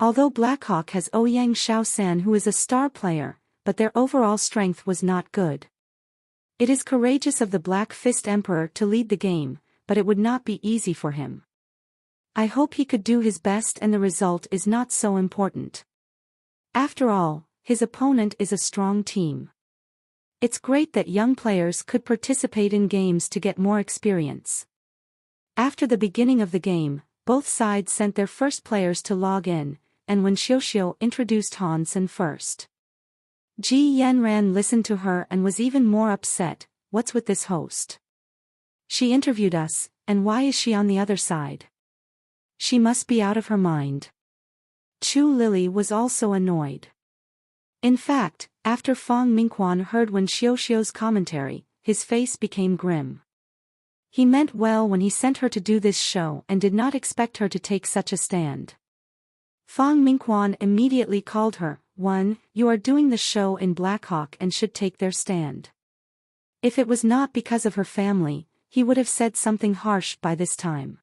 Although Blackhawk has Ouyang Xiaosan, who is a star player, but their overall strength was not good. It is courageous of the Black Fist Emperor to lead the game, but it would not be easy for him. I hope he could do his best and the result is not so important. After all, his opponent is a strong team. It's great that young players could participate in games to get more experience. After the beginning of the game, both sides sent their first players to log in, and when Xiuxiu introduced Han Sen first, Ji Yanran listened to her and was even more upset. What's with this host? She interviewed us, and why is she on the other side? She must be out of her mind. Chu Lily was also annoyed. In fact, after Fang Mingquan heard Wen Xiuxiu's commentary, his face became grim. He meant well when he sent her to do this show and did not expect her to take such a stand. Fang Mingquan immediately called her, "One, you are doing the show in Blackhawk and should take their stand." If it was not because of her family, he would have said something harsh by this time.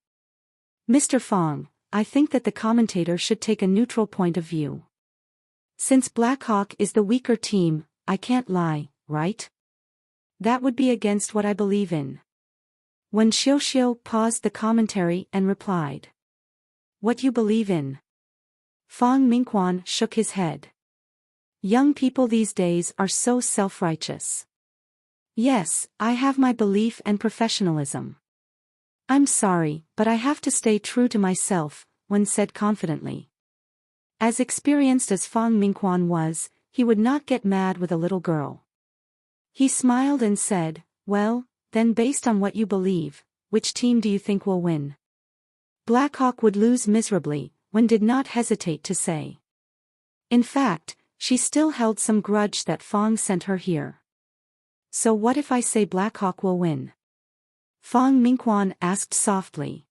"Mr. Fang, I think that the commentator should take a neutral point of view. Since Blackhawk is the weaker team, I can't lie, right? That would be against what I believe in." When Xiuxiu paused the commentary and replied, "What you believe in?" Fang Mingquan shook his head. Young people these days are so self-righteous. "Yes, I have my belief and professionalism. I'm sorry, but I have to stay true to myself," Wen said confidently. As experienced as Fang Mingquan was, he would not get mad with a little girl. He smiled and said, "Well, then based on what you believe, which team do you think will win?" Blackhawk would lose miserably, Wen did not hesitate to say. In fact, she still held some grudge that Fang sent her here. "So what if I say Blackhawk will win?" Fang Mingquan asked softly.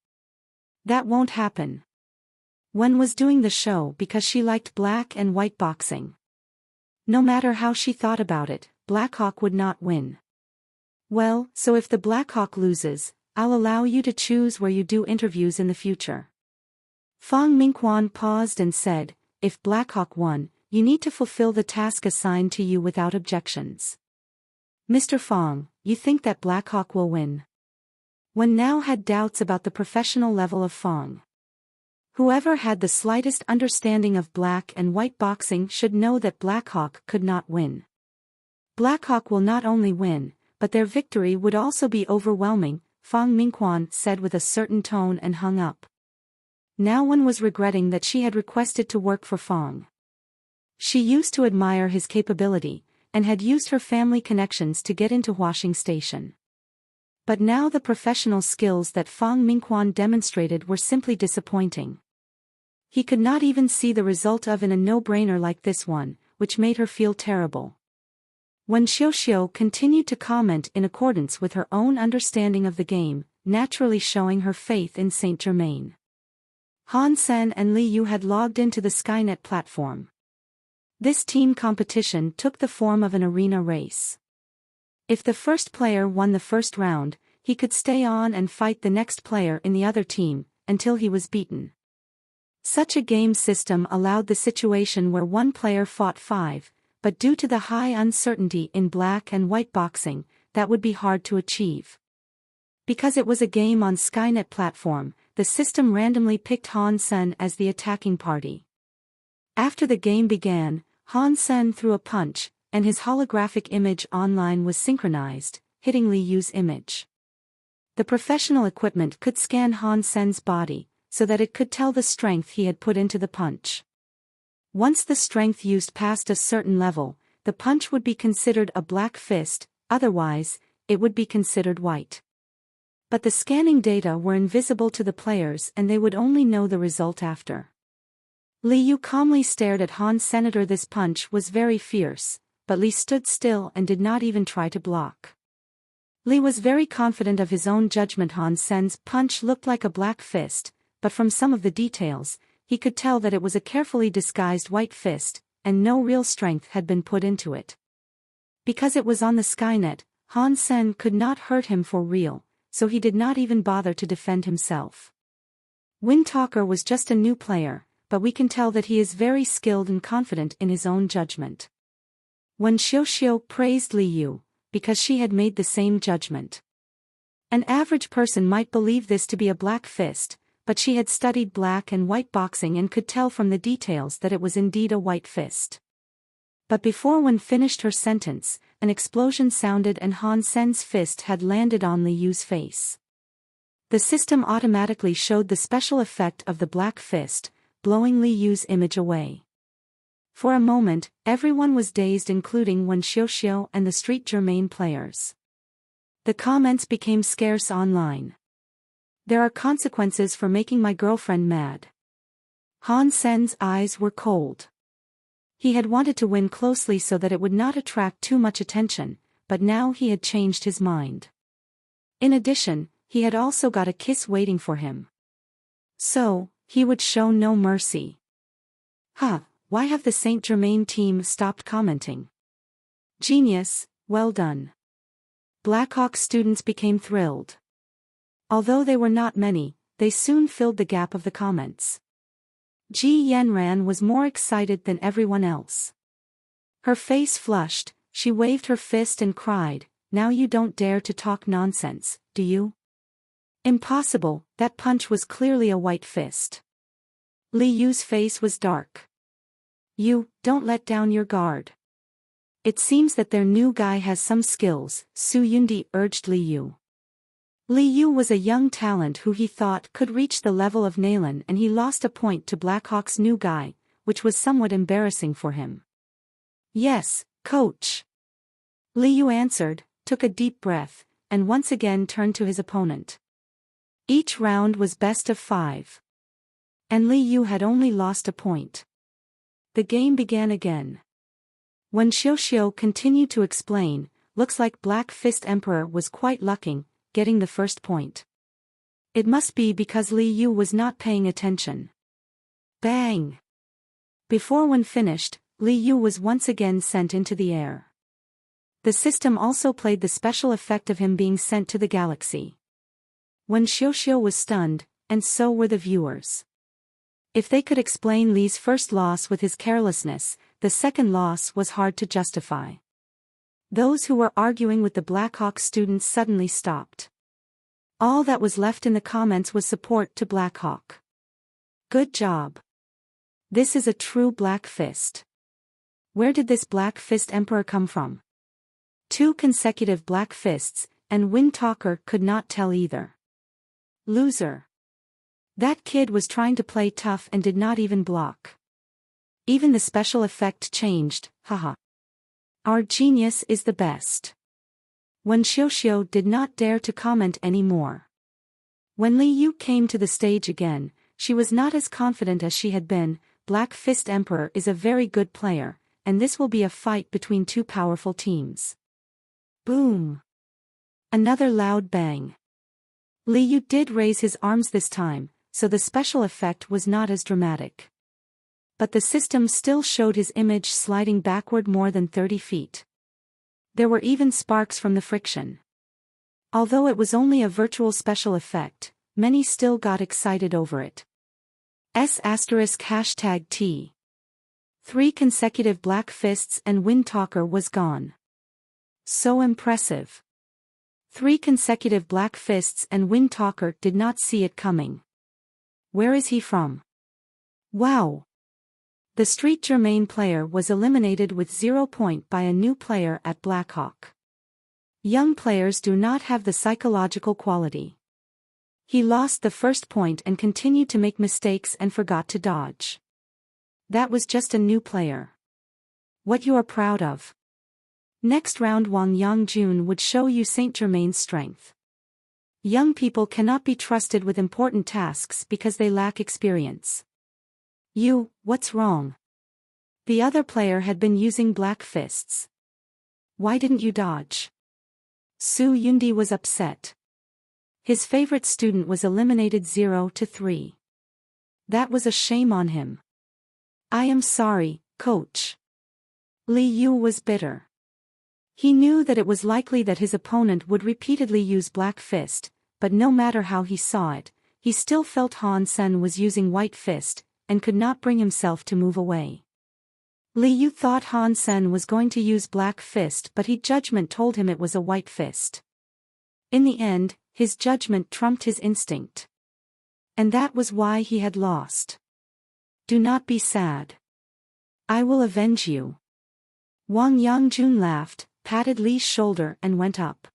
"That won't happen." Wen was doing the show because she liked black and white boxing. No matter how she thought about it, Blackhawk would not win. "Well, so if the Blackhawk loses, I'll allow you to choose where you do interviews in the future." Fang Mingquan paused and said, "If Blackhawk won, you need to fulfill the task assigned to you without objections." "Mr. Fang, you think that Blackhawk will win?" Wen now had doubts about the professional level of Fang. Whoever had the slightest understanding of black and white boxing should know that Blackhawk could not win. "Blackhawk will not only win, but their victory would also be overwhelming," Fang Mingquan said with a certain tone and hung up. Now Wen was regretting that she had requested to work for Fang. She used to admire his capability, and had used her family connections to get into Huaxing Station. But now the professional skills that Fang Mingquan demonstrated were simply disappointing. He could not even see the result of in a no-brainer like this one, which made her feel terrible. When Xiuxiu continued to comment in accordance with her own understanding of the game, naturally showing her faith in Saint Germain. Han Sen and Li Yu had logged into the Skynet platform. This team competition took the form of an arena race. If the first player won the first round, he could stay on and fight the next player in the other team, until he was beaten. Such a game system allowed the situation where one player fought 5, but due to the high uncertainty in black and white boxing, that would be hard to achieve. Because it was a game on Skynet platform, the system randomly picked Han Sen as the attacking party. After the game began, Han Sen threw a punch, and his holographic image online was synchronized, hitting Li Yu's image. The professional equipment could scan Han Sen's body, so that it could tell the strength he had put into the punch. Once the strength used passed a certain level, the punch would be considered a black fist, otherwise, it would be considered white. But the scanning data were invisible to the players and they would only know the result after. Li Yu calmly stared at Han Senator. This punch was very fierce, but Li stood still and did not even try to block. Li was very confident of his own judgment. Han Sen's punch looked like a black fist, but from some of the details, he could tell that it was a carefully disguised white fist, and no real strength had been put into it. Because it was on the Skynet, Han Sen could not hurt him for real, so he did not even bother to defend himself. Wind Talker was just a new player, but we can tell that he is very skilled and confident in his own judgment. Wen Xiuxiu praised Li Yu, because she had made the same judgment. An average person might believe this to be a black fist, but she had studied black and white boxing and could tell from the details that it was indeed a white fist. But before Wen finished her sentence, an explosion sounded and Han Sen's fist had landed on Li Yu's face. The system automatically showed the special effect of the black fist, blowing Li Yu's image away. For a moment, everyone was dazed, including Wen Xiuxiu and the Street Germain players. The comments became scarce online. There are consequences for making my girlfriend mad. Han Sen's eyes were cold. He had wanted to win closely so that it would not attract too much attention, but now he had changed his mind. In addition, he had also got a kiss waiting for him. So, he would show no mercy. Why have the Saint Germain team stopped commenting? Genius, well done. Blackhawk students became thrilled. Although they were not many, they soon filled the gap of the comments. Ji Yanran was more excited than everyone else. Her face flushed, she waved her fist and cried, "Now you don't dare to talk nonsense, do you?" Impossible, that punch was clearly a white fist. Li Yu's face was dark. "You, don't let down your guard. It seems that their new guy has some skills," Su Yundi urged Li Yu. Li Yu was a young talent who he thought could reach the level of Nalan, and he lost a point to Blackhawk's new guy, which was somewhat embarrassing for him. "Yes, coach." Li Yu answered, took a deep breath, and once again turned to his opponent. Each round was best of 5. And Li Yu had only lost a point. The game began again. When Xiuxiu continued to explain, "Looks like Black Fist Emperor was quite lucky, getting the first point. It must be because Li Yu was not paying attention." Bang! Before one finished, Li Yu was once again sent into the air. The system also played the special effect of him being sent to the galaxy. When Xiuxiu was stunned, and so were the viewers. If they could explain Li's first loss with his carelessness, the second loss was hard to justify. Those who were arguing with the Blackhawk students suddenly stopped. All that was left in the comments was support to Blackhawk. Good job. This is a true Black Fist. Where did this Black Fist Emperor come from? 2 consecutive Black Fists, and Wind Talker could not tell either. Loser. That kid was trying to play tough and did not even block. Even the special effect changed, haha. Our genius is the best. When Xiuxiu did not dare to comment anymore. When Li Yu came to the stage again, she was not as confident as she had been. Black Fist Emperor is a very good player, and this will be a fight between 2 powerful teams. Boom! Another loud bang. Li Yu did raise his arms this time, so the special effect was not as dramatic. But the system still showed his image sliding backward more than 30 feet. There were even sparks from the friction. Although it was only a virtual special effect, many still got excited over it. #T. 3 consecutive Black Fists and Wind Talker was gone. So impressive. 3 consecutive Black Fists and Wind Talker did not see it coming. Where is he from? Wow! The Street Germain player was eliminated with 0 point by a new player at Blackhawk. Young players do not have the psychological quality. He lost the first point and continued to make mistakes and forgot to dodge. That was just a new player. What you are proud of? Next round Wang Yangjun would show you Saint Germain's strength. Young people cannot be trusted with important tasks because they lack experience. You, what's wrong? The other player had been using Black Fists. Why didn't you dodge? Su Yundi was upset. His favorite student was eliminated 0-3. That was a shame on him. I am sorry, coach. Li Yu was bitter. He knew that it was likely that his opponent would repeatedly use Black Fist, but no matter how he saw it, he still felt Han Sen was using White Fist, and could not bring himself to move away. Li Yu thought Han Sen was going to use Black Fist, but his judgment told him it was a White Fist. In the end, his judgment trumped his instinct. And that was why he had lost. Do not be sad. I will avenge you. Wang Yangjun laughed, patted Li's shoulder and went up.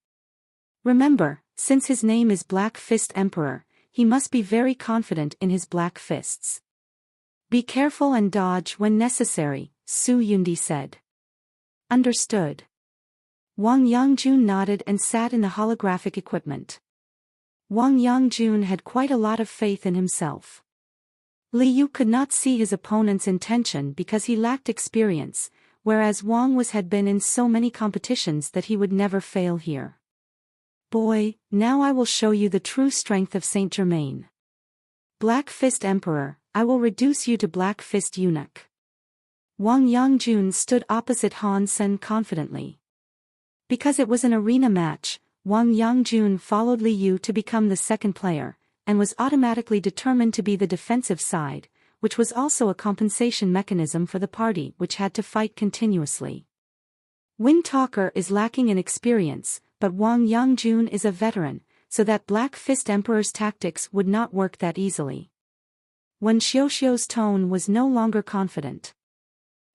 Remember, since his name is Black Fist Emperor, he must be very confident in his black fists. Be careful and dodge when necessary, Su Yundi said. Understood. Wang Yangjun nodded and sat in the holographic equipment. Wang Yangjun had quite a lot of faith in himself. Li Yu could not see his opponent's intention because he lacked experience, whereas Wang had been in so many competitions that he would never fail here. Boy, now I will show you the true strength of Saint Germain. Black Fist Emperor, I will reduce you to Black Fist Eunuch. Wang Yangjun stood opposite Han Sen confidently. Because it was an arena match, Wang Yangjun followed Li Yu to become the second player, and was automatically determined to be the defensive side, which was also a compensation mechanism for the party which had to fight continuously. Wind Talker is lacking in experience, but Wang Yangjun is a veteran, so that Black Fist Emperor's tactics would not work that easily. Wen Xiuxiu's tone was no longer confident.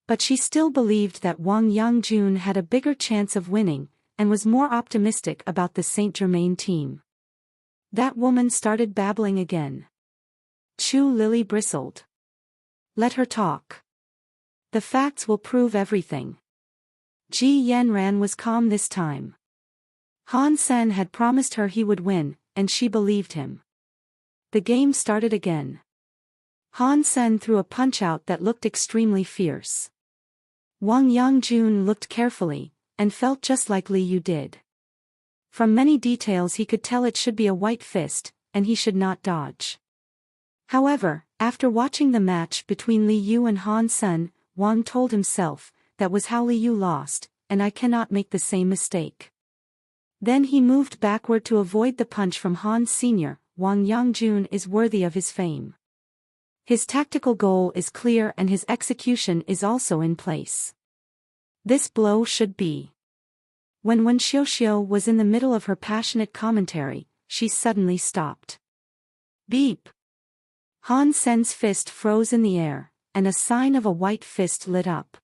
But she still believed that Wang Yangjun had a bigger chance of winning, and was more optimistic about the Saint Germain team. That woman started babbling again. Chu Lily bristled. Let her talk. The facts will prove everything. Ji Yanran was calm this time. Han Sen had promised her he would win, and she believed him. The game started again. Han Sen threw a punch-out that looked extremely fierce. Wang Yangjun looked carefully, and felt just like Li Yu did. From many details he could tell it should be a white fist, and he should not dodge. However, after watching the match between Li Yu and Han Sen, Wang told himself, that was how Li Yu lost, and I cannot make the same mistake. Then he moved backward to avoid the punch from Han Sr. Wang Yangjun is worthy of his fame. His tactical goal is clear and his execution is also in place. This blow should be. When Wen Xiuxiu was in the middle of her passionate commentary, she suddenly stopped. Beep! Han Sen's fist froze in the air, and a sign of a white fist lit up.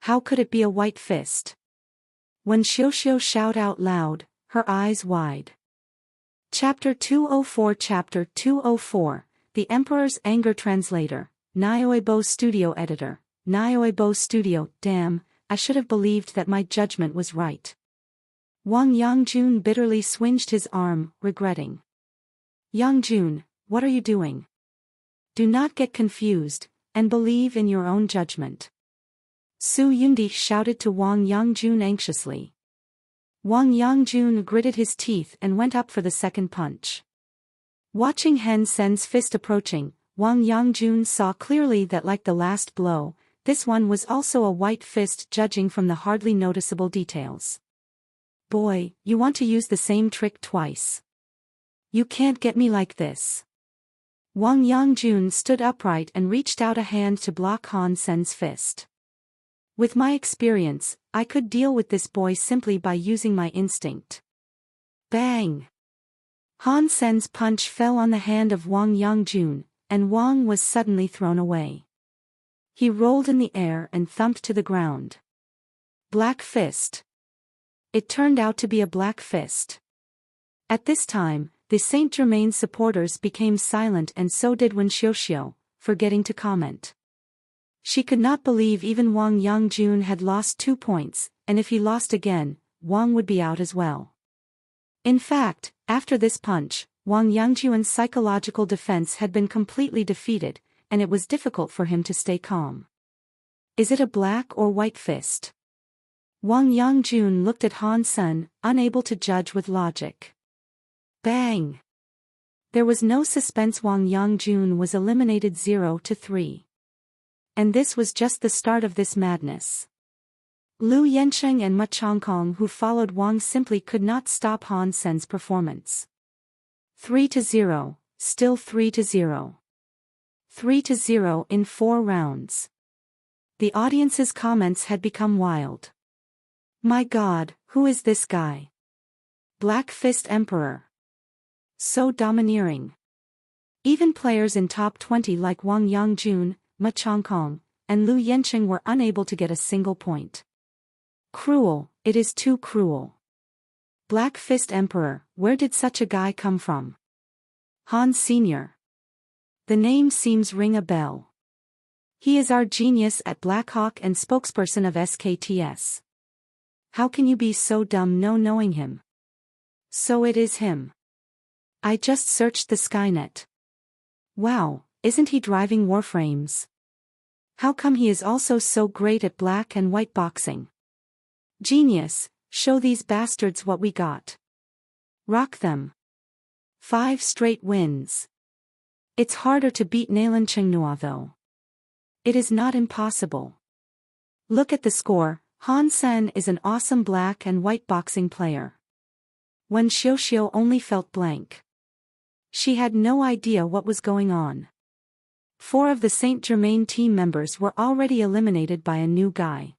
How could it be a white fist? Wen Xiuxiu shouted out loud, her eyes wide. Chapter 204 Chapter 204, The Emperor's Anger Translator, Nioebo Studio Editor, Nioebo Studio. Damn, I should have believed that my judgment was right. Wang Yangjun bitterly swinged his arm, regretting. Yangjun, what are you doing? Do not get confused, and believe in your own judgment. Su Yundi shouted to Wang Yangjun anxiously. Wang Yangjun gritted his teeth and went up for the second punch. Watching Han Sen's fist approaching, Wang Yangjun saw clearly that like the last blow, this one was also a white fist judging from the hardly noticeable details. Boy, you want to use the same trick twice. You can't get me like this. Wang Yangjun stood upright and reached out a hand to block Han Sen's fist. With my experience, I could deal with this boy simply by using my instinct. Bang! Han Sen's punch fell on the hand of Wang Yangjun, and Wang was suddenly thrown away. He rolled in the air and thumped to the ground. Black fist. It turned out to be a black fist. At this time, the Saint Germain supporters became silent and so did Wen Xiuxiu, forgetting to comment. She could not believe even Wang Yangjun had lost 2 points, and if he lost again, Wang would be out as well. In fact, after this punch, Wang Yangjun's psychological defense had been completely defeated, and it was difficult for him to stay calm. Is it a black or white fist? Wang Yangjun looked at Han Sen, unable to judge with logic. Bang! There was no suspense. Wang Yangjun was eliminated 0-3. And this was just the start of this madness. Lu Yansheng and Ma Chongkong who followed Wang simply could not stop Han Sen's performance. 3-0, still 3-0. 3-0 in 4 rounds. The audience's comments had become wild. My God, who is this guy? Black Fist Emperor. So domineering. Even players in top 20 like Wang Yangjun, Ma Chongkong, and Lu Yanqing were unable to get a single point. Cruel, it is too cruel. Black Fist Emperor, where did such a guy come from? Han Sr. The name seems ring a bell. He is our genius at Blackhawk and spokesperson of SKTS. How can you be so dumb no knowing him? So it is him. I just searched the Skynet. Wow, isn't he driving Warframes? How come he is also so great at black and white boxing? Genius, show these bastards what we got. Rock them. 5 straight wins. It's harder to beat Nailan Chengnua though. It is not impossible. Look at the score, Han Sen is an awesome black and white boxing player. Wen Xiuxiu only felt blank. She had no idea what was going on. 4 of the Saint Germain team members were already eliminated by a new guy.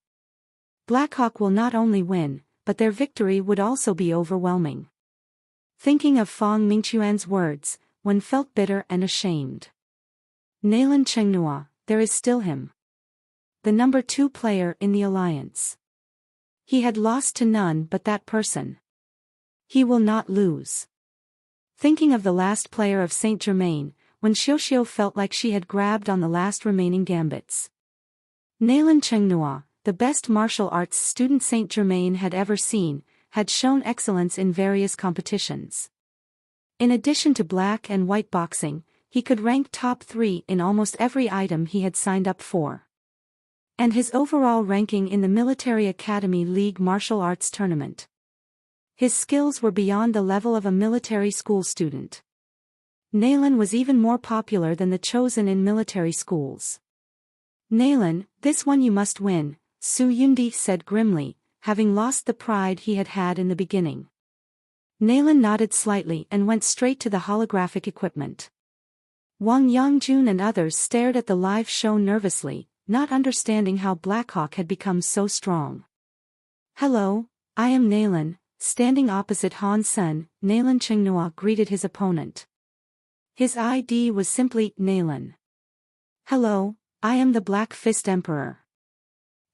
Blackhawk will not only win, but their victory would also be overwhelming. Thinking of Fang Mingquan's words, Wen felt bitter and ashamed. Nailan Chengnua, there is still him. The number 2 player in the alliance. He had lost to none but that person. He will not lose. Thinking of the last player of Saint Germain, Wen Xiuxiu felt like she had grabbed on the last remaining gambits. Nailan Chengnua, the best martial arts student Saint Germain had ever seen, had shown excellence in various competitions. In addition to black and white boxing, he could rank top 3 in almost every item he had signed up for. And his overall ranking in the Military Academy League martial arts tournament. His skills were beyond the level of a military school student. Nailan was even more popular than the chosen in military schools. Nailan, this one you must win, Su Yundi said grimly, having lost the pride he had had in the beginning. Nailan nodded slightly and went straight to the holographic equipment. Wang Yangjun and others stared at the live show nervously, not understanding how Blackhawk had become so strong. Hello, I am Nailan, standing opposite Han Sen. Nailan Chengnua greeted his opponent. His ID was simply Nailan. Hello, I am the Black Fist Emperor.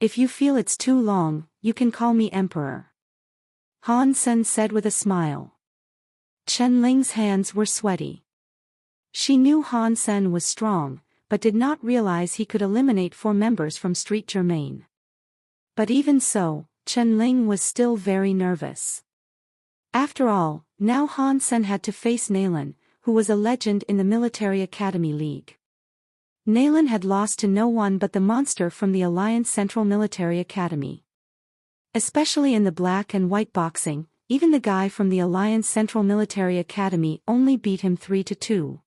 If you feel it's too long, you can call me Emperor. Han Sen said with a smile. Chen Ling's hands were sweaty. She knew Han Sen was strong, but did not realize he could eliminate 4 members from Street Germain. But even so, Chen Ling was still very nervous. After all, now Han Sen had to face Nailan, who was a legend in the Military Academy League. Nailan had lost to no one but the monster from the Alliance Central Military Academy. Especially in the black and white boxing, even the guy from the Alliance Central Military Academy only beat him 3-2.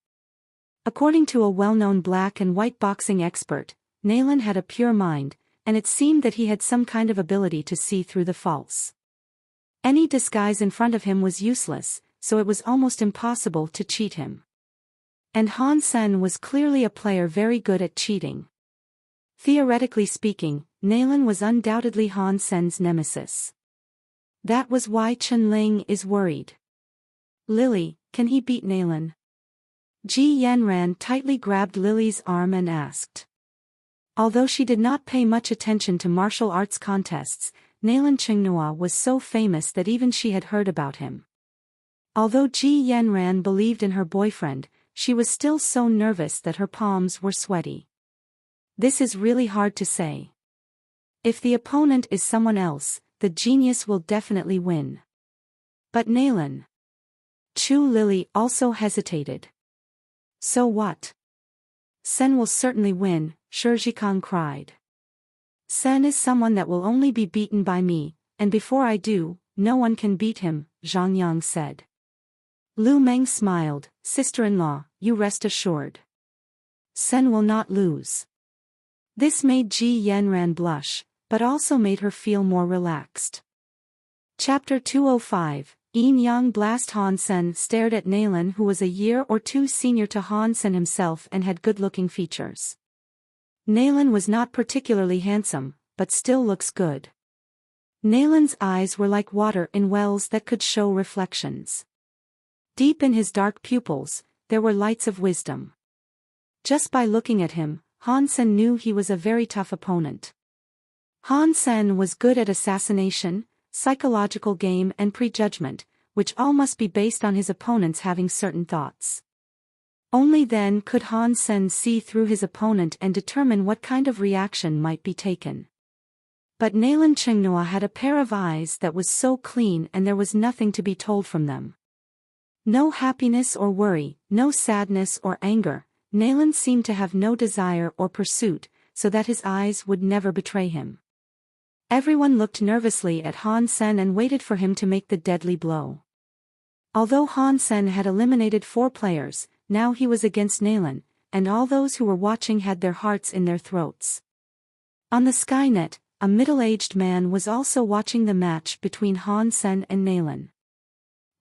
According to a well-known black and white boxing expert, Nailan had a pure mind, and it seemed that he had some kind of ability to see through the false. Any disguise in front of him was useless, so it was almost impossible to cheat him. And Han Sen was clearly a player very good at cheating. Theoretically speaking, Nailan was undoubtedly Han Sen's nemesis. That was why Chen Ling is worried. Lily, can he beat Nailan? Ji Yanran tightly grabbed Lily's arm and asked. Although she did not pay much attention to martial arts contests, Nailan Chengnua was so famous that even she had heard about him. Although Ji Yanran believed in her boyfriend, she was still so nervous that her palms were sweaty. This is really hard to say. If the opponent is someone else, the genius will definitely win. But Nailan. Chu Lily also hesitated. So what? Sen will certainly win, Shizhikang cried. Sen is someone that will only be beaten by me, and before I do, no one can beat him, Zhang Yang said. Lu Meng smiled, sister-in-law, you rest assured. Sen will not lose. This made Ji Yanran blush, but also made her feel more relaxed. Chapter 205, Yin-Yang Blast. Han Sen stared at Naylan, who was a year or two senior to Han Sen himself and had good-looking features. Naylan was not particularly handsome, but still looks good. Naylan's eyes were like water in wells that could show reflections. Deep in his dark pupils, there were lights of wisdom. Just by looking at him, Han Sen knew he was a very tough opponent. Han Sen was good at assassination, psychological game and prejudgment, which all must be based on his opponents having certain thoughts. Only then could Han Sen see through his opponent and determine what kind of reaction might be taken. But Naylan Chenghua had a pair of eyes that was so clean and there was nothing to be told from them. No happiness or worry, no sadness or anger. Naylan seemed to have no desire or pursuit, so that his eyes would never betray him. Everyone looked nervously at Han Sen and waited for him to make the deadly blow. Although Han Sen had eliminated 4 players, now he was against Naylan, and all those who were watching had their hearts in their throats. On the Skynet, a middle-aged man was also watching the match between Han Sen and Naylan.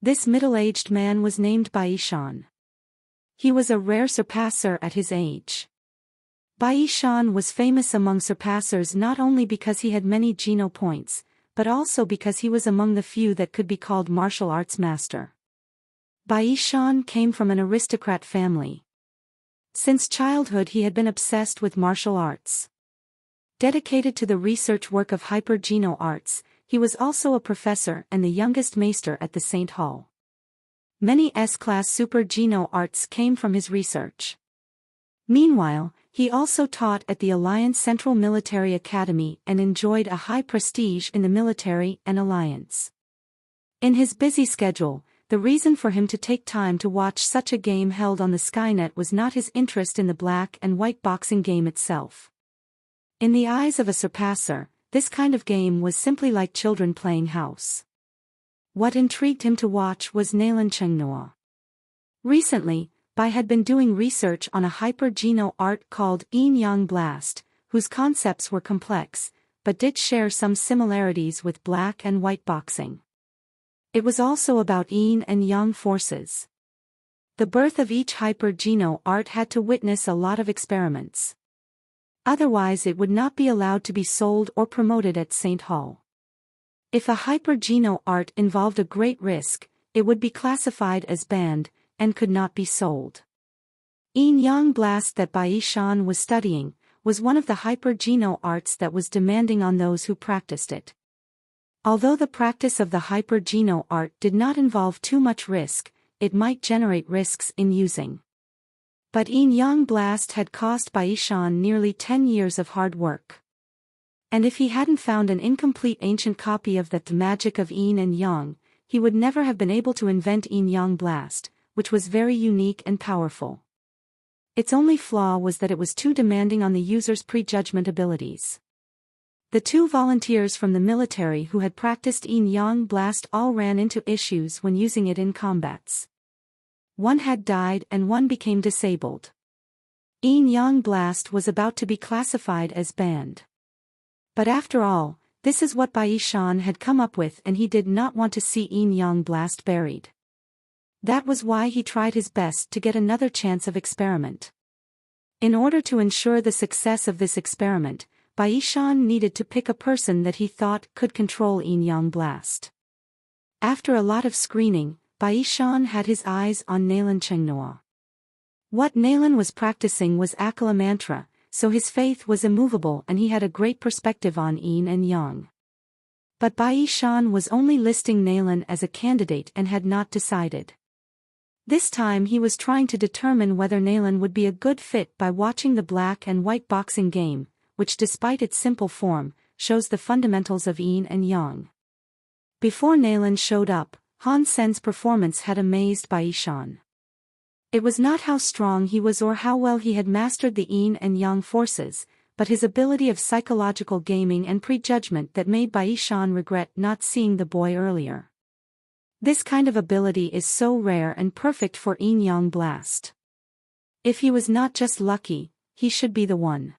This middle-aged man was named Bai Shan. He was a rare surpasser at his age. Bai Shan was famous among surpassers not only because he had many Geno points, but also because he was among the few that could be called martial arts master. Bai Shan came from an aristocrat family. Since childhood he had been obsessed with martial arts. Dedicated to the research work of hyper-Geno arts, he was also a professor and the youngest maester at the St. Hall. Many S-class super-Geno arts came from his research. Meanwhile, he also taught at the Alliance Central Military Academy and enjoyed a high prestige in the military and Alliance. In his busy schedule, the reason for him to take time to watch such a game held on the Skynet was not his interest in the black and white boxing game itself. In the eyes of a surpasser, this kind of game was simply like children playing house. What intrigued him to watch was Naylan Chenghua. Recently, Bai had been doing research on a hyper-Geno art called Yin-Yang Blast, whose concepts were complex, but did share some similarities with black and white boxing. It was also about yin and yang forces. The birth of each hyper-Geno art had to witness a lot of experiments. Otherwise it would not be allowed to be sold or promoted at St. Hall. If a hyper-Geno art involved a great risk, it would be classified as banned, and could not be sold. Yin-Yang Blast that Bai Shan was studying, was one of the hyper-Geno arts that was demanding on those who practiced it. Although the practice of the hyper-Geno art did not involve too much risk, it might generate risks in using. But Yin-Yang Blast had cost Bai Shan nearly 10 years of hard work. And if he hadn't found an incomplete ancient copy of the magic of Yin and Yang, he would never have been able to invent Yin-Yang Blast, which was very unique and powerful. Its only flaw was that it was too demanding on the user's prejudgment abilities. The 2 volunteers from the military who had practiced Yin-Yang Blast all ran into issues when using it in combats. One had died and one became disabled. Yin-Yang Blast was about to be classified as banned. But after all, this is what Bai Shan had come up with, and he did not want to see Yin-Yang Blast buried. That was why he tried his best to get another chance of experiment. In order to ensure the success of this experiment, Bai Shan needed to pick a person that he thought could control Yin-Yang Blast. After a lot of screening, Bai Shan had his eyes on Naylan Chenghua. What Naylan was practicing was Akala Mantra, so his faith was immovable and he had a great perspective on Yin and Yang. But Bai Shan was only listing Naylan as a candidate and had not decided. This time he was trying to determine whether Naylan would be a good fit by watching the black and white boxing game, which despite its simple form, shows the fundamentals of Yin and Yang. Before Naylan showed up, Han Sen's performance had amazed Bai Shan. It was not how strong he was or how well he had mastered the Yin and Yang forces, but his ability of psychological gaming and prejudgment that made Bai Shan regret not seeing the boy earlier. This kind of ability is so rare and perfect for Yin-Yang Blast. If he was not just lucky, he should be the one.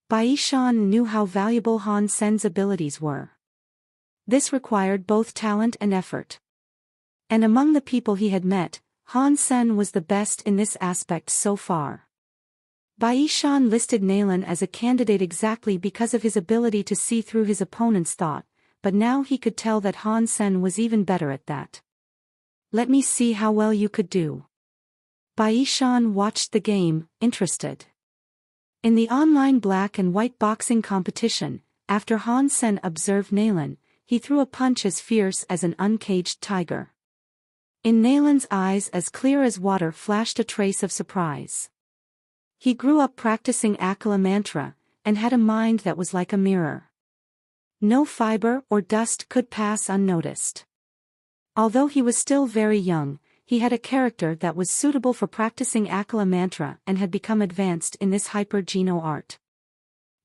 Bai Shan knew how valuable Han Sen's abilities were. This required both talent and effort. And among the people he had met, Han Sen was the best in this aspect so far. Bai Shan listed Nalan as a candidate exactly because of his ability to see through his opponent's thought, but now he could tell that Han Sen was even better at that. Let me see how well you could do. Bai Shan watched the game, interested. In the online black and white boxing competition, after Han Sen observed Nalan, he threw a punch as fierce as an uncaged tiger. In Nalan's eyes as clear as water flashed a trace of surprise. He grew up practicing Akala mantra, and had a mind that was like a mirror. No fiber or dust could pass unnoticed. Although he was still very young, he had a character that was suitable for practicing Akala mantra and had become advanced in this hyper-geno art.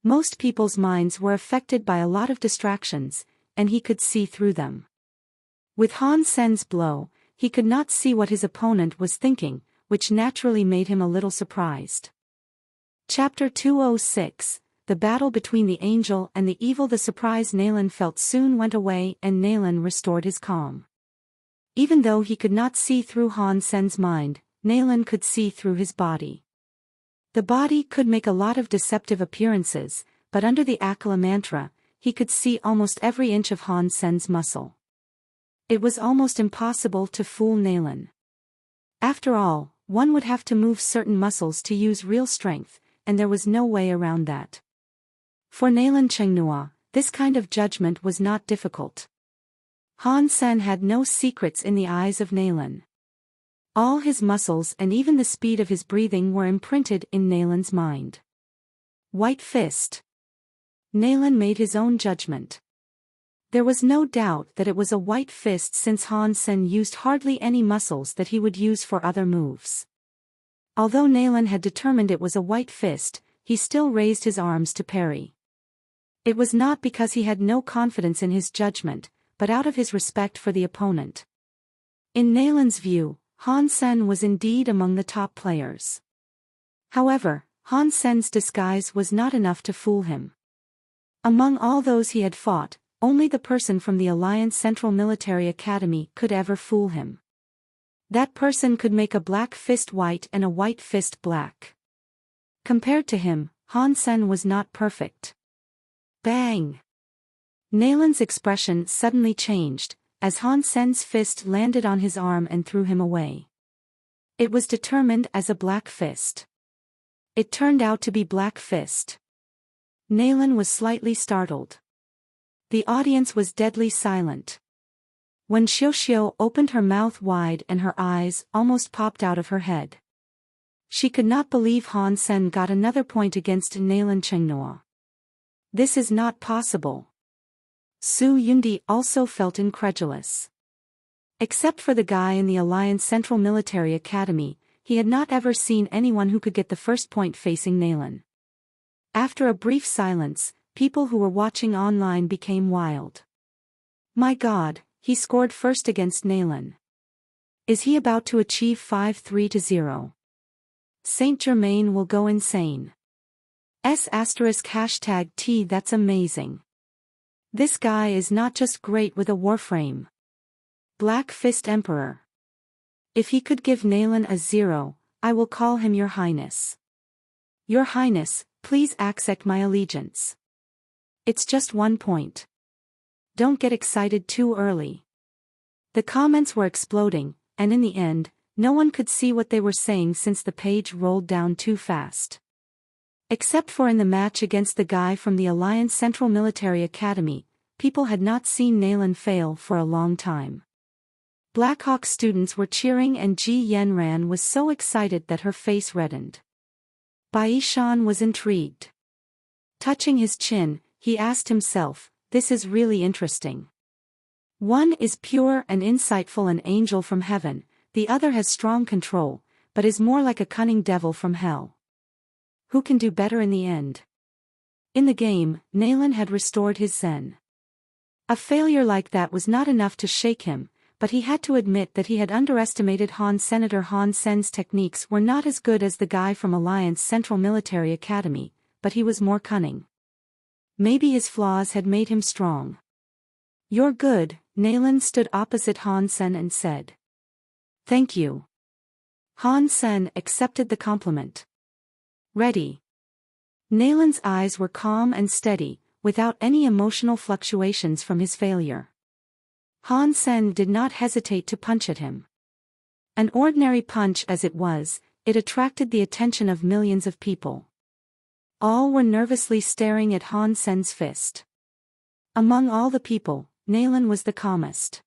Most people's minds were affected by a lot of distractions, and he could see through them. With Han Sen's blow, he could not see what his opponent was thinking, which naturally made him a little surprised. Chapter 206, The Battle Between the Angel and the Evil. The surprise Nalan felt soon went away and Nalan restored his calm. Even though he could not see through Han Sen's mind, Nalan could see through his body. The body could make a lot of deceptive appearances, but under the Akala mantra, he could see almost every inch of Han Sen's muscle. It was almost impossible to fool Nalan. After all, one would have to move certain muscles to use real strength, and there was no way around that. For Nalan Chengnua, this kind of judgment was not difficult. Han Sen had no secrets in the eyes of Nalan. All his muscles and even the speed of his breathing were imprinted in Nalan's mind. White fist. Nalan made his own judgment. There was no doubt that it was a white fist since Han Sen used hardly any muscles that he would use for other moves. Although Nalan had determined it was a white fist, he still raised his arms to parry. It was not because he had no confidence in his judgment, but out of his respect for the opponent. In Nalan's view, Han Sen was indeed among the top players. However, Han Sen's disguise was not enough to fool him. Among all those he had fought, only the person from the Alliance Central Military Academy could ever fool him. That person could make a black fist white and a white fist black. Compared to him, Han Sen was not perfect. Bang! Nalan's expression suddenly changed, as Han Sen's fist landed on his arm and threw him away. It was determined as a black fist. It turned out to be black fist. Nalan was slightly startled. The audience was deadly silent. When Xiao opened her mouth wide and her eyes almost popped out of her head. She could not believe Han Sen got another point against Nalan Chengnua. This is not possible. Su Yundi also felt incredulous. Except for the guy in the Alliance Central Military Academy, he had not ever seen anyone who could get the first point facing Nalan. After a brief silence, people who were watching online became wild. My God, he scored first against Nalan. Is he about to achieve 5-3-0? Saint Germain will go insane. *T That's amazing. This guy is not just great with a warframe. Black Fist Emperor. If he could give Nalan a 0, I will call him Your Highness. Your Highness, please accept my allegiance. It's just 1 point. Don't get excited too early. The comments were exploding, and in the end, no one could see what they were saying since the page rolled down too fast. Except for in the match against the guy from the Alliance Central Military Academy, people had not seen Nalan fail for a long time. Blackhawk students were cheering and Ji Yenran was so excited that her face reddened. Bai Shan was intrigued. Touching his chin, he asked himself, this is really interesting. One is pure and insightful, an angel from heaven, the other has strong control, but is more like a cunning devil from hell. Who can do better in the end? In the game, Nalan had restored his zen. A failure like that was not enough to shake him, but he had to admit that he had underestimated Han. Senator Han Sen's techniques were not as good as the guy from Alliance Central Military Academy, but he was more cunning. Maybe his flaws had made him strong. You're good. Nalan stood opposite Han Sen and said. Thank you. Han Sen accepted the compliment. Ready. Nalan's eyes were calm and steady, without any emotional fluctuations from his failure. Han Sen did not hesitate to punch at him. An ordinary punch as it was, it attracted the attention of millions of people. All were nervously staring at Han Sen's fist. Among all the people, Nalan was the calmest.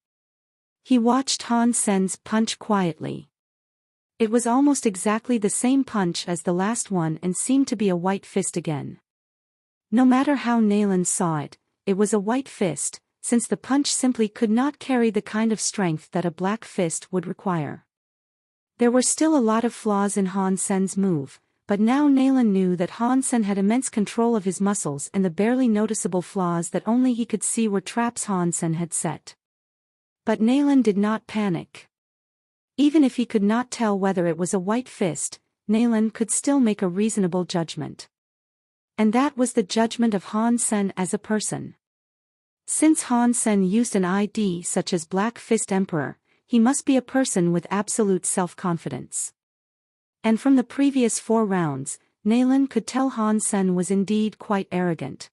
He watched Han Sen's punch quietly. It was almost exactly the same punch as the last one and seemed to be a white fist again. No matter how Nalan saw it, it was a white fist, since the punch simply could not carry the kind of strength that a black fist would require. There were still a lot of flaws in Han Sen's move, but now Nalan knew that Han Sen had immense control of his muscles, and the barely noticeable flaws that only he could see were traps Han Sen had set. But Nalan did not panic. Even if he could not tell whether it was a white fist, Nalan could still make a reasonable judgment. And that was the judgment of Han Sen as a person. Since Han Sen used an ID such as Black Fist Emperor, he must be a person with absolute self-confidence. And from the previous 4 rounds, Nalan could tell Han Sen was indeed quite arrogant.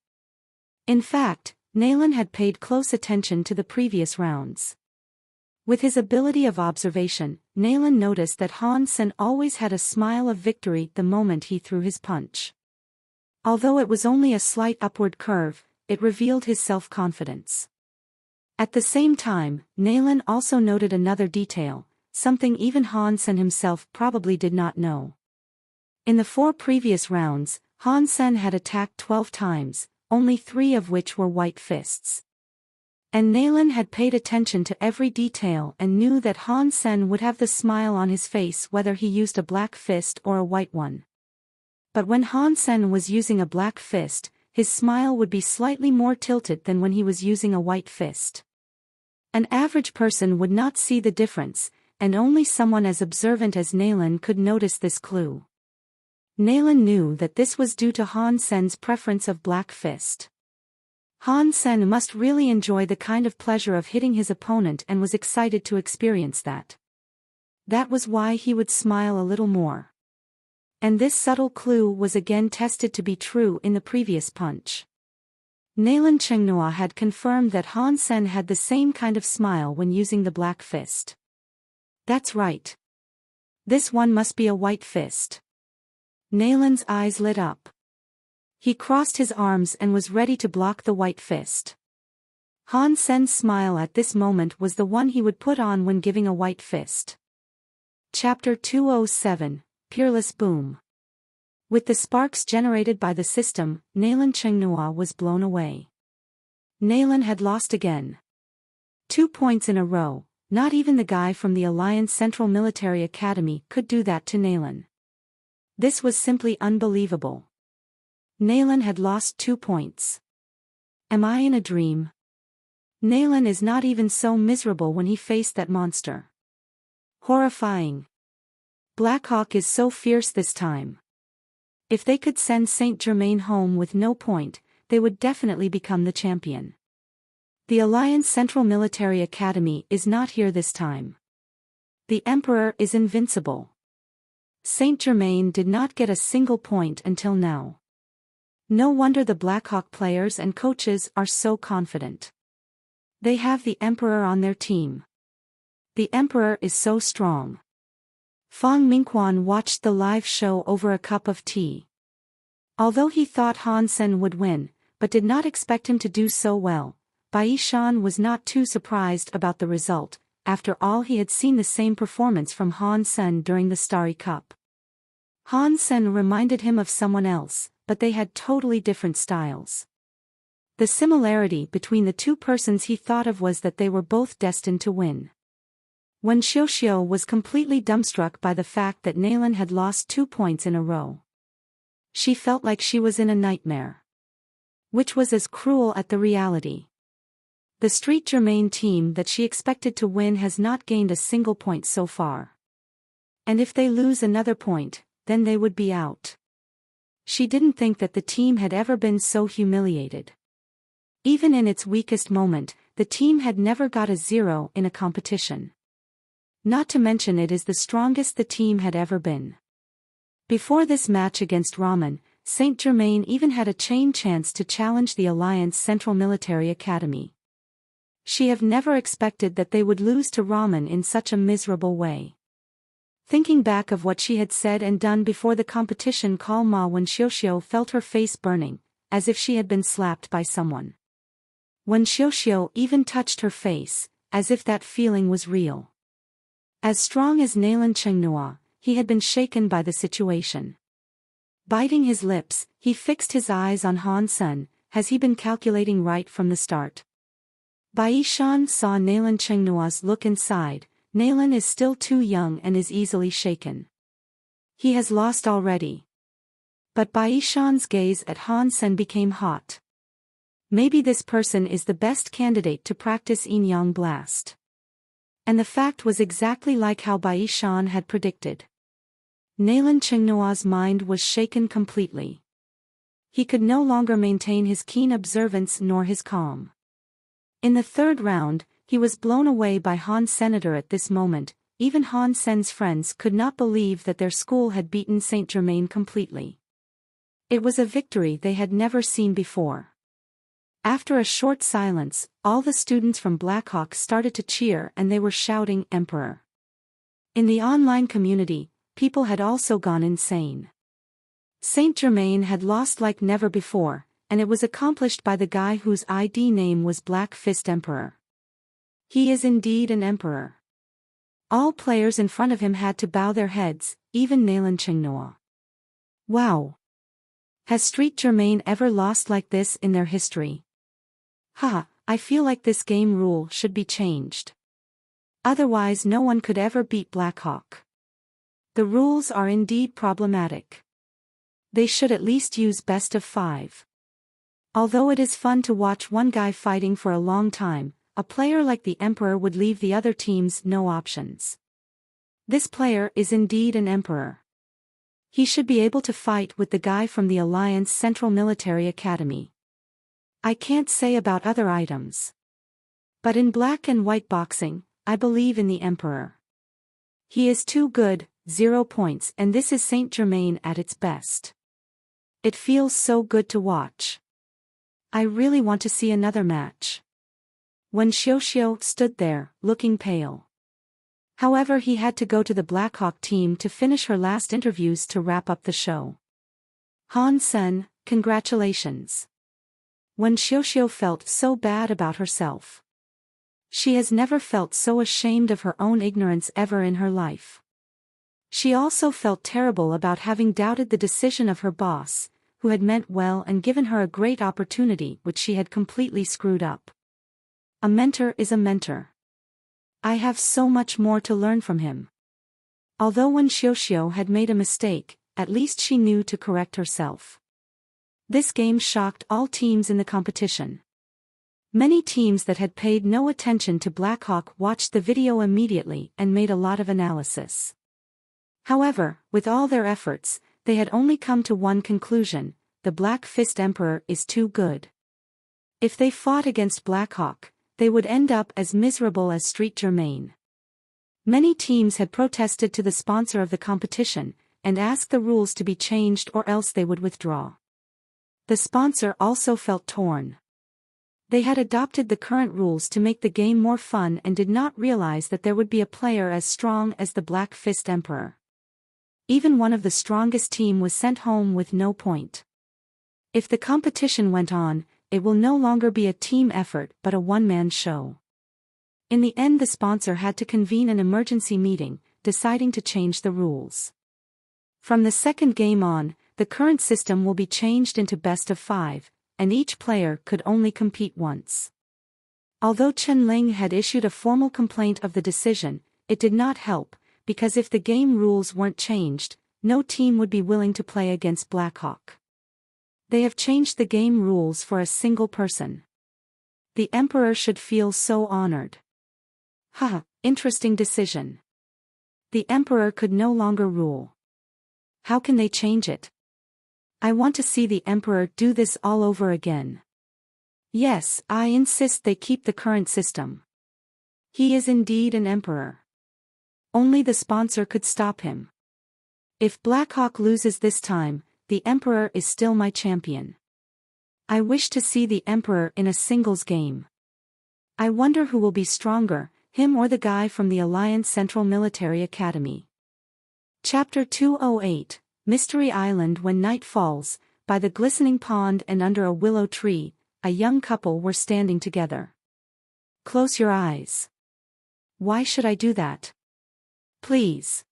In fact, Nalan had paid close attention to the previous rounds. With his ability of observation, Nalan noticed that Han Sen always had a smile of victory the moment he threw his punch. Although it was only a slight upward curve, it revealed his self-confidence. At the same time, Nalan also noted another detail, something even Han Sen himself probably did not know. In the 4 previous rounds, Han Sen had attacked 12 times, only 3 of which were white fists. And Nalan had paid attention to every detail and knew that Han Sen would have the smile on his face whether he used a black fist or a white one. But when Han Sen was using a black fist, his smile would be slightly more tilted than when he was using a white fist. An average person would not see the difference, and only someone as observant as Nalan could notice this clue. Nalan knew that this was due to Han Sen's preference of black fist. Han Sen must really enjoy the kind of pleasure of hitting his opponent and was excited to experience that. That was why he would smile a little more. And this subtle clue was again tested to be true in the previous punch. Nalan Chenghua had confirmed that Han Sen had the same kind of smile when using the black fist. That's right. This one must be a white fist. Nalan's eyes lit up. He crossed his arms and was ready to block the white fist. Han Sen's smile at this moment was the one he would put on when giving a white fist. Chapter 207, Peerless Boom. With the sparks generated by the system, Nalan Chenghua was blown away. Nalan had lost again. 2 points in a row, not even the guy from the Alliance Central Military Academy could do that to Nalan. This was simply unbelievable. Nalan had lost 2 points. Am I in a dream? Nalan is not even so miserable when he faced that monster. Horrifying. Blackhawk is so fierce this time. If they could send Saint Germain home with no point, they would definitely become the champion. The Alliance Central Military Academy is not here this time. The Emperor is invincible. Saint Germain did not get a single point until now. No wonder the Blackhawk players and coaches are so confident. They have the Emperor on their team. The Emperor is so strong. Fang Mingquan watched the live show over a cup of tea. Although he thought Han Sen would win, but did not expect him to do so well, Bai Shan was not too surprised about the result. After all, he had seen the same performance from Han Sen during the Starry Cup. Han Sen reminded him of someone else, but they had totally different styles. The similarity between the 2 persons he thought of was that they were both destined to win. When Xiao was completely dumbstruck by the fact that Nalan had lost 2 points in a row. She felt like she was in a nightmare. Which was as cruel as the reality. The Street Germain team that she expected to win has not gained a single point so far. And if they lose another point, then they would be out. She didn't think that the team had ever been so humiliated. Even in its weakest moment, the team had never got a 0 in a competition. Not to mention it is the strongest the team had ever been. Before this match against Raman, Saint Germain even had a chance to challenge the Alliance Central Military Academy. She have never expected that they would lose to Raman in such a miserable way. Thinking back of what she had said and done before the competition call Ma when Xiuxiu felt her face burning, as if she had been slapped by someone. When Xiuxiu even touched her face, as if that feeling was real. As strong as Nalan Chenghua, he had been shaken by the situation. Biting his lips, he fixed his eyes on Han Sen. Has he been calculating right from the start? Bai Shan saw Nalan Chenghua's look inside. Nalan is still too young and is easily shaken. He has lost already. But Bai Shan's gaze at Han Sen became hot. Maybe this person is the best candidate to practice Yin Yang Blast. And the fact was exactly like how Bai Shan had predicted. Nalan Chenghua's mind was shaken completely. He could no longer maintain his keen observance nor his calm. In the third round, he was blown away by Han Senator at this moment. Even Han Sen's friends could not believe that their school had beaten Saint Germain completely. It was a victory they had never seen before. After a short silence, all the students from Blackhawk started to cheer and they were shouting Emperor. In the online community, people had also gone insane. Saint Germain had lost like never before, and it was accomplished by the guy whose ID name was Black Fist Emperor. He is indeed an emperor. All players in front of him had to bow their heads, even Nalan Chenghua. Wow! Has Street Germain ever lost like this in their history? I feel like this game rule should be changed. Otherwise no one could ever beat Blackhawk. The rules are indeed problematic. They should at least use best of 5. Although it is fun to watch one guy fighting for a long time, a player like the Emperor would leave the other teams no options. This player is indeed an Emperor. He should be able to fight with the guy from the Alliance Central Military Academy. I can't say about other items. But in black and white boxing, I believe in the Emperor. He is too good, 0 points, and this is Saint Germain at its best. It feels so good to watch. I really want to see another match. When Xiuxiu stood there, looking pale. However, he had to go to the Blackhawk team to finish her last interviews to wrap up the show. Han Sen, congratulations. When Xiuxiu felt so bad about herself. She has never felt so ashamed of her own ignorance ever in her life. She also felt terrible about having doubted the decision of her boss, who had meant well and given her a great opportunity which she had completely screwed up. A mentor is a mentor. I have so much more to learn from him. Although when Xiuxiu had made a mistake, at least she knew to correct herself. This game shocked all teams in the competition. Many teams that had paid no attention to Blackhawk watched the video immediately and made a lot of analysis. However, with all their efforts, they had only come to one conclusion: the Black Fist Emperor is too good. If they fought against Blackhawk, they would end up as miserable as Street Germain. Many teams had protested to the sponsor of the competition, and asked the rules to be changed or else they would withdraw. The sponsor also felt torn. They had adopted the current rules to make the game more fun and did not realize that there would be a player as strong as the Black Fist Emperor. Even one of the strongest team was sent home with no point. If the competition went on, it will no longer be a team effort but a one-man show. In the end, the sponsor had to convene an emergency meeting, deciding to change the rules. From the second game on, the current system will be changed into best of 5, and each player could only compete once. Although Chen Ling had issued a formal complaint of the decision, it did not help, because if the game rules weren't changed, no team would be willing to play against Blackhawk. They have changed the game rules for a single person. The Emperor should feel so honored. Interesting decision. The Emperor could no longer rule. How can they change it? I want to see the Emperor do this all over again. Yes, I insist they keep the current system. He is indeed an Emperor. Only the sponsor could stop him. If Blackhawk loses this time, the Emperor is still my champion. I wish to see the Emperor in a singles game. I wonder who will be stronger, him or the guy from the Alliance Central Military Academy. Chapter 208, Mystery Island. When night falls, by the glistening pond and under a willow tree, a young couple were standing together. Close your eyes. Why should I do that? Please.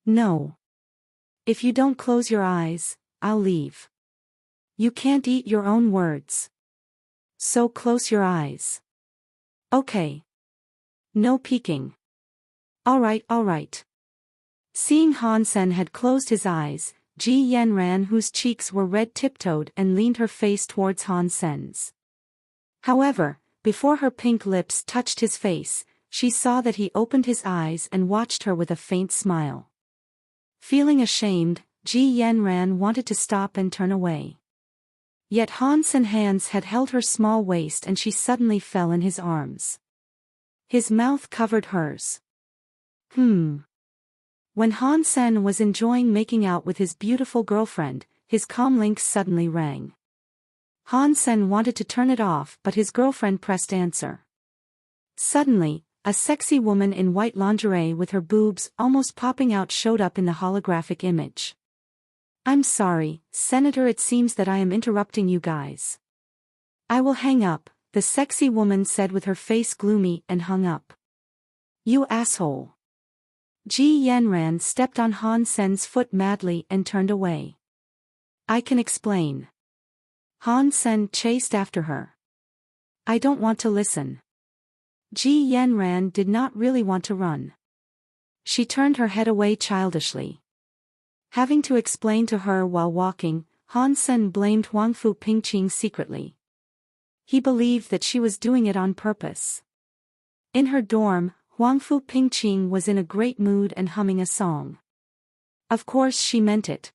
No. If you don't close your eyes, I'll leave. You can't eat your own words. So close your eyes. Okay. No peeking. All right. Seeing Hansen had closed his eyes, Ji Yanran, whose cheeks were red, tiptoed and leaned her face towards Hansen's. However, before her pink lips touched his face, she saw that he opened his eyes and watched her with a faint smile. Feeling ashamed, Ji Yanran wanted to stop and turn away. Yet Hansen's hands had held her small waist and she suddenly fell in his arms. His mouth covered hers. When Hansen was enjoying making out with his beautiful girlfriend, his comlink suddenly rang. Hansen wanted to turn it off, but his girlfriend pressed answer. Suddenly, a sexy woman in white lingerie with her boobs almost popping out showed up in the holographic image. I'm sorry, Senator, it seems that I am interrupting you guys. I will hang up, the sexy woman said with her face gloomy, and hung up. You asshole. Ji Yanran stepped on Hansen's foot madly and turned away. I can explain. Hansen chased after her. I don't want to listen. Ji Yanran did not really want to run. She turned her head away childishly. Having to explain to her while walking, Hansen blamed Huangfu Pingqing secretly. He believed that she was doing it on purpose. In her dorm, Huangfu Pingqing was in a great mood and humming a song. Of course she meant it.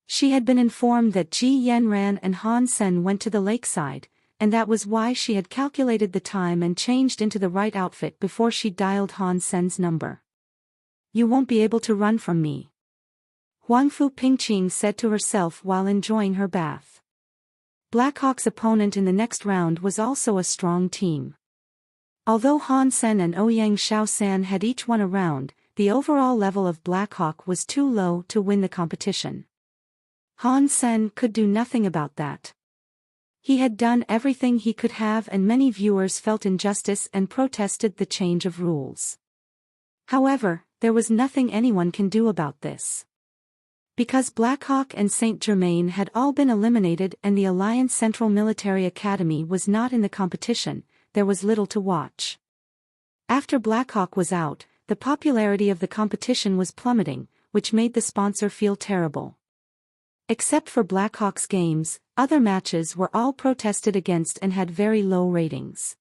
She had been informed that Ji Yanran and Hansen went to the lakeside, and that was why she had calculated the time and changed into the right outfit before she dialed Hansen's number. You won't be able to run from me, Huangfu Pingqing said to herself while enjoying her bath. Blackhawk's opponent in the next round was also a strong team. Although Hansen and Ouyang Shaosan had each won a round, the overall level of Blackhawk was too low to win the competition. Hansen could do nothing about that. He had done everything he could have, and many viewers felt injustice and protested the change of rules. However, there was nothing anyone can do about this. Because Blackhawk and Saint Germain had all been eliminated and the Alliance Central Military Academy was not in the competition, there was little to watch. After Blackhawk was out, the popularity of the competition was plummeting, which made the sponsor feel terrible. Except for Blackhawk's games, other matches were all protested against and had very low ratings.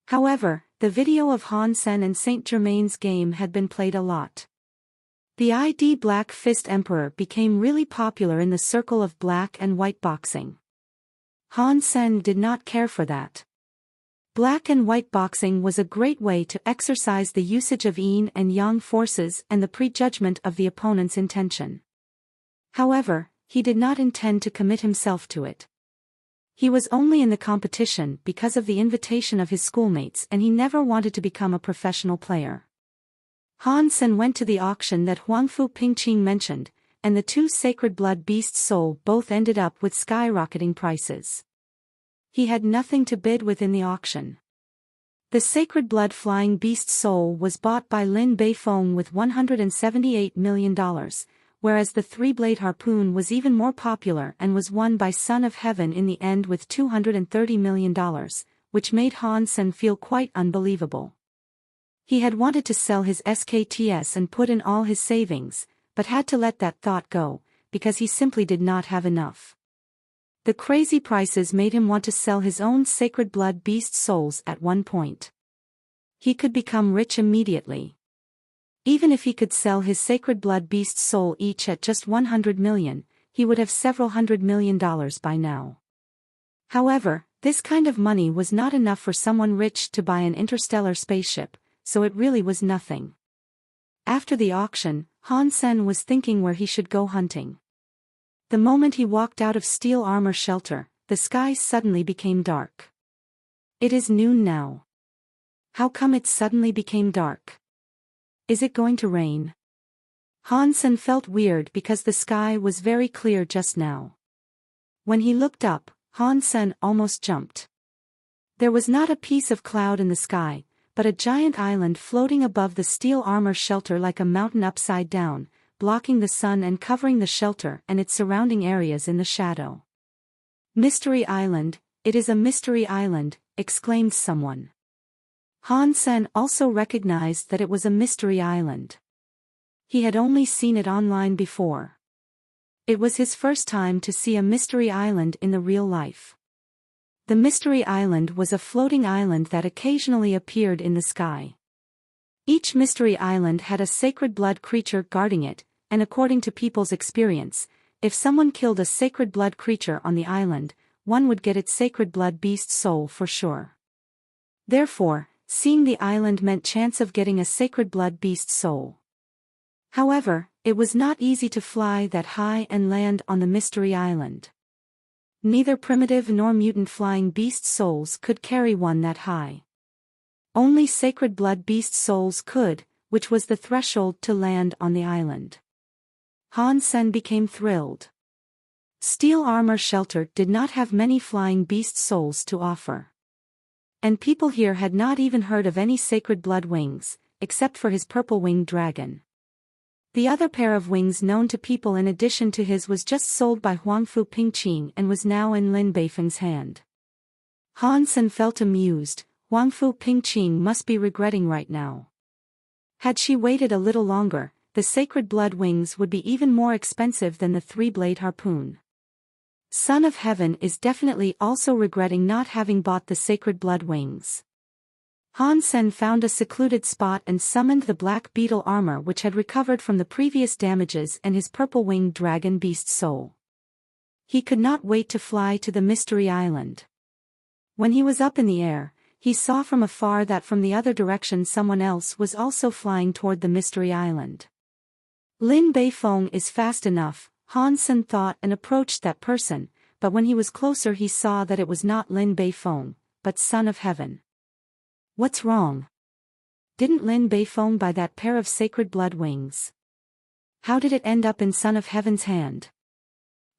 However, the video of Hansen and Saint Germain's game had been played a lot. The ID Black Fist Emperor became really popular in the circle of black and white boxing. Hansen did not care for that. Black and white boxing was a great way to exercise the usage of yin and yang forces and the prejudgment of the opponent's intention. However, he did not intend to commit himself to it. He was only in the competition because of the invitation of his schoolmates, and he never wanted to become a professional player. Hansen went to the auction that Huangfu Pingqing mentioned, and the two Sacred Blood Beasts sold both ended up with skyrocketing prices. He had nothing to bid with in the auction. The Sacred Blood Flying Beast soul was bought by Lin Beifeng with $178 million, whereas the three-blade harpoon was even more popular and was won by Son of Heaven in the end with $230 million, which made Hansen feel quite unbelievable. He had wanted to sell his SKTS and put in all his savings, but had to let that thought go, because he simply did not have enough. The crazy prices made him want to sell his own Sacred Blood Beast souls at one point. He could become rich immediately. Even if he could sell his Sacred Blood Beast soul each at just 100 million, he would have several $100 million by now. However, this kind of money was not enough for someone rich to buy an interstellar spaceship, so it really was nothing. After the auction, Han Sen was thinking where he should go hunting. The moment he walked out of steel armor shelter, the sky suddenly became dark. It is noon now. How come it suddenly became dark? Is it going to rain? Han Sen felt weird because the sky was very clear just now. When he looked up, Han Sen almost jumped. There was not a piece of cloud in the sky, but a giant island floating above the steel armor shelter like a mountain upside down, blocking the sun and covering the shelter and its surrounding areas in the shadow. Mystery Island, it is a mystery island, exclaimed someone. Han Sen also recognized that it was a mystery island. He had only seen it online before. It was his first time to see a mystery island in the real life. The mystery island was a floating island that occasionally appeared in the sky. Each mystery island had a sacred blood creature guarding it, and according to people's experience, if someone killed a sacred blood creature on the island, one would get its sacred blood beast soul for sure. Therefore, seeing the island meant chance of getting a sacred blood beast soul. However, it was not easy to fly that high and land on the mystery island. Neither primitive nor mutant flying beast souls could carry one that high. Only sacred blood beast souls could, which was the threshold to land on the island. Han Sen became thrilled. Steel armor shelter did not have many flying beast souls to offer. And people here had not even heard of any sacred blood wings, except for his purple-winged dragon. The other pair of wings known to people in addition to his was just sold by Huangfu Pingqing and was now in Lin Beifeng's hand. Han Sen felt amused. Huangfu Pingqing must be regretting right now. Had she waited a little longer, the sacred blood wings would be even more expensive than the three-blade harpoon. Son of Heaven is definitely also regretting not having bought the sacred blood wings. Han Sen found a secluded spot and summoned the black beetle armor which had recovered from the previous damages and his purple-winged dragon beast soul. He could not wait to fly to the mystery island. When he was up in the air, he saw from afar that from the other direction someone else was also flying toward the mystery island. Lin Beifeng is fast enough, Han Sen thought, and approached that person, but when he was closer he saw that it was not Lin Beifeng, but Son of Heaven. What's wrong? Didn't Lin Beifeng buy that pair of sacred blood wings? How did it end up in Son of Heaven's hand?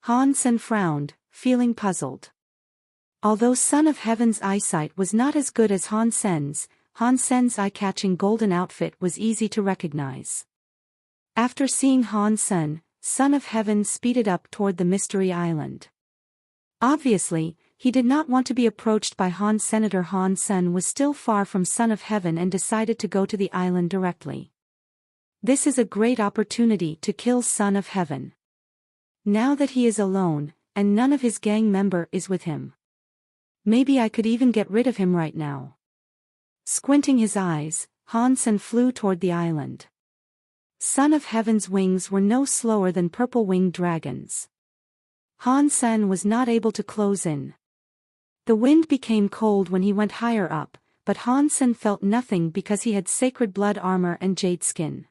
Han Sen frowned, feeling puzzled. Although Son of Heaven's eyesight was not as good as Han Sen's eye-catching golden outfit was easy to recognize. After seeing Han Sen, Son of Heaven speeded up toward the mystery island. Obviously, he did not want to be approached by Han. Senator Han Sen was still far from Son of Heaven and decided to go to the island directly. This is a great opportunity to kill Son of Heaven. Now that he is alone, and none of his gang member is with him. Maybe I could even get rid of him right now. Squinting his eyes, Han Sen flew toward the island. Son of Heaven's wings were no slower than purple-winged dragons. Han Sen was not able to close in. The wind became cold when he went higher up, but Han Sen felt nothing because he had sacred blood armor and jade skin.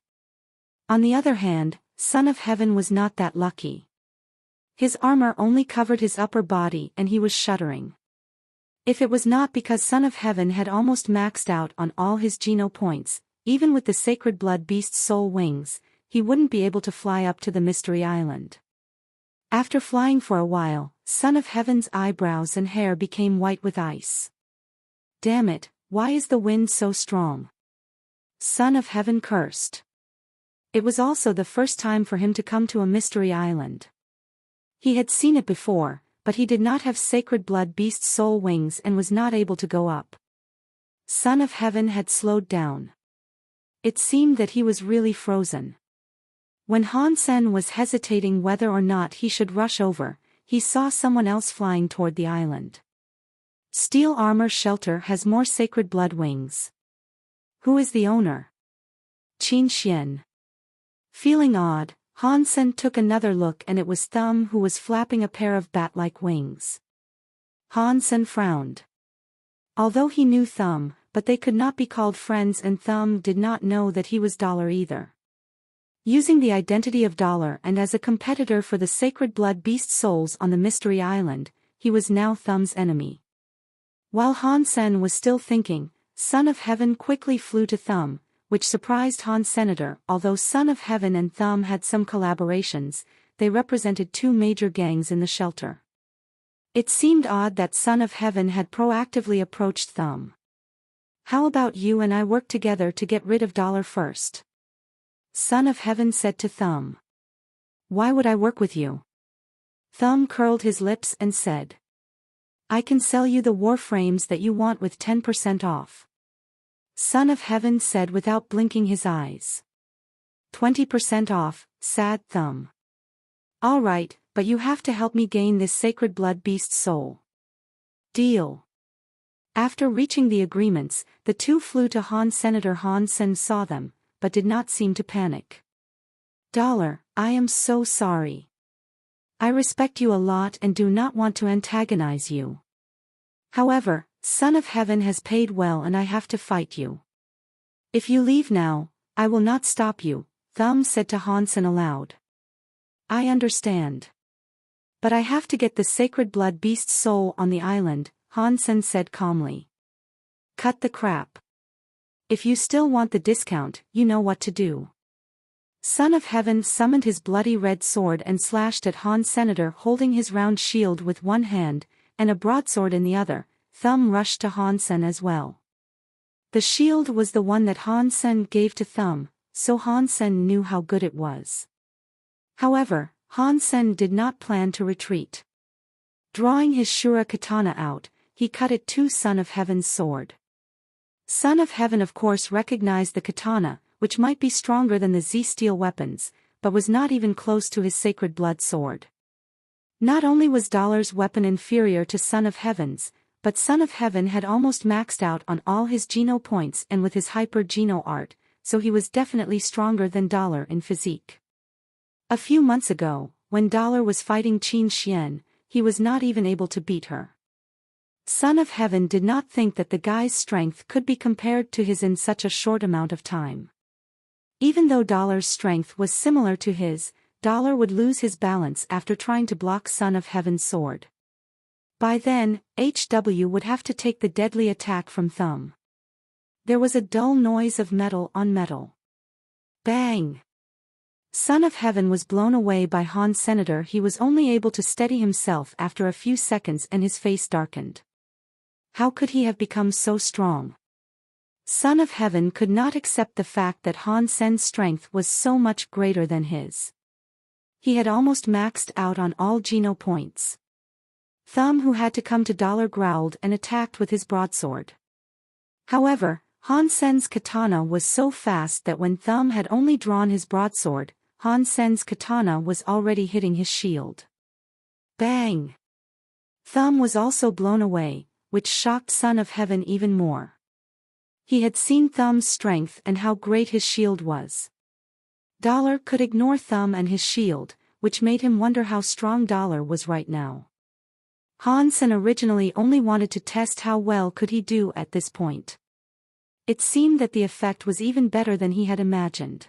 On the other hand, Son of Heaven was not that lucky. His armor only covered his upper body and he was shuddering. If it was not because Son of Heaven had almost maxed out on all his Geno points, even with the sacred blood beast's soul wings, he wouldn't be able to fly up to the mystery island. After flying for a while, Son of Heaven's eyebrows and hair became white with ice. Damn it, why is the wind so strong? Son of Heaven cursed. It was also the first time for him to come to a mystery island. He had seen it before, but he did not have sacred blood beast soul wings and was not able to go up. Son of Heaven had slowed down. It seemed that he was really frozen. When Han Sen was hesitating whether or not he should rush over, he saw someone else flying toward the island. Steel armor shelter has more sacred blood wings. Who is the owner? Qin Xian. Feeling odd, Han Sen took another look and it was Thumb who was flapping a pair of bat-like wings. Han Sen frowned. Although he knew Thumb, but they could not be called friends and Thumb did not know that he was Dollar either. Using the identity of Dollar and as a competitor for the sacred blood beast souls on the Mystery Island, he was now Thumb's enemy. While Han Sen was still thinking, Son of Heaven quickly flew to Thumb, which surprised Han Senator. Although Son of Heaven and Thumb had some collaborations, they represented two major gangs in the shelter. It seemed odd that Son of Heaven had proactively approached Thumb. "How about you and I work together to get rid of Dollar first?" Son of Heaven said to Thumb. "Why would I work with you?" Thumb curled his lips and said, "I can sell you the warframes that you want with 10% off." Son of Heaven said without blinking his eyes. 20% off, sad Thumb. "All right, but you have to help me gain this sacred blood beast soul." "Deal." After reaching the agreements, the two flew to Han. Senator Han Sen saw them, but did not seem to panic. "Dollar, I am so sorry. I respect you a lot and do not want to antagonize you. However, Son of Heaven has paid well and I have to fight you. If you leave now, I will not stop you," Thumb said to Han Sen aloud. "I understand. But I have to get the sacred blood beast soul on the island," Han Sen said calmly. "Cut the crap. If you still want the discount, you know what to do." Son of Heaven summoned his bloody red sword and slashed at Han Senator holding his round shield with one hand, and a broadsword in the other. Thumb rushed to Han Sen as well. The shield was the one that Han Sen gave to Thumb, so Han Sen knew how good it was. However, Han Sen did not plan to retreat. Drawing his Shura katana out, he cut it to Son of Heaven's sword. Son of Heaven of course recognized the katana, which might be stronger than the Z-steel weapons, but was not even close to his sacred blood sword. Not only was Dollar's weapon inferior to Son of Heaven's, but Son of Heaven had almost maxed out on all his Geno points and with his hyper Geno art, so he was definitely stronger than Dollar in physique. A few months ago, when Dollar was fighting Qin Xian, he was not even able to beat her. Son of Heaven did not think that the guy's strength could be compared to his in such a short amount of time. Even though Dollar's strength was similar to his, Dollar would lose his balance after trying to block Son of Heaven's sword. By then, HW would have to take the deadly attack from Thumb. There was a dull noise of metal on metal. Bang! Son of Heaven was blown away by Han Senator. He was only able to steady himself after a few seconds and his face darkened. How could he have become so strong? Son of Heaven could not accept the fact that Han Sen's strength was so much greater than his. He had almost maxed out on all Geno points. Thumb, who had to come to Dollar, growled and attacked with his broadsword. However, Han Sen's katana was so fast that when Thumb had only drawn his broadsword, Han Sen's katana was already hitting his shield. Bang! Thumb was also blown away, which shocked Son of Heaven even more. He had seen Thumb's strength and how great his shield was. Dollar could ignore Thumb and his shield, which made him wonder how strong Dollar was right now. Han Sen originally only wanted to test how well could he do at this point. It seemed that the effect was even better than he had imagined.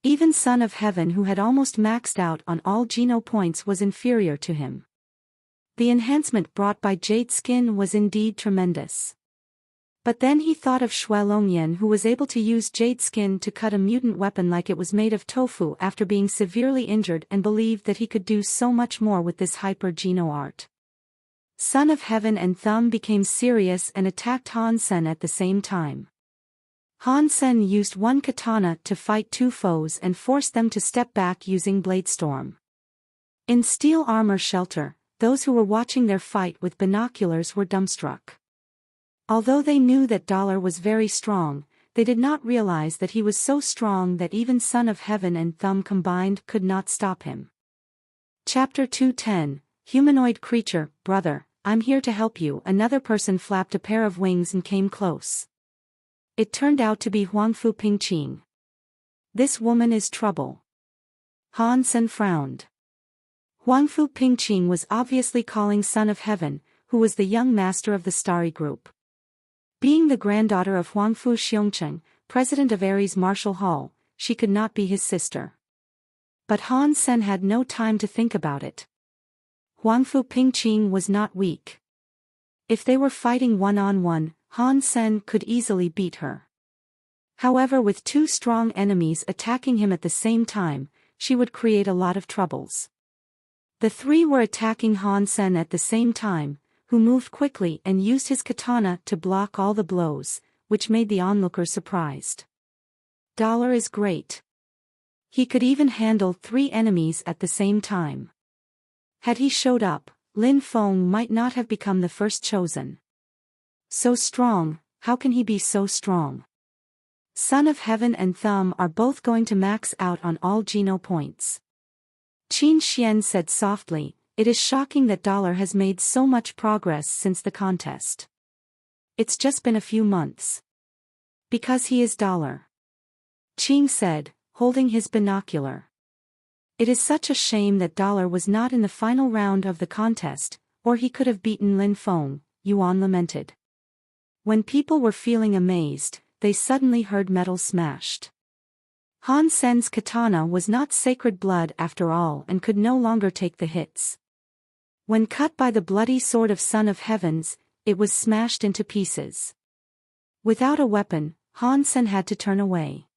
Even Son of Heaven, who had almost maxed out on all Geno points, was inferior to him. The enhancement brought by Jade Skin was indeed tremendous. But then he thought of Shui Longyan, who was able to use Jade Skin to cut a mutant weapon like it was made of tofu after being severely injured, and believed that he could do so much more with this hyper Geno art. Son of Heaven and Thumb became serious and attacked Han Sen at the same time. Han Sen used one katana to fight two foes and forced them to step back using Blade Storm. In Steel Armor Shelter, those who were watching their fight with binoculars were dumbstruck. Although they knew that Dollar was very strong, they did not realize that he was so strong that even Son of Heaven and Thumb combined could not stop him. Chapter 210, Humanoid Creature. Brother, I'm here to help you. Another person flapped a pair of wings and came close. It turned out to be Huangfu Pingqing. This woman is trouble. Han Sen frowned. Huangfu Pingqing was obviously calling Son of Heaven, who was the young master of the Starry Group. Being the granddaughter of Huangfu Xiongcheng, president of Ares Martial Hall, she could not be his sister. But Han Sen had no time to think about it. Huangfu Pingqing was not weak. If they were fighting one-on-one, Han Sen could easily beat her. However, with two strong enemies attacking him at the same time, she would create a lot of troubles. The three were attacking Han Sen at the same time, who moved quickly and used his katana to block all the blows, which made the onlookers surprised. Dollar is great. He could even handle three enemies at the same time. Had he showed up, Lin Feng might not have become the first chosen. So strong, how can he be so strong? Son of Heaven and Thumb are both going to max out on all Geno points. Qin Xian said softly, "It is shocking that Dollar has made so much progress since the contest. It's just been a few months. Because he is Dollar." Qing said, holding his binocular. "It is such a shame that Dollar was not in the final round of the contest, or he could have beaten Lin Feng," Yuan lamented. When people were feeling amazed, they suddenly heard metal smashed. Han Sen's katana was not sacred blood after all and could no longer take the hits. When cut by the bloody sword of Son of Heavens, it was smashed into pieces. Without a weapon, Han Sen had to turn away.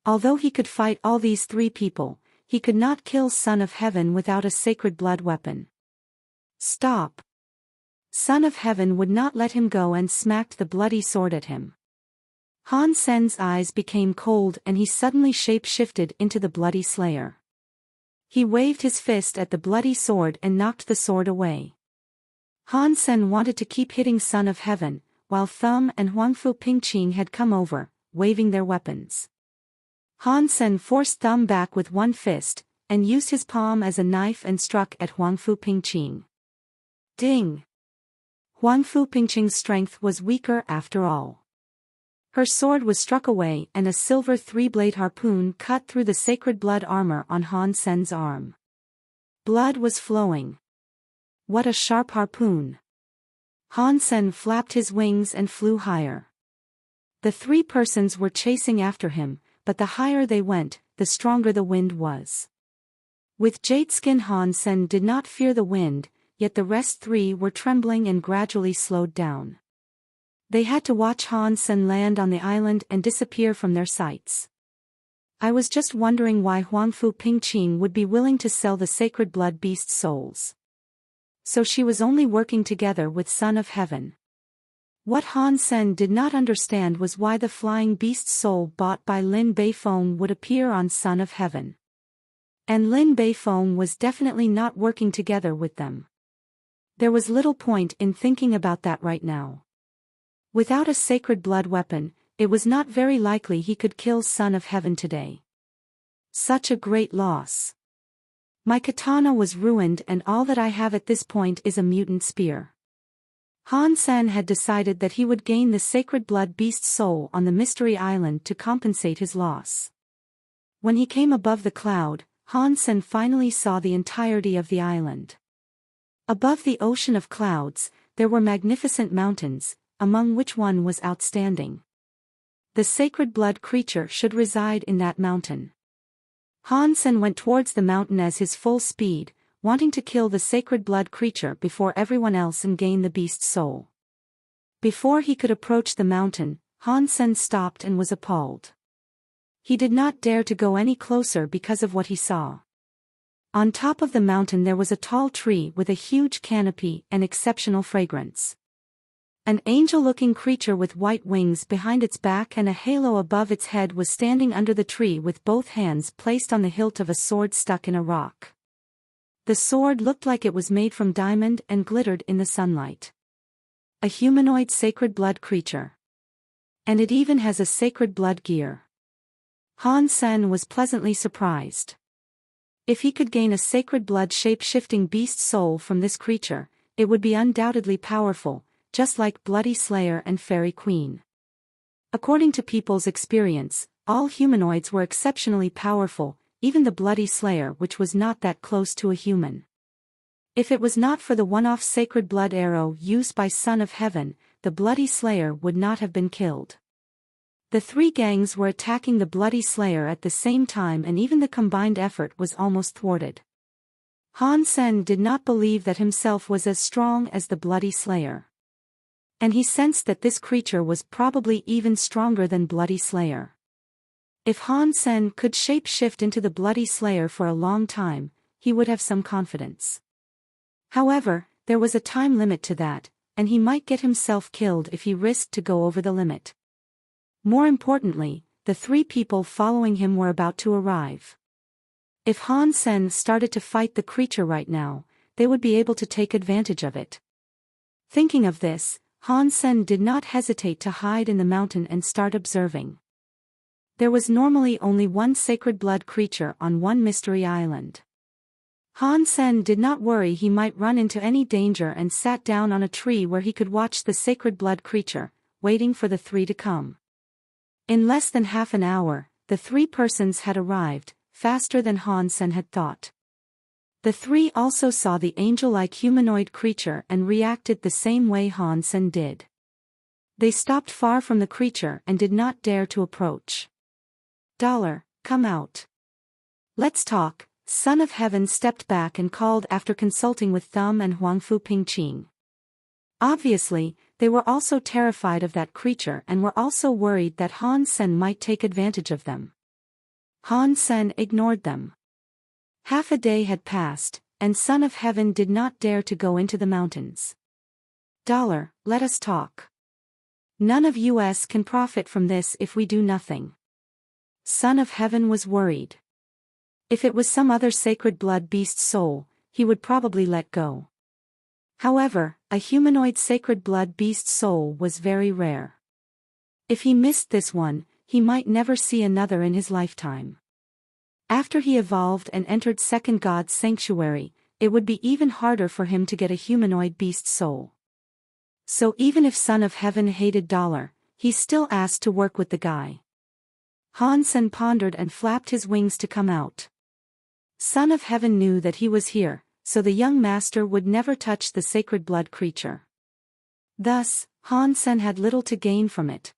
Although he could fight all these three people, he could not kill Son of Heaven without a sacred blood weapon. "Stop!" Son of Heaven would not let him go and smacked the bloody sword at him. Han Sen's eyes became cold and he suddenly shape-shifted into the bloody slayer. He waved his fist at the bloody sword and knocked the sword away. Han Sen wanted to keep hitting Son of Heaven, while Thumb and Huangfu Pingqing had come over, waving their weapons. Han Sen forced Thumb back with one fist, and used his palm as a knife and struck at Huangfu Pingqing. Ding! Huangfu Pingqing's strength was weaker after all. Her sword was struck away and a silver three-blade harpoon cut through the sacred blood armor on Han Sen's arm. Blood was flowing. What a sharp harpoon! Han Sen flapped his wings and flew higher. The three persons were chasing after him, but the higher they went, the stronger the wind was. With jade skin, Han Sen did not fear the wind, yet the rest three were trembling and gradually slowed down. They had to watch Han Sen land on the island and disappear from their sights. I was just wondering why Huangfu Pingqing would be willing to sell the sacred blood beast souls. So she was only working together with Son of Heaven. What Han Sen did not understand was why the flying beast soul bought by Lin Beifeng would appear on Son of Heaven. And Lin Beifeng was definitely not working together with them. There was little point in thinking about that right now. Without a sacred blood weapon, it was not very likely he could kill Son of Heaven today. Such a great loss. My katana was ruined and all that I have at this point is a mutant spear. Han Sen had decided that he would gain the sacred blood beast soul on the Mystery Island to compensate his loss. When he came above the cloud, Han Sen finally saw the entirety of the island. Above the ocean of clouds, there were magnificent mountains, among which one was outstanding. The sacred blood creature should reside in that mountain. Han Sen went towards the mountain at his full speed, wanting to kill the sacred blood creature before everyone else and gain the beast's soul. Before he could approach the mountain, Han Sen stopped and was appalled. He did not dare to go any closer because of what he saw. On top of the mountain there was a tall tree with a huge canopy and exceptional fragrance. An angel-looking creature with white wings behind its back and a halo above its head was standing under the tree with both hands placed on the hilt of a sword stuck in a rock. The sword looked like it was made from diamond and glittered in the sunlight. A humanoid sacred blood creature. And it even has a sacred blood gear. Han Sen was pleasantly surprised. If he could gain a sacred blood shape-shifting beast soul from this creature, it would be undoubtedly powerful, just like Bloody Slayer and Fairy Queen. According to people's experience, all humanoids were exceptionally powerful, even the Bloody Slayer, which was not that close to a human. If it was not for the one-off sacred blood arrow used by Son of Heaven, the Bloody Slayer would not have been killed. The three gangs were attacking the Bloody Slayer at the same time, and even the combined effort was almost thwarted. Han Sen did not believe that himself was as strong as the Bloody Slayer. And he sensed that this creature was probably even stronger than Bloody Slayer. If Han Sen could shape-shift into the Bloody Slayer for a long time, he would have some confidence. However, there was a time limit to that, and he might get himself killed if he risked to go over the limit. More importantly, the three people following him were about to arrive. If Han Sen started to fight the creature right now, they would be able to take advantage of it. Thinking of this, Han Sen did not hesitate to hide in the mountain and start observing. There was normally only one sacred blood creature on one mystery island. Han Sen did not worry he might run into any danger and sat down on a tree where he could watch the sacred blood creature, waiting for the three to come. In less than half an hour, the three persons had arrived, faster than Han Sen had thought. The three also saw the angel-like humanoid creature and reacted the same way Han Sen did. They stopped far from the creature and did not dare to approach. "Dollar, come out. Let's talk," Son of Heaven stepped back and called after consulting with Thumb and Huangfu Pingqing. Obviously, they were also terrified of that creature and were also worried that Han Sen might take advantage of them. Han Sen ignored them. Half a day had passed, and Son of Heaven did not dare to go into the mountains. "Dollar, let us talk. None of us can profit from this if we do nothing." Son of Heaven was worried. If it was some other sacred blood beast soul, he would probably let go. However, a humanoid sacred blood beast soul was very rare. If he missed this one, he might never see another in his lifetime. After he evolved and entered Second God's sanctuary, it would be even harder for him to get a humanoid beast soul. So even if Son of Heaven hated Dollar, he still asked to work with the guy. Han Sen pondered and flapped his wings to come out. Son of Heaven knew that he was here, so the young master would never touch the sacred blood creature. Thus, Han Sen had little to gain from it.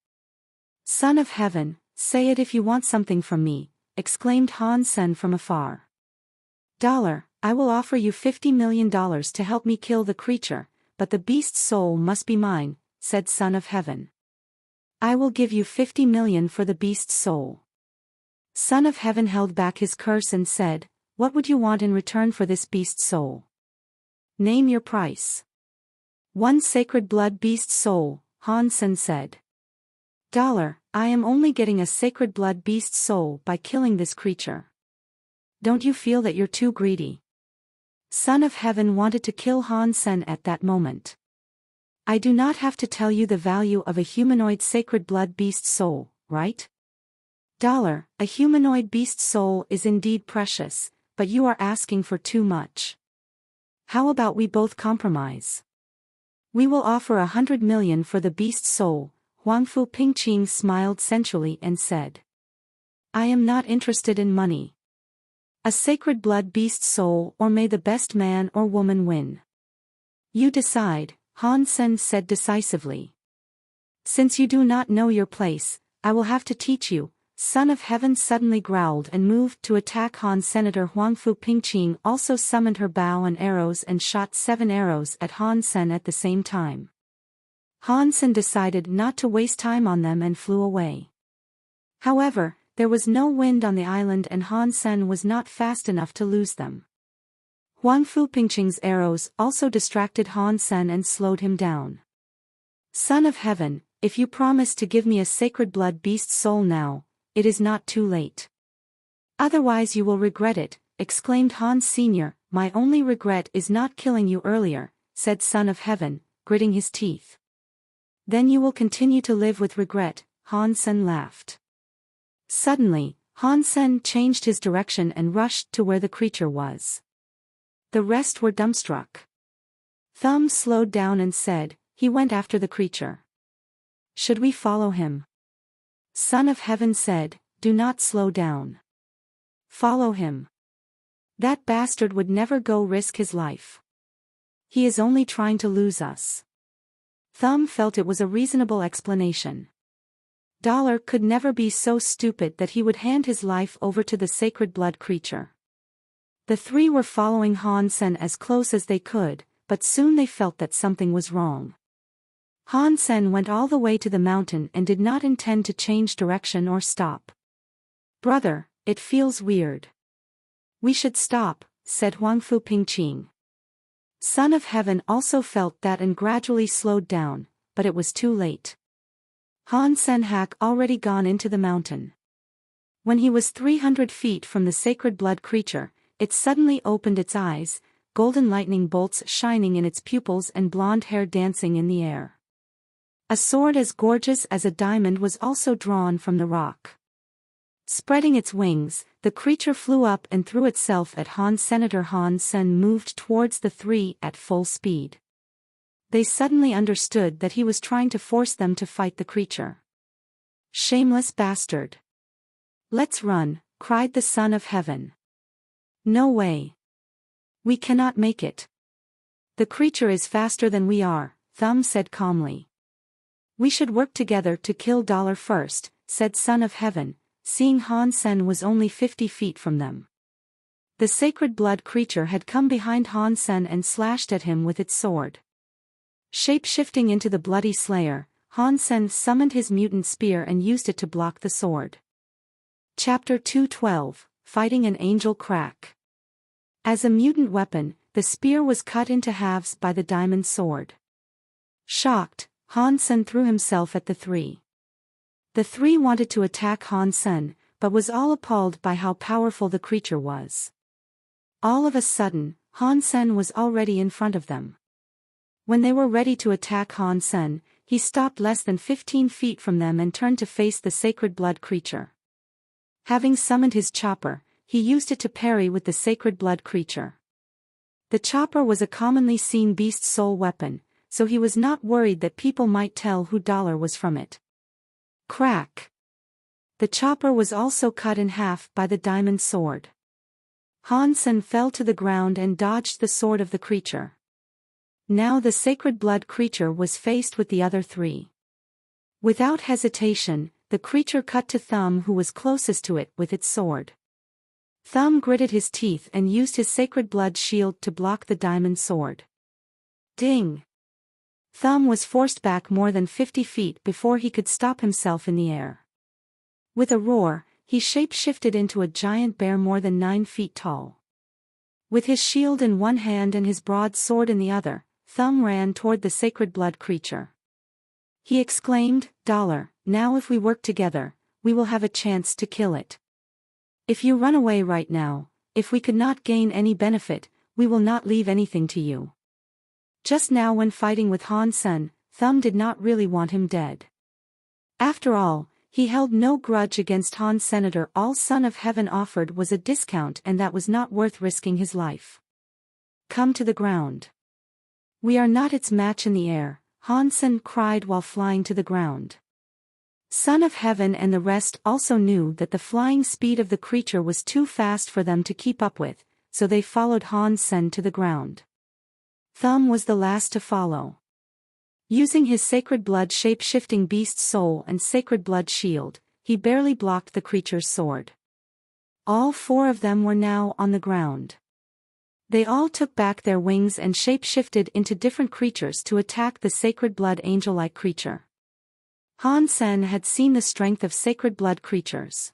"Son of Heaven, say it if you want something from me," exclaimed Han Sen from afar. "Dollar, I will offer you $50 million to help me kill the creature, but the beast's soul must be mine," said Son of Heaven. "I will give you $50 million for the beast's soul." Son of Heaven held back his curse and said, "What would you want in return for this beast's soul? Name your price." "One sacred blood beast soul," Han Sen said. "Dollar, I am only getting a sacred blood beast soul by killing this creature. Don't you feel that you're too greedy?" Son of Heaven wanted to kill Han Sen at that moment. "I do not have to tell you the value of a humanoid sacred blood beast soul, right? Dollar, a humanoid beast soul is indeed precious, but you are asking for too much. How about we both compromise? We will offer $100 million for the beast soul." Huangfu Pingqing smiled sensually and said, "I am not interested in money. A sacred blood beast soul, or may the best man or woman win. You decide," Han Sen said decisively. "Since you do not know your place, I will have to teach you." Son of Heaven suddenly growled and moved to attack Han. Senator Huangfu Pingqing also summoned her bow and arrows and shot 7 arrows at Han Sen at the same time. Han Sen decided not to waste time on them and flew away. However, there was no wind on the island and Han Sen was not fast enough to lose them. Huangfu Pingqing's arrows also distracted Han Sen and slowed him down. "Son of Heaven, if you promise to give me a sacred blood beast soul now, it is not too late. Otherwise you will regret it," exclaimed Han Sr. "My only regret is not killing you earlier," said Son of Heaven, gritting his teeth. "Then you will continue to live with regret," Han Sen laughed. Suddenly, Han Sen changed his direction and rushed to where the creature was. The rest were dumbstruck. Thumb slowed down and said, "He went after the creature. Should we follow him?" Son of Heaven said, "Do not slow down. Follow him. That bastard would never go risk his life. He is only trying to lose us." Thumb felt it was a reasonable explanation. Dollar could never be so stupid that he would hand his life over to the sacred blood creature. The three were following Han Sen as close as they could, but soon they felt that something was wrong. Han Sen went all the way to the mountain and did not intend to change direction or stop. "Brother, it feels weird. We should stop," said Huangfu Pingqing. Son of Heaven also felt that and gradually slowed down, but it was too late. Han Sen had already gone into the mountain. When he was 300 feet from the sacred blood creature, it suddenly opened its eyes, golden lightning bolts shining in its pupils and blonde hair dancing in the air. A sword as gorgeous as a diamond was also drawn from the rock. Spreading its wings, the creature flew up and threw itself at Han. Senator Han Sen moved towards the three at full speed. They suddenly understood that he was trying to force them to fight the creature. "Shameless bastard! Let's run," cried the Son of Heaven. "No way. We cannot make it. The creature is faster than we are," Thumb said calmly. "We should work together to kill Dollar first," said Son of Heaven, seeing Han Sen was only 50 feet from them. The sacred blood creature had come behind Han Sen and slashed at him with its sword. Shape-shifting into the bloody slayer, Han Sen summoned his mutant spear and used it to block the sword. Chapter 212, Fighting an Angel Crack. As a mutant weapon, the spear was cut into halves by the diamond sword. Shocked, Han Sen threw himself at the three. The three wanted to attack Han Sen, but was all appalled by how powerful the creature was. All of a sudden, Han Sen was already in front of them. When they were ready to attack Han Sen, he stopped less than 15 feet from them and turned to face the sacred blood creature. Having summoned his chopper, he used it to parry with the sacred blood creature. The chopper was a commonly seen beast soul weapon, so he was not worried that people might tell who Dollar was from it. Crack! The chopper was also cut in half by the diamond sword. Han Sen fell to the ground and dodged the sword of the creature. Now the sacred blood creature was faced with the other three. Without hesitation, the creature cut to Thumb, who was closest to it, with its sword. Thumb gritted his teeth and used his sacred blood shield to block the diamond sword. Ding! Thumb was forced back more than 50 feet before he could stop himself in the air. With a roar, he shape-shifted into a giant bear more than 9 feet tall. With his shield in one hand and his broad sword in the other, Thumb ran toward the sacred blood creature. He exclaimed, "Dollar, now if we work together, we will have a chance to kill it. If you run away right now, if we could not gain any benefit, we will not leave anything to you." Just now when fighting with Han Sen, Thumb did not really want him dead. After all, he held no grudge against Han. Senator. All Son of Heaven offered was a discount, and that was not worth risking his life. "Come to the ground. We are not its match in the air," Han Sen cried while flying to the ground. Son of Heaven and the rest also knew that the flying speed of the creature was too fast for them to keep up with, so they followed Han Sen to the ground. Thumb was the last to follow. Using his sacred blood shape-shifting beast soul and sacred blood shield, he barely blocked the creature's sword. All four of them were now on the ground. They all took back their wings and shape-shifted into different creatures to attack the sacred blood angel-like creature. Han Sen had seen the strength of sacred blood creatures.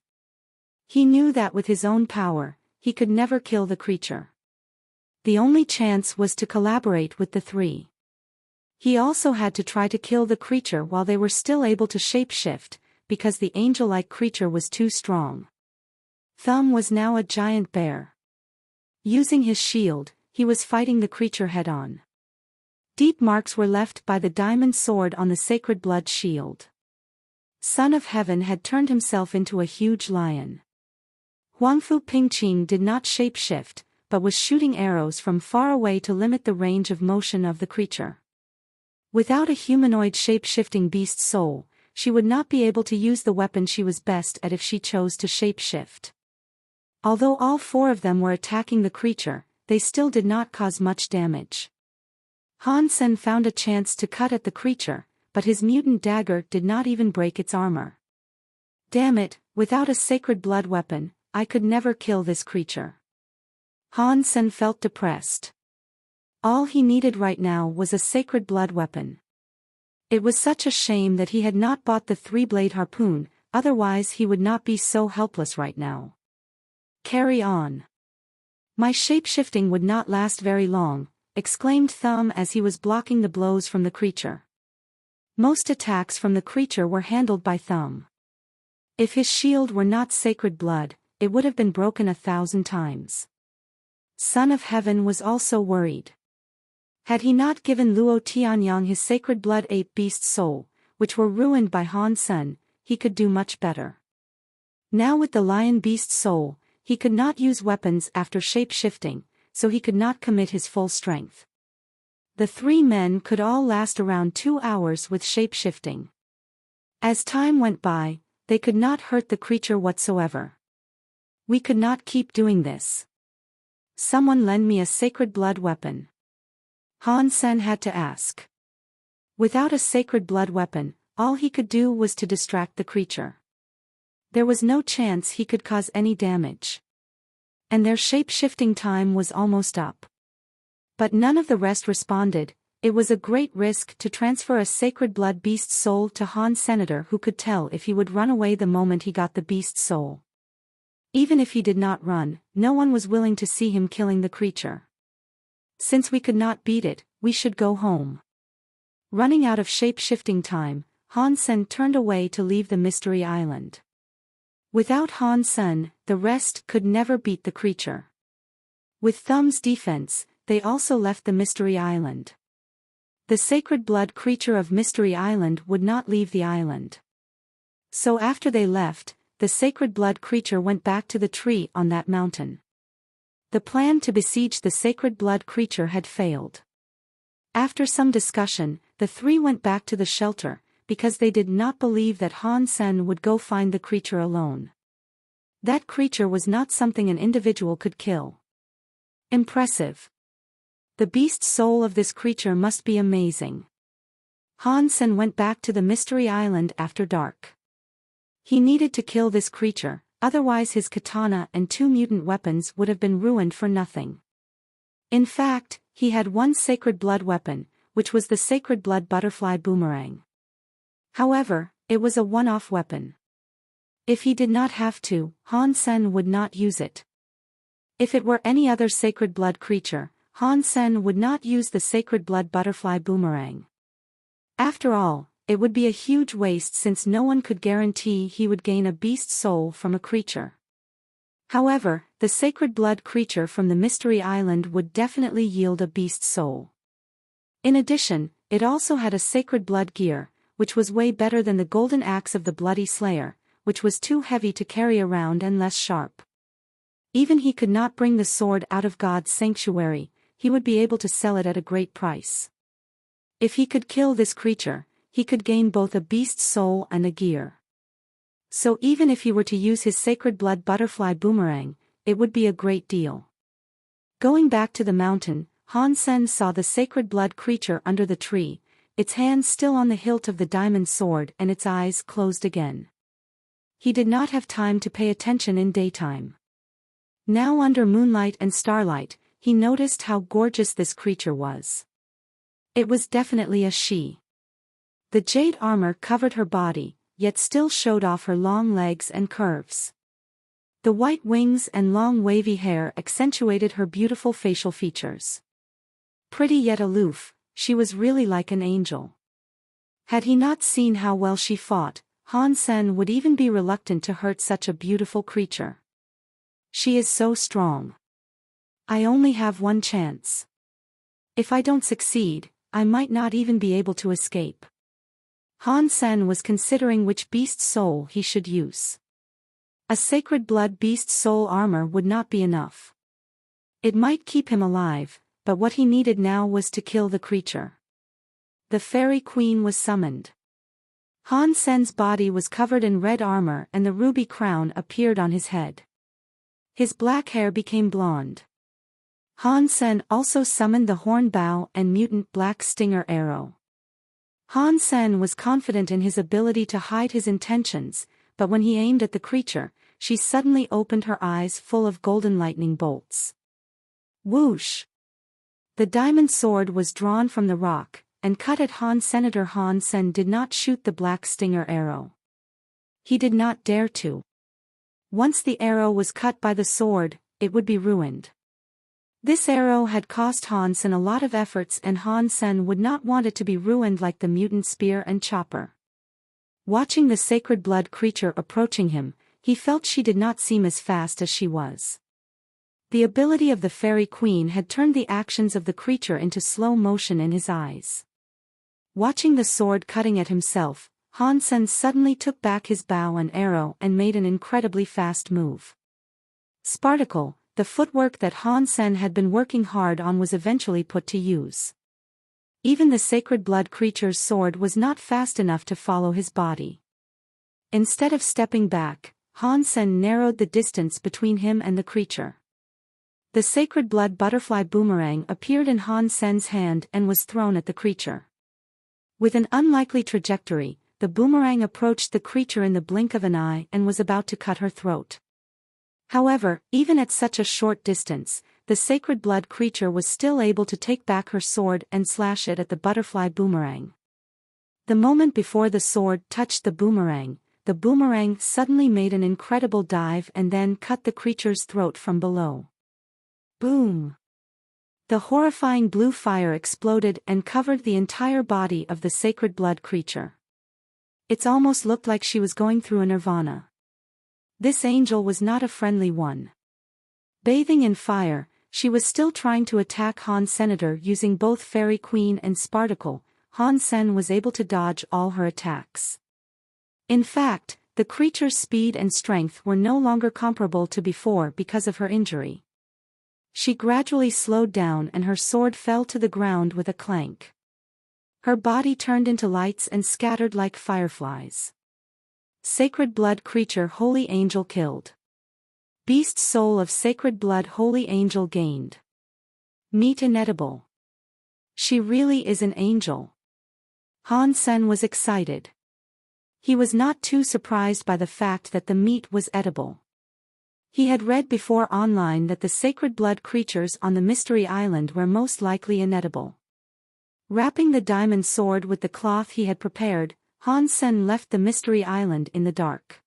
He knew that with his own power, he could never kill the creature. The only chance was to collaborate with the three. He also had to try to kill the creature while they were still able to shape-shift, because the angel-like creature was too strong. Thumb was now a giant bear. Using his shield, he was fighting the creature head-on. Deep marks were left by the diamond sword on the sacred blood shield. Son of Heaven had turned himself into a huge lion. Huangfu Pingqing did not shape-shift, but was shooting arrows from far away to limit the range of motion of the creature. Without a humanoid shape-shifting beast soul, she would not be able to use the weapon she was best at if she chose to shape-shift. Although all four of them were attacking the creature, they still did not cause much damage. Han Sen found a chance to cut at the creature, but his mutant dagger did not even break its armor. Damn it, without a sacred blood weapon, I could never kill this creature. Han Sen felt depressed. All he needed right now was a sacred blood weapon. It was such a shame that he had not bought the three-blade harpoon, otherwise he would not be so helpless right now. Carry on. My shape-shifting would not last very long, exclaimed Thumb as he was blocking the blows from the creature. Most attacks from the creature were handled by Thumb. If his shield were not sacred blood, it would have been broken 1,000 times. Son of Heaven was also worried. Had he not given Luo Tianyang his sacred blood ape beast soul, which were ruined by Han Sen, he could do much better. Now with the lion beast soul, he could not use weapons after shape-shifting, so he could not commit his full strength. The three men could all last around 2 hours with shape-shifting. As time went by, they could not hurt the creature whatsoever. We could not keep doing this. Someone lend me a sacred blood weapon. Han Sen had to ask. Without a sacred blood weapon, all he could do was to distract the creature. There was no chance he could cause any damage. And their shape-shifting time was almost up. But none of the rest responded. It was a great risk to transfer a sacred blood beast soul to Han Senator, who could tell if he would run away the moment he got the beast soul. Even if he did not run, no one was willing to see him killing the creature. Since we could not beat it, we should go home. Running out of shape-shifting time, Han Sen turned away to leave the Mystery Island. Without Han Sen, the rest could never beat the creature. With Thumb's defense, they also left the Mystery Island. The sacred blood creature of Mystery Island would not leave the island. So after they left, the sacred blood creature went back to the tree on that mountain. The plan to besiege the sacred blood creature had failed. After some discussion, the three went back to the shelter, because they did not believe that Han Sen would go find the creature alone. That creature was not something an individual could kill. Impressive. The beast soul of this creature must be amazing. Han Sen went back to the Mystery Island after dark. He needed to kill this creature, otherwise his katana and 2 mutant weapons would have been ruined for nothing. In fact, he had one sacred blood weapon, which was the sacred blood butterfly boomerang. However, it was a one-off weapon. If he did not have to, Han Sen would not use it. If it were any other sacred blood creature, Han Sen would not use the sacred blood butterfly boomerang. After all, it would be a huge waste since no one could guarantee he would gain a beast soul from a creature. However, the sacred blood creature from the Mystery Island would definitely yield a beast soul. In addition, it also had a sacred blood gear, which was way better than the golden axe of the Bloody Slayer, which was too heavy to carry around and less sharp. Even he could not bring the sword out of God's sanctuary, he would be able to sell it at a great price. If he could kill this creature, he could gain both a beast soul and a gear. So even if he were to use his sacred blood butterfly boomerang, it would be a great deal. Going back to the mountain, Han Sen saw the sacred blood creature under the tree, its hands still on the hilt of the diamond sword and its eyes closed again. He did not have time to pay attention in daytime. Now under moonlight and starlight, he noticed how gorgeous this creature was. It was definitely a she. The jade armor covered her body, yet still showed off her long legs and curves. The white wings and long wavy hair accentuated her beautiful facial features. Pretty yet aloof, she was really like an angel. Had he not seen how well she fought, Han Sen would even be reluctant to hurt such a beautiful creature. She is so strong. I only have one chance. If I don't succeed, I might not even be able to escape. Han Sen was considering which beast soul he should use. A sacred blood beast soul armor would not be enough. It might keep him alive, but what he needed now was to kill the creature. The fairy queen was summoned. Han Sen's body was covered in red armor and the ruby crown appeared on his head. His black hair became blonde. Han Sen also summoned the horn bow and mutant black stinger arrow. Han Sen was confident in his ability to hide his intentions, but when he aimed at the creature, she suddenly opened her eyes full of golden lightning bolts. Whoosh! The diamond sword was drawn from the rock, and cut at Han. Senator Han Sen did not shoot the black stinger arrow. He did not dare to. Once the arrow was cut by the sword, it would be ruined. This arrow had cost Han Sen a lot of efforts, and Han Sen would not want it to be ruined like the mutant spear and chopper. Watching the sacred blood creature approaching him, he felt she did not seem as fast as she was. The ability of the fairy queen had turned the actions of the creature into slow motion in his eyes. Watching the sword cutting at himself, Han Sen suddenly took back his bow and arrow and made an incredibly fast move. Spartacle, the footwork that Han Sen had been working hard on, was eventually put to use. Even the sacred blood creature's sword was not fast enough to follow his body. Instead of stepping back, Han Sen narrowed the distance between him and the creature. The sacred blood butterfly boomerang appeared in Han Sen's hand and was thrown at the creature. With an unlikely trajectory, the boomerang approached the creature in the blink of an eye and was about to cut her throat. However, even at such a short distance, the sacred blood creature was still able to take back her sword and slash it at the butterfly boomerang. The moment before the sword touched the boomerang suddenly made an incredible dive and then cut the creature's throat from below. Boom! The horrifying blue fire exploded and covered the entire body of the sacred blood creature. It almost looked like she was going through a nirvana. This angel was not a friendly one. Bathing in fire, she was still trying to attack Han Senator using both Fairy Queen and Spartacle. Han Sen was able to dodge all her attacks. In fact, the creature's speed and strength were no longer comparable to before because of her injury. She gradually slowed down and her sword fell to the ground with a clank. Her body turned into lights and scattered like fireflies. Sacred blood creature holy angel killed. Beast soul of sacred blood holy angel gained. Meat inedible. She really is an angel. Han Sen was excited. He was not too surprised by the fact that the meat was edible. He had read before online that the sacred blood creatures on the Mystery Island were most likely inedible. Wrapping the diamond sword with the cloth he had prepared, Han Sen left the Mystery Island in the dark.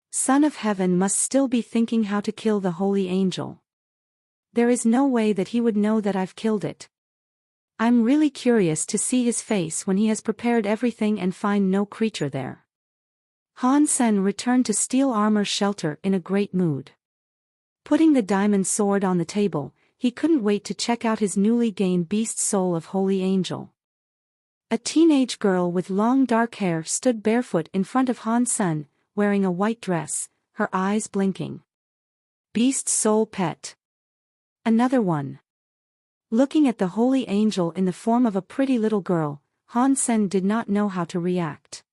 Son of Heaven must still be thinking how to kill the holy angel. There is no way that he would know that I've killed it. I'm really curious to see his face when he has prepared everything and find no creature there. Han Sen returned to Steel Armor Shelter in a great mood. Putting the diamond sword on the table, he couldn't wait to check out his newly gained beast soul of holy angel. A teenage girl with long dark hair stood barefoot in front of Han Sen, wearing a white dress, her eyes blinking. Beast soul pet. Another one. Looking at the holy angel in the form of a pretty little girl, Han Sen did not know how to react.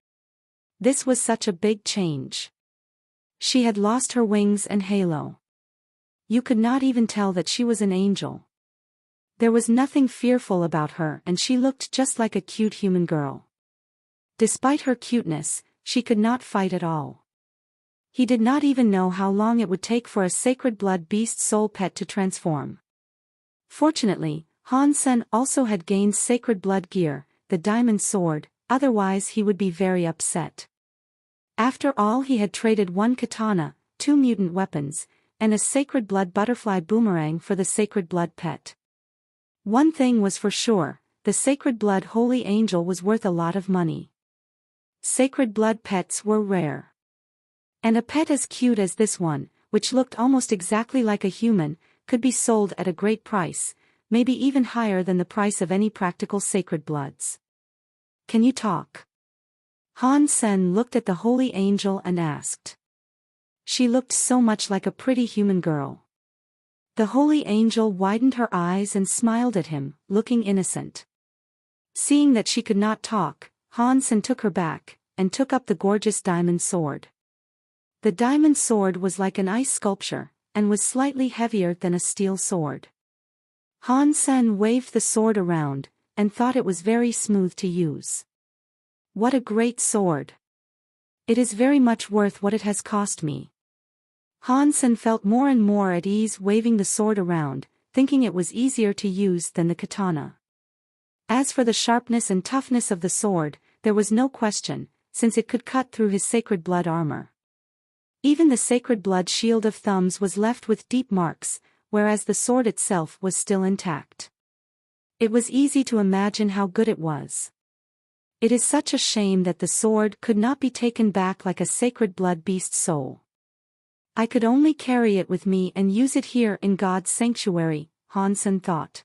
This was such a big change. She had lost her wings and halo. You could not even tell that she was an angel. There was nothing fearful about her and she looked just like a cute human girl. Despite her cuteness, she could not fight at all. He did not even know how long it would take for a sacred blood beast soul pet to transform. Fortunately, Han Sen also had gained sacred blood gear, the diamond sword, otherwise he would be very upset. After all, he had traded one katana, 2 mutant weapons, and a sacred blood butterfly boomerang for the sacred blood pet. One thing was for sure, the sacred blood holy angel was worth a lot of money. Sacred blood pets were rare. And a pet as cute as this one, which looked almost exactly like a human, could be sold at a great price, maybe even higher than the price of any practical sacred bloods. Can you talk? Han Sen looked at the holy angel and asked. She looked so much like a pretty human girl. The holy angel widened her eyes and smiled at him, looking innocent. Seeing that she could not talk, Han Sen took her back, and took up the gorgeous diamond sword. The diamond sword was like an ice sculpture, and was slightly heavier than a steel sword. Han Sen waved the sword around, and thought it was very smooth to use. What a great sword! It is very much worth what it has cost me. Han Sen felt more and more at ease waving the sword around, thinking it was easier to use than the katana. As for the sharpness and toughness of the sword, there was no question, since it could cut through his sacred blood armor. Even the sacred blood shield of thumbs was left with deep marks, whereas the sword itself was still intact. It was easy to imagine how good it was. It is such a shame that the sword could not be taken back like a sacred blood beast soul. I could only carry it with me and use it here in God's sanctuary, Han Sen thought.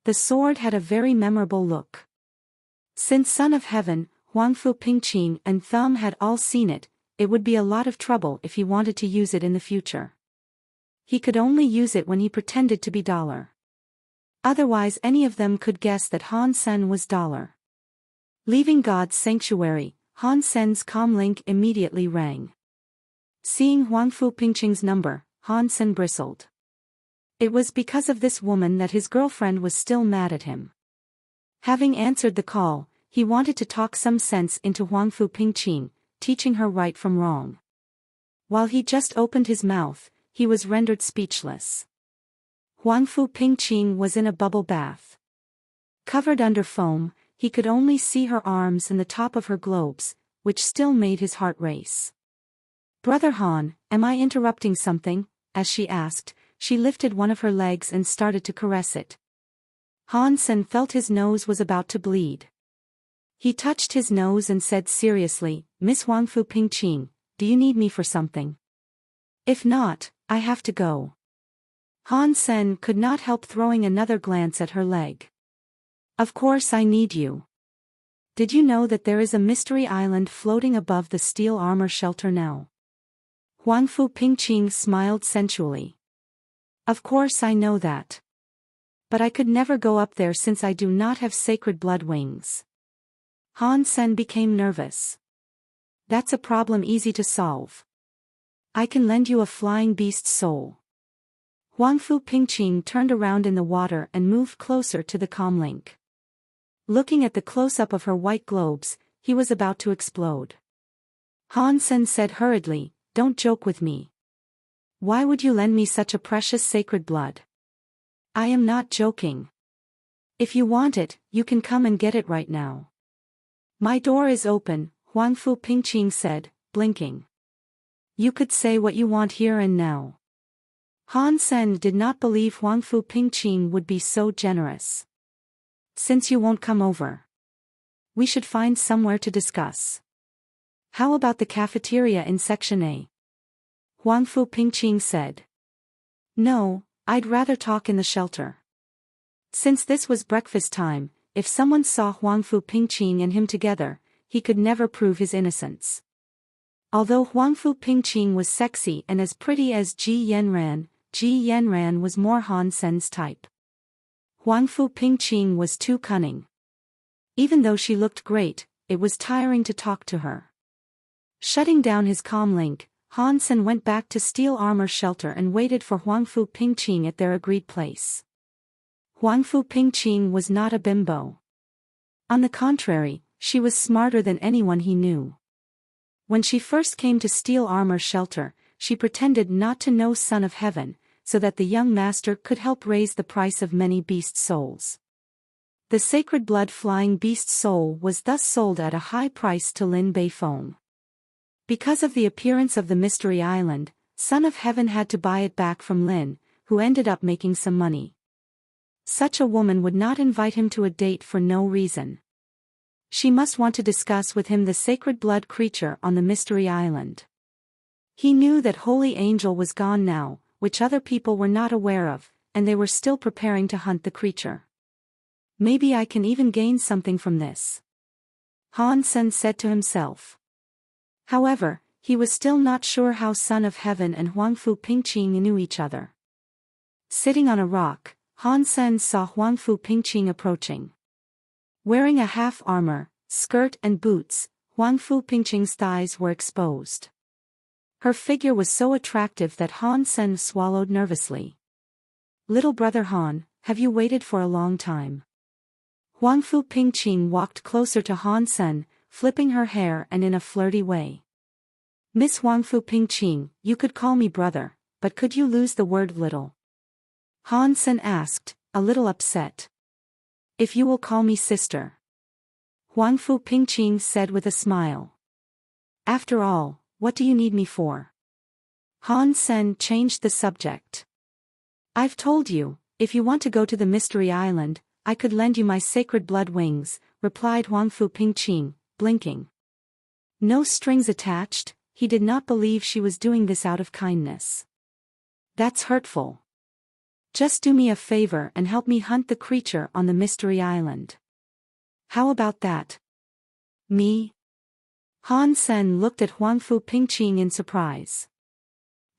The sword had a very memorable look. Since Son of Heaven, Huangfu Pingqing and Thumb had all seen it, it would be a lot of trouble if he wanted to use it in the future. He could only use it when he pretended to be Dollar. Otherwise any of them could guess that Han Sen was Dollar. Leaving God's sanctuary, Han Sen's comlink immediately rang. Seeing Huangfu Pingqing's number, Han Sen bristled. It was because of this woman that his girlfriend was still mad at him. Having answered the call, he wanted to talk some sense into Huangfu Pingqing, teaching her right from wrong. While he just opened his mouth, he was rendered speechless. Huangfu Pingqing was in a bubble bath. Covered under foam, he could only see her arms and the top of her globes, which still made his heart race. "Brother Han, am I interrupting something?" as she asked. She lifted one of her legs and started to caress it. Han Sen felt his nose was about to bleed. He touched his nose and said seriously, "Miss Huangfu Pingqing, do you need me for something? If not, I have to go." Han Sen could not help throwing another glance at her leg. "Of course I need you. Did you know that there is a mystery island floating above the steel armor shelter now?" Huangfu Pingqing smiled sensually. "Of course I know that. But I could never go up there since I do not have sacred blood wings." Han Sen became nervous. "That's a problem easy to solve. I can lend you a flying beast soul." Huangfu Pingqing turned around in the water and moved closer to the comlink. Looking at the close-up of her white globes, he was about to explode. Han Sen said hurriedly, "Don't joke with me. Why would you lend me such a precious sacred blood?" "I am not joking. If you want it, you can come and get it right now." "My door is open," Huangfu Pingqing said, blinking. "You could say what you want here and now." Han Sen did not believe Huangfu Pingqing would be so generous. "Since you won't come over, we should find somewhere to discuss. How about the cafeteria in Section A?" Huangfu Pingqing said. "No, I'd rather talk in the shelter." Since this was breakfast time, if someone saw Huangfu Pingqing and him together, he could never prove his innocence. Although Huangfu Pingqing was sexy and as pretty as Ji Yanran was more Han Sen's type. Huangfu Pingqing was too cunning. Even though she looked great, it was tiring to talk to her. Shutting down his comlink, Han Sen went back to steel armor shelter and waited for Huangfu Pingqing at their agreed place. Huangfu Pingqing was not a bimbo. On the contrary, she was smarter than anyone he knew. When she first came to steel armor shelter, she pretended not to know Son of Heaven, so that the young master could help raise the price of many beast souls. The sacred blood flying beast soul was thus sold at a high price to Lin Beifeng. Because of the appearance of the mystery island, Son of Heaven had to buy it back from Lin, who ended up making some money. Such a woman would not invite him to a date for no reason. She must want to discuss with him the sacred blood creature on the mystery island. He knew that Holy Angel was gone now, which other people were not aware of, and they were still preparing to hunt the creature. "Maybe I can even gain something from this," Han Sen said to himself. However, he was still not sure how Son of Heaven and Huangfu Pingqing knew each other. Sitting on a rock, Han Sen saw Huangfu Pingqing approaching. Wearing a half-armor, skirt and boots, Huangfu Pingqing's thighs were exposed. Her figure was so attractive that Han Sen swallowed nervously. "Little brother Han, have you waited for a long time?" Huangfu Pingqing walked closer to Han Sen, flipping her hair and in a flirty way. Miss Wangfu Pingqing, you could call me brother, but could you lose the word little? Han Sen asked, a little upset. If you will call me sister. Wangfu Pingqing said with a smile. After all, what do you need me for? Han Sen changed the subject. I've told you, if you want to go to the Mystery Island, I could lend you my sacred blood wings, replied Wangfu Pingqing, blinking. No strings attached, he did not believe she was doing this out of kindness. That's hurtful. Just do me a favor and help me hunt the creature on the Mystery Island. How about that? Me? Han Sen looked at Wangfu Pingqing in surprise.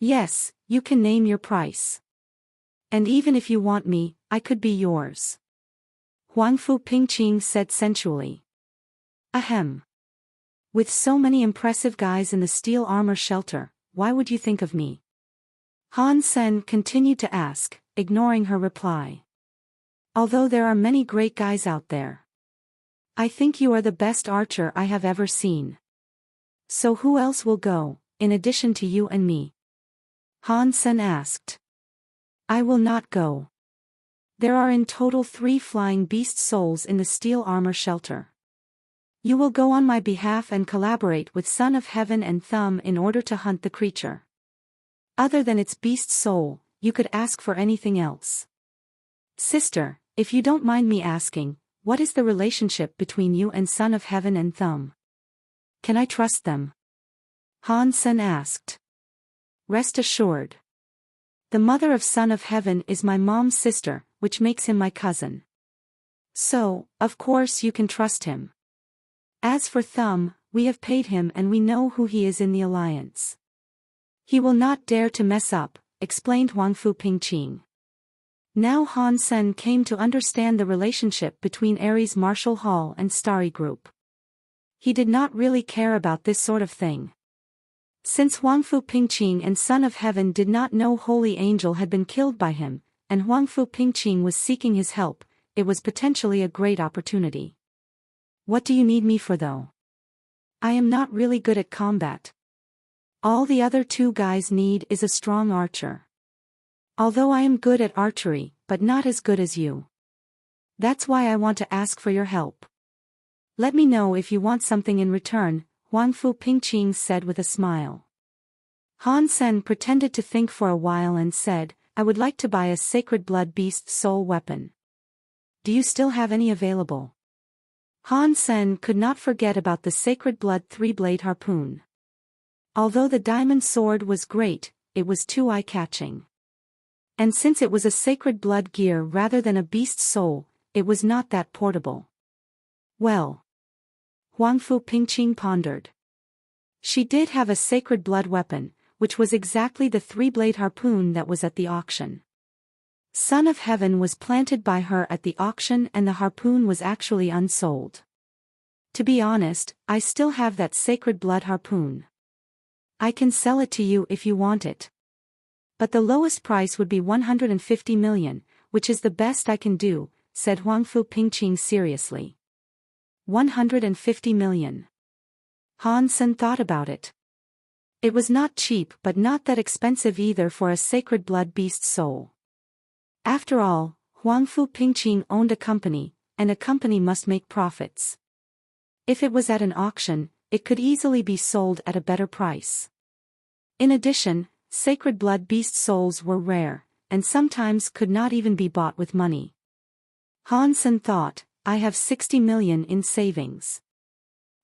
Yes, you can name your price. And even if you want me, I could be yours. Wangfu Pingqing said sensually. Ahem. With so many impressive guys in the steel armor shelter, why would you think of me? Han Sen continued to ask, ignoring her reply. Although there are many great guys out there, I think you are the best archer I have ever seen. So who else will go, in addition to you and me? Han Sen asked. I will not go. There are in total 3 flying beast souls in the steel armor shelter. You will go on my behalf and collaborate with Son of Heaven and Thumb in order to hunt the creature. Other than its beast soul, you could ask for anything else. Sister, if you don't mind me asking, what is the relationship between you and Son of Heaven and Thumb? Can I trust them? Han Sen asked. Rest assured. The mother of Son of Heaven is my mom's sister, which makes him my cousin. So, of course you can trust him. As for Thumb, we have paid him and we know who he is in the alliance. He will not dare to mess up, explained Wangfu Pingqing. Now Han Sen came to understand the relationship between Ares Martial Hall and Starry Group. He did not really care about this sort of thing. Since Wangfu Pingqing and Son of Heaven did not know Holy Angel had been killed by him, and Wangfu Pingqing was seeking his help, it was potentially a great opportunity. What do you need me for though? I am not really good at combat. All the other 2 guys need is a strong archer. Although I am good at archery, but not as good as you. That's why I want to ask for your help. Let me know if you want something in return, Wangfu Pingqing said with a smile. Han Sen pretended to think for a while and said, I would like to buy a sacred blood beast soul weapon. Do you still have any available? Han Sen could not forget about the sacred blood 3-blade harpoon. Although the diamond sword was great, it was too eye-catching. And since it was a sacred blood gear rather than a beast soul, it was not that portable. Well. Wangfu Pingqing pondered. She did have a sacred blood weapon, which was exactly the 3-blade harpoon that was at the auction. Son of Heaven was planted by her at the auction and the harpoon was actually unsold. To be honest, I still have that sacred blood harpoon. I can sell it to you if you want it. But the lowest price would be 150 million, which is the best I can do, said Wangfu Pingqing seriously. 150 million. Han Sen thought about it. It was not cheap but not that expensive either for a sacred blood beast soul. After all, Wangfu Pingqing owned a company, and a company must make profits. If it was at an auction, it could easily be sold at a better price. In addition, sacred blood beast souls were rare, and sometimes could not even be bought with money. Han Sen thought, I have 60 million in savings.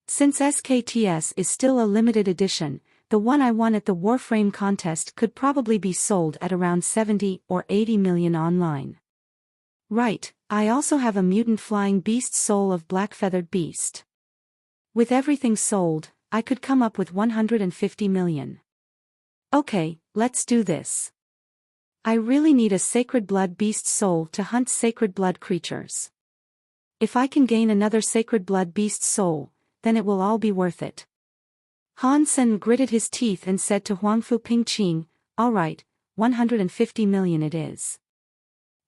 Since SKTS is still a limited edition, the one I won at the Warframe contest could probably be sold at around 70 or 80 million online. Right, I also have a mutant flying beast soul of black-feathered beast. With everything sold, I could come up with 150 million. Okay, let's do this. I really need a sacred blood beast soul to hunt sacred blood creatures. If I can gain another sacred blood beast soul, then it will all be worth it. Han Sen gritted his teeth and said to Wangfu Pingqing, all right, 150 million it is.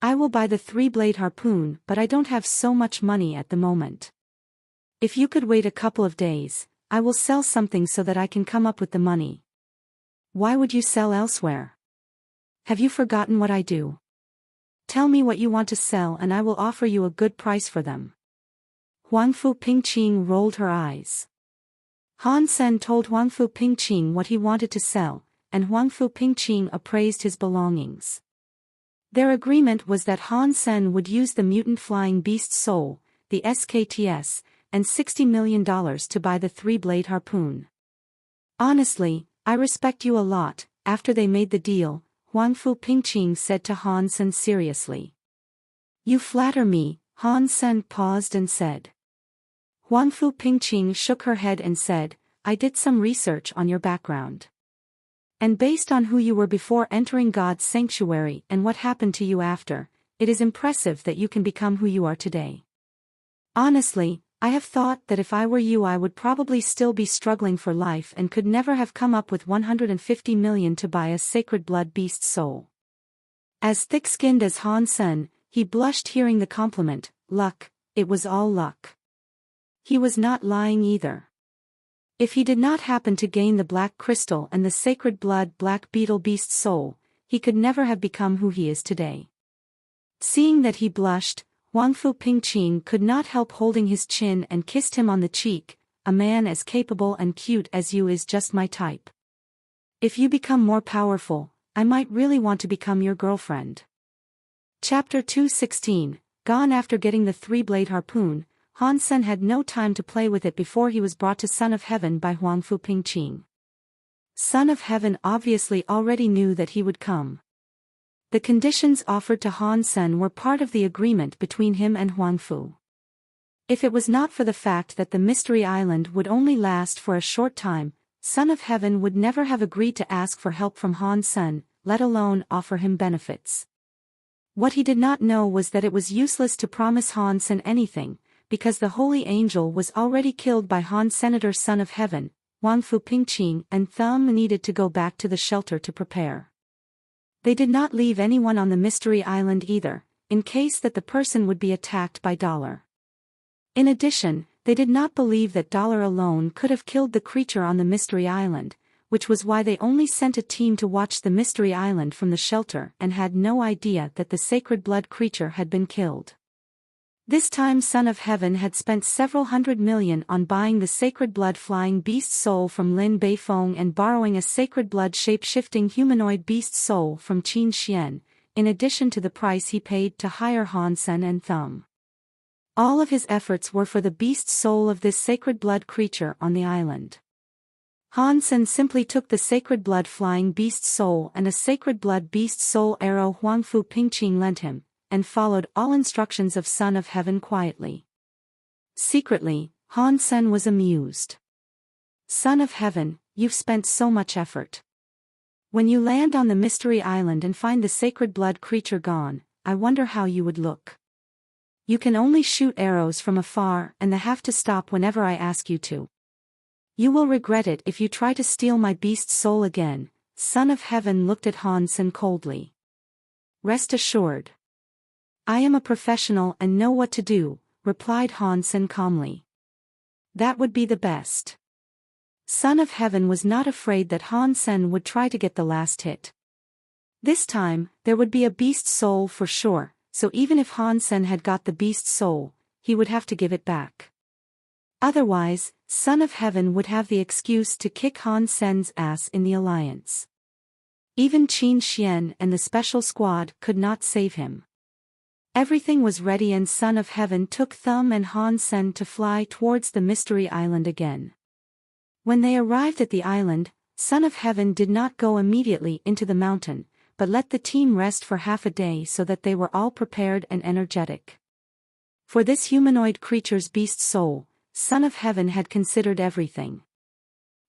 I will buy the 3-blade harpoon but I don't have so much money at the moment. If you could wait a couple of days, I will sell something so that I can come up with the money. Why would you sell elsewhere? Have you forgotten what I do? Tell me what you want to sell and I will offer you a good price for them. Huangfu Pingqing rolled her eyes. Han Sen told Huangfu Pingqing what he wanted to sell, and Huangfu Pingqing appraised his belongings. Their agreement was that Han Sen would use the mutant flying beast soul, the SKTS, and $60 million to buy the three-blade harpoon. Honestly, I respect you a lot. After they made the deal, Huangfu Pingqing said to Han Sen seriously. You flatter me, Han Sen paused and said. Huangfu Pingqing shook her head and said, I did some research on your background. And based on who you were before entering God's sanctuary and what happened to you after, it is impressive that you can become who you are today. Honestly, I have thought that if I were you I would probably still be struggling for life and could never have come up with 150 million to buy a sacred blood beast soul. As thick-skinned as Han Sen, he blushed hearing the compliment. Luck, it was all luck. He was not lying either. If he did not happen to gain the black crystal and the sacred blood black beetle beast soul, he could never have become who he is today. Seeing that he blushed, Huangfu Pingqing could not help holding his chin and kissed him on the cheek. A man as capable and cute as you is just my type. If you become more powerful, I might really want to become your girlfriend. Chapter 216. Gone. After getting the three-blade harpoon, Han Sen had no time to play with it before he was brought to Son of Heaven by Huangfu Pingqing. Son of Heaven obviously already knew that he would come. The conditions offered to Han Sen were part of the agreement between him and Huangfu. If it was not for the fact that the Mystery Island would only last for a short time, Son of Heaven would never have agreed to ask for help from Han Sen, let alone offer him benefits. What he did not know was that it was useless to promise Han Sen anything, because the holy angel was already killed by Han Senator Son of Heaven. Huangfu Pingqing and Thumb needed to go back to the shelter to prepare. They did not leave anyone on the Mystery Island either, in case that the person would be attacked by Dollar. In addition, they did not believe that Dollar alone could have killed the creature on the Mystery Island, which was why they only sent a team to watch the Mystery Island from the shelter and had no idea that the sacred blood creature had been killed. This time Son of Heaven had spent several hundred million on buying the sacred blood flying beast soul from Lin Beifeng and borrowing a sacred blood shape-shifting humanoid beast soul from Qin Xian, in addition to the price he paid to hire Han Sen and Thumb. All of his efforts were for the beast soul of this sacred blood creature on the island. Han Sen simply took the sacred blood flying beast soul and a sacred blood beast soul arrow Huangfu Pingqing lent him, and followed all instructions of Son of Heaven quietly. Secretly, Han Sen was amused. Son of Heaven, you've spent so much effort. When you land on the Mystery Island and find the sacred blood creature gone, I wonder how you would look. You can only shoot arrows from afar and have to stop whenever I ask you to. You will regret it if you try to steal my beast soul again. Son of Heaven looked at Han Sen coldly. Rest assured. I am a professional and know what to do, replied Han Sen calmly. That would be the best. Son of Heaven was not afraid that Han Sen would try to get the last hit. This time, there would be a beast soul for sure, so even if Han Sen had got the beast soul, he would have to give it back. Otherwise, Son of Heaven would have the excuse to kick Han Sen's ass in the alliance. Even Qin Xian and the special squad could not save him. Everything was ready and Son of Heaven took Thumb and Han Sen to fly towards the Mystery Island again. When they arrived at the island, Son of Heaven did not go immediately into the mountain, but let the team rest for half a day so that they were all prepared and energetic. For this humanoid creature's beast soul, Son of Heaven had considered everything.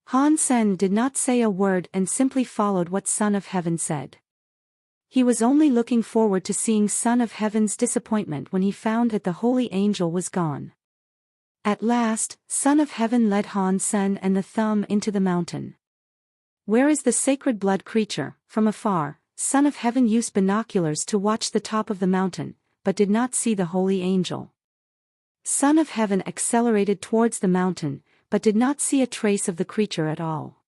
Han Sen did not say a word and simply followed what Son of Heaven said. He was only looking forward to seeing Son of Heaven's disappointment when he found that the holy angel was gone. At last, Son of Heaven led Han Sen and the Thumb into the mountain. Where is the sacred blood creature? From afar, Son of Heaven used binoculars to watch the top of the mountain, but did not see the holy angel. Son of Heaven accelerated towards the mountain, but did not see a trace of the creature at all.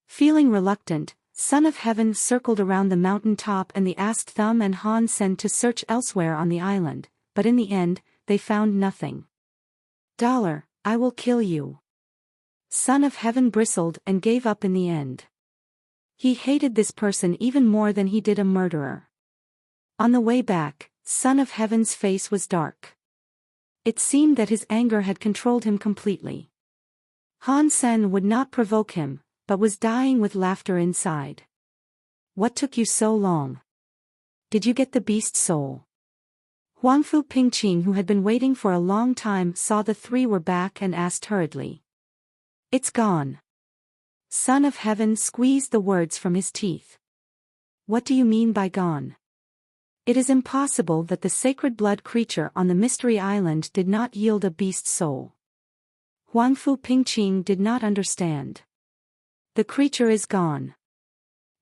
Feeling reluctant, Son of Heaven circled around the mountain top and asked Thumb and Han Sen to search elsewhere on the island, but in the end, they found nothing. "Dollar, I will kill you." Son of Heaven bristled and gave up in the end. He hated this person even more than he did a murderer. On the way back, Son of Heaven's face was dark. It seemed that his anger had controlled him completely. Han Sen would not provoke him, but was dying with laughter inside. "What took you so long? Did you get the beast soul?" Huangfu Pingqing, who had been waiting for a long time, saw the three were back and asked hurriedly. "It's gone." Son of Heaven squeezed the words from his teeth. "What do you mean by gone?" "It is impossible that the sacred blood creature on the Mystery Island did not yield a beast soul." Huangfu Pingqing did not understand. "The creature is gone.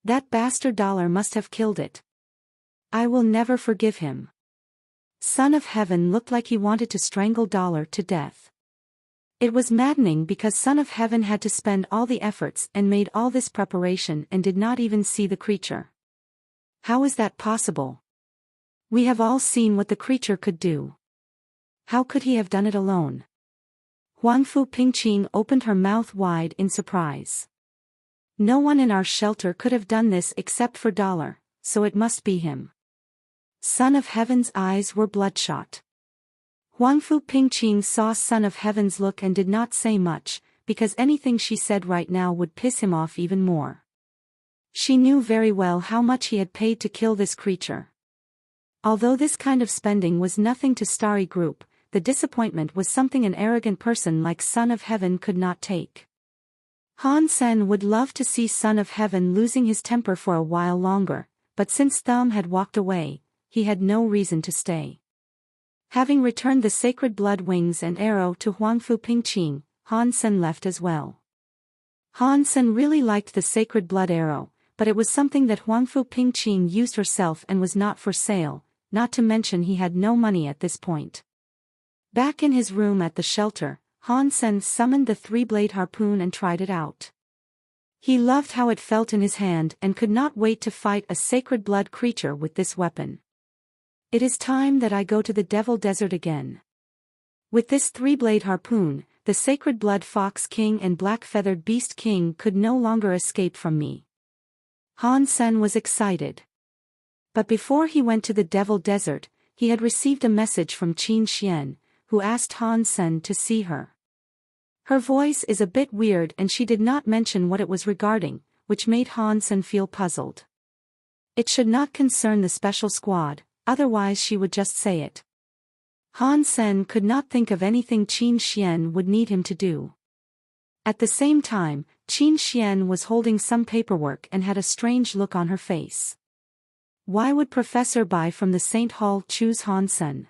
That bastard Dollar must have killed it. I will never forgive him." Son of Heaven looked like he wanted to strangle Dollar to death. It was maddening because Son of Heaven had to spend all the efforts and made all this preparation and did not even see the creature. How is that possible? We have all seen what the creature could do. How could he have done it alone? Huangfu Pingqing opened her mouth wide in surprise. "No one in our shelter could have done this except for Dollar, so it must be him." Son of Heaven's eyes were bloodshot. Huangfu Pingqing saw Son of Heaven's look and did not say much, because anything she said right now would piss him off even more. She knew very well how much he had paid to kill this creature. Although this kind of spending was nothing to Starry Group, the disappointment was something an arrogant person like Son of Heaven could not take. Han Sen would love to see Son of Heaven losing his temper for a while longer, but since Thumb had walked away, he had no reason to stay. Having returned the sacred blood wings and arrow to Huangfu Pingqing, Han Sen left as well. Han Sen really liked the sacred blood arrow, but it was something that Huangfu Pingqing used herself and was not for sale, not to mention he had no money at this point. Back in his room at the shelter, Han Sen summoned the three-blade harpoon and tried it out. He loved how it felt in his hand and could not wait to fight a sacred blood creature with this weapon. "It is time that I go to the Devil Desert again. With this three-blade harpoon, the sacred blood Fox King and Black-Feathered Beast King could no longer escape from me." Han Sen was excited. But before he went to the Devil Desert, he had received a message from Qin Xian, who asked Han Sen to see her. Her voice is a bit weird and she did not mention what it was regarding, which made Han Sen feel puzzled. It should not concern the special squad, otherwise she would just say it. Han Sen could not think of anything Qin Xian would need him to do. At the same time, Qin Xian was holding some paperwork and had a strange look on her face. Why would Professor Bai from the Saint Hall choose Han Sen?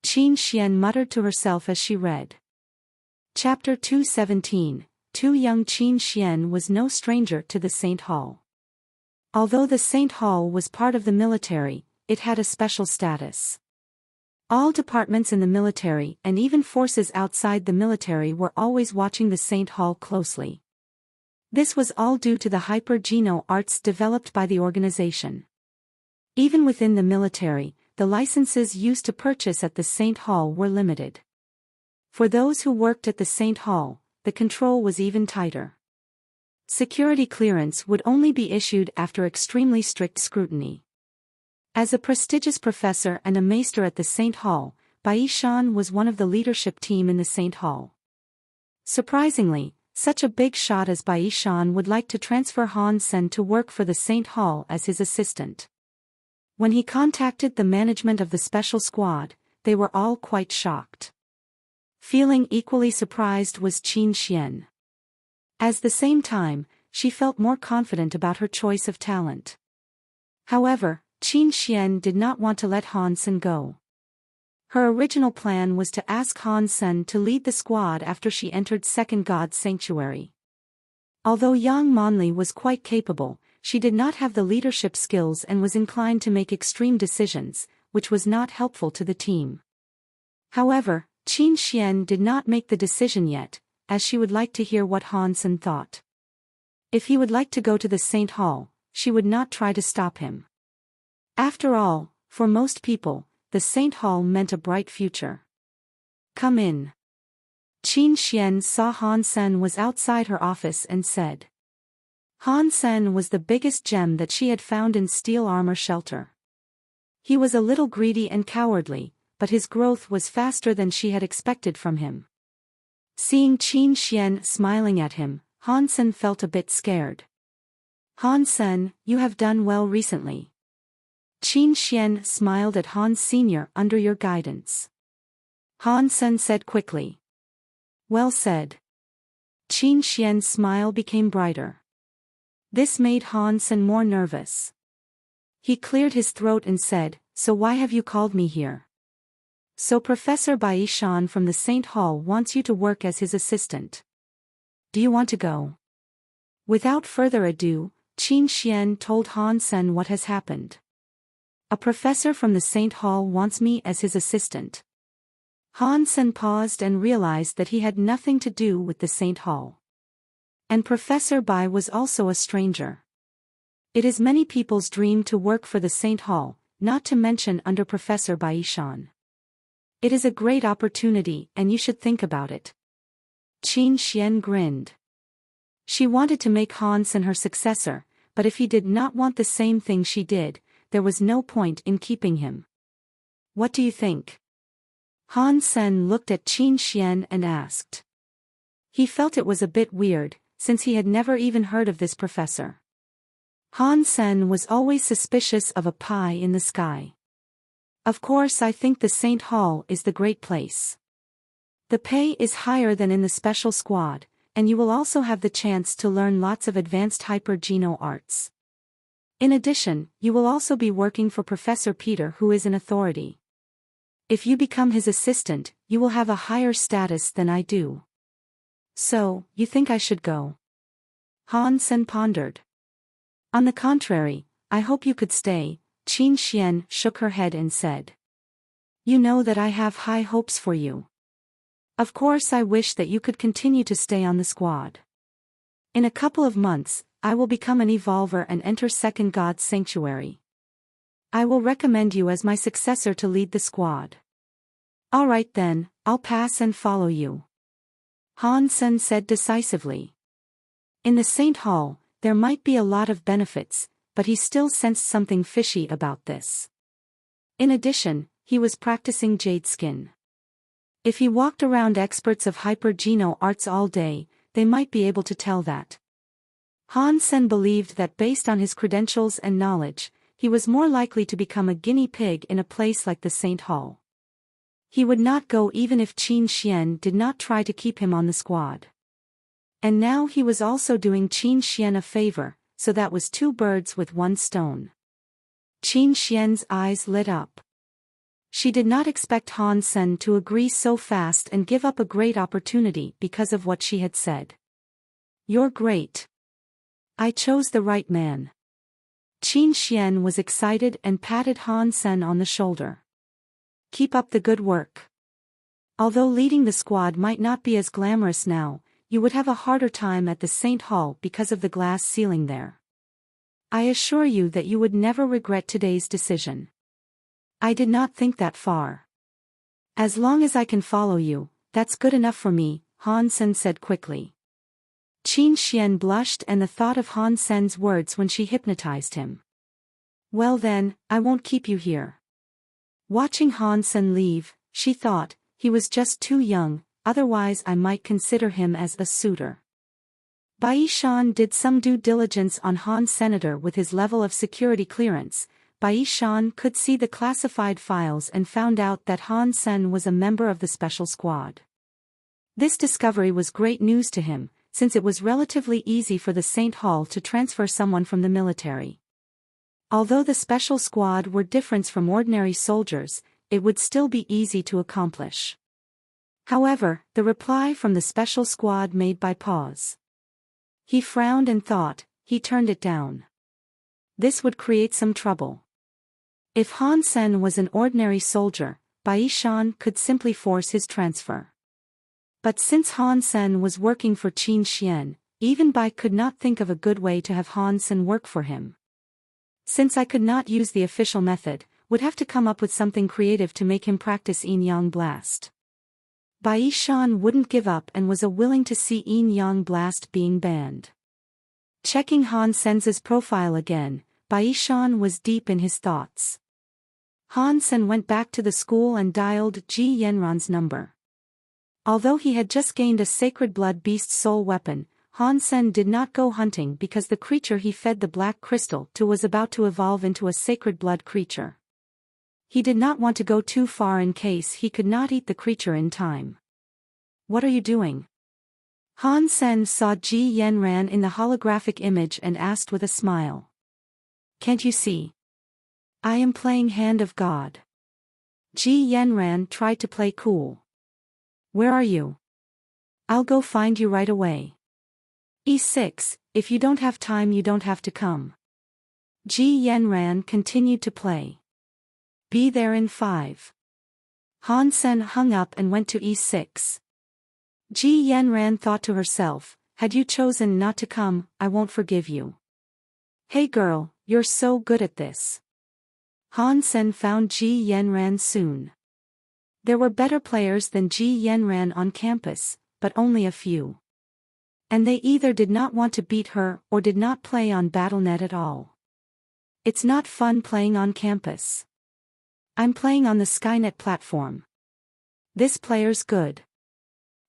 Qin Xian muttered to herself as she read. Chapter 217, Too Young. Qin Xian was no stranger to the Saint Hall. Although the Saint Hall was part of the military, it had a special status. All departments in the military and even forces outside the military were always watching the Saint Hall closely. This was all due to the hyper-geno arts developed by the organization. Even within the military, the licenses used to purchase at the Saint Hall were limited. For those who worked at the Saint Hall, the control was even tighter. Security clearance would only be issued after extremely strict scrutiny. As a prestigious professor and a maester at the Saint Hall, Bai Shan was one of the leadership team in the Saint Hall. Surprisingly, such a big shot as Bai Shan would like to transfer Han Sen to work for the Saint Hall as his assistant. When he contacted the management of the special squad, they were all quite shocked. Feeling equally surprised was Qin Xian. At the same time, she felt more confident about her choice of talent. However, Qin Xian did not want to let Han Sen go. Her original plan was to ask Han Sen to lead the squad after she entered Second God Sanctuary. Although Yang Monli was quite capable, she did not have the leadership skills and was inclined to make extreme decisions, which was not helpful to the team. However, Qin Xian did not make the decision yet, as she would like to hear what Hansen thought. If he would like to go to the Saint Hall, she would not try to stop him. After all, for most people, the Saint Hall meant a bright future. Come in. Qin Xian saw Hansen was outside her office and said. Hansen was the biggest gem that she had found in steel armor shelter. He was a little greedy and cowardly, but his growth was faster than she had expected from him. Seeing Qin Xian smiling at him, Hansen felt a bit scared. Hansen, you have done well recently. Qin Xian smiled at Han Sr. under your guidance. Hansen said quickly. Well said. Qin Xian's smile became brighter. This made Hansen more nervous. He cleared his throat and said, So why have you called me here? So Professor Bai Shan from the Saint Hall wants you to work as his assistant. Do you want to go? Without further ado, Qin Xian told Hansen what has happened. A professor from the Saint Hall wants me as his assistant. Hansen paused and realized that he had nothing to do with the Saint Hall. And Professor Bai was also a stranger. It is many people's dream to work for the Saint Hall, not to mention under Professor Bai Shan. It is a great opportunity and you should think about it. Qin Xian grinned. She wanted to make Hansen her successor, but if he did not want the same thing she did, there was no point in keeping him. What do you think? Hansen looked at Qin Xian and asked. He felt it was a bit weird, since he had never even heard of this professor. Hansen was always suspicious of a pie in the sky. Of course, I think the Saint Hall is the great place. The pay is higher than in the special squad, and you will also have the chance to learn lots of advanced hyper-geno arts. In addition, you will also be working for Professor Peter, who is an authority. If you become his assistant, you will have a higher status than I do. So, you think I should go? Hansen pondered. On the contrary, I hope you could stay, Qin Xian shook her head and said. You know that I have high hopes for you. Of course I wish that you could continue to stay on the squad. In a couple of months, I will become an evolver and enter Second God's Sanctuary. I will recommend you as my successor to lead the squad. All right then, I'll pass and follow you. Hansen said decisively. In the Saint Hall, there might be a lot of benefits, but he still sensed something fishy about this. In addition, he was practicing jade skin. If he walked around experts of hyper-geno arts all day, they might be able to tell that. Hansen believed that based on his credentials and knowledge, he was more likely to become a guinea pig in a place like the Saint Hall. He would not go even if Qin Xian did not try to keep him on the squad. And now he was also doing Qin Xian a favor, so that was two birds with one stone. Qin Xian's eyes lit up. She did not expect Hansen to agree so fast and give up a great opportunity because of what she had said. You're great. I chose the right man. Qin Xian was excited and patted Hansen on the shoulder. Keep up the good work. Although leading the squad might not be as glamorous now, you would have a harder time at the Saint Hall because of the glass ceiling there. I assure you that you would never regret today's decision. I did not think that far. As long as I can follow you, that's good enough for me, Hansen said quickly. Qin Xian blushed and the thought of Hansen's words when she hypnotized him. Well then, I won't keep you here. Watching Hansen leave, she thought, he was just too young, otherwise I might consider him as a suitor. Bai Shan did some due diligence on Han Senator with his level of security clearance. Bai Shan could see the classified files and found out that Hansen was a member of the special squad. This discovery was great news to him, since it was relatively easy for the Saint Hall to transfer someone from the military. Although the special squad were different from ordinary soldiers, it would still be easy to accomplish. However, the reply from the special squad made Bai pause. He frowned and thought, he turned it down. This would create some trouble. If Hansen was an ordinary soldier, Bai Shan could simply force his transfer. But since Han Sen was working for Qin Xian, even Bai could not think of a good way to have Han Sen work for him. Since I could not use the official method, would have to come up with something creative to make him practice Yin Yang Blast. Bai Shan wouldn't give up and was willing to see Yin Yang Blast being banned. Checking Han Sen's profile again, Bai Shan was deep in his thoughts. Han Sen went back to the school and dialed Ji Yanran's number. Although he had just gained a sacred blood beast soul weapon, Han Sen did not go hunting because the creature he fed the black crystal to was about to evolve into a sacred blood creature. He did not want to go too far in case he could not eat the creature in time. What are you doing? Han Sen saw Ji Yanran in the holographic image and asked with a smile. Can't you see? I am playing Hand of God. Ji Yanran tried to play cool. Where are you? I'll go find you right away. E6, if you don't have time you don't have to come. Ji Yanran continued to play. Be there in 5. Han Sen hung up and went to E6. Ji Yanran thought to herself, had you chosen not to come, I won't forgive you. Hey girl, you're so good at this. Han Sen found Ji Yanran soon. There were better players than Ji Yanran on campus, but only a few. And they either did not want to beat her or did not play on BattleNet at all. It's not fun playing on campus. I'm playing on the Skynet platform. This player's good.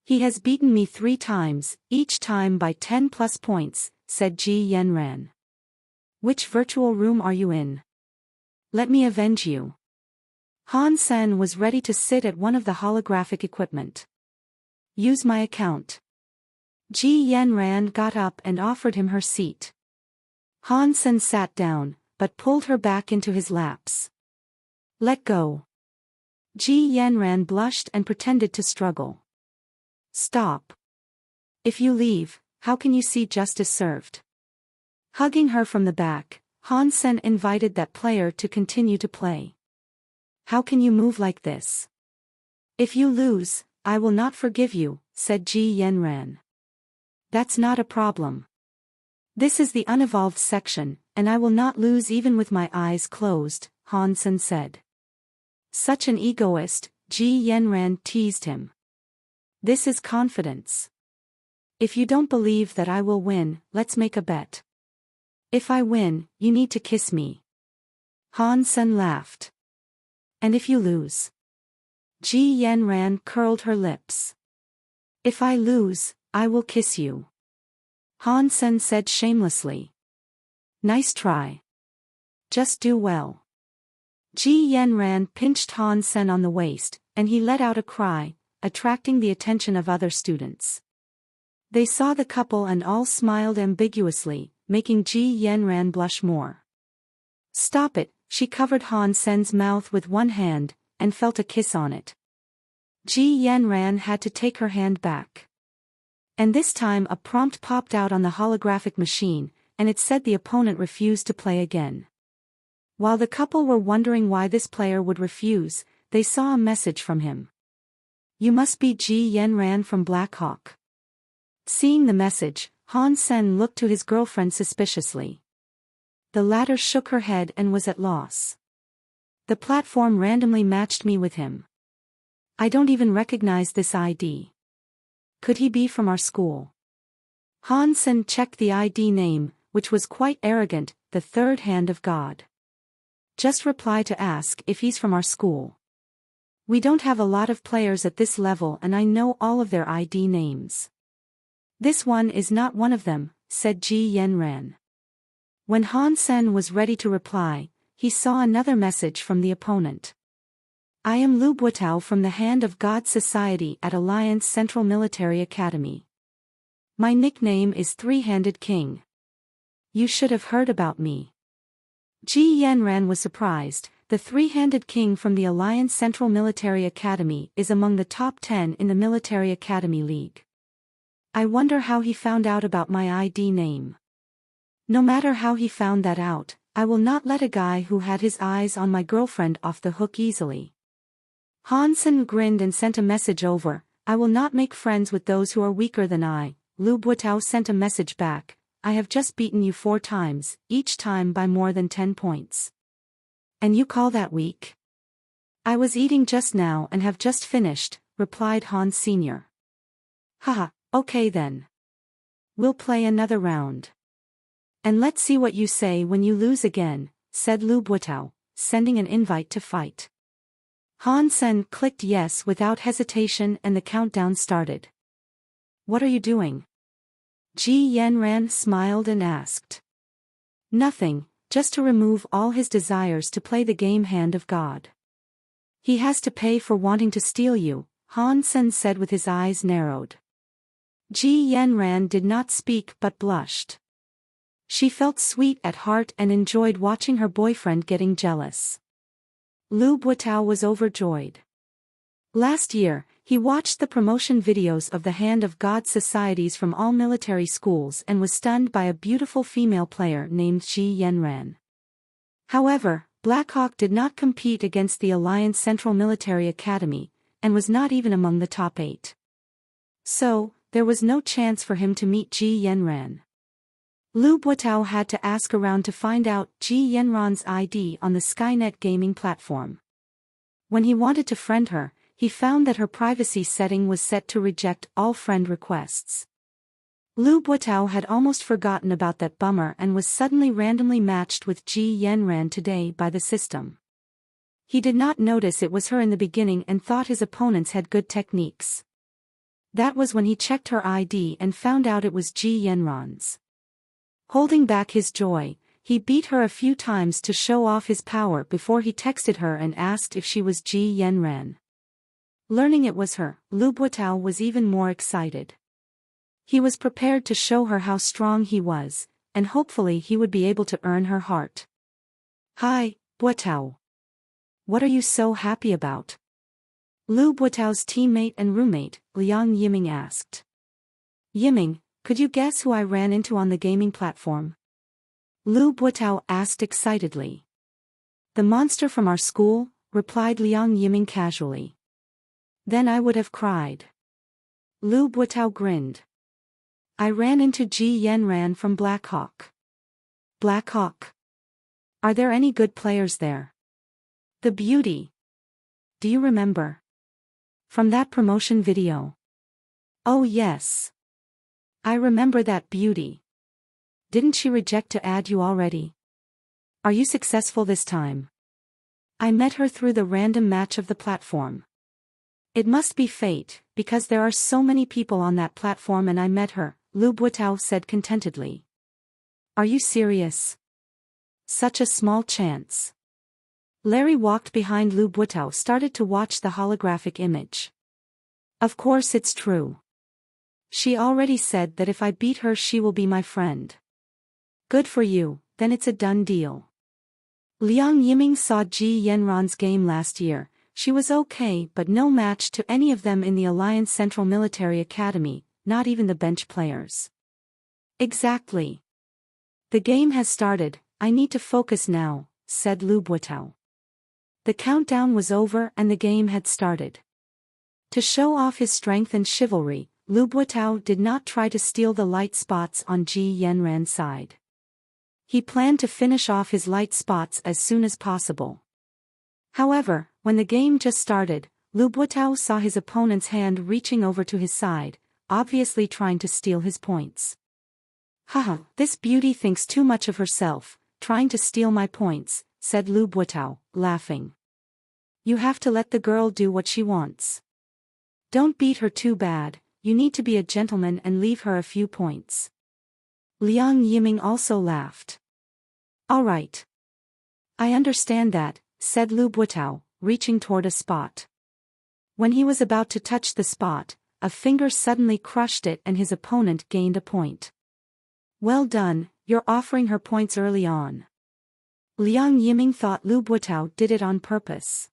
He has beaten me 3 times, each time by 10+ points, said Ji Yanran. Which virtual room are you in? Let me avenge you. Han Sen was ready to sit at one of the holographic equipment. Use my account. Ji Yanran got up and offered him her seat. Han Sen sat down, but pulled her back into his laps. Let go. Ji Yanran blushed and pretended to struggle. Stop. If you leave, how can you see justice served? Hugging her from the back, Han Sen invited that player to continue to play. How can you move like this? If you lose, I will not forgive you, said Ji Yanran. That's not a problem. This is the unevolved section, and I will not lose even with my eyes closed, Han Sen said. Such an egoist, Ji Yanran teased him. This is confidence. If you don't believe that I will win, let's make a bet. If I win, you need to kiss me. Han Sen laughed. And if you lose? Ji Yanran curled her lips. If I lose, I will kiss you. Han Sen said shamelessly. Nice try. Just do well. Ji Yanran pinched Han Sen on the waist, and he let out a cry, attracting the attention of other students. They saw the couple and all smiled ambiguously, making Ji Yanran blush more. Stop it, she covered Han Sen's mouth with one hand, and felt a kiss on it. Ji Yanran had to take her hand back. And this time a prompt popped out on the holographic machine, and it said the opponent refused to play again. While the couple were wondering why this player would refuse, they saw a message from him. You must be Ji Yanran from Black Hawk. Seeing the message, Han Sen looked to his girlfriend suspiciously. The latter shook her head and was at loss. The platform randomly matched me with him. I don't even recognize this ID. Could he be from our school? Han Sen checked the ID name, which was quite arrogant, the third hand of God. Just reply to ask if he's from our school. We don't have a lot of players at this level and I know all of their ID names. This one is not one of them, said Ji Yanran. When Han Sen was ready to reply, he saw another message from the opponent. I am Lu Buitao from the Hand of God Society at Alliance Central Military Academy. My nickname is Three-Handed King. You should have heard about me. Ji Yanran was surprised. The Three-Handed King from the Alliance Central Military Academy is among the top 10 in the Military Academy League. I wonder how he found out about my ID name. No matter how he found that out, I will not let a guy who had his eyes on my girlfriend off the hook easily. Han Sen grinned and sent a message over, I will not make friends with those who are weaker than I. Lu Buotao sent a message back. I have just beaten you 4 times, each time by more than 10 points. And you call that weak? I was eating just now and have just finished, replied Han Sr. Haha, okay then. We'll play another round. And let's see what you say when you lose again, said Lu Buotao, sending an invite to fight. Han Sen clicked yes without hesitation and the countdown started. What are you doing? Ji Yanran smiled and asked. Nothing, just to remove all his desires to play the game Hand of God. He has to pay for wanting to steal you, Han Sen said with his eyes narrowed. Ji Yanran did not speak but blushed. She felt sweet at heart and enjoyed watching her boyfriend getting jealous. Lu Buotao was overjoyed. Last year, he watched the promotion videos of the Hand of God societies from all military schools and was stunned by a beautiful female player named Ji Yanran. However, Blackhawk did not compete against the Alliance Central Military Academy, and was not even among the top 8. So, there was no chance for him to meet Ji Yanran. Lu Buotao had to ask around to find out Ji Yanran's ID on the Skynet gaming platform. When he wanted to friend her, he found that her privacy setting was set to reject all friend requests. Lu Buotao had almost forgotten about that bummer and was suddenly randomly matched with Ji Yanran today by the system. He did not notice it was her in the beginning and thought his opponents had good techniques. That was when he checked her ID and found out it was Ji Yanran's. Holding back his joy, he beat her a few times to show off his power before he texted her and asked if she was Ji Yanran. Learning it was her, Lu Buotao was even more excited. He was prepared to show her how strong he was, and hopefully he would be able to earn her heart. Hi, Buotao. What are you so happy about? Lu Buotao's teammate and roommate, Liang Yiming asked. Yiming, could you guess who I ran into on the gaming platform? Lu Buotao asked excitedly. The monster from our school, replied Liang Yiming casually. Then I would have cried. Lu Buotao grinned. I ran into Ji Yanran from Blackhawk. Blackhawk. Are there any good players there? The beauty. Do you remember? From that promotion video. Oh yes. I remember that beauty. Didn't she reject to add you already? Are you successful this time? I met her through the random match of the platform. It must be fate, because there are so many people on that platform and I met her, Lu Buotao said contentedly. Are you serious? Such a small chance. Larry walked behind Lu Buotao started to watch the holographic image. Of course it's true. She already said that if I beat her she will be my friend. Good for you, then it's a done deal. Liang Yiming saw Ji Yanran's game last year. She was okay but no match to any of them in the Alliance Central Military Academy, not even the bench players. Exactly. The game has started, I need to focus now, said Lu Buotao. The countdown was over and the game had started. To show off his strength and chivalry, Lu Buotao did not try to steal the light spots on Ji Yanran's side. He planned to finish off his light spots as soon as possible. However, when the game just started, Lu Buotao saw his opponent's hand reaching over to his side, obviously trying to steal his points. Haha, this beauty thinks too much of herself, trying to steal my points, said Lu Buotao, laughing. You have to let the girl do what she wants. Don't beat her too bad, you need to be a gentleman and leave her a few points. Liang Yiming also laughed. All right. I understand that, said Lu Buotao, reaching toward a spot. When he was about to touch the spot, a finger suddenly crushed it and his opponent gained a point. Well done, you're offering her points early on. Liang Yiming thought Lu Buotao did it on purpose.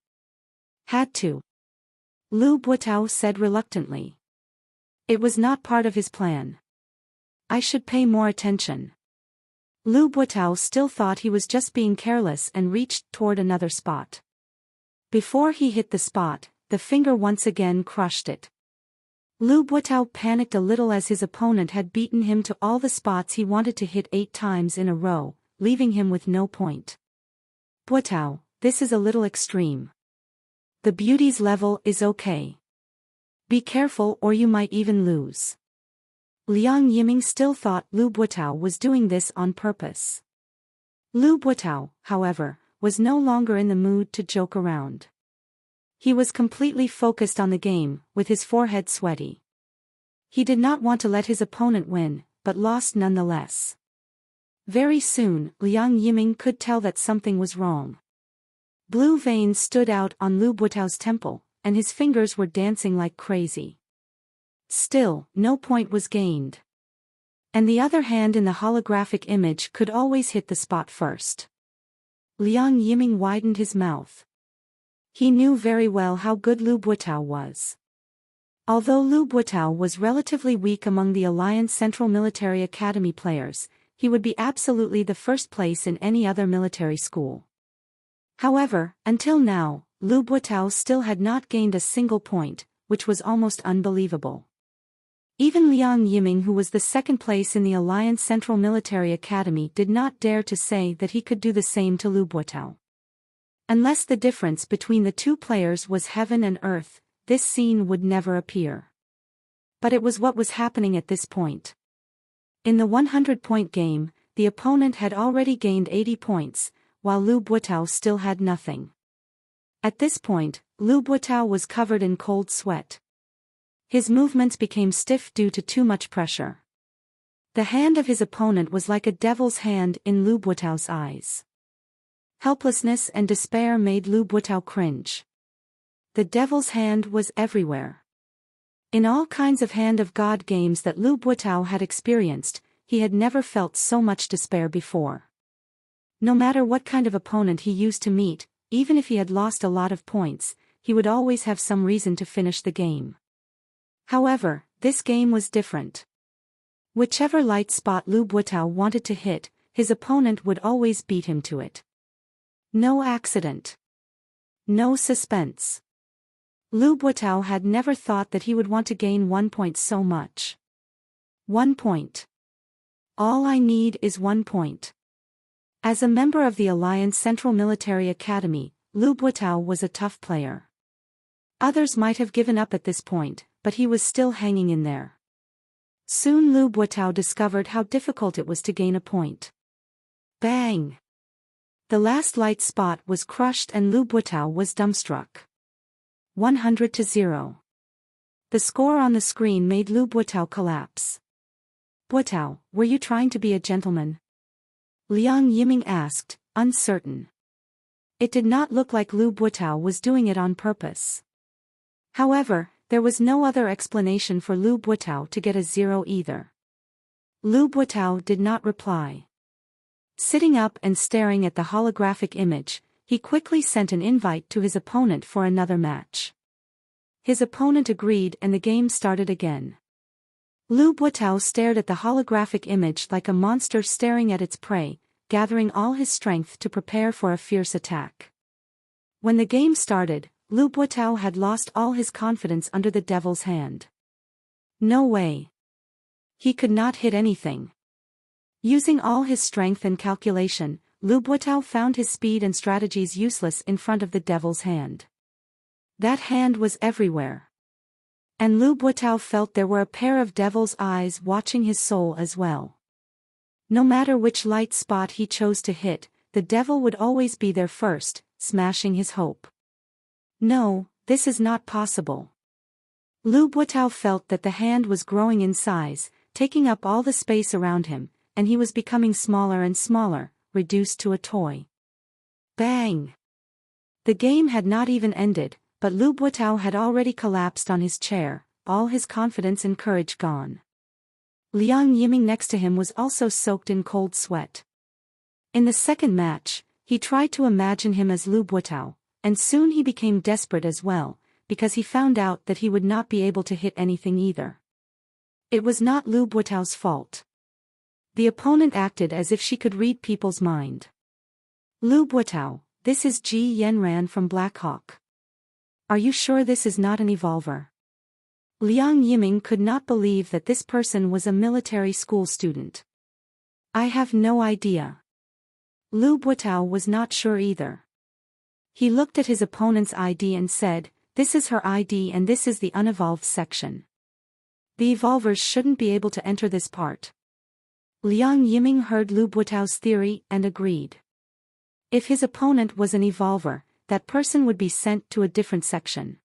Had to. Lu Buotao said reluctantly. It was not part of his plan. I should pay more attention. Lu Buotao still thought he was just being careless and reached toward another spot. Before he hit the spot, the finger once again crushed it. Lu Buotao panicked a little as his opponent had beaten him to all the spots he wanted to hit 8 times in a row, leaving him with no point. Buotao, this is a little extreme. The beauty's level is okay. Be careful or you might even lose. Liang Yiming still thought Lu Buotao was doing this on purpose. Lu Buotao, however, was no longer in the mood to joke around. He was completely focused on the game, with his forehead sweaty. He did not want to let his opponent win, but lost nonetheless. Very soon, Liang Yiming could tell that something was wrong. Blue veins stood out on Lu Buotao's temple, and his fingers were dancing like crazy. Still, no point was gained. And the other hand in the holographic image could always hit the spot first. Liang Yiming widened his mouth. He knew very well how good Lu Buotao was. Although Lu Buotao was relatively weak among the Alliance Central Military Academy players, he would be absolutely the first place in any other military school. However, until now, Lu Buotao still had not gained a single point, which was almost unbelievable. Even Liang Yiming, who was the second place in the Alliance Central Military Academy, did not dare to say that he could do the same to Lu Buotao. Unless the difference between the two players was heaven and earth, this scene would never appear. But it was what was happening at this point. In the 100-point game, the opponent had already gained 80 points, while Lu Buotao still had nothing. At this point, Lu Buotao was covered in cold sweat. His movements became stiff due to too much pressure. The hand of his opponent was like a devil's hand in Lu Buotao's eyes. Helplessness and despair made Lu Buotao cringe. The devil's hand was everywhere. In all kinds of Hand of God games that Lu Buotao had experienced, he had never felt so much despair before. No matter what kind of opponent he used to meet, even if he had lost a lot of points, he would always have some reason to finish the game. However, this game was different. Whichever light spot Lu Buotao wanted to hit, his opponent would always beat him to it. No accident. No suspense. Lu Buotao had never thought that he would want to gain 1 point so much. 1 point. All I need is 1 point. As a member of the Alliance Central Military Academy, Lu Buotao was a tough player. Others might have given up at this point, but he was still hanging in there. Soon Lu Buotao discovered how difficult it was to gain a point. Bang! The last light spot was crushed and Lu Buotao was dumbstruck. 100-0. The score on the screen made Lu Buotao collapse. Buotao, were you trying to be a gentleman? Liang Yiming asked, uncertain. It did not look like Lu Buotao was doing it on purpose. However, there was no other explanation for Lu Buotao to get a 0 either. Lu Buotao did not reply. Sitting up and staring at the holographic image, he quickly sent an invite to his opponent for another match. His opponent agreed and the game started again. Lu Buotao stared at the holographic image like a monster staring at its prey, gathering all his strength to prepare for a fierce attack. When the game started, Lu Buotao had lost all his confidence under the devil's hand. No way. He could not hit anything. Using all his strength and calculation, Lu Buotao found his speed and strategies useless in front of the devil's hand. That hand was everywhere. And Lu Buotao felt there were a pair of devil's eyes watching his soul as well. No matter which light spot he chose to hit, the devil would always be there first, smashing his hope. No, this is not possible. Lu Buotao felt that the hand was growing in size, taking up all the space around him, and he was becoming smaller and smaller, reduced to a toy. Bang! The game had not even ended, but Lu Buotao had already collapsed on his chair, all his confidence and courage gone. Liang Yiming next to him was also soaked in cold sweat. In the second match, he tried to imagine him as Lu Buotao, and soon he became desperate as well, because he found out that he would not be able to hit anything either. It was not Lu Buotao's fault. The opponent acted as if she could read people's mind. Lu Buotao, this is Ji Yenran from Black Hawk. Are you sure this is not an evolver? Liang Yiming could not believe that this person was a military school student. I have no idea. Lu Buotao was not sure either. He looked at his opponent's ID and said, "This is her ID and this is the unevolved section. The evolvers shouldn't be able to enter this part." Liang Yiming heard Lu Buotao's theory and agreed. If his opponent was an evolver, that person would be sent to a different section.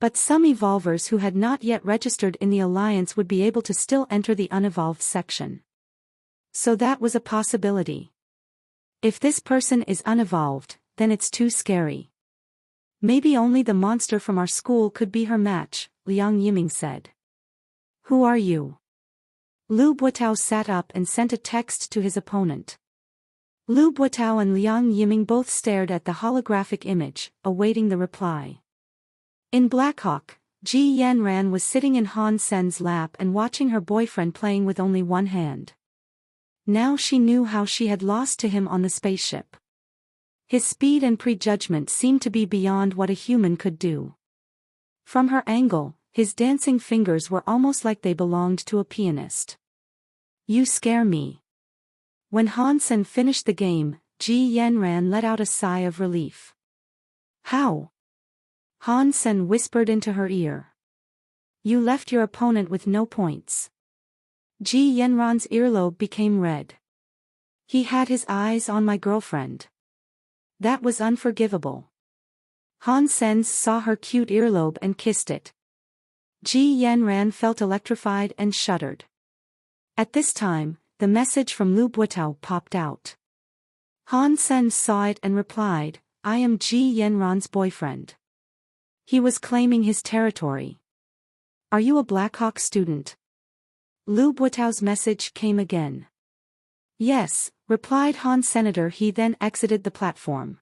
But some evolvers who had not yet registered in the alliance would be able to still enter the unevolved section. So that was a possibility. If this person is unevolved, then it's too scary. Maybe only the monster from our school could be her match, Liang Yiming said. Who are you? Lu Buotao sat up and sent a text to his opponent. Lu Buotao and Liang Yiming both stared at the holographic image, awaiting the reply. In Blackhawk, Ji Yanran was sitting in Han Sen's lap and watching her boyfriend playing with only one hand. Now she knew how she had lost to him on the spaceship. His speed and prejudgment seemed to be beyond what a human could do. From her angle, his dancing fingers were almost like they belonged to a pianist. You scare me. When Han Sen finished the game, Ji Yanran let out a sigh of relief. How? Han Sen whispered into her ear. You left your opponent with no points. Ji Yanran's earlobe became red. He had his eyes on my girlfriend. That was unforgivable. Han Sen saw her cute earlobe and kissed it. Ji Yanran felt electrified and shuddered. At this time, the message from Lu Buotao popped out. Han Sen saw it and replied, I am Ji Yanran's boyfriend. He was claiming his territory. Are you a Blackhawk student? Lu Buotao's message came again. Yes, replied Han Senator. He then exited the platform.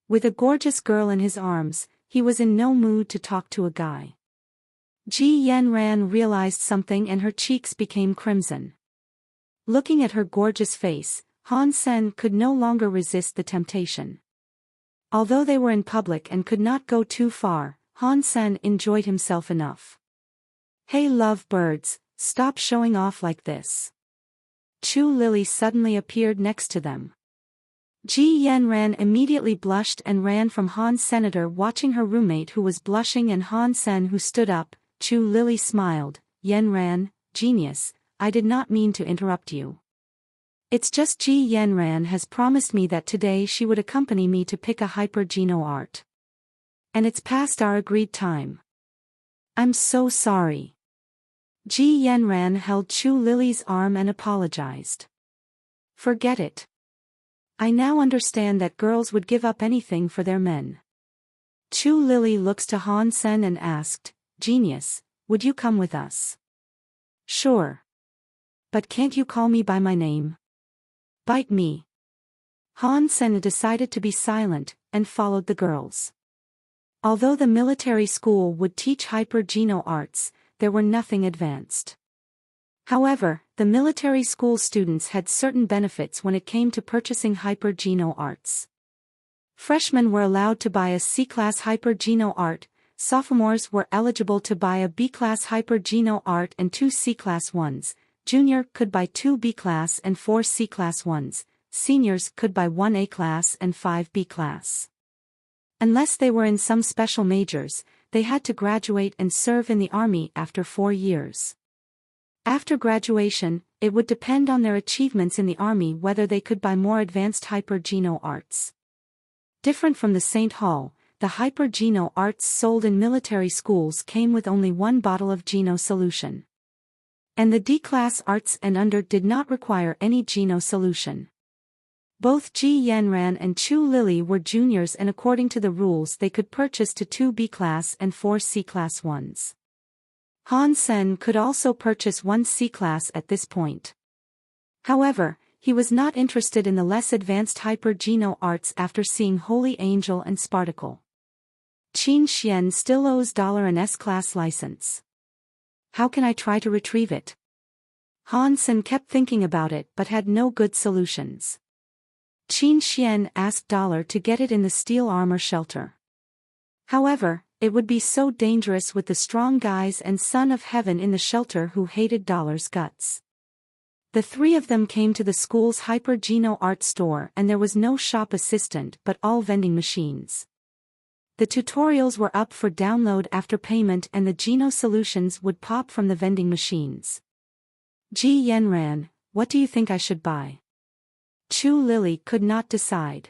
With a gorgeous girl in his arms, he was in no mood to talk to a guy. Ji Yanran realized something and her cheeks became crimson. Looking at her gorgeous face, Han Sen could no longer resist the temptation. Although they were in public and could not go too far, Han Sen enjoyed himself enough. Hey love birds, stop showing off like this. Chu Lily suddenly appeared next to them. Ji Yanran immediately blushed and ran from Han Senator, watching her roommate who was blushing and Han Sen who stood up. Chu Lily smiled. Yanran, genius, I did not mean to interrupt you. It's just Ji Yanran has promised me that today she would accompany me to pick a hyper-geno art. And it's past our agreed time. I'm so sorry. Ji Yanran held Chu Lily's arm and apologized. Forget it. I now understand that girls would give up anything for their men. Chu Lily looks to Han Sen and asked, Genius, would you come with us? Sure. But can't you call me by my name? Bite me. Han Sen decided to be silent, and followed the girls. Although the military school would teach hyper-geno arts, there were nothing advanced. However, the military school students had certain benefits when it came to purchasing hyper-geno arts. Freshmen were allowed to buy a C-class hyper-geno art, sophomores were eligible to buy a B-class hyper-geno art and 2 C-class ones, junior could buy 2 B-class and 4 C-class ones, seniors could buy 1 A-class and 5 B-class. Unless they were in some special majors, they had to graduate and serve in the army after 4 years. After graduation, it would depend on their achievements in the army whether they could buy more advanced hyper-geno arts. Different from the St. Hall, the hyper-geno arts sold in military schools came with only 1 bottle of geno solution. And the D-class arts and under did not require any geno solution. Both Ji Yanran and Chu Lily were juniors, and according to the rules they could purchase to 2 B-class and 4 C-class ones. Han Sen could also purchase 1 C-class at this point. However, he was not interested in the less advanced hyper-geno arts after seeing Holy Angel and Spartacle. Qin Xian still owes an S-class license. How can I try to retrieve it? Han Sen kept thinking about it but had no good solutions. Qin Xian asked to get it in the steel armor shelter. However, It would be so dangerous with the strong guys and son of heaven in the shelter who hated Dollar's guts. The three of them came to the school's Hyper Geno art store and there was no shop assistant but all vending machines. The tutorials were up for download after payment and the Geno solutions would pop from the vending machines. Ji Yanran, what do you think I should buy? Chu Lily could not decide.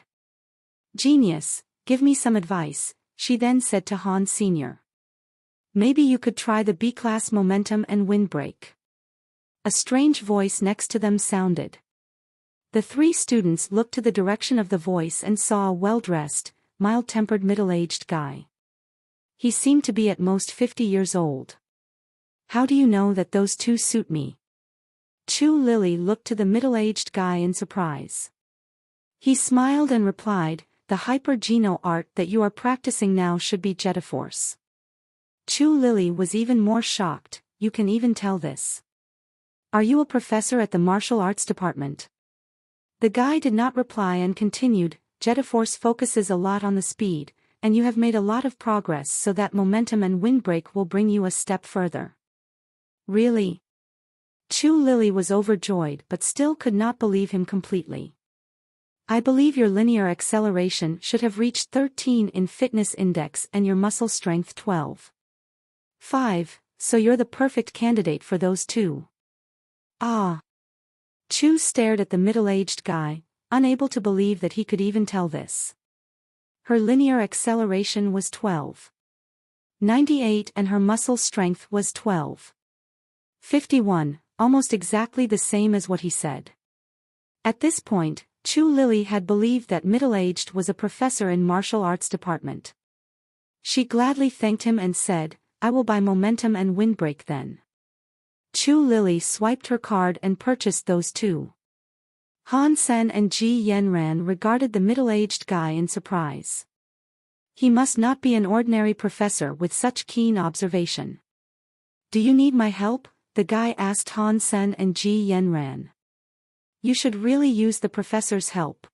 Genius, give me some advice, she then said to Han Sr. Maybe you could try the B-class momentum and windbreak. A strange voice next to them sounded. The three students looked to the direction of the voice and saw a well-dressed, mild-tempered middle-aged guy. He seemed to be at most 50 years old. How do you know that those two suit me? Chu Lily looked to the middle-aged guy in surprise. He smiled and replied, the Hyper Geno art that you are practicing now should be Jetaforce. Chu Lily was even more shocked, you can even tell this. Are you a professor at the martial arts department? The guy did not reply and continued, Jetaforce focuses a lot on the speed, and you have made a lot of progress so that momentum and windbreak will bring you a step further. Really? Chu Lily was overjoyed but still could not believe him completely. I believe your linear acceleration should have reached 13 in fitness index and your muscle strength 12. 5, so you're the perfect candidate for those two. Ah. Chu stared at the middle-aged guy, unable to believe that he could even tell this. Her linear acceleration was 12. 98 and her muscle strength was 12. 51, almost exactly the same as what he said. At this point, Chu Lily had believed that middle-aged was a professor in martial arts department. She gladly thanked him and said, I will buy momentum and windbreak then. Chu Lily swiped her card and purchased those two. Han Sen and Ji Yanran regarded the middle-aged guy in surprise. He must not be an ordinary professor with such keen observation. Do you need my help? The guy asked Han Sen and Ji Yanran. You should really use the professor's help.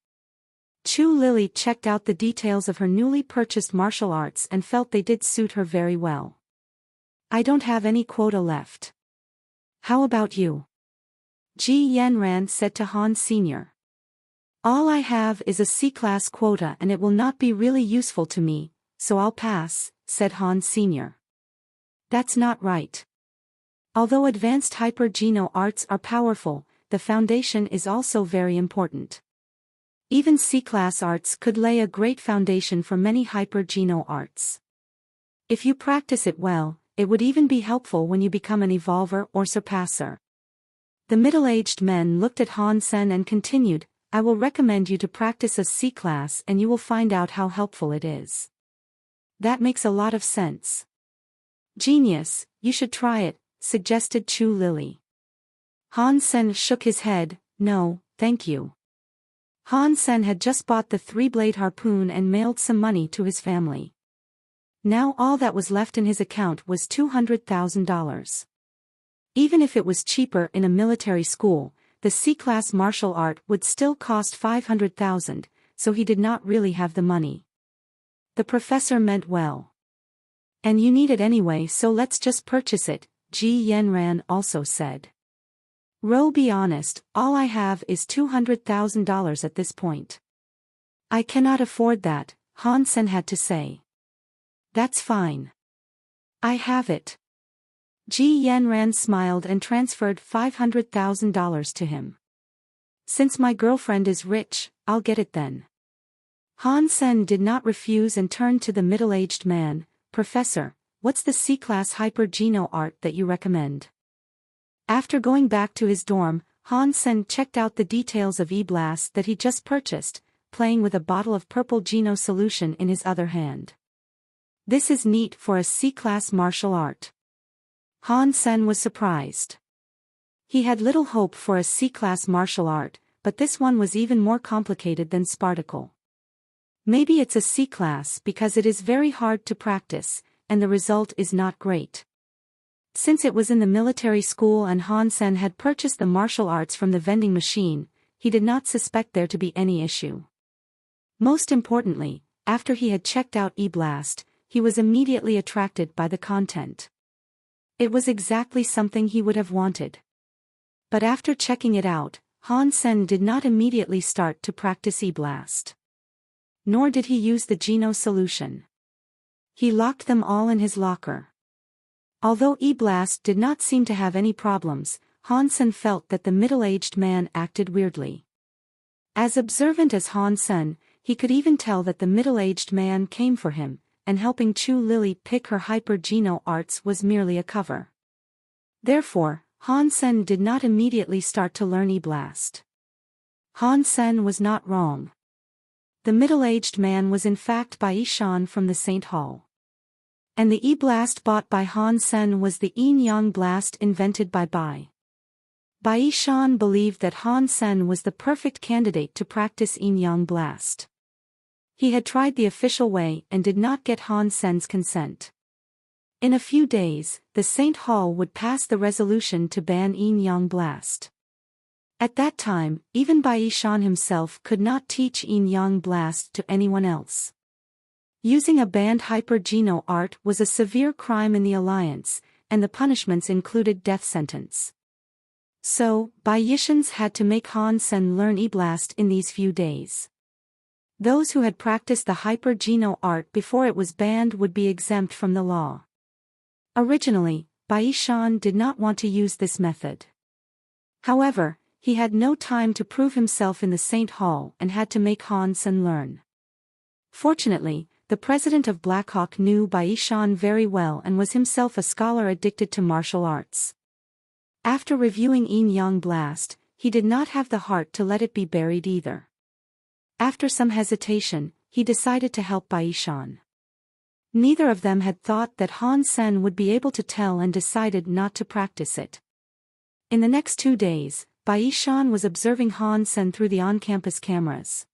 Chu Lily checked out the details of her newly purchased martial arts and felt they did suit her very well. I don't have any quota left. How about you? Ji Yanran said to Han Sr. All I have is a C-class quota and it will not be really useful to me, so I'll pass, said Han Sr. That's not right. Although advanced Hyper Geno arts are powerful, the foundation is also very important. Even C-class arts could lay a great foundation for many Hyper Geno arts. If you practice it well, it would even be helpful when you become an evolver or surpasser. The middle-aged men looked at Han Sen and continued, I will recommend you to practice a C-class and you will find out how helpful it is. That makes a lot of sense. Genius, you should try it, suggested Chu Lily. Han Sen shook his head, no, thank you. Han Sen had just bought the 3-blade harpoon and mailed some money to his family. Now all that was left in his account was $200,000. Even if it was cheaper in a military school, the C-class martial art would still cost $500,000, so he did not really have the money. The professor meant well. And you need it anyway, so let's just purchase it, Ji Yanran also said. Ro, be honest, all I have is $200,000 at this point. I cannot afford that, Han Sen had to say. That's fine. I have it. Ji Yanran smiled and transferred $500,000 to him. Since my girlfriend is rich, I'll get it then. Han Sen did not refuse and turned to the middle-aged man, Professor, what's the C-class Hyper Geno art that you recommend? After going back to his dorm, Han Sen checked out the details of E-Blast that he just purchased, playing with a bottle of purple Geno solution in his other hand. This is neat for a C-class martial art. Han Sen was surprised. He had little hope for a C-class martial art, but this one was even more complicated than Spartacle. Maybe it's a C-class because it is very hard to practice, and the result is not great. Since it was in the military school and Han Sen had purchased the martial arts from the vending machine, he did not suspect there to be any issue. Most importantly, after he had checked out E-Blast, he was immediately attracted by the content. It was exactly something he would have wanted. But after checking it out, Han Sen did not immediately start to practice E-Blast. Nor did he use the Geno solution. He locked them all in his locker. Although E-Blast did not seem to have any problems, Han Sen felt that the middle-aged man acted weirdly. As observant as Han Sen, he could even tell that the middle-aged man came for him, and helping Chu Lily pick her hyper-Geno arts was merely a cover. Therefore, Han Sen did not immediately start to learn E-Blast. Han Sen was not wrong. The middle-aged man was in fact Bai Shan from the Saint Hall. And the E-Blast bought by Han Sen was the Yin-Yang Blast invented by Bai. Bai Shan believed that Han Sen was the perfect candidate to practice Yin-Yang Blast. He had tried the official way and did not get Han Sen's consent. In a few days, the Saint Hall would pass the resolution to ban Yin-Yang Blast. At that time, even Bai Shan himself could not teach Yin-Yang Blast to anyone else. Using a banned hyper-Geno art was a severe crime in the Alliance, and the punishments included death sentence. So, Bai Yishans had to make Han Sen learn E-Blast in these few days. Those who had practiced the hyper-Geno art before it was banned would be exempt from the law. Originally, Bai Shan did not want to use this method. However, he had no time to prove himself in the Saint Hall and had to make Han Sen learn. Fortunately, the president of Blackhawk knew Bai Shan very well and was himself a scholar addicted to martial arts. After reviewing Yin-Yang Blast, he did not have the heart to let it be buried either. After some hesitation, he decided to help Bai Shan. Neither of them had thought that Han Sen would be able to tell and decided not to practice it. In the next 2 days, Bai Shan was observing Han Sen through the on-campus cameras.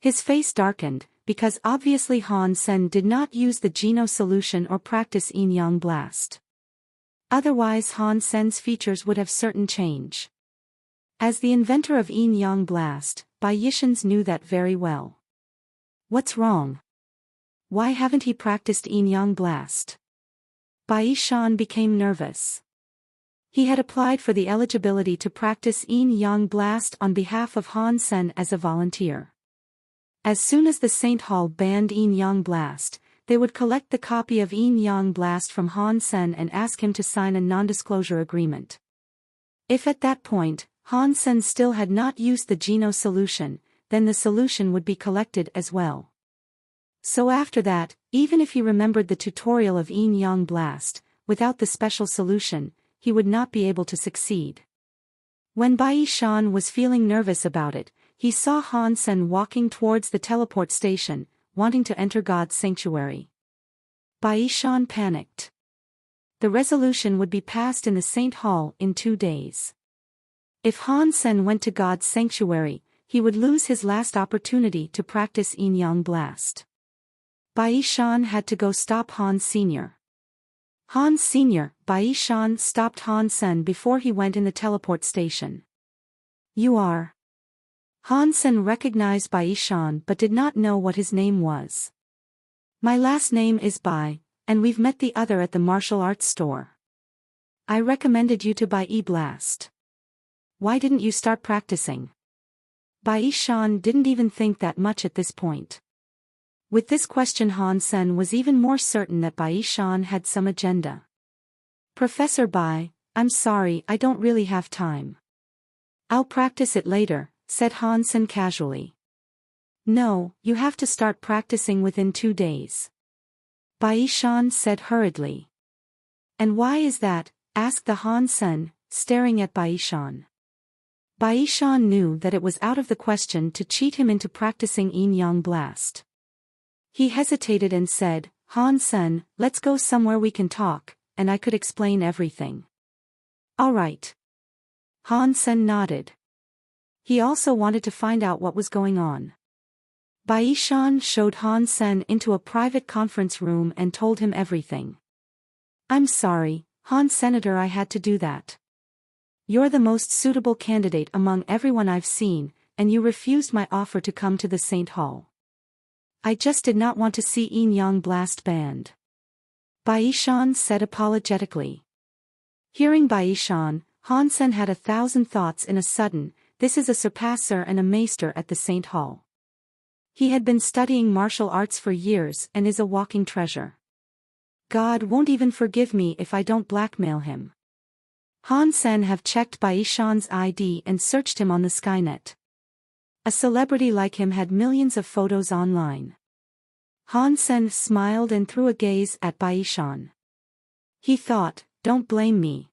His face darkened, because obviously Han Sen did not use the Geno solution or practice Yin-Yang Blast. Otherwise Han Sen's features would have certain change. As the inventor of Yin-Yang Blast, Bai Yishans knew that very well. What's wrong? Why haven't he practiced Yin-Yang Blast? Bai Shan became nervous. He had applied for the eligibility to practice Yin-Yang Blast on behalf of Han Sen as a volunteer. As soon as the Saint Hall banned Yin-Yang Blast, they would collect the copy of Yin-Yang Blast from Han Sen and ask him to sign a non-disclosure agreement. If at that point, Han Sen still had not used the Geno solution, then the solution would be collected as well. So after that, even if he remembered the tutorial of Yin-Yang Blast, without the special solution, he would not be able to succeed. When Bai Shan was feeling nervous about it, he saw Han Sen walking towards the teleport station, wanting to enter God's sanctuary. Bai Shan panicked. The resolution would be passed in the Saint Hall in 2 days. If Han Sen went to God's sanctuary, he would lose his last opportunity to practice Yin-Yang Blast. Bai Shan had to go stop Han Sr. Han Sr., Bai Shan stopped Han Sen before he went in the teleport station. You are. Han Sen recognized Bai Shan but did not know what his name was. My last name is Bai, and we've met the other at the martial arts store. I recommended you to buy E-Blast. Why didn't you start practicing? Bai Shan didn't even think that much at this point. With this question Han Sen was even more certain that Bai Shan had some agenda. Professor Bai, I'm sorry I don't really have time. I'll practice it later, said Han Sen casually. No, you have to start practicing within 2 days. Bai Shan said hurriedly. And why is that? Asked the Han Sen, staring at Bai Shan. Bai Shan knew that it was out of the question to cheat him into practicing Yin-Yang Blast. He hesitated and said, Han Sen, let's go somewhere we can talk, and I could explain everything. All right. Han Sen nodded. He also wanted to find out what was going on. Bai Shan showed Han Sen into a private conference room and told him everything. I'm sorry, Han Senator, I had to do that. You're the most suitable candidate among everyone I've seen, and you refused my offer to come to the Saint Hall. I just did not want to see Yin Yang Blast banned. Baishan said apologetically. Hearing Baishan, Han Sen had 1,000 thoughts in a sudden. This is a surpasser and a maester at the Saint Hall. He had been studying martial arts for years and is a walking treasure. God won't even forgive me if I don't blackmail him. Han Sen have checked Baishan's ID and searched him on the Skynet. A celebrity like him had millions of photos online. Han Sen smiled and threw a gaze at Baishan. He thought, don't blame me.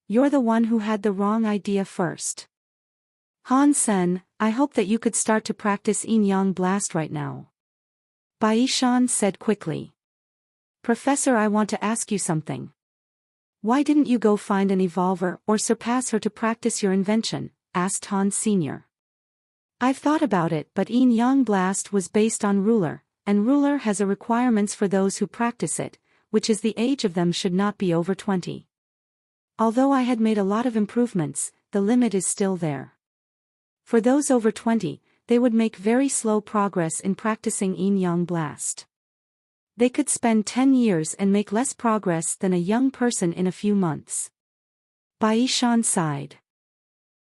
You're the one who had the wrong idea first. Han Sen, I hope that you could start to practice Yin Yang Blast right now. Baishan said quickly. Professor, I want to ask you something. Why didn't you go find an evolver or surpass her to practice your invention? Asked Han Sr. I've thought about it, but Yin Yang Blast was based on ruler, and ruler has a requirements for those who practice it, which is the age of them should not be over 20. Although I had made a lot of improvements, the limit is still there. For those over 20, they would make very slow progress in practicing Yin Yang Blast. They could spend 10 years and make less progress than a young person in a few months. Baishan sighed.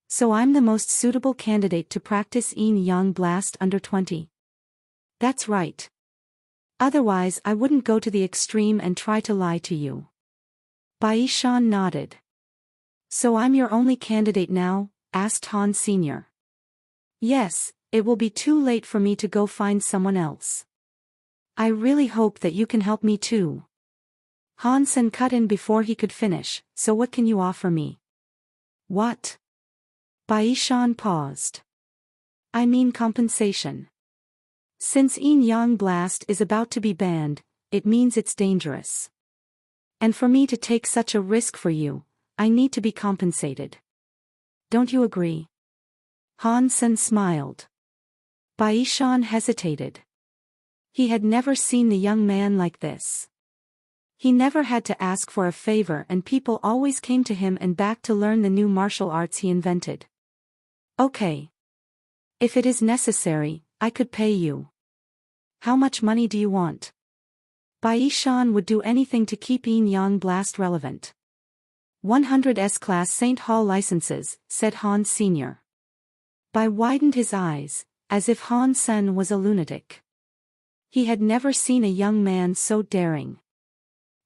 So I'm the most suitable candidate to practice Yin Yang Blast under 20. That's right. Otherwise I wouldn't go to the extreme and try to lie to you. Baishan nodded. So I'm your only candidate now? Asked Han Sr. Yes, it will be too late for me to go find someone else. I really hope that you can help me too. Han Sen cut in before he could finish, so what can you offer me? What? Baishan paused. I mean compensation. Since Yin Yang Blast is about to be banned, it means it's dangerous. And for me to take such a risk for you, I need to be compensated. Don't you agree? Han Sen smiled. Baishan hesitated. He had never seen the young man like this. He never had to ask for a favor and people always came to him and back to learn the new martial arts he invented. Okay. If it is necessary, I could pay you. How much money do you want? Baishan would do anything to keep Yin Yang Blast relevant. 100 S-Class Saint Hall licenses, said Han Sr. Bai widened his eyes, as if Han Sen was a lunatic. He had never seen a young man so daring.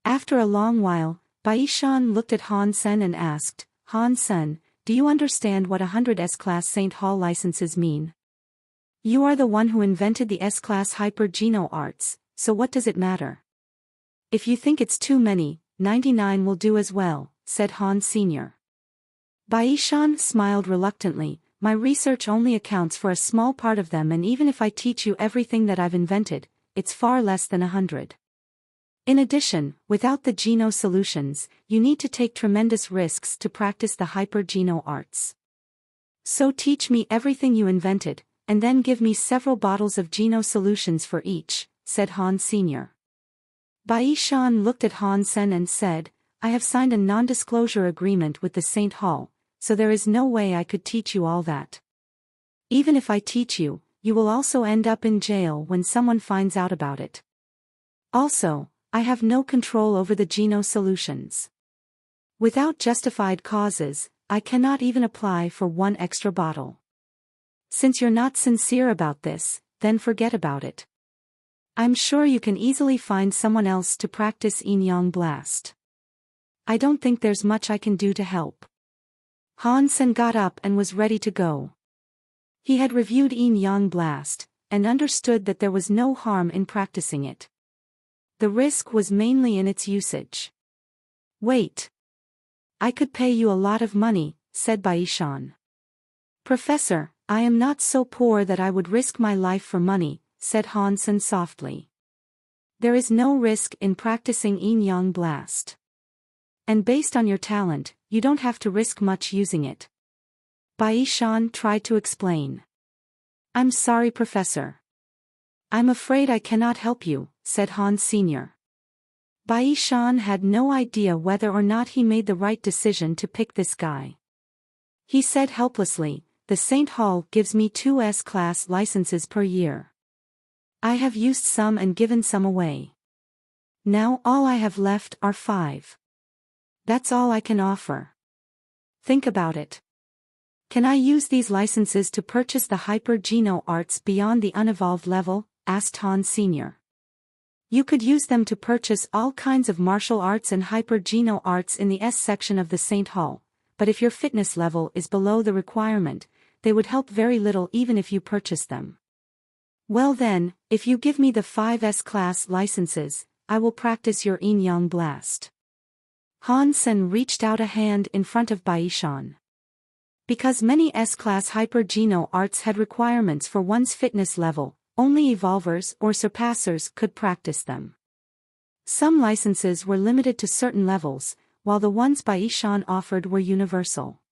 After a long while, Baishan looked at Han Sen and asked, Han Sen, do you understand what 100 S-Class Saint Hall licenses mean? You are the one who invented the S-Class Hyper-Geno arts, so what does it matter? If you think it's too many, 99 will do as well, said Han Sr. Baishan smiled reluctantly. My research only accounts for a small part of them, and even if I teach you everything that I've invented, it's far less than 100. In addition, without the Geno solutions, you need to take tremendous risks to practice the Hyper-Geno arts. So teach me everything you invented, and then give me several bottles of Geno solutions for each, said Han Sr. Baishan looked at Han Sen and said, I have signed a non-disclosure agreement with the Saint Hall, so there is no way I could teach you all that. Even if I teach you, you will also end up in jail when someone finds out about it. Also, I have no control over the Geno solutions. Without justified causes, I cannot even apply for one extra bottle. Since you're not sincere about this, then forget about it. I'm sure you can easily find someone else to practice Yin Yang Blast. I don't think there's much I can do to help. Han Sen got up and was ready to go. He had reviewed Yin Yang Blast, and understood that there was no harm in practicing it. The risk was mainly in its usage. Wait. I could pay you a lot of money, said Baishan. Professor, I am not so poor that I would risk my life for money, said Han Sen softly. There is no risk in practicing Yin Yang Blast. And based on your talent, you don't have to risk much using it. Baishan tried to explain. I'm sorry, Professor. I'm afraid I cannot help you, said Han Sr. Baishan had no idea whether or not he made the right decision to pick this guy. He said helplessly, the Saint Hall gives me 2 S-Class licenses per year. I have used some and given some away. Now all I have left are 5. That's all I can offer. Think about it. Can I use these licenses to purchase the hyper-geno arts beyond the unevolved level? Asked Han Sr. You could use them to purchase all kinds of martial arts and hyper-geno arts in the S section of the Saint Hall, but if your fitness level is below the requirement, they would help very little even if you purchase them. Well then, if you give me the 5 S-class licenses, I will practice your Yin-Yang Blast. Han Sen reached out a hand in front of Bai Shan. Because many S-class hyper-geno arts had requirements for one's fitness level, only evolvers or surpassers could practice them. Some licenses were limited to certain levels, while the ones Bai Shan offered were universal.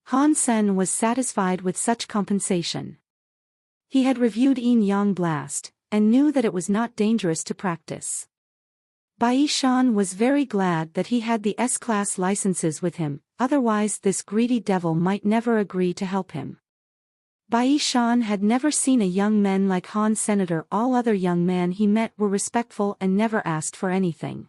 Han Sen was satisfied with such compensation. He had reviewed Yin-Yang Blast, and knew that it was not dangerous to practice. Bai Shan was very glad that he had the S-class licenses with him, otherwise this greedy devil might never agree to help him. Bai Shan had never seen a young man like Han Senator. All other young men he met were respectful and never asked for anything.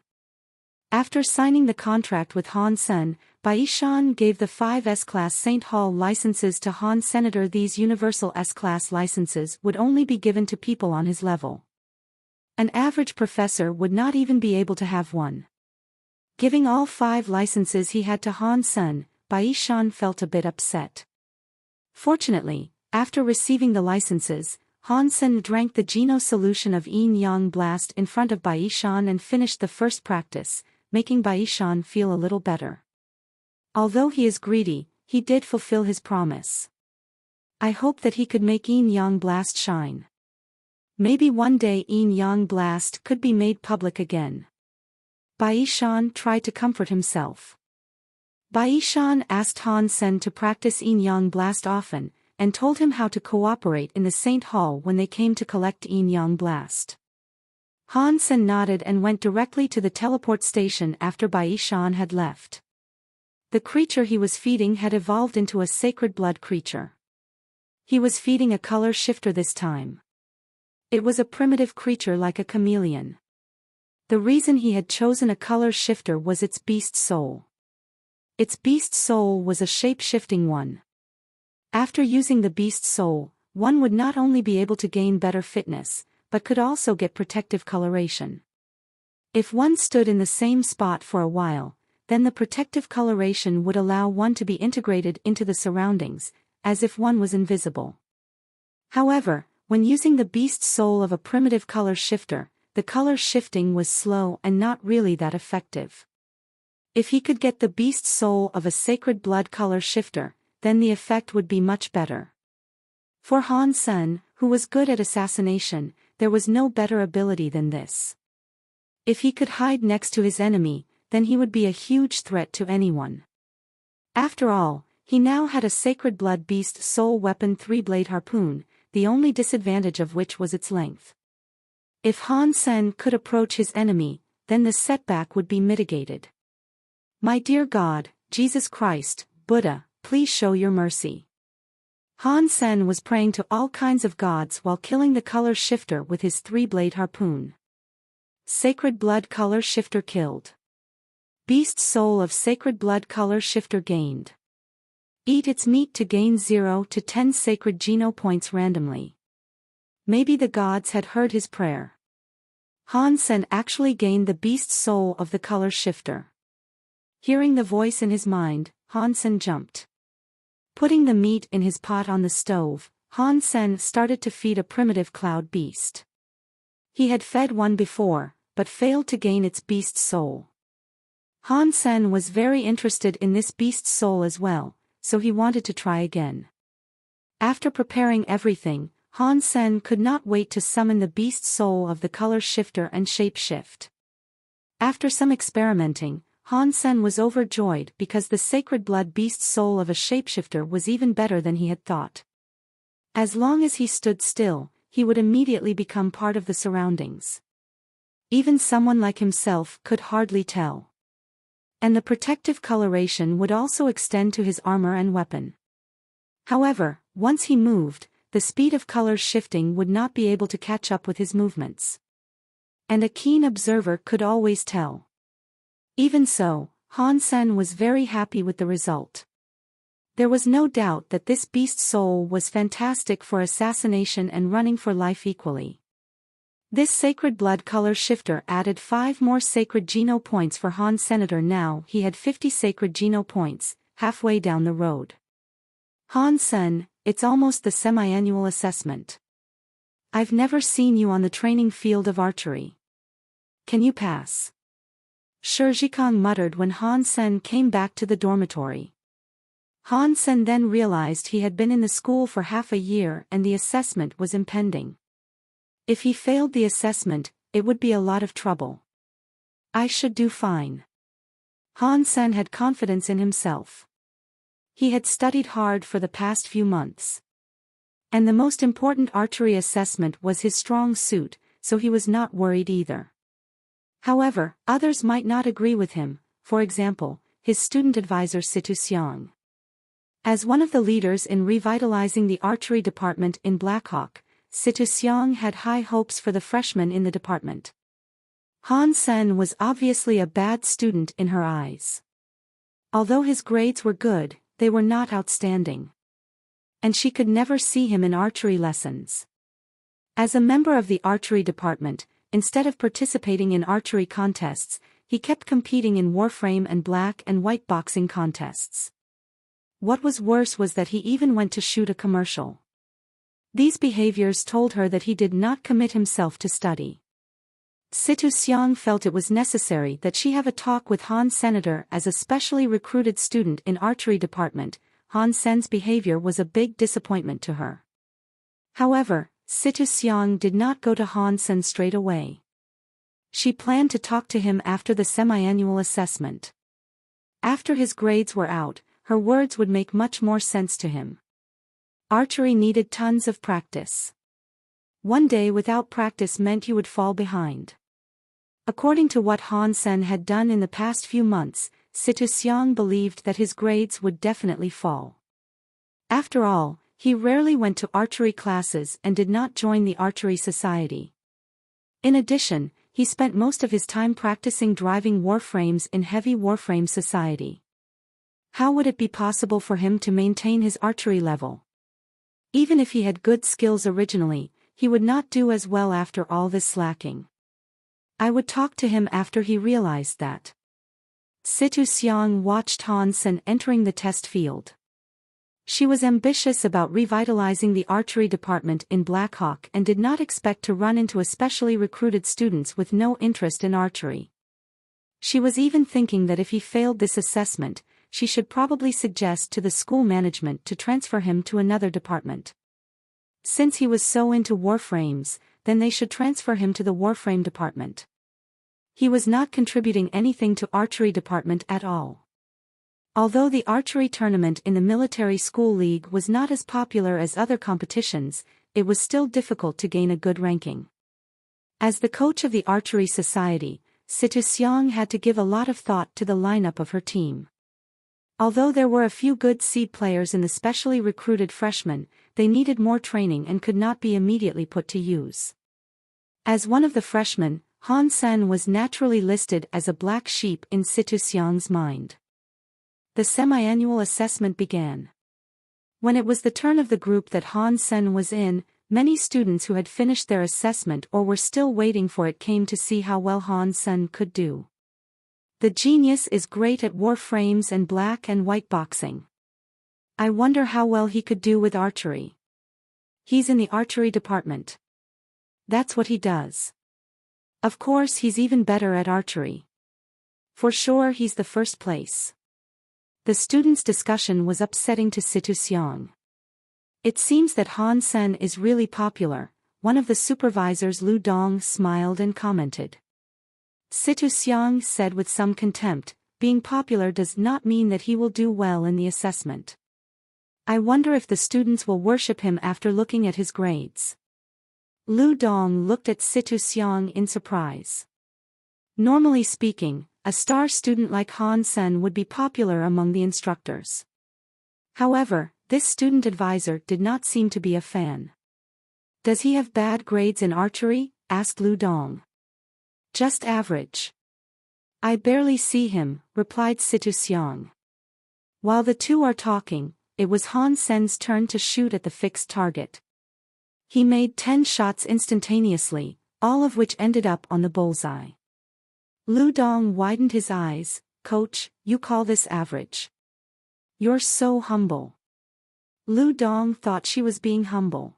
After signing the contract with Han Sen, Bai Shan gave the 5 S-class Saint Hall licenses to Han Senator. These universal S-class licenses would only be given to people on his level. An average professor would not even be able to have one. Giving all 5 licenses he had to Han Sen, Bai Shan felt a bit upset. Fortunately, after receiving the licenses, Han Sen drank the Geno solution of Yin-Yang Blast in front of Bai Shan and finished the first practice, making Bai Shan feel a little better. Although he is greedy, he did fulfill his promise. I hope that he could make Yin-Yang Blast shine. Maybe one day Yin-Yang Blast could be made public again. Bai Shan tried to comfort himself. Bai Shan asked Han Sen to practice Yin-Yang Blast often, and told him how to cooperate in the Saint Hall when they came to collect Yin-Yang Blast. Han Sen nodded and went directly to the teleport station after Bai Shan had left. The creature he was feeding had evolved into a sacred blood creature. He was feeding a color shifter this time. It was a primitive creature like a chameleon. The reason he had chosen a color shifter was its beast soul. Its beast soul was a shape-shifting one. After using the beast soul, one would not only be able to gain better fitness, but could also get protective coloration. If one stood in the same spot for a while, then the protective coloration would allow one to be integrated into the surroundings, as if one was invisible. However, when using the beast soul of a primitive color shifter, the color shifting was slow and not really that effective. If he could get the beast soul of a sacred blood color shifter, then the effect would be much better. For Han Sen, who was good at assassination, there was no better ability than this. If he could hide next to his enemy, then he would be a huge threat to anyone. After all, he now had a sacred blood beast soul weapon 3-blade harpoon, the only disadvantage of which was its length. If Han Sen could approach his enemy, then the setback would be mitigated. My dear God, Jesus Christ, Buddha, please show your mercy. Han Sen was praying to all kinds of gods while killing the color shifter with his 3-blade harpoon. Sacred blood color shifter killed. Beast soul of sacred blood color shifter gained. Eat its meat to gain 0 to 10 sacred geno points randomly. Maybe the gods had heard his prayer. Han Sen actually gained the beast soul of the color shifter. Hearing the voice in his mind, Han Sen jumped. Putting the meat in his pot on the stove, Han Sen started to feed a primitive cloud beast. He had fed one before, but failed to gain its beast soul. Han Sen was very interested in this beast soul as well, so he wanted to try again. After preparing everything, Han Sen could not wait to summon the beast soul of the color shifter and shape-shift. After some experimenting, Han Sen was overjoyed because the sacred blood beast soul of a shapeshifter was even better than he had thought. As long as he stood still, he would immediately become part of the surroundings. Even someone like himself could hardly tell. And the protective coloration would also extend to his armor and weapon. However, once he moved, the speed of colors shifting would not be able to catch up with his movements. And a keen observer could always tell. Even so, Han Sen was very happy with the result. There was no doubt that this beast soul was fantastic for assassination and running for life equally. This sacred blood color shifter added 5 more sacred geno points for Han Senator. Now he had 50 sacred geno points, halfway down the road. Han Sen, it's almost the semi-annual assessment. I've never seen you on the training field of archery. Can you pass? Shi Zhikong muttered when Han Sen came back to the dormitory. Han Sen then realized he had been in the school for half a year and the assessment was impending. If he failed the assessment, it would be a lot of trouble. I should do fine. Han Sen had confidence in himself. He had studied hard for the past few months. And the most important archery assessment was his strong suit, so he was not worried either. However, others might not agree with him, for example, his student advisor Situ Xiang. As one of the leaders in revitalizing the archery department in Blackhawk, Situ Xiang had high hopes for the freshmen in the department. Han Sen was obviously a bad student in her eyes. Although his grades were good, they were not outstanding. And she could never see him in archery lessons. As a member of the archery department, instead of participating in archery contests, he kept competing in warframe and black and white boxing contests. What was worse was that he even went to shoot a commercial. These behaviors told her that he did not commit himself to study. Situ Xiang felt it was necessary that she have a talk with Han Senator as a specially recruited student in archery department. Han Sen's behavior was a big disappointment to her. However, Situ Xiang did not go to Han Sen straight away. She planned to talk to him after the semi-annual assessment. After his grades were out, her words would make much more sense to him. Archery needed tons of practice. One day without practice meant you would fall behind. According to what Han Sen had done in the past few months, Situ Xiang believed that his grades would definitely fall. After all, he rarely went to archery classes and did not join the archery society. In addition, he spent most of his time practicing driving warframes in heavy warframe society. How would it be possible for him to maintain his archery level? Even if he had good skills originally, he would not do as well after all this slacking. I would talk to him after he realized that. Situ Xiang watched Han Sen entering the test field. She was ambitious about revitalizing the archery department in Blackhawk and did not expect to run into especially recruited students with no interest in archery. She was even thinking that if he failed this assessment, she should probably suggest to the school management to transfer him to another department. Since he was so into warframes, then they should transfer him to the warframe department. He was not contributing anything to archery department at all. Although the archery tournament in the military school league was not as popular as other competitions, it was still difficult to gain a good ranking. As the coach of the archery society, Situ Xiang had to give a lot of thought to the lineup of her team. Although there were a few good seed players in the specially recruited freshmen, they needed more training and could not be immediately put to use. As one of the freshmen, Han Sen was naturally listed as a black sheep in Situ Xiang's mind. The semi-annual assessment began. When it was the turn of the group that Han Sen was in, many students who had finished their assessment or were still waiting for it came to see how well Han Sen could do. The genius is great at warframes and black and white boxing. I wonder how well he could do with archery. He's in the archery department. That's what he does. Of course he's even better at archery. For sure he's the first place. The students' discussion was upsetting to Situ Xiang. It seems that Han Sen is really popular. One of the supervisors, Lu Dong, smiled and commented. Situ Xiang said with some contempt, being popular does not mean that he will do well in the assessment. I wonder if the students will worship him after looking at his grades. Lu Dong looked at Situ Xiang in surprise. Normally speaking, a star student like Han Sen would be popular among the instructors. However, this student advisor did not seem to be a fan. Does he have bad grades in archery? Asked Lu Dong. Just average. I barely see him, replied Situ Xiang. While the two are talking, it was Han Sen's turn to shoot at the fixed target. He made 10 shots instantaneously, all of which ended up on the bullseye. Lu Dong widened his eyes. Coach, you call this average? You're so humble. Lu Dong thought she was being humble.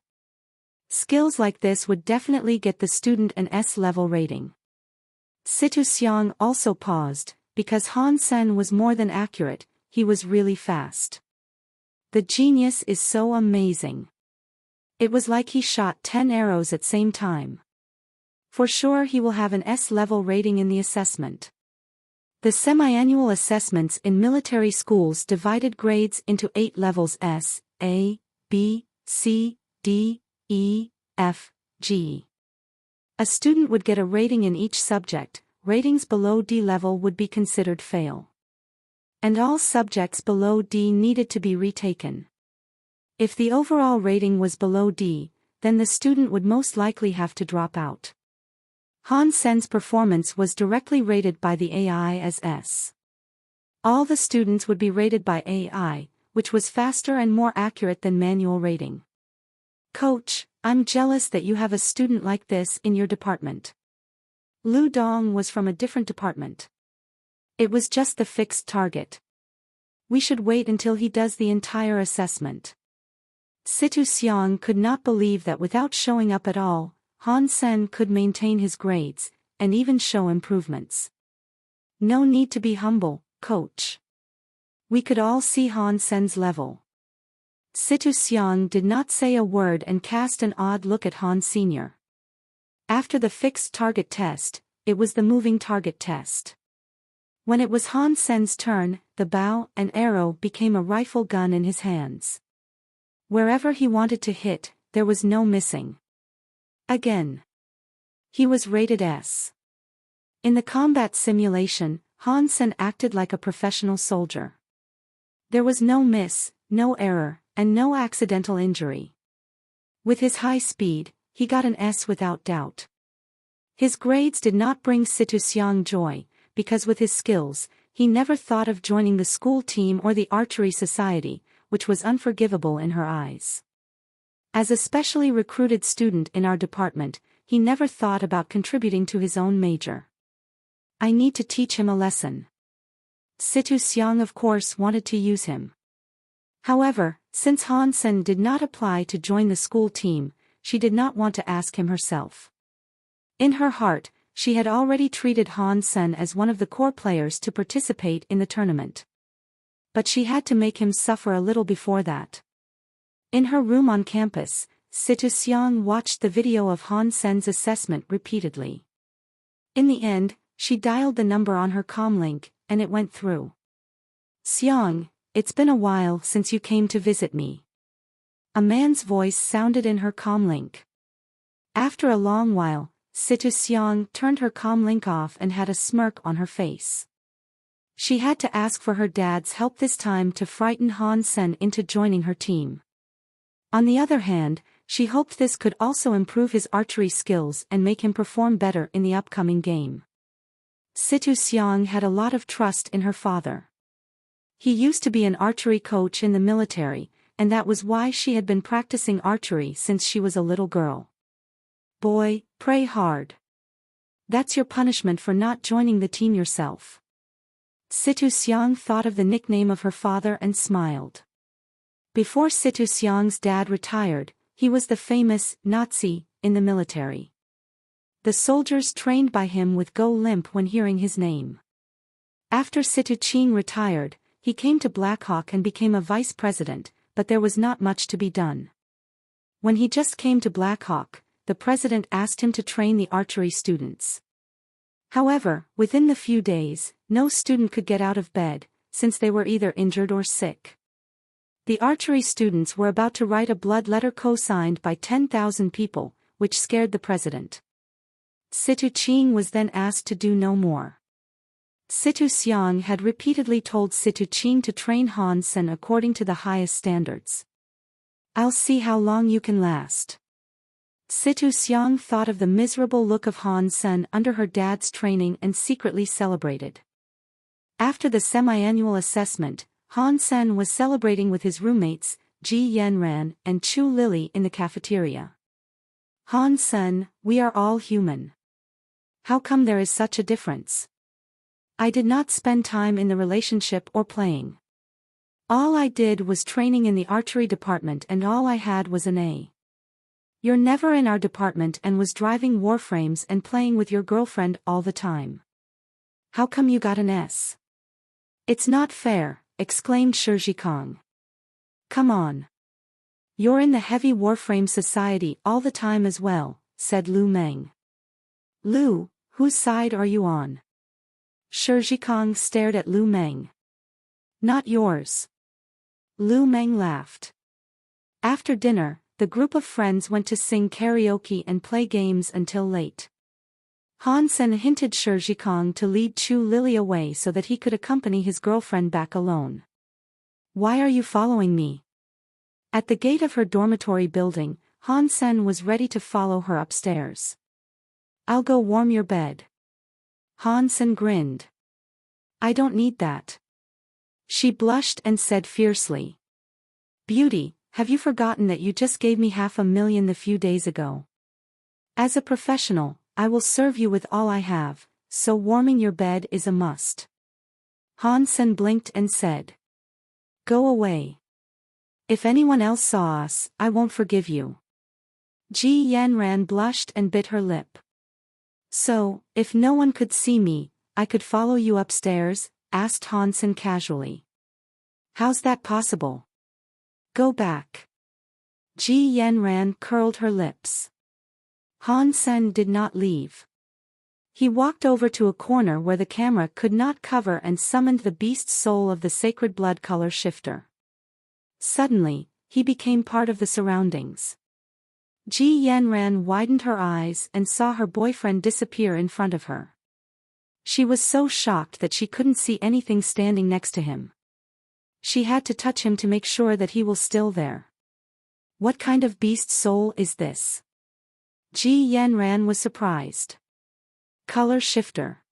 Skills like this would definitely get the student an S-level rating. Situ Xiang also paused, because Han Sen was more than accurate, he was really fast. The genius is so amazing. It was like he shot 10 arrows at same time. For sure he will have an S-level rating in the assessment. The semi-annual assessments in military schools divided grades into 8 levels: S, A, B, C, D, E, F, G. A student would get a rating in each subject. Ratings below D level would be considered fail. And all subjects below D needed to be retaken. If the overall rating was below D, then the student would most likely have to drop out. Han Sen's performance was directly rated by the AI as S. All the students would be rated by AI, which was faster and more accurate than manual rating. Coach, I'm jealous that you have a student like this in your department. Lu Dong was from a different department. It was just the fixed target. We should wait until he does the entire assessment. Situ Xiang could not believe that without showing up at all, Han Sen could maintain his grades, and even show improvements. No need to be humble, coach. We could all see Han Sen's level. Situ Xiang did not say a word and cast an odd look at Han Sr. After the fixed target test, it was the moving target test. When it was Han Sen's turn, the bow and arrow became a rifle gun in his hands. Wherever he wanted to hit, there was no missing. Again. He was rated S. In the combat simulation, Han Sen acted like a professional soldier. There was no miss, no error, and no accidental injury. With his high speed, he got an S without doubt. His grades did not bring Situ Xiang joy, because with his skills, he never thought of joining the school team or the archery society, which was unforgivable in her eyes. As a specially recruited student in our department, he never thought about contributing to his own major. I need to teach him a lesson. Situ Xiang of course wanted to use him. However, since Han Sen did not apply to join the school team, she did not want to ask him herself. In her heart, she had already treated Han Sen as one of the core players to participate in the tournament. But she had to make him suffer a little before that. In her room on campus, Situ Xiang watched the video of Han Sen's assessment repeatedly. In the end, she dialed the number on her comlink, and it went through. Xiang, it's been a while since you came to visit me. A man's voice sounded in her comlink. After a long while, Situ Xiang turned her comlink off and had a smirk on her face. She had to ask for her dad's help this time to frighten Han Sen into joining her team. On the other hand, she hoped this could also improve his archery skills and make him perform better in the upcoming game. Situ Xiang had a lot of trust in her father. He used to be an archery coach in the military, and that was why she had been practicing archery since she was a little girl. Boy, pray hard. That's your punishment for not joining the team yourself. Situ Xiang thought of the nickname of her father and smiled. Before Situ Xiang's dad retired, he was the famous Nazi in the military. The soldiers trained by him would go limp when hearing his name. After Situ Qing retired, he came to Blackhawk and became a vice president, but there was not much to be done. When he just came to Blackhawk, the president asked him to train the archery students. However, within the few days, no student could get out of bed, since they were either injured or sick. The archery students were about to write a blood letter co-signed by 10,000 people, which scared the president. Situ Qing was then asked to do no more. Situ Xiang had repeatedly told Situ Qing to train Han Sen according to the highest standards. I'll see how long you can last. Situ Xiang thought of the miserable look of Han Sen under her dad's training and secretly celebrated. After the semi-annual assessment, Han Sen was celebrating with his roommates, Ji Yanran and Chu Lili in the cafeteria. Han Sen, we are all human. How come there is such a difference? I did not spend time in the relationship or playing. All I did was training in the archery department and all I had was an A. You're never in our department and was driving warframes and playing with your girlfriend all the time. How come you got an S? It's not fair, exclaimed Shi Kong. Come on. You're in the heavy warframe society all the time as well, said Lu Meng. Lu, whose side are you on? Shi Kong stared at Lu Meng. Not yours. Lu Meng laughed. After dinner, the group of friends went to sing karaoke and play games until late. Han Sen hinted Shi Kong to lead Chu Lili away so that he could accompany his girlfriend back alone. Why are you following me? At the gate of her dormitory building, Han Sen was ready to follow her upstairs. I'll go warm your bed. Han Sen grinned. I don't need that. She blushed and said fiercely. Beauty, have you forgotten that you just gave me $500,000 a few days ago? As a professional, I will serve you with all I have, so warming your bed is a must. Han Sen blinked and said. Go away. If anyone else saw us, I won't forgive you. Ji Yanran blushed and bit her lip. So, if no one could see me, I could follow you upstairs? Asked Han Sen casually. How's that possible? Go back. Ji Yanran curled her lips. Han Sen did not leave. He walked over to a corner where the camera could not cover and summoned the beast soul of the sacred blood color shifter. Suddenly, he became part of the surroundings. Ji Yanran widened her eyes and saw her boyfriend disappear in front of her. She was so shocked that she couldn't see anything standing next to him. She had to touch him to make sure that he was still there. What kind of beast soul is this? Ji Yanran was surprised. Color shifter.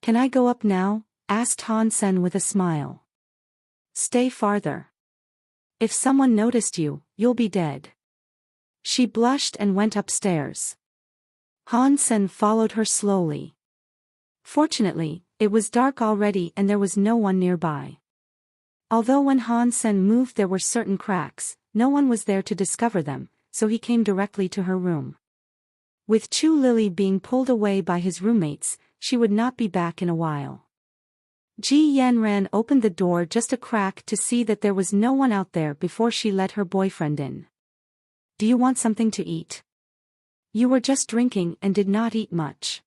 Can I go up now? Asked Han Sen with a smile. Stay farther. If someone noticed you, you'll be dead. She blushed and went upstairs. Han Sen followed her slowly. Fortunately, it was dark already and there was no one nearby. Although when Han Sen moved there were certain cracks, no one was there to discover them, so he came directly to her room. With Chu Lili being pulled away by his roommates, she would not be back in a while. Ji Yanran opened the door just a crack to see that there was no one out there before she let her boyfriend in. Do you want something to eat? You were just drinking and did not eat much.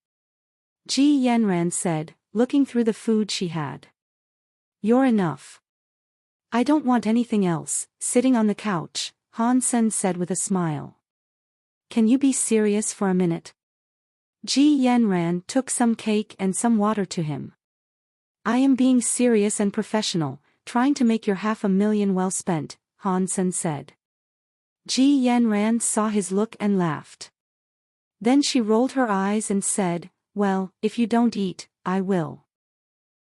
Ji Yanran said, looking through the food she had. You're enough. I don't want anything else. Sitting on the couch, Han Sen said with a smile. Can you be serious for a minute? Ji Yanran took some cake and some water to him. I am being serious and professional, trying to make your $500,000 well spent, Han Sen said. Ji Yanran saw his look and laughed. Then she rolled her eyes and said, well, if you don't eat, I will.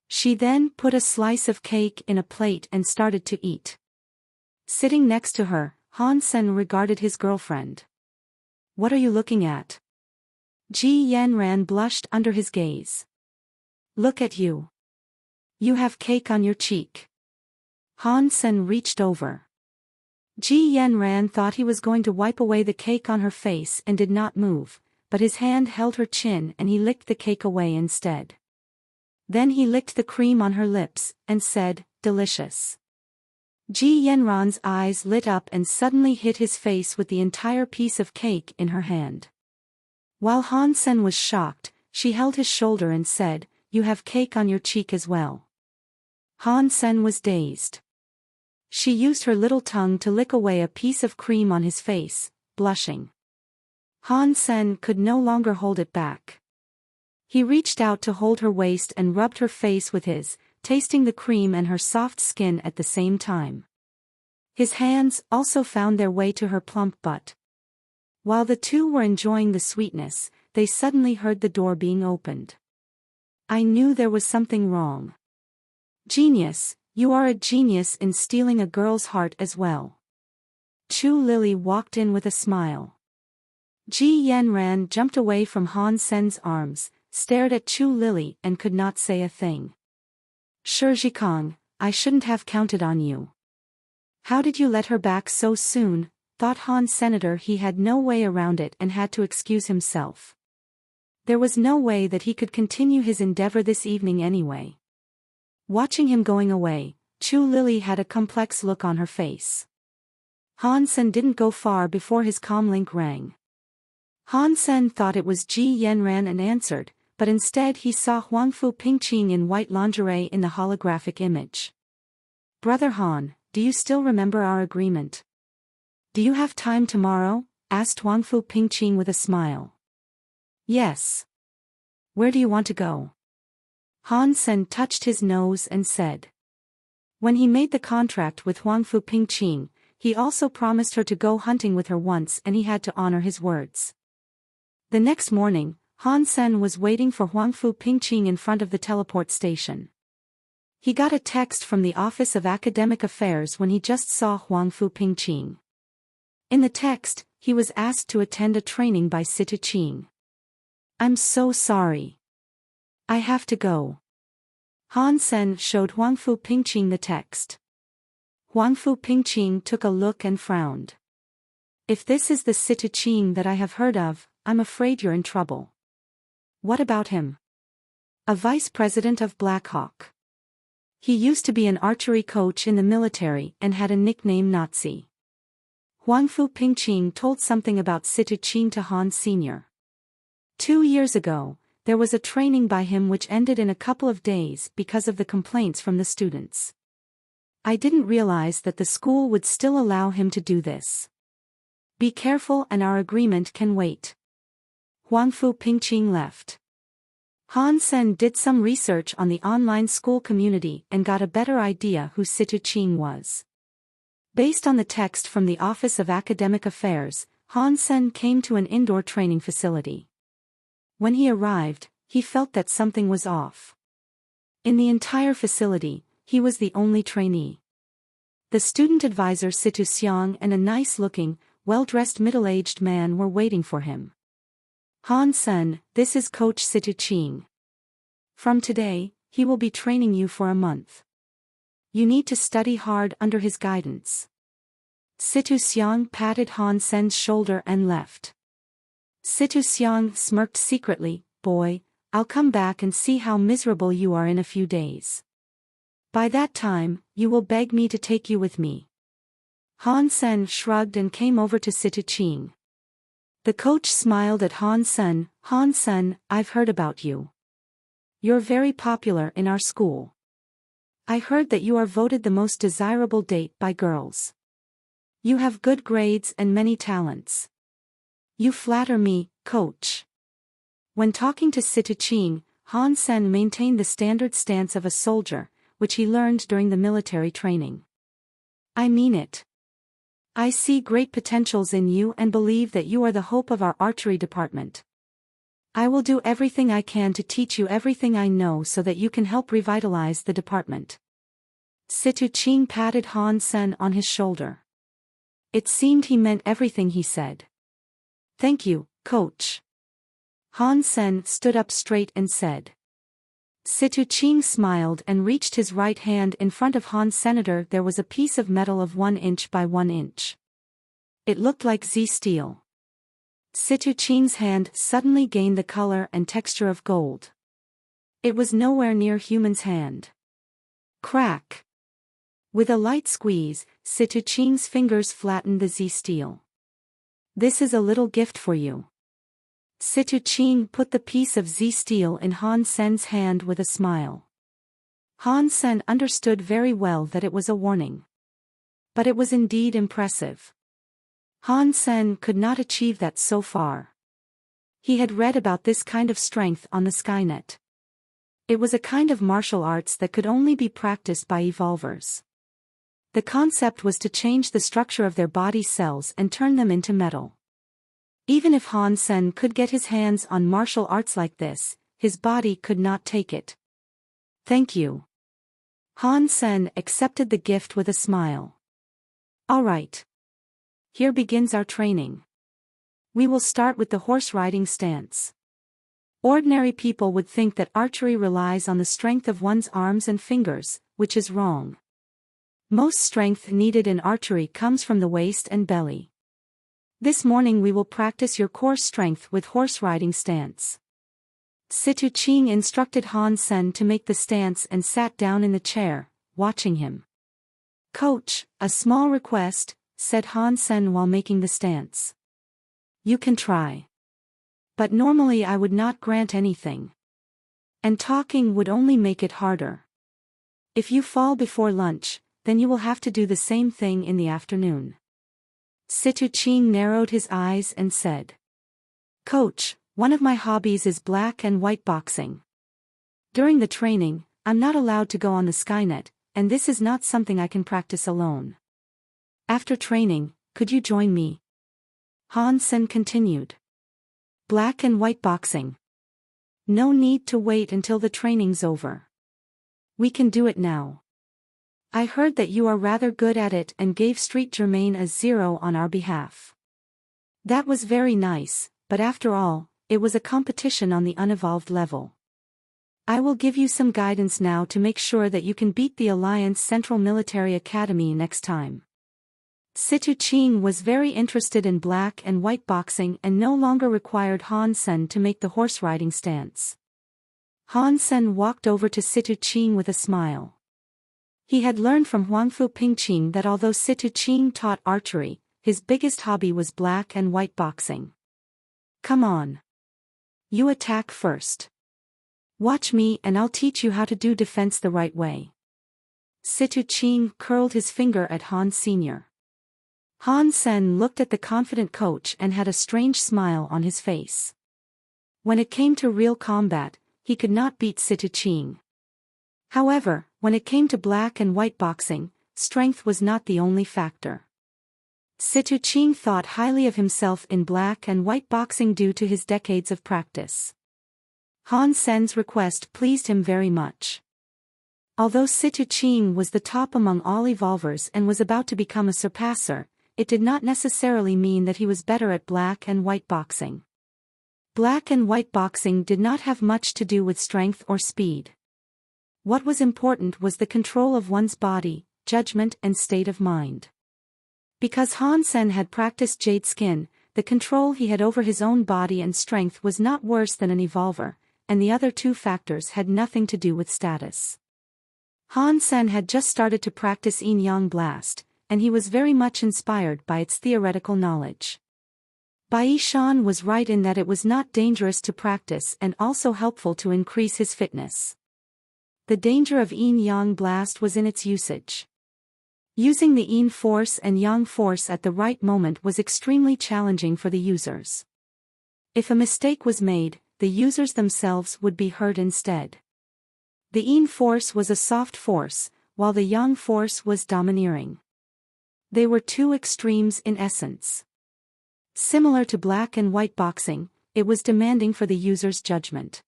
She then put a slice of cake in a plate and started to eat. Sitting next to her, Han Sen regarded his girlfriend. What are you looking at? Ji Yanran blushed under his gaze. Look at you. You have cake on your cheek. Han Sen reached over. Ji Yanran thought he was going to wipe away the cake on her face and did not move, but his hand held her chin and he licked the cake away instead. Then he licked the cream on her lips, and said, delicious. Ji Yanran's eyes lit up and suddenly hit his face with the entire piece of cake in her hand. While Han Sen was shocked, she held his shoulder and said, you have cake on your cheek as well. Han Sen was dazed. She used her little tongue to lick away a piece of cream on his face, blushing. Han Sen could no longer hold it back. He reached out to hold her waist and rubbed her face with his, tasting the cream and her soft skin at the same time. His hands also found their way to her plump butt. While the two were enjoying the sweetness, they suddenly heard the door being opened. I knew there was something wrong. Genius, you are a genius in stealing a girl's heart as well. Chu Lily walked in with a smile. Ji Yanran jumped away from Han Sen's arms, stared at Chu Lily and could not say a thing. Shizhikong, I shouldn't have counted on you. How did you let her back so soon? Thought Han Senator. He had no way around it and had to excuse himself. There was no way that he could continue his endeavor this evening anyway. Watching him going away, Chu Lily had a complex look on her face. Han Sen didn't go far before his comlink rang. Han Sen thought it was Ji Yanran and answered, but instead he saw Huangfu Pingqing in white lingerie in the holographic image. Brother Han, do you still remember our agreement? Do you have time tomorrow? Asked Huangfu Pingqing with a smile. Yes. Where do you want to go? Han Sen touched his nose and said. When he made the contract with Huangfu Pingqing, he also promised her to go hunting with her once and he had to honor his words. The next morning, Han Sen was waiting for Huangfu Pingqing in front of the teleport station. He got a text from the Office of Academic Affairs when he just saw Huangfu Pingqing. In the text, he was asked to attend a training by Situ Qing. I'm so sorry. I have to go. Han Sen showed Huangfu Pingqing the text. Huangfu Pingqing took a look and frowned. If this is the Situ Qing that I have heard of, I'm afraid you're in trouble. What about him? A vice president of Blackhawk. He used to be an archery coach in the military and had a nickname Nazi. Huangfu Pingqing told something about Situ Qing to Han Sr. 2 years ago, there was a training by him which ended in a couple of days because of the complaints from the students. I didn't realize that the school would still allow him to do this. Be careful and our agreement can wait. Huangfu Pingqing left. Han Sen did some research on the online school community and got a better idea who Situ Qing was. Based on the text from the Office of Academic Affairs, Han Sen came to an indoor training facility. When he arrived, he felt that something was off. In the entire facility, he was the only trainee. The student advisor Situ Xiang and a nice-looking, well-dressed middle-aged man were waiting for him. Han Sen, this is Coach Situ Qing. From today, he will be training you for a month. You need to study hard under his guidance. Situ Xiang patted Han Sen's shoulder and left. Situ Xiang smirked secretly, boy, I'll come back and see how miserable you are in a few days. By that time, you will beg me to take you with me. Han Sen shrugged and came over to Situ Qing. The coach smiled at Han Sen. Han Sen, I've heard about you. You're very popular in our school. I heard that you are voted the most desirable date by girls. You have good grades and many talents. You flatter me, coach. When talking to Situ Qing, Han Sen maintained the standard stance of a soldier, which he learned during the military training. I mean it. I see great potentials in you and believe that you are the hope of our archery department. I will do everything I can to teach you everything I know so that you can help revitalize the department. Situ Qing patted Han Sen on his shoulder. It seemed he meant everything he said. Thank you, coach. Han Sen stood up straight and said. Situ Qing smiled and reached his right hand in front of Han Senator. There was a piece of metal of 1 inch by 1 inch. It looked like Z steel. Situ Qing's hand suddenly gained the color and texture of gold. It was nowhere near human's hand. Crack. With a light squeeze, Situ Qing's fingers flattened the Z steel. This is a little gift for you. Situ Qing put the piece of Z steel in Han Sen's hand with a smile. Han Sen understood very well that it was a warning. But it was indeed impressive. Han Sen could not achieve that so far. He had read about this kind of strength on the Skynet. It was a kind of martial arts that could only be practiced by evolvers. The concept was to change the structure of their body cells and turn them into metal. Even if Han Sen could get his hands on martial arts like this, his body could not take it. Thank you. Han Sen accepted the gift with a smile. All right. Here begins our training. We will start with the horse riding stance. Ordinary people would think that archery relies on the strength of one's arms and fingers, which is wrong. Most strength needed in archery comes from the waist and belly. This morning we will practice your core strength with horse riding stance. Situ Ching instructed Han Sen to make the stance and sat down in the chair, watching him. Coach, a small request, said Han Sen while making the stance. You can try. But normally I would not grant anything. And talking would only make it harder. If you fall before lunch, then you will have to do the same thing in the afternoon. Situ Ching narrowed his eyes and said. Coach, one of my hobbies is black and white boxing. During the training, I'm not allowed to go on the Skynet, and this is not something I can practice alone. After training, could you join me? Han Sen continued. Black and white boxing. No need to wait until the training's over. We can do it now. I heard that you are rather good at it and gave Street Germain a 0 on our behalf. That was very nice, but after all, it was a competition on the unevolved level. I will give you some guidance now to make sure that you can beat the Alliance Central Military Academy next time. Situ Ching was very interested in black and white boxing and no longer required Han Sen to make the horse riding stance. Han Sen walked over to Situ Ching with a smile. He had learned from Huangfu Pingqing that although Situ Ching taught archery, his biggest hobby was black and white boxing. Come on. You attack first. Watch me and I'll teach you how to do defense the right way. Situ Ching curled his finger at Han Sr. Han Sen looked at the confident coach and had a strange smile on his face. When it came to real combat, he could not beat Situ Ching. However, when it came to black and white boxing, strength was not the only factor. Situ Ching thought highly of himself in black and white boxing due to his decades of practice. Han Sen's request pleased him very much. Although Situ Ching was the top among all evolvers and was about to become a surpasser, it did not necessarily mean that he was better at black and white boxing. Black and white boxing did not have much to do with strength or speed. What was important was the control of one's body, judgment and state of mind. Because Han Sen had practiced Jade Skin, the control he had over his own body and strength was not worse than an evolver, and the other two factors had nothing to do with status. Han Sen had just started to practice Yin Yang Blast, and he was very much inspired by its theoretical knowledge. Bai Shan was right in that it was not dangerous to practice and also helpful to increase his fitness. The danger of Yin Yang Blast was in its usage. Using the Yin force and Yang force at the right moment was extremely challenging for the users. If a mistake was made, the users themselves would be hurt instead. The Yin force was a soft force, while the Yang force was domineering. They were two extremes in essence. Similar to black and white boxing, it was demanding for the user's judgment.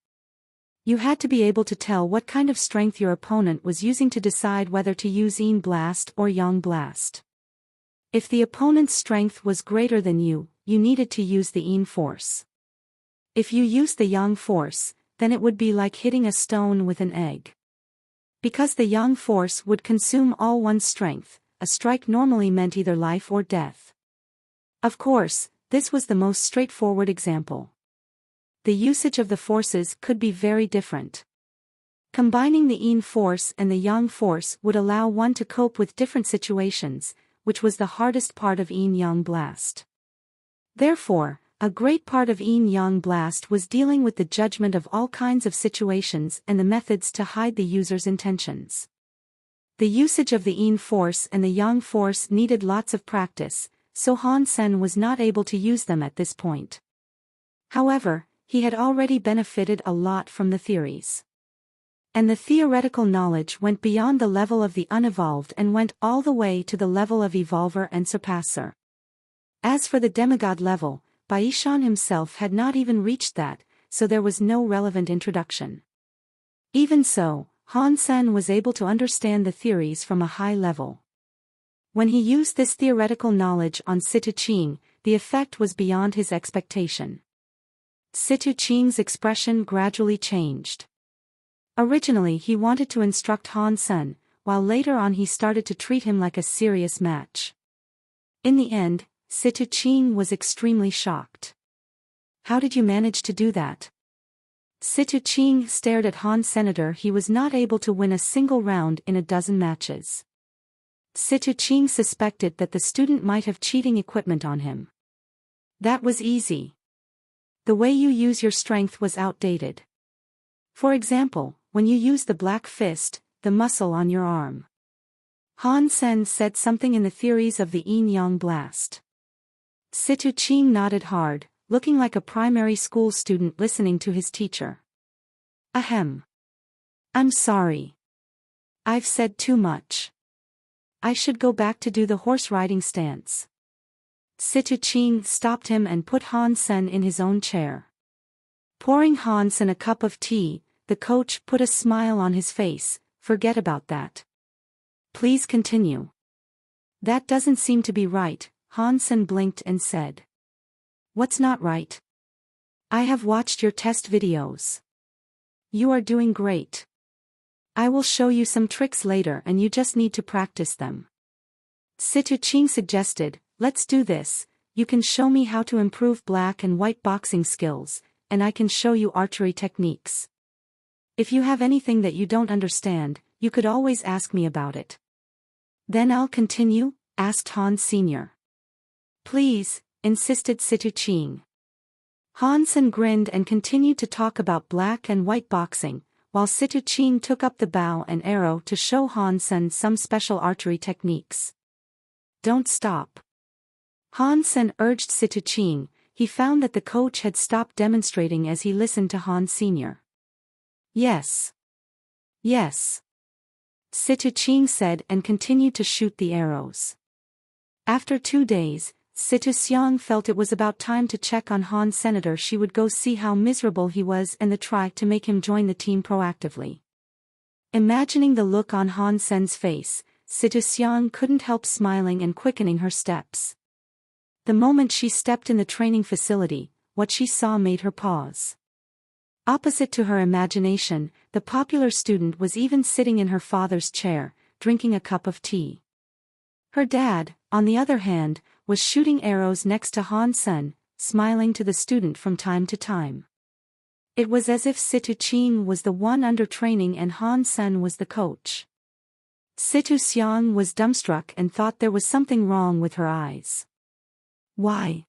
You had to be able to tell what kind of strength your opponent was using to decide whether to use Yin Blast or Yang Blast. If the opponent's strength was greater than you, you needed to use the Yin force. If you used the Yang force, then it would be like hitting a stone with an egg. Because the Yang force would consume all one's strength, a strike normally meant either life or death. Of course, this was the most straightforward example. The usage of the forces could be very different. Combining the Yin force and the Yang force would allow one to cope with different situations, which was the hardest part of Yin Yang Blast. Therefore, a great part of Yin Yang Blast was dealing with the judgment of all kinds of situations and the methods to hide the user's intentions. The usage of the Yin force and the Yang force needed lots of practice, so Han Sen was not able to use them at this point. However, he had already benefited a lot from the theories. And the theoretical knowledge went beyond the level of the unevolved and went all the way to the level of evolver and surpasser. As for the demigod level, Baishan himself had not even reached that, so there was no relevant introduction. Even so, Han Sen was able to understand the theories from a high level. When he used this theoretical knowledge on Situ Ching, the effect was beyond his expectation. Situ Ching's expression gradually changed. Originally he wanted to instruct Han Sen, while later on he started to treat him like a serious match. In the end, Situ Ching was extremely shocked. "How did you manage to do that?" Situ Ching stared at Han Senator. He was not able to win a single round in a dozen matches. Situ Ching suspected that the student might have cheating equipment on him. "That was easy. The way you use your strength was outdated. For example, when you use the black fist, the muscle on your arm." Han Sen said something in the theories of the yin-yang blast. Situ Ching nodded hard, looking like a primary school student listening to his teacher. "Ahem. I'm sorry. I've said too much. I should go back to do the horse riding stance." Situ Ching stopped him and put Han Sen in his own chair. Pouring Han Sen a cup of tea, the coach put a smile on his face. "Forget about that. Please continue." "That doesn't seem to be right," Han Sen blinked and said. "What's not right?" "I have watched your test videos. You are doing great. I will show you some tricks later and you just need to practice them." Situ Ching suggested, "Let's do this. You can show me how to improve black and white boxing skills, and I can show you archery techniques. If you have anything that you don't understand, you could always ask me about it." "Then I'll continue?" asked Han Sr. "Please," insisted Situ Ching. Han Sen grinned and continued to talk about black and white boxing, while Situ Ching took up the bow and arrow to show Han Sen some special archery techniques. "Don't stop," Han Sen urged Situ Ching. He found that the coach had stopped demonstrating as he listened to Han Sr. "Yes. Yes," Situ Ching said and continued to shoot the arrows. After 2 days, Situ Xiang felt it was about time to check on Han Senator. She would go see how miserable he was and try to make him join the team proactively. Imagining the look on Han Sen's face, Situ Xiang couldn't help smiling and quickening her steps. The moment she stepped in the training facility, what she saw made her pause. Opposite to her imagination, the popular student was even sitting in her father's chair, drinking a cup of tea. Her dad, on the other hand, was shooting arrows next to Han Sen, smiling to the student from time to time. It was as if Situ Ching was the one under training and Han Sen was the coach. Situ Xiang was dumbstruck and thought there was something wrong with her eyes. Why?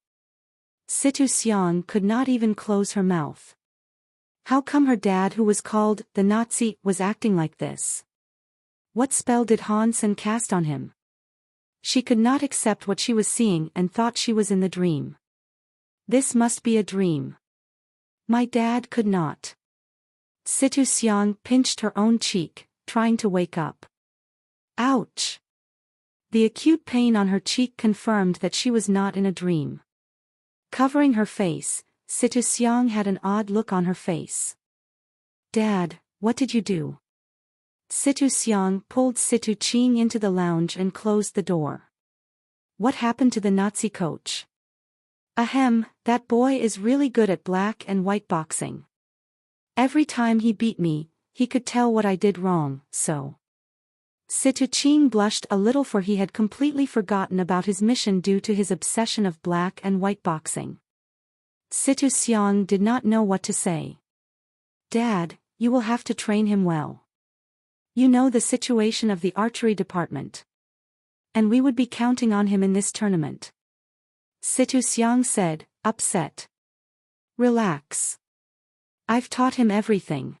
Situ Xiang could not even close her mouth. How come her dad, who was called the Nazi, was acting like this? What spell did Han Sen cast on him? She could not accept what she was seeing and thought she was in the dream. This must be a dream. My dad could not. Situ Xiang pinched her own cheek, trying to wake up. Ouch! The acute pain on her cheek confirmed that she was not in a dream. Covering her face, Situ Xiang had an odd look on her face. Dad, what did you do? Situ Xiang pulled Situ Ching into the lounge and closed the door. What happened to the Nazi coach? Ahem, that boy is really good at black and white boxing. Every time he beat me, he could tell what I did wrong, so. Situ Ching blushed a little, for he had completely forgotten about his mission due to his obsession of black and white boxing. Situ Xiang did not know what to say. Dad, you will have to train him well. You know the situation of the archery department. And we would be counting on him in this tournament. Situ Xiang said, upset. Relax. I've taught him everything.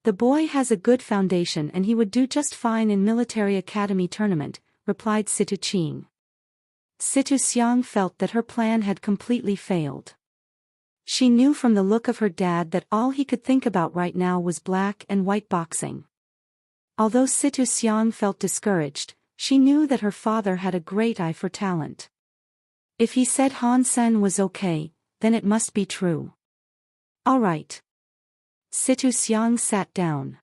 The boy has a good foundation and he would do just fine in military academy tournament, replied Situ Ching. Situ Xiang felt that her plan had completely failed. She knew from the look of her dad that all he could think about right now was black and white boxing. Although Situ Xiang felt discouraged, she knew that her father had a great eye for talent. If he said Han Sen was okay, then it must be true. All right. Situ Xiang sat down.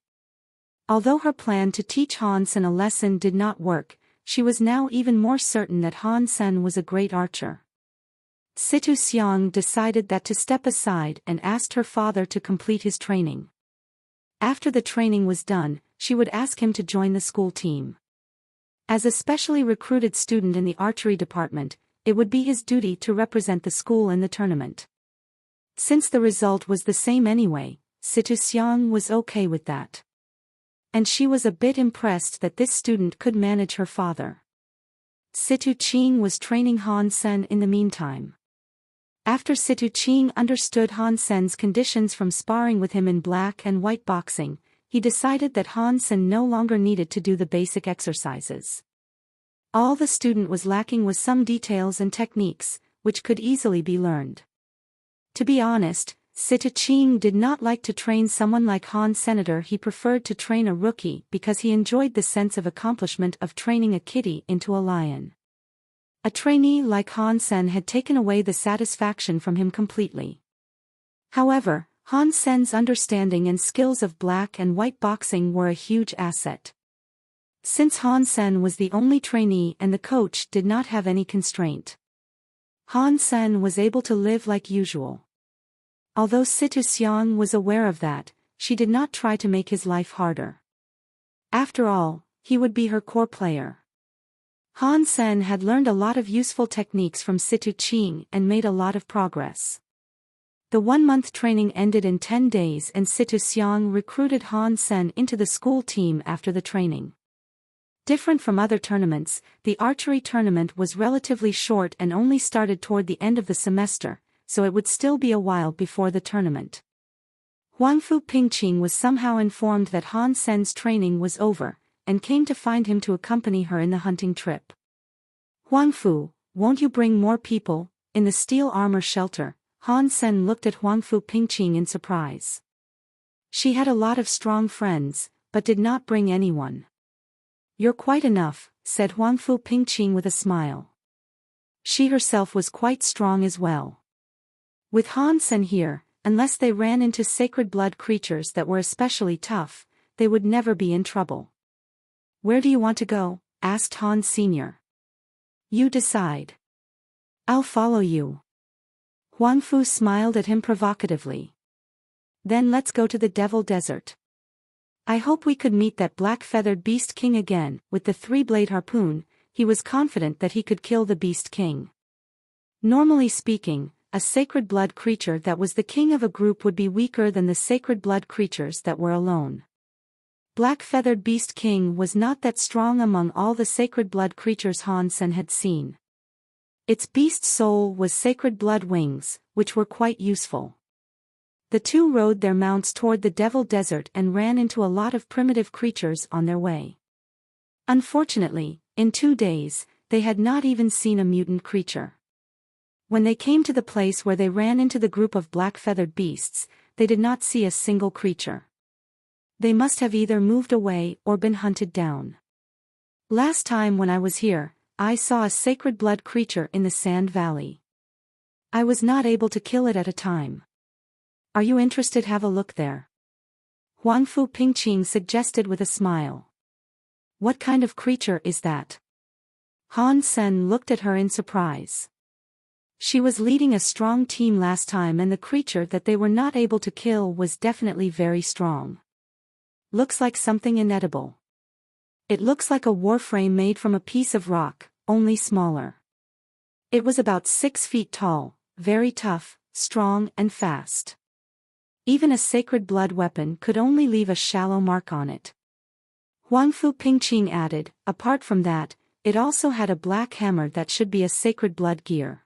Although her plan to teach Han Sen a lesson did not work, she was now even more certain that Han Sen was a great archer. Situ Xiang decided that to step aside and asked her father to complete his training. After the training was done, she would ask him to join the school team. As a specially recruited student in the archery department, it would be his duty to represent the school in the tournament. Since the result was the same anyway, Situ Xiang was okay with that. And she was a bit impressed that this student could manage her father. Situ Qing was training Han Sen in the meantime. After Situ Qing understood Han Sen's conditions from sparring with him in black and white boxing, he decided that Han Sen no longer needed to do the basic exercises. All the student was lacking was some details and techniques, which could easily be learned. To be honest, Situ Qing did not like to train someone like Han Senator. He preferred to train a rookie because he enjoyed the sense of accomplishment of training a kitty into a lion. A trainee like Han Sen had taken away the satisfaction from him completely. However, Han Sen's understanding and skills of black and white boxing were a huge asset. Since Han Sen was the only trainee and the coach did not have any constraint, Han Sen was able to live like usual. Although Situ Xiang was aware of that, she did not try to make his life harder. After all, he would be her core player. Han Sen had learned a lot of useful techniques from Situ Qing and made a lot of progress. The 1-month training ended in 10 days and Situ Xiang recruited Han Sen into the school team after the training. Different from other tournaments, the archery tournament was relatively short and only started toward the end of the semester, so it would still be a while before the tournament. Huangfu Pingqing was somehow informed that Han Sen's training was over, and came to find him to accompany her in the hunting trip. Huangfu, won't you bring more people? In the steel armor shelter, Han Sen looked at Huangfu Pingqing in surprise. She had a lot of strong friends, but did not bring anyone. You're quite enough, said Huangfu Pingqing with a smile. She herself was quite strong as well. With Han Sen here, unless they ran into sacred blood creatures that were especially tough, they would never be in trouble. Where do you want to go? Asked Han Sr. You decide. I'll follow you. Huangfu smiled at him provocatively. Then let's go to the Devil Desert. I hope we could meet that black-feathered Beast King again. With the 3-blade harpoon, he was confident that he could kill the Beast King. Normally speaking, a sacred blood creature that was the king of a group would be weaker than the sacred blood creatures that were alone. Black-feathered Beast King was not that strong among all the sacred blood creatures Han Sen had seen. Its beast soul was sacred blood wings, which were quite useful. The two rode their mounts toward the Devil Desert and ran into a lot of primitive creatures on their way. Unfortunately, in 2 days, they had not even seen a mutant creature. When they came to the place where they ran into the group of black-feathered beasts, they did not see a single creature. They must have either moved away or been hunted down. Last time when I was here, I saw a sacred blood creature in the Sand Valley. I was not able to kill it at a time. Are you interested? Have a look there. Huangfu Pingqing suggested with a smile. What kind of creature is that? Han Sen looked at her in surprise. She was leading a strong team last time and the creature that they were not able to kill was definitely very strong. Looks like something inedible. It looks like a warframe made from a piece of rock, only smaller. It was about 6 feet tall, very tough, strong and fast. Even a sacred blood weapon could only leave a shallow mark on it. Huangfu Pingqing added, apart from that, it also had a black hammer that should be a sacred blood gear.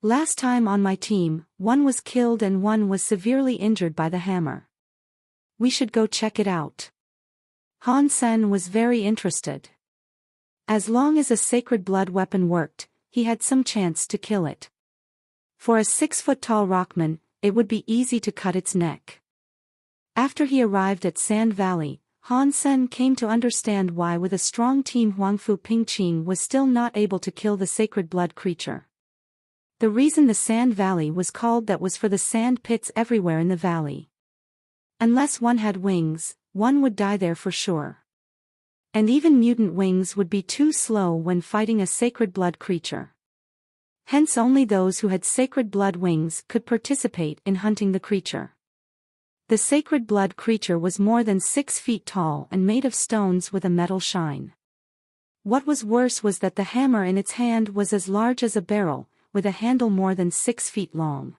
Last time on my team, one was killed and one was severely injured by the hammer. We should go check it out. Han Sen was very interested. As long as a sacred blood weapon worked, he had some chance to kill it. For a 6-foot-tall rockman, it would be easy to cut its neck. After he arrived at Sand Valley, Han Sen came to understand why with a strong team Huangfu Pingqing was still not able to kill the sacred blood creature. The reason the Sand Valley was called that was for the sand pits everywhere in the valley. Unless one had wings, one would die there for sure. And even mutant wings would be too slow when fighting a sacred blood creature. Hence only those who had sacred blood wings could participate in hunting the creature. The sacred blood creature was more than 6 feet tall and made of stones with a metal shine. What was worse was that the hammer in its hand was as large as a barrel, with a handle more than 6 feet long.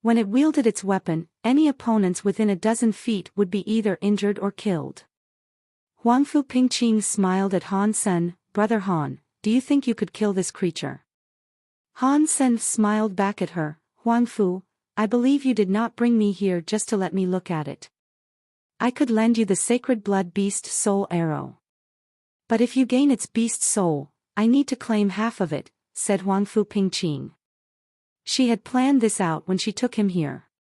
When it wielded its weapon, any opponents within a dozen feet would be either injured or killed. Huangfu Pingqing smiled at Han Sen. "Brother Han, do you think you could kill this creature?" Han Sen smiled back at her. "Huangfu, I believe you did not bring me here just to let me look at it. I could lend you the sacred blood beast soul arrow. But if you gain its beast soul, I need to claim half of it," said Huangfu Pingqing. She had planned this out when she took him here.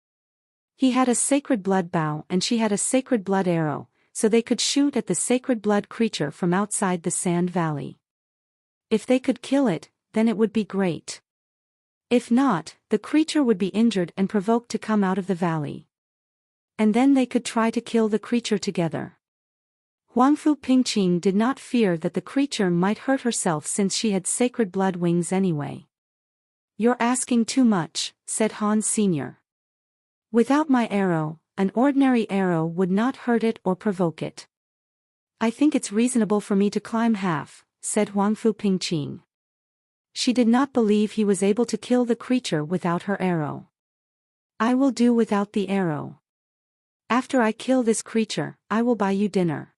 He had a sacred blood bow and she had a sacred blood arrow, so they could shoot at the sacred blood creature from outside the Sand Valley. If they could kill it, then it would be great. If not, the creature would be injured and provoked to come out of the valley. And then they could try to kill the creature together. Huangfu Pingqing did not fear that the creature might hurt herself since she had sacred blood wings anyway. "You're asking too much," said Han Sr. "Without my arrow, an ordinary arrow would not hurt it or provoke it. I think it's reasonable for me to climb half," said Huangfu Pingqing. She did not believe he was able to kill the creature without her arrow. "I will do without the arrow. After I kill this creature, I will buy you dinner."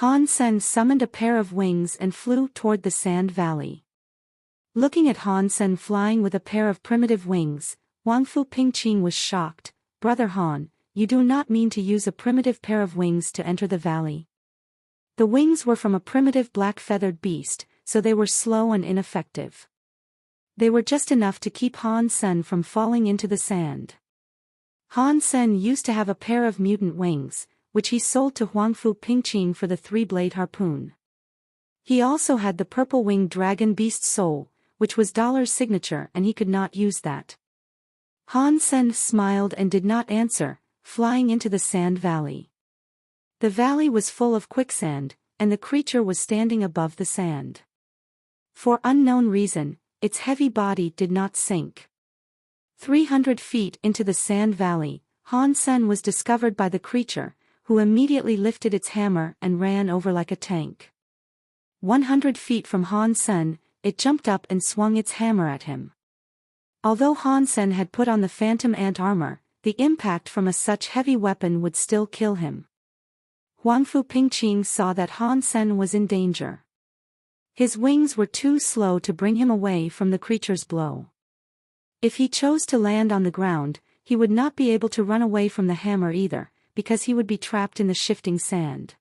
Han Sen summoned a pair of wings and flew toward the Sand Valley. Looking at Han Sen flying with a pair of primitive wings, Huangfu Pingqing was shocked. "Brother Han, you do not mean to use a primitive pair of wings to enter the valley?" The wings were from a primitive black-feathered beast, so they were slow and ineffective. They were just enough to keep Han Sen from falling into the sand. Han Sen used to have a pair of mutant wings, which he sold to Huangfu Pingqing for the 3-blade harpoon. He also had the purple-winged dragon beast soul, which was Dollar's signature, and he could not use that. Han Sen smiled and did not answer, flying into the Sand Valley. The valley was full of quicksand, and the creature was standing above the sand. For unknown reason, its heavy body did not sink. 300 feet into the Sand Valley, Han Sen was discovered by the creature, who immediately lifted its hammer and ran over like a tank. 100 feet from Han Sen, it jumped up and swung its hammer at him. Although Han Sen had put on the phantom ant armor, the impact from such heavy weapon would still kill him. Huangfu Pingqing saw that Han Sen was in danger. His wings were too slow to bring him away from the creature's blow. If he chose to land on the ground, he would not be able to run away from the hammer either, because he would be trapped in the shifting sand.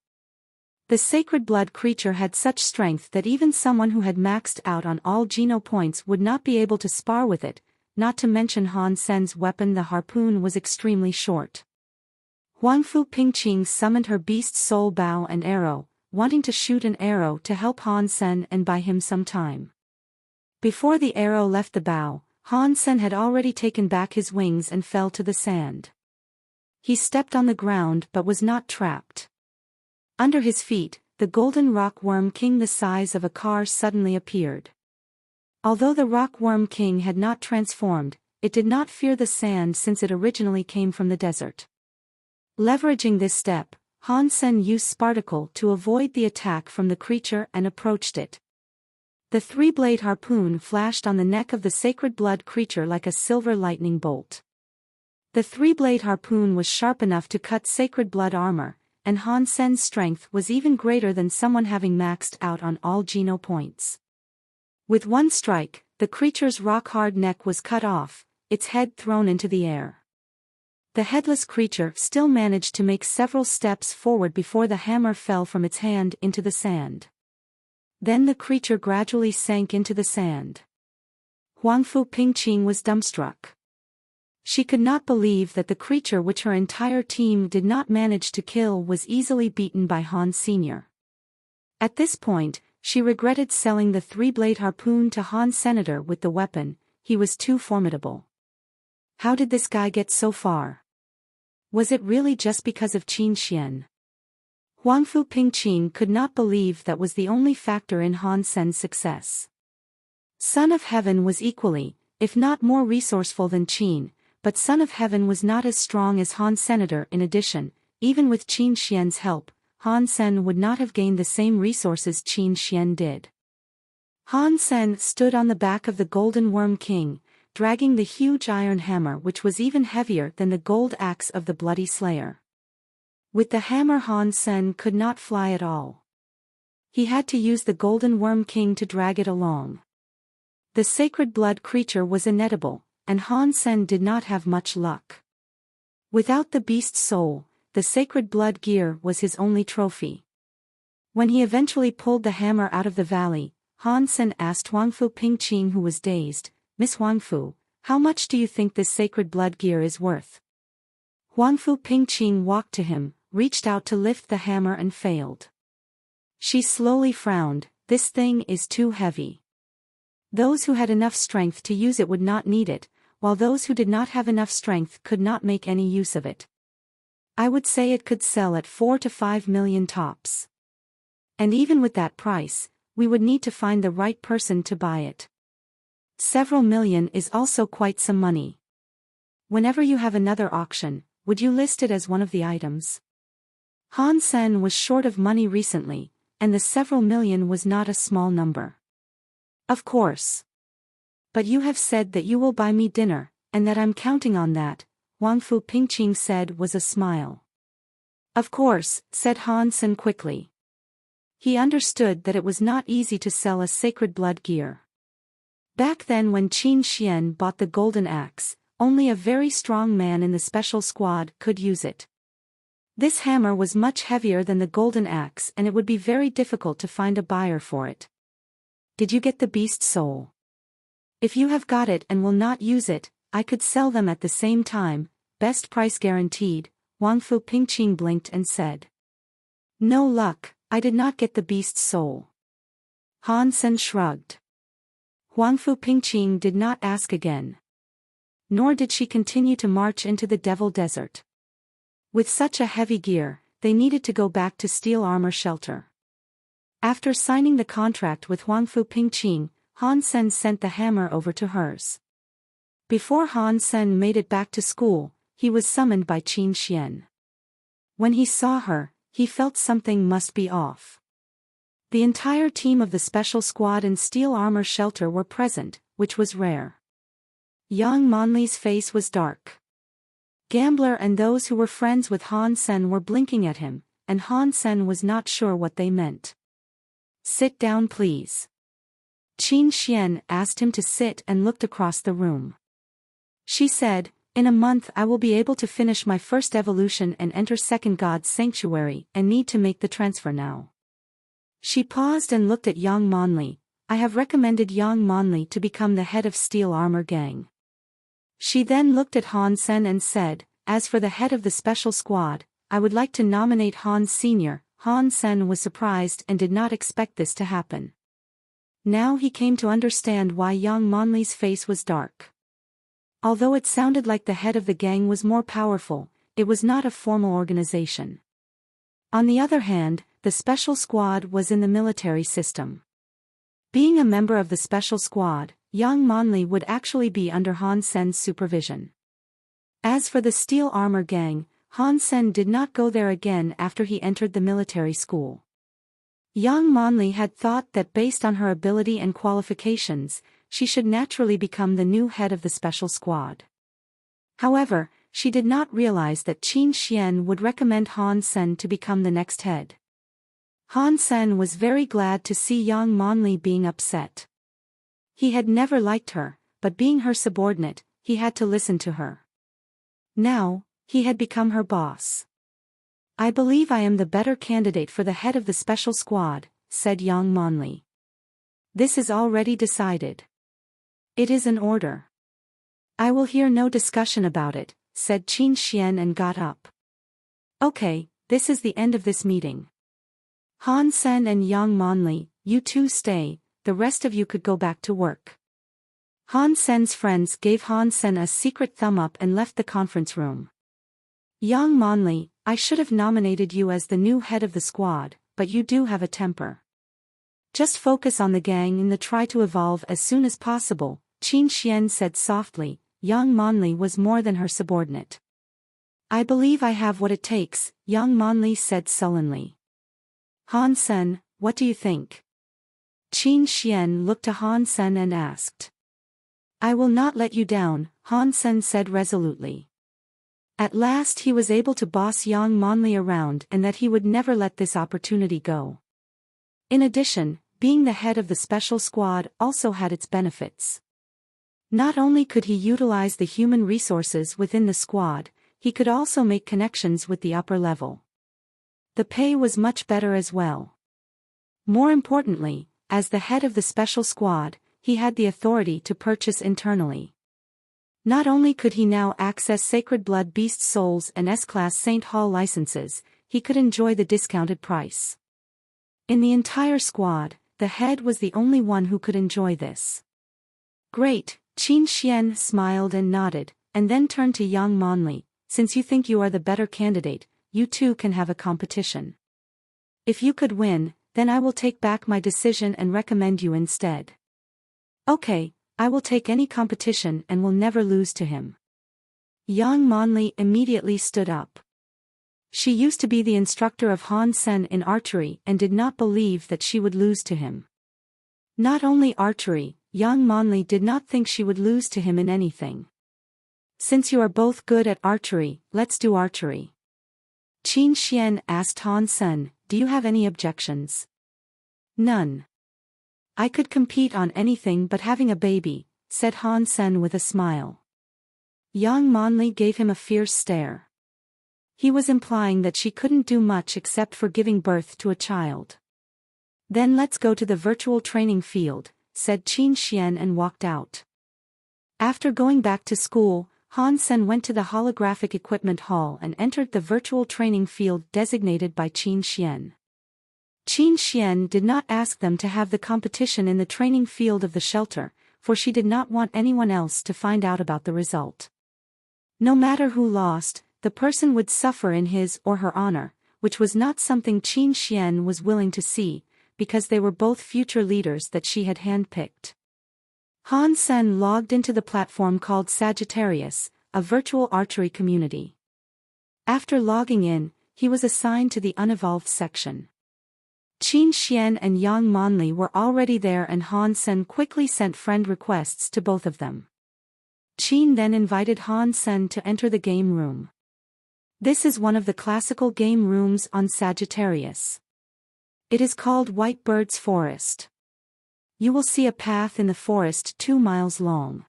The sacred blood creature had such strength that even someone who had maxed out on all Geno points would not be able to spar with it, not to mention Han Sen's weapon. The harpoon was extremely short. Huangfu Pingqing summoned her beast soul bow and arrow, wanting to shoot an arrow to help Han Sen and buy him some time. Before the arrow left the bow, Han Sen had already taken back his wings and fell to the sand. He stepped on the ground but was not trapped. Under his feet, the golden rock worm king the size of a car suddenly appeared. Although the rock worm king had not transformed, it did not fear the sand since it originally came from the desert. Leveraging this step, Han Sen used Sparticle to avoid the attack from the creature and approached it. The 3-blade harpoon flashed on the neck of the sacred blood creature like a silver lightning bolt. The 3-blade harpoon was sharp enough to cut sacred blood armor, and Han Sen's strength was even greater than someone having maxed out on all Geno points. With one strike, the creature's rock-hard neck was cut off, its head thrown into the air. The headless creature still managed to make several steps forward before the hammer fell from its hand into the sand. Then the creature gradually sank into the sand. Huang Fu Pingqing was dumbstruck. She could not believe that the creature which her entire team did not manage to kill was easily beaten by Han Sr. At this point, she regretted selling the three-blade harpoon to Han Senator with the weapon. He was too formidable. How did this guy get so far? Was it really just because of Qin Xian? Huang Fu Pingqing could not believe that was the only factor in Han Sen's success. Son of Heaven was equally, if not more resourceful than Qin, but Son of Heaven was not as strong as Han Senator. In addition, even with Qin Xian's help, Han Sen would not have gained the same resources Qin Xian did. Han Sen stood on the back of the Golden Worm King, dragging the huge iron hammer which was even heavier than the gold axe of the Bloody Slayer. With the hammer Han Sen could not fly at all. He had to use the Golden Worm King to drag it along. The sacred blood creature was inedible, and Han Sen did not have much luck. Without the beast's soul, the sacred blood gear was his only trophy. When he eventually pulled the hammer out of the valley, Han Sen asked Huang Fu Pingqing, who was dazed, "Miss Huang Fu, how much do you think this sacred blood gear is worth?" Huang Fu Pingqing walked to him, reached out to lift the hammer and failed. She slowly frowned. "This thing is too heavy. Those who had enough strength to use it would not need it, while those who did not have enough strength could not make any use of it. I would say it could sell at 4 to 5 million tops. And even with that price, we would need to find the right person to buy it. Several million is also quite some money. Whenever you have another auction, would you list it as one of the items?" Han Sen was short of money recently, and the several million was not a small number. "Of course. But you have said that you will buy me dinner, and that I'm counting on that," Huang Fu Pingqing said with a smile. "Of course," said Han Sen quickly. He understood that it was not easy to sell a sacred blood gear. Back then when Qin Xian bought the golden axe, only a very strong man in the special squad could use it. This hammer was much heavier than the golden axe and it would be very difficult to find a buyer for it. "Did you get the beast's soul?" "If you have got it and will not use it, I could sell them at the same time, best price guaranteed," Huang Fu Pingqing blinked and said. "No luck, I did not get the beast's soul." Han Sen shrugged. Huang Fu Pingqing did not ask again. Nor did she continue to march into the Devil Desert. With such a heavy gear, they needed to go back to Steel Armor Shelter. After signing the contract with Huang Fu Pingqing, Han Sen sent the hammer over to hers. Before Han Sen made it back to school, he was summoned by Qin Xian. When he saw her, he felt something must be off. The entire team of the special squad and Steel Armor Shelter were present, which was rare. Yang Monli's face was dark. Gambler and those who were friends with Han Sen were blinking at him, and Han Sen was not sure what they meant. "Sit down please." Qin Xian asked him to sit and looked across the room. She said, "In a month I will be able to finish my first evolution and enter Second God's Sanctuary and need to make the transfer now." She paused and looked at Yang Monli. "I have recommended Yang Monli to become the head of Steel Armor Gang." She then looked at Han Sen and said, "As for the head of the special squad, I would like to nominate Han Sr." Han Sen was surprised and did not expect this to happen. Now he came to understand why Yang Monli's face was dark. Although it sounded like the head of the gang was more powerful, it was not a formal organization. On the other hand, the special squad was in the military system. Being a member of the special squad, Yang Monli would actually be under Han Sen's supervision. As for the Steel Armor Gang, Han Sen did not go there again after he entered the military school. Yang Monli had thought that based on her ability and qualifications, she should naturally become the new head of the special squad. However, she did not realize that Qin Xian would recommend Han Sen to become the next head. Han Sen was very glad to see Yang Monli being upset. He had never liked her, but being her subordinate, he had to listen to her. Now, he had become her boss. "I believe I am the better candidate for the head of the special squad," said Yang Monli. "This is already decided." It is an order. I will hear no discussion about it, said Qin Xian and got up. Okay, this is the end of this meeting. Han Sen and Yang Monli, you two stay, the rest of you could go back to work. Han Sen's friends gave Han Sen a secret thumb up and left the conference room. Yang Monli, I should have nominated you as the new head of the squad, but you do have a temper. Just focus on the gang and try to evolve as soon as possible, Qin Xian said softly. Yang Monli was more than her subordinate. I believe I have what it takes, Yang Monli said sullenly. Han Sen, what do you think? Qin Xian looked to Han Sen and asked. I will not let you down, Han Sen said resolutely. At last he was able to boss Yang Monli around and that he would never let this opportunity go. In addition, being the head of the special squad also had its benefits. Not only could he utilize the human resources within the squad, he could also make connections with the upper level. The pay was much better as well. More importantly, as the head of the special squad, he had the authority to purchase internally. Not only could he now access Sacred Blood Beast Souls and S-Class Saint Hall licenses, he could enjoy the discounted price. In the entire squad, the head was the only one who could enjoy this. Great, Qin Xian smiled and nodded, and then turned to Yang Monli, since you think you are the better candidate, you two can have a competition. If you could win, then I will take back my decision and recommend you instead. Okay, I will take any competition and will never lose to him. Yang Monli immediately stood up. She used to be the instructor of Han Sen in archery and did not believe that she would lose to him. Not only archery, Yang Monli did not think she would lose to him in anything. Since you are both good at archery, let's do archery. Qin Xian asked Han Sen, do you have any objections? None. I could compete on anything but having a baby, said Han Sen with a smile. Yang Monli gave him a fierce stare. He was implying that she couldn't do much except for giving birth to a child. Then let's go to the virtual training field, said Qin Xian and walked out. After going back to school, Han Sen went to the holographic equipment hall and entered the virtual training field designated by Qin Xian. Qin Xian did not ask them to have the competition in the training field of the shelter, for she did not want anyone else to find out about the result. No matter who lost, the person would suffer in his or her honor, which was not something Qin Xian was willing to see, because they were both future leaders that she had handpicked. Han Sen logged into the platform called Sagittarius, a virtual archery community. After logging in, he was assigned to the unevolved section. Qin Xian and Yang Monli were already there and Han Sen quickly sent friend requests to both of them. Qin then invited Han Sen to enter the game room. This is one of the classical game rooms on Sagittarius. It is called White Bird's Forest. You will see a path in the forest 2 miles long.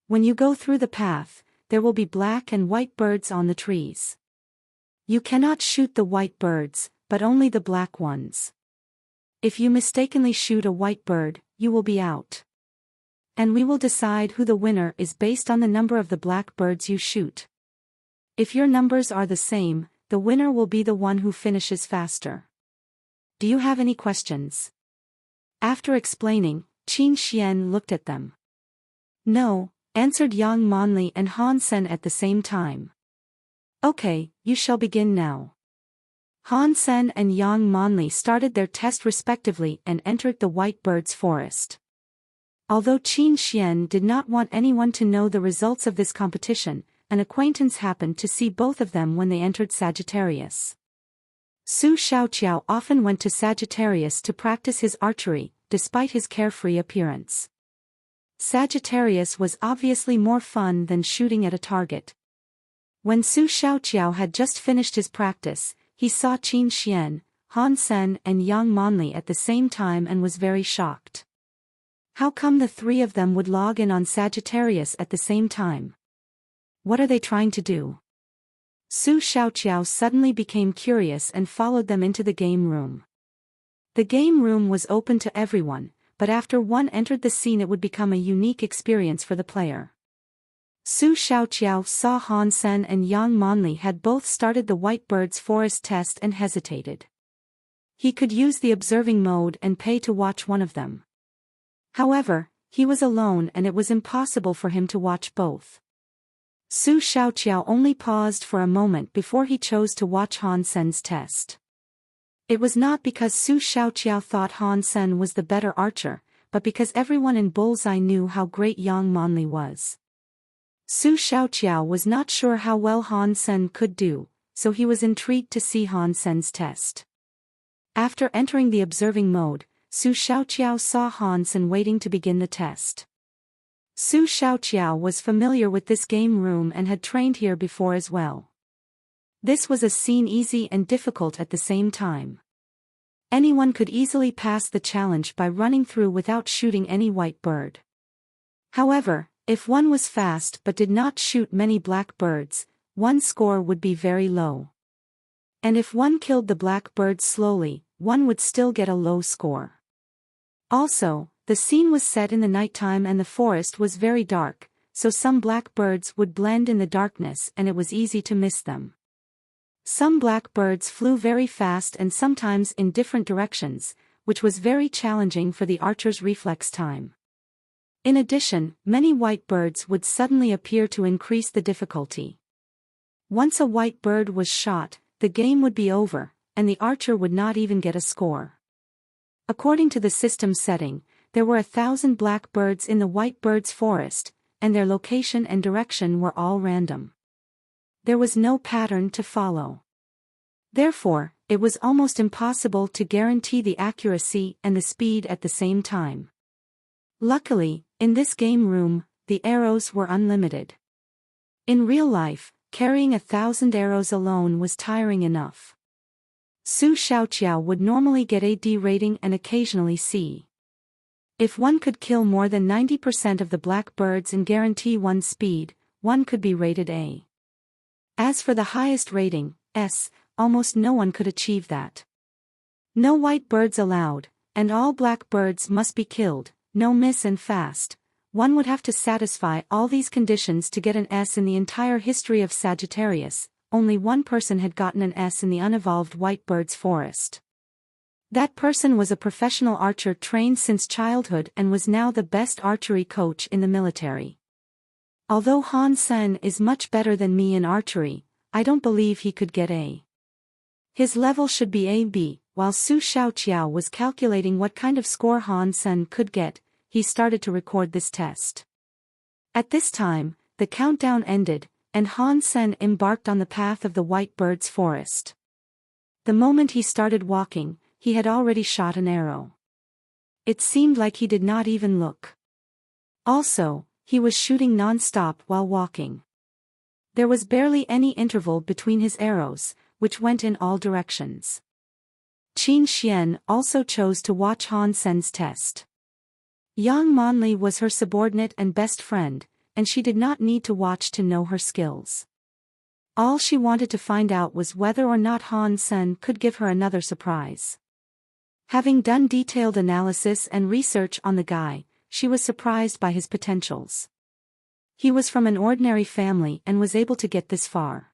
When you go through the path, there will be black and white birds on the trees. You cannot shoot the white birds, but only the black ones. If you mistakenly shoot a white bird, you will be out. And we will decide who the winner is based on the number of the black birds you shoot. If your numbers are the same, the winner will be the one who finishes faster. Do you have any questions? After explaining, Qin Xian looked at them. No, answered Yang Monli and Han Sen at the same time. Okay, you shall begin now. Han Sen and Yang Monli started their test respectively and entered the White Bird's Forest. Although Qin Xian did not want anyone to know the results of this competition, an acquaintance happened to see both of them when they entered Sagittarius. Su Xiaoqiao often went to Sagittarius to practice his archery, despite his carefree appearance. Sagittarius was obviously more fun than shooting at a target. When Su Xiaoqiao had just finished his practice, he saw Qin Xian, Han Sen and Yang Monli at the same time and was very shocked. How come the three of them would log in on Sagittarius at the same time? What are they trying to do? Su Xiaoqiao suddenly became curious and followed them into the game room. The game room was open to everyone, but after one entered the scene it would become a unique experience for the player. Su Xiaoqiao saw Han Sen and Yang Monli had both started the White Bird's Forest test and hesitated. He could use the observing mode and pay to watch one of them. However, he was alone and it was impossible for him to watch both. Su Xiaoqiao only paused for a moment before he chose to watch Han Sen's test. It was not because Su Xiaoqiao thought Han Sen was the better archer, but because everyone in Bullseye knew how great Yang Monli was. Su Xiaoqiao was not sure how well Han Sen could do, so he was intrigued to see Han Sen's test. After entering the observing mode, Su Xiaoqiao saw Han Sen waiting to begin the test. Su Xiaoqiao was familiar with this game room and had trained here before as well. This was a scene easy and difficult at the same time. Anyone could easily pass the challenge by running through without shooting any white bird. However, if one was fast but did not shoot many black birds, one's score would be very low. And if one killed the black birds slowly, one would still get a low score. Also, the scene was set in the nighttime and the forest was very dark, so some black birds would blend in the darkness and it was easy to miss them. Some black birds flew very fast and sometimes in different directions, which was very challenging for the archer's reflex time. In addition, many white birds would suddenly appear to increase the difficulty. Once a white bird was shot, the game would be over, and the archer would not even get a score. According to the system setting, there were 1,000 black birds in the White Bird's Forest, and their location and direction were all random. There was no pattern to follow. Therefore, it was almost impossible to guarantee the accuracy and the speed at the same time. Luckily, in this game room, the arrows were unlimited. In real life, carrying 1,000 arrows alone was tiring enough. Su Xiaoqiao would normally get a D rating and occasionally C. If one could kill more than 90% of the black birds and guarantee one's speed, one could be rated A. As for the highest rating, S, almost no one could achieve that. No white birds allowed, and all black birds must be killed, no miss and fast. One would have to satisfy all these conditions to get an S in the entire history of Sagittarius. Only one person had gotten an S in the unevolved White Bird's Forest. That person was a professional archer trained since childhood and was now the best archery coach in the military. Although Han Sen is much better than me in archery, I don't believe he could get A. His level should be A-B. While Su Xiaoqiao was calculating what kind of score Han Sen could get, he started to record this test. At this time, the countdown ended, and Han Sen embarked on the path of the White Bird's Forest. The moment he started walking, he had already shot an arrow. It seemed like he did not even look. Also, he was shooting non-stop while walking. There was barely any interval between his arrows, which went in all directions. Qin Xian also chose to watch Han Sen's test. Yang Monli was her subordinate and best friend, and she did not need to watch to know her skills. All she wanted to find out was whether or not Han Sen could give her another surprise. Having done detailed analysis and research on the guy, she was surprised by his potentials. He was from an ordinary family and was able to get this far.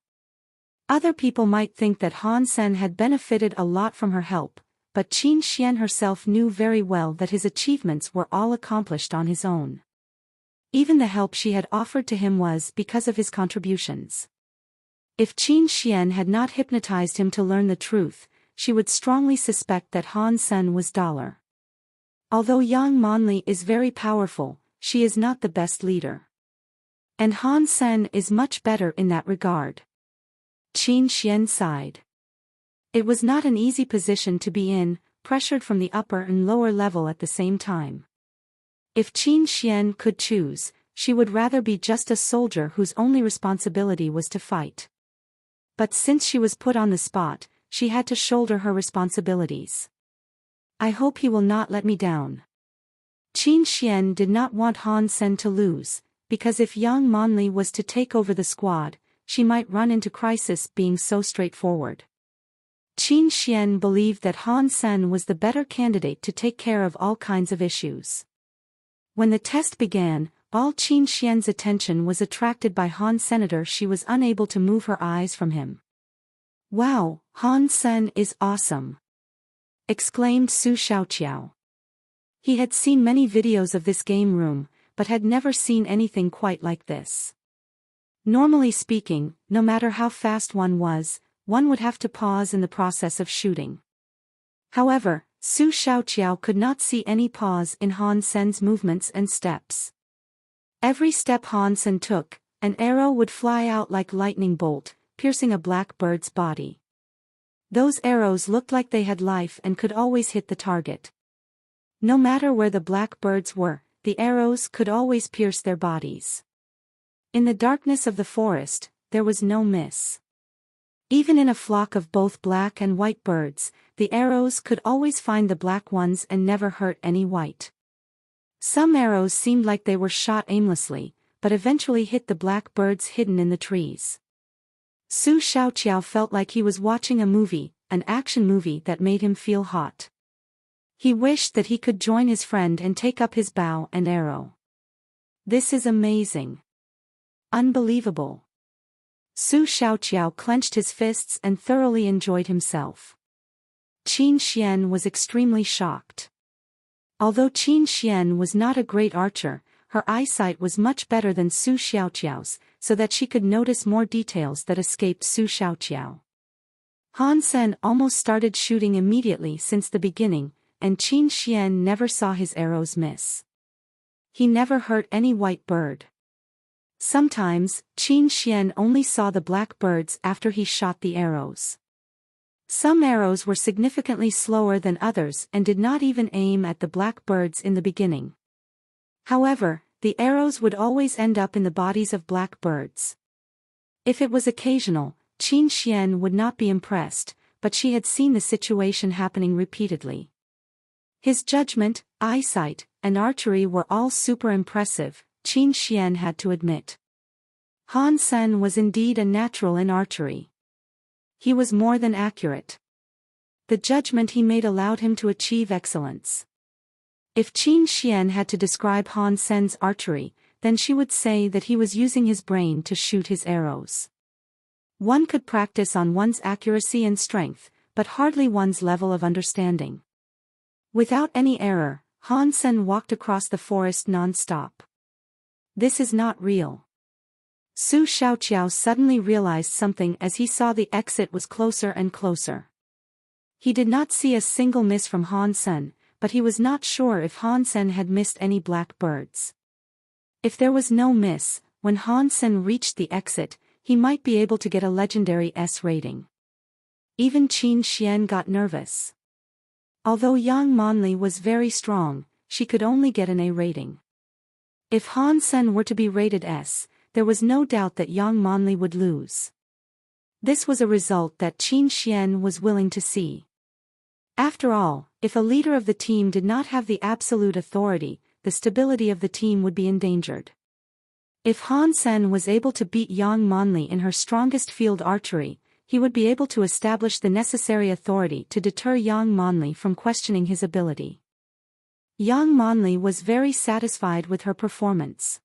Other people might think that Han Sen had benefited a lot from her help, but Qin Xian herself knew very well that his achievements were all accomplished on his own. Even the help she had offered to him was because of his contributions. If Qin Xian had not hypnotized him to learn the truth, she would strongly suspect that Han Sen was dollar. Although Yang Monli is very powerful, she is not the best leader. And Han Sen is much better in that regard. Qin Xian sighed. It was not an easy position to be in, pressured from the upper and lower level at the same time. If Qin Xian could choose, she would rather be just a soldier whose only responsibility was to fight. But since she was put on the spot, she had to shoulder her responsibilities. I hope he will not let me down. Qin Xian did not want Han Sen to lose, because if Yang Monli was to take over the squad, she might run into crisis being so straightforward. Qin Xian believed that Han Sen was the better candidate to take care of all kinds of issues. When the test began, all Qin Xian's attention was attracted by Han Senator. She was unable to move her eyes from him. "Wow, Han Sen is awesome!" exclaimed Su Xiaoqiao. He had seen many videos of this game room, but had never seen anything quite like this. Normally speaking, no matter how fast one would have to pause in the process of shooting. However, Su Xiaoqiao could not see any pause in Han Sen's movements and steps. Every step Han Sen took, an arrow would fly out like lightning bolt, piercing a black bird's body. Those arrows looked like they had life and could always hit the target. No matter where the black birds were, the arrows could always pierce their bodies. In the darkness of the forest, there was no miss. Even in a flock of both black and white birds, the arrows could always find the black ones and never hurt any white. Some arrows seemed like they were shot aimlessly, but eventually hit the black birds hidden in the trees. Su Xiaoqiao felt like he was watching a movie, an action movie that made him feel hot. He wished that he could join his friend and take up his bow and arrow. "This is amazing. Unbelievable." Su Xiaoqiao clenched his fists and thoroughly enjoyed himself. Qin Xian was extremely shocked. Although Qin Xian was not a great archer, her eyesight was much better than Su Xiaoqiao's, so that she could notice more details that escaped Su Xiaoqiao. Han Sen almost started shooting immediately since the beginning, and Qin Xian never saw his arrows miss. He never hurt any white bird. Sometimes, Qin Xian only saw the black birds after he shot the arrows. Some arrows were significantly slower than others and did not even aim at the black birds in the beginning. However, the arrows would always end up in the bodies of black birds. If it was occasional, Qin Xian would not be impressed, but she had seen the situation happening repeatedly. His judgment, eyesight, and archery were all super impressive, Qin Xian had to admit. Han Sen was indeed a natural in archery. He was more than accurate. The judgment he made allowed him to achieve excellence. If Qin Xian had to describe Han Sen's archery, then she would say that he was using his brain to shoot his arrows. One could practice on one's accuracy and strength, but hardly one's level of understanding. Without any error, Han Sen walked across the forest non-stop. "This is not real." Su Xiaoqiao suddenly realized something as he saw the exit was closer and closer. He did not see a single miss from Han Sen, but he was not sure if Han Sen had missed any black birds. If there was no miss, when Han Sen reached the exit, he might be able to get a legendary S rating. Even Qin Xian got nervous. Although Yang Monli was very strong, she could only get an A rating. If Han Sen were to be rated S, there was no doubt that Yang Monli would lose. This was a result that Qin Xian was willing to see. After all, if a leader of the team did not have the absolute authority, the stability of the team would be endangered. If Han Sen was able to beat Yang Monli in her strongest field archery, he would be able to establish the necessary authority to deter Yang Monli from questioning his ability. Yang Monli was very satisfied with her performance.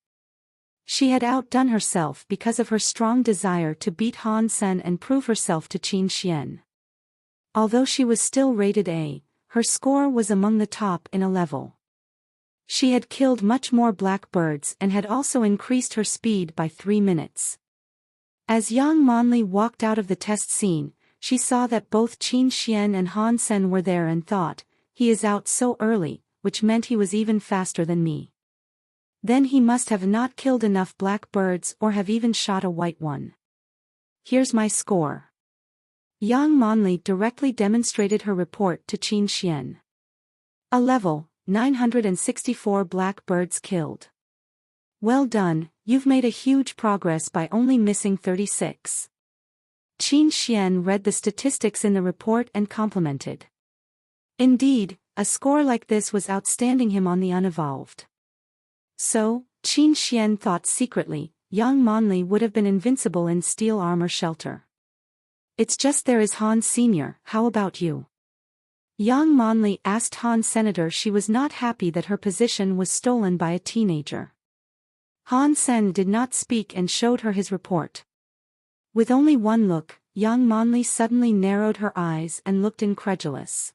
She had outdone herself because of her strong desire to beat Han Sen and prove herself to Qin Xian. Although she was still rated A, her score was among the top in a level. She had killed much more black birds and had also increased her speed by 3 minutes. As Yang Monli walked out of the test scene, she saw that both Qin Xian and Han Sen were there and thought, "He is out so early," which meant he was even faster than me. Then he must have not killed enough black birds or have even shot a white one. Here's my score. Yang Monli directly demonstrated her report to Qin Xian. A level, 964 black birds killed. Well done, you've made a huge progress by only missing 36. Qin Xian read the statistics in the report and complimented. Indeed, a score like this was outstanding him on the unevolved. So, Qin Xian thought secretly, Yang Monli would have been invincible in steel armor shelter. It's just there is Han Sr., how about you? Yang Monli asked Han Senator. She was not happy that her position was stolen by a teenager. Han Sen did not speak and showed her his report. With only one look, Yang Monli suddenly narrowed her eyes and looked incredulous.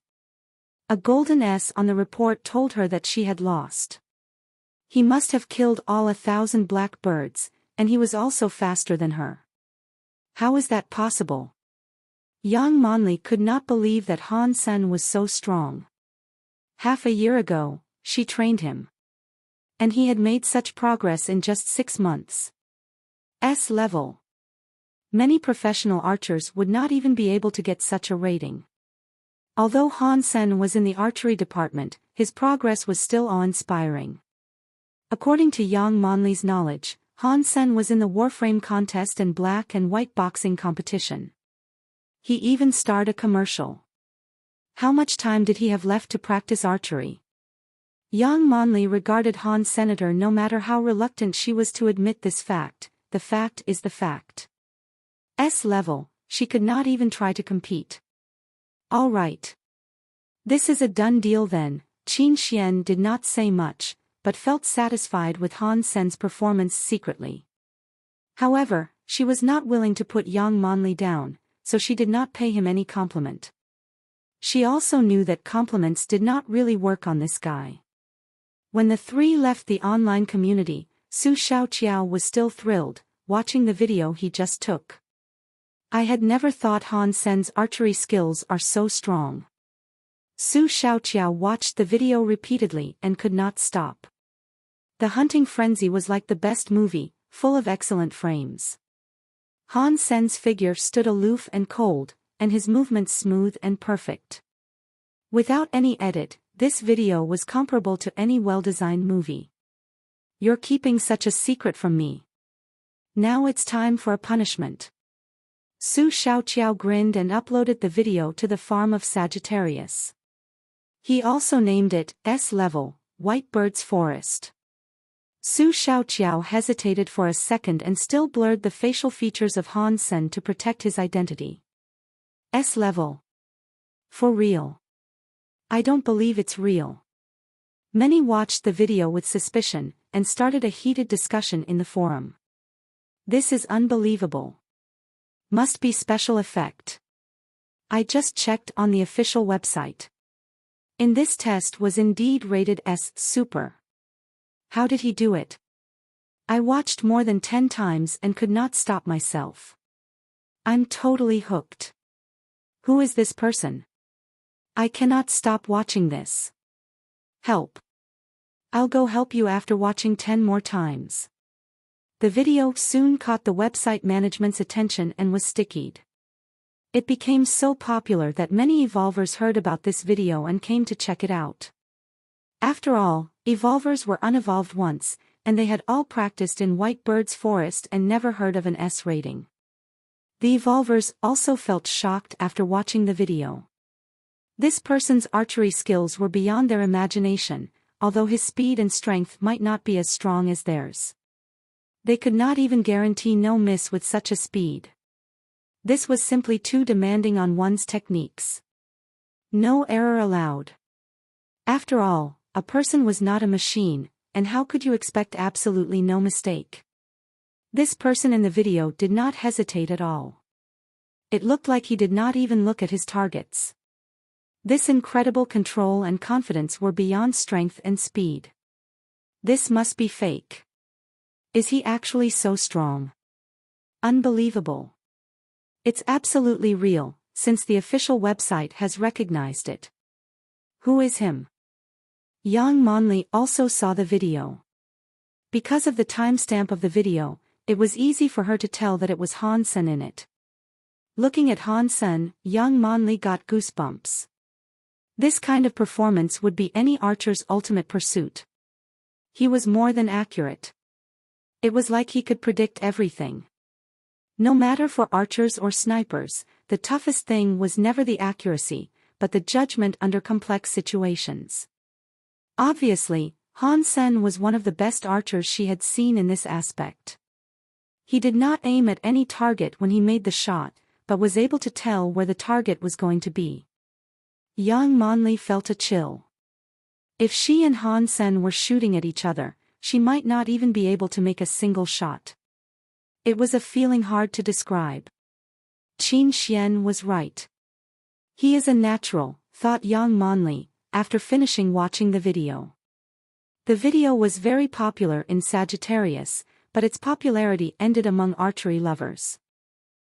A golden S on the report told her that she had lost. He must have killed all 1,000 black birds, and he was also faster than her. How is that possible? Yang Monli could not believe that Han Sen was so strong. Half a year ago, she trained him. And he had made such progress in just 6 months. S level. Many professional archers would not even be able to get such a rating. Although Han Sen was in the archery department, his progress was still awe-inspiring. According to Yang Monli's knowledge, Han Sen was in the Warframe contest and black and white boxing competition. He even starred a commercial. How much time did he have left to practice archery? Yang Monli regarded Han Senator. No matter how reluctant she was to admit this fact, the fact is the fact. S level, she could not even try to compete. All right. This is a done deal then. Qin Xian did not say much, but felt satisfied with Han Sen's performance secretly. However, she was not willing to put Yang Monli down, so she did not pay him any compliment. She also knew that compliments did not really work on this guy. When the three left the online community, Su Xiaoqiao was still thrilled, watching the video he just took. I had never thought Han Sen's archery skills are so strong. Su Xiaoqiao watched the video repeatedly and could not stop. The hunting frenzy was like the best movie, full of excellent frames. Han Sen's figure stood aloof and cold, and his movements smooth and perfect. Without any edit, this video was comparable to any well-designed movie. You're keeping such a secret from me. Now it's time for a punishment. Su Xiaoqiao grinned and uploaded the video to the farm of Sagittarius. He also named it S level, White Bird's Forest. Su Xiaoqiao hesitated for a second and still blurred the facial features of Han Sen to protect his identity. S level. For real. I don't believe it's real. Many watched the video with suspicion, and started a heated discussion in the forum. This is unbelievable. Must be special effect. I just checked on the official website. In this test was indeed rated S super. How did he do it? I watched more than 10 times and could not stop myself. I'm totally hooked. Who is this person? I cannot stop watching this. Help. I'll go help you after watching 10 more times. The video soon caught the website management's attention and was stickied. It became so popular that many evolvers heard about this video and came to check it out. After all, evolvers were unevolved once, and they had all practiced in White Bird's Forest and never heard of an S rating. The evolvers also felt shocked after watching the video. This person's archery skills were beyond their imagination, although his speed and strength might not be as strong as theirs. They could not even guarantee no miss with such a speed. This was simply too demanding on one's techniques. No error allowed. After all, a person was not a machine, and how could you expect absolutely no mistake? This person in the video did not hesitate at all. It looked like he did not even look at his targets. This incredible control and confidence were beyond strength and speed. This must be fake. Is he actually so strong? Unbelievable. It's absolutely real, since the official website has recognized it. Who is him? Yang Monli also saw the video. Because of the timestamp of the video, it was easy for her to tell that it was Han Sen in it. Looking at Han Sen, Yang Monli got goosebumps. This kind of performance would be any archer's ultimate pursuit. He was more than accurate. It was like he could predict everything. No matter for archers or snipers, the toughest thing was never the accuracy, but the judgment under complex situations. Obviously, Han Sen was one of the best archers she had seen in this aspect. He did not aim at any target when he made the shot, but was able to tell where the target was going to be. Yang Monli felt a chill. If she and Han Sen were shooting at each other, she might not even be able to make a single shot. It was a feeling hard to describe. Qin Xian was right. He is a natural, thought Yang Monli, after finishing watching the video. The video was very popular in Sagittarius, but its popularity ended among archery lovers.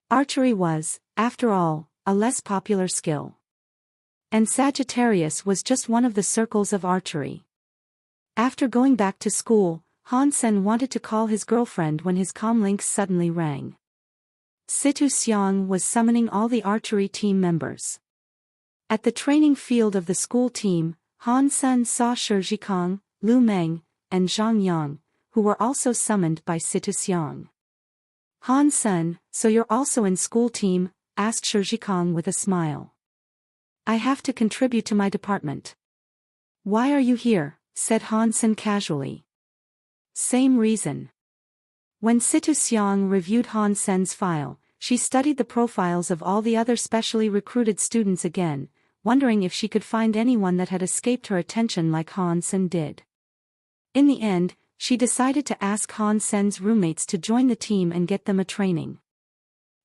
Archery was, after all, a less popular skill. And Sagittarius was just one of the circles of archery. After going back to school, Han Sen wanted to call his girlfriend when his comlink suddenly rang. Situ Xiang was summoning all the archery team members. At the training field of the school team, Han Sen saw Shi Zhikang, Lu Meng, and Zhang Yang, who were also summoned by Situ Xiang. Han Sen, so you're also in school team? Asked Shi Zhikang with a smile. I have to contribute to my department. Why are you here? Said Han Sen casually. Same reason. When Situ Xiang reviewed Han Sen's file, she studied the profiles of all the other specially recruited students again, wondering if she could find anyone that had escaped her attention like Han Sen did. In the end, she decided to ask Han Sen's roommates to join the team and get them a training.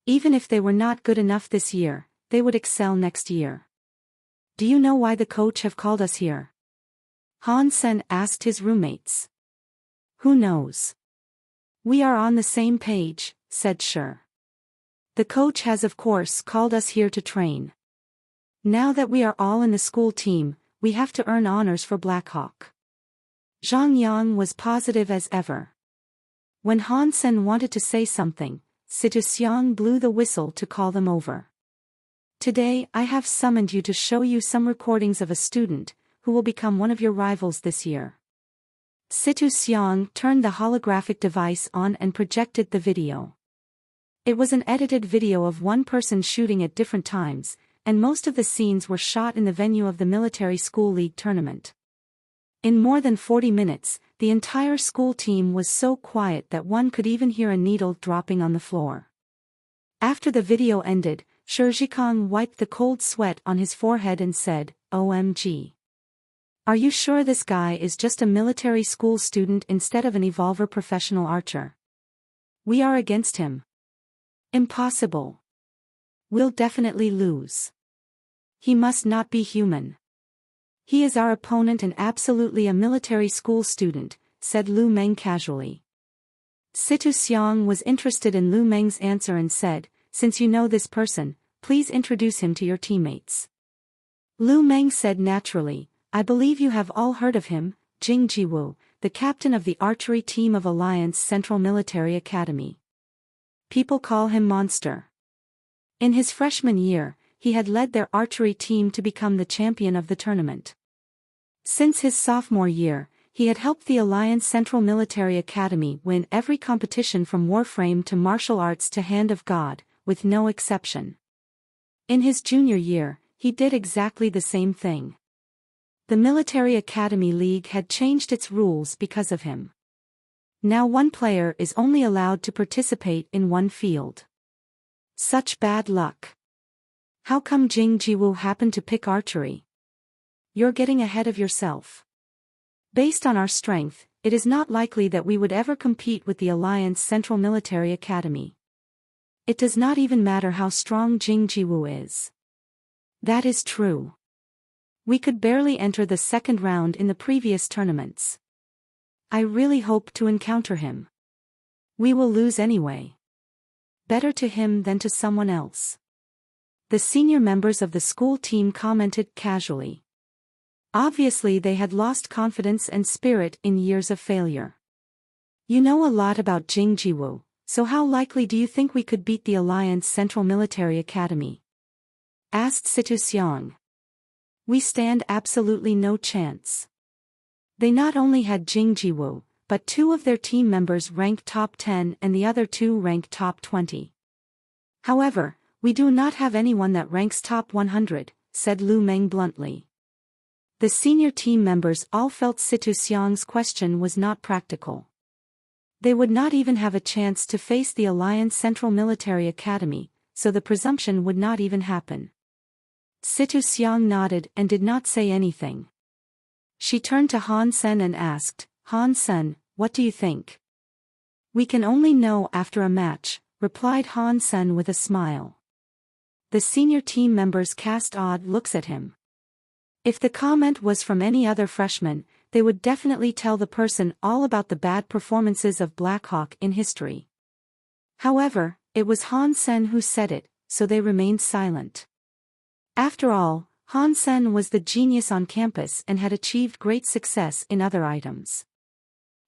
Even if they were not good enough this year, they would excel next year. Do you know why the coach have called us here? Han Sen asked his roommates. Who knows? We are on the same page, said Shi. The coach has of course called us here to train. Now that we are all in the school team, we have to earn honors for Black Hawk. Zhang Yang was positive as ever. When Han Sen wanted to say something, Situ Xiang blew the whistle to call them over. Today I have summoned you to show you some recordings of a student, who will become one of your rivals this year. Situ Xiang turned the holographic device on and projected the video. It was an edited video of one person shooting at different times, and most of the scenes were shot in the venue of the Military School League tournament. In more than 40 minutes, the entire school team was so quiet that one could even hear a needle dropping on the floor. After the video ended, Shi Zhikang wiped the cold sweat on his forehead and said, OMG. Are you sure this guy is just a military school student instead of an evolver professional archer? We are against him. Impossible. We'll definitely lose. He must not be human. He is our opponent and absolutely a military school student, said Lu Meng casually. Situ Xiang was interested in Lu Meng's answer and said, since you know this person, please introduce him to your teammates. Lu Meng said naturally, I believe you have all heard of him, Jing Jiwu, the captain of the archery team of Alliance Central Military Academy. People call him Monster. In his freshman year, he had led their archery team to become the champion of the tournament. Since his sophomore year, he had helped the Alliance Central Military Academy win every competition from Warframe to martial arts to Hand of God, with no exception. In his junior year, he did exactly the same thing. The Military Academy League had changed its rules because of him. Now one player is only allowed to participate in one field. Such bad luck. How come Jing Jiwu happened to pick archery? You're getting ahead of yourself. Based on our strength, it is not likely that we would ever compete with the Alliance Central Military Academy. It does not even matter how strong Jing Jiwu is. That is true. We could barely enter the second round in the previous tournaments. I really hope to encounter him. We will lose anyway. Better to him than to someone else. The senior members of the school team commented casually. Obviously they had lost confidence and spirit in years of failure. You know a lot about Jing Jiwu, so how likely do you think we could beat the Alliance Central Military Academy? Asked Situ Xiang. We stand absolutely no chance. They not only had Jing Jiwu, but 2 of their team members ranked top 10 and the other 2 ranked top 20. However, we do not have anyone that ranks top 100, said Lu Meng bluntly. The senior team members all felt Situ Xiang's question was not practical. They would not even have a chance to face the Alliance Central Military Academy, so the presumption would not even happen. Situ Xiang nodded and did not say anything. She turned to Han Sen and asked, Han Sen, what do you think? We can only know after a match, replied Han Sen with a smile. The senior team members cast odd looks at him. If the comment was from any other freshman, they would definitely tell the person all about the bad performances of Blackhawk in history. However, it was Han Sen who said it, so they remained silent. After all, Han Sen was the genius on campus and had achieved great success in other items.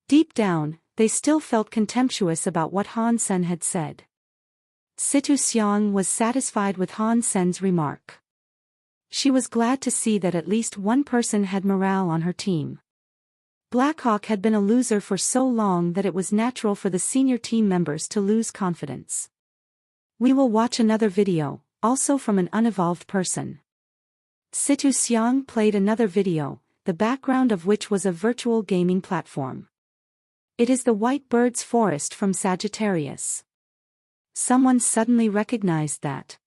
Deep down, they still felt contemptuous about what Han Sen had said. Situ Xiang was satisfied with Han Sen's remark. She was glad to see that at least one person had morale on her team. Blackhawk had been a loser for so long that it was natural for the senior team members to lose confidence. We will watch another video, also from an unevolved person. Situ Xiang played another video, the background of which was a virtual gaming platform. It is the White Bird's Forest from Sagittarius. Someone suddenly recognized that.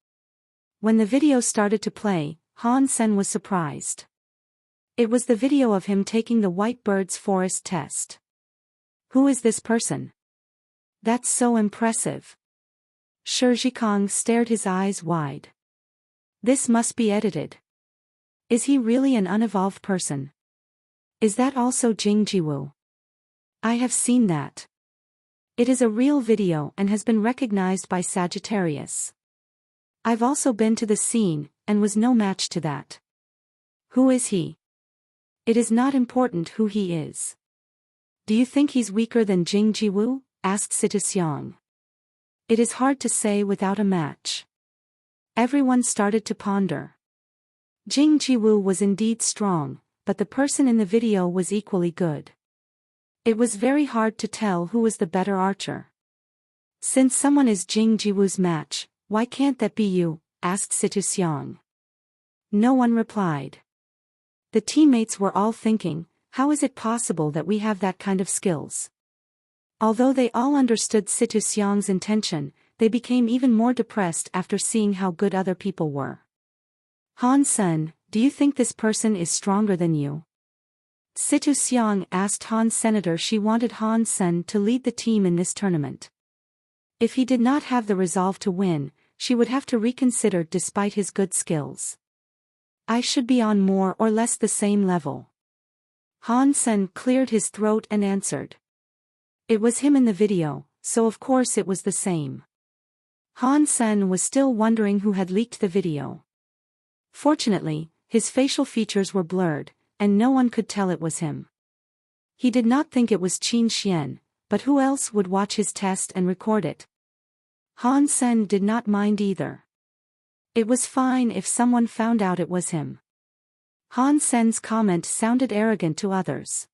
When the video started to play, Han Sen was surprised. It was the video of him taking the White Bird's Forest test. Who is this person? That's so impressive. Shi Zhikong stared his eyes wide. This must be edited. Is he really an unevolved person? Is that also Jing Jiwu? I have seen that. It is a real video and has been recognized by Sagittarius. I've also been to the scene, and was no match to that. Who is he? It is not important who he is. Do you think he's weaker than Jing Jiwu? Asked Situ Xiang. It is hard to say without a match. Everyone started to ponder. Jing Jiwu was indeed strong, but the person in the video was equally good. It was very hard to tell who was the better archer. Since someone is Jing Jiwu's match, why can't that be you? Asked Situ Xiang. No one replied. The teammates were all thinking, how is it possible that we have that kind of skills? Although they all understood Situ Xiang's intention, they became even more depressed after seeing how good other people were. Han Sen, do you think this person is stronger than you? Situ Xiang asked Han Senator. She wanted Han Sen to lead the team in this tournament. If he did not have the resolve to win, she would have to reconsider despite his good skills. I should be on more or less the same level. Han Sen cleared his throat and answered. It was him in the video, so of course it was the same. Han Sen was still wondering who had leaked the video. Fortunately, his facial features were blurred, and no one could tell it was him. He did not think it was Qin Xian, but who else would watch his test and record it? Han Sen did not mind either. It was fine if someone found out it was him. Han Sen's comment sounded arrogant to others.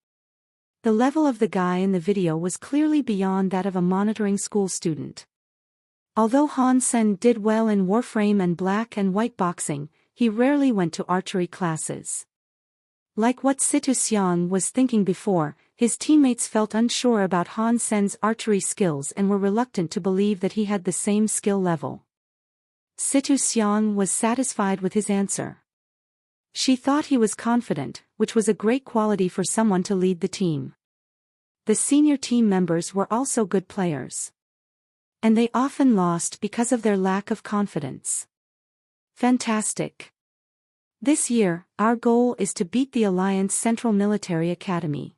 The level of the guy in the video was clearly beyond that of a monitoring school student. Although Han Sen did well in Warframe and black and white boxing, he rarely went to archery classes. Like what Situ Xiang was thinking before, his teammates felt unsure about Han Sen's archery skills and were reluctant to believe that he had the same skill level. Situ Xiang was satisfied with his answer. She thought he was confident, which was a great quality for someone to lead the team. The senior team members were also good players. And they often lost because of their lack of confidence. Fantastic. This year, our goal is to beat the Alliance Central Military Academy.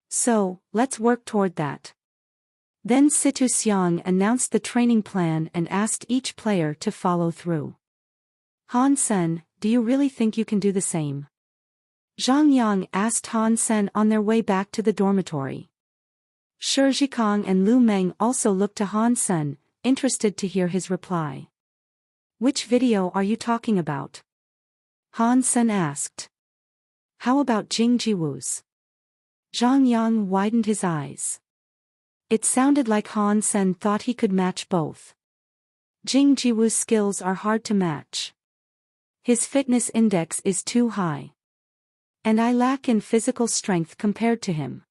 So, let's work toward that. Then Situ Xiang announced the training plan and asked each player to follow through. Han Sen, do you really think you can do the same? Zhang Yang asked Han Sen on their way back to the dormitory. Shi Zhikong and Lu Meng also looked to Han Sen, interested to hear his reply. Which video are you talking about? Han Sen asked. How about Jing Jiwu's? Zhang Yang widened his eyes. It sounded like Han Sen thought he could match both. Jing Jiwu's skills are hard to match. His fitness index is too high. And I lack in physical strength compared to him.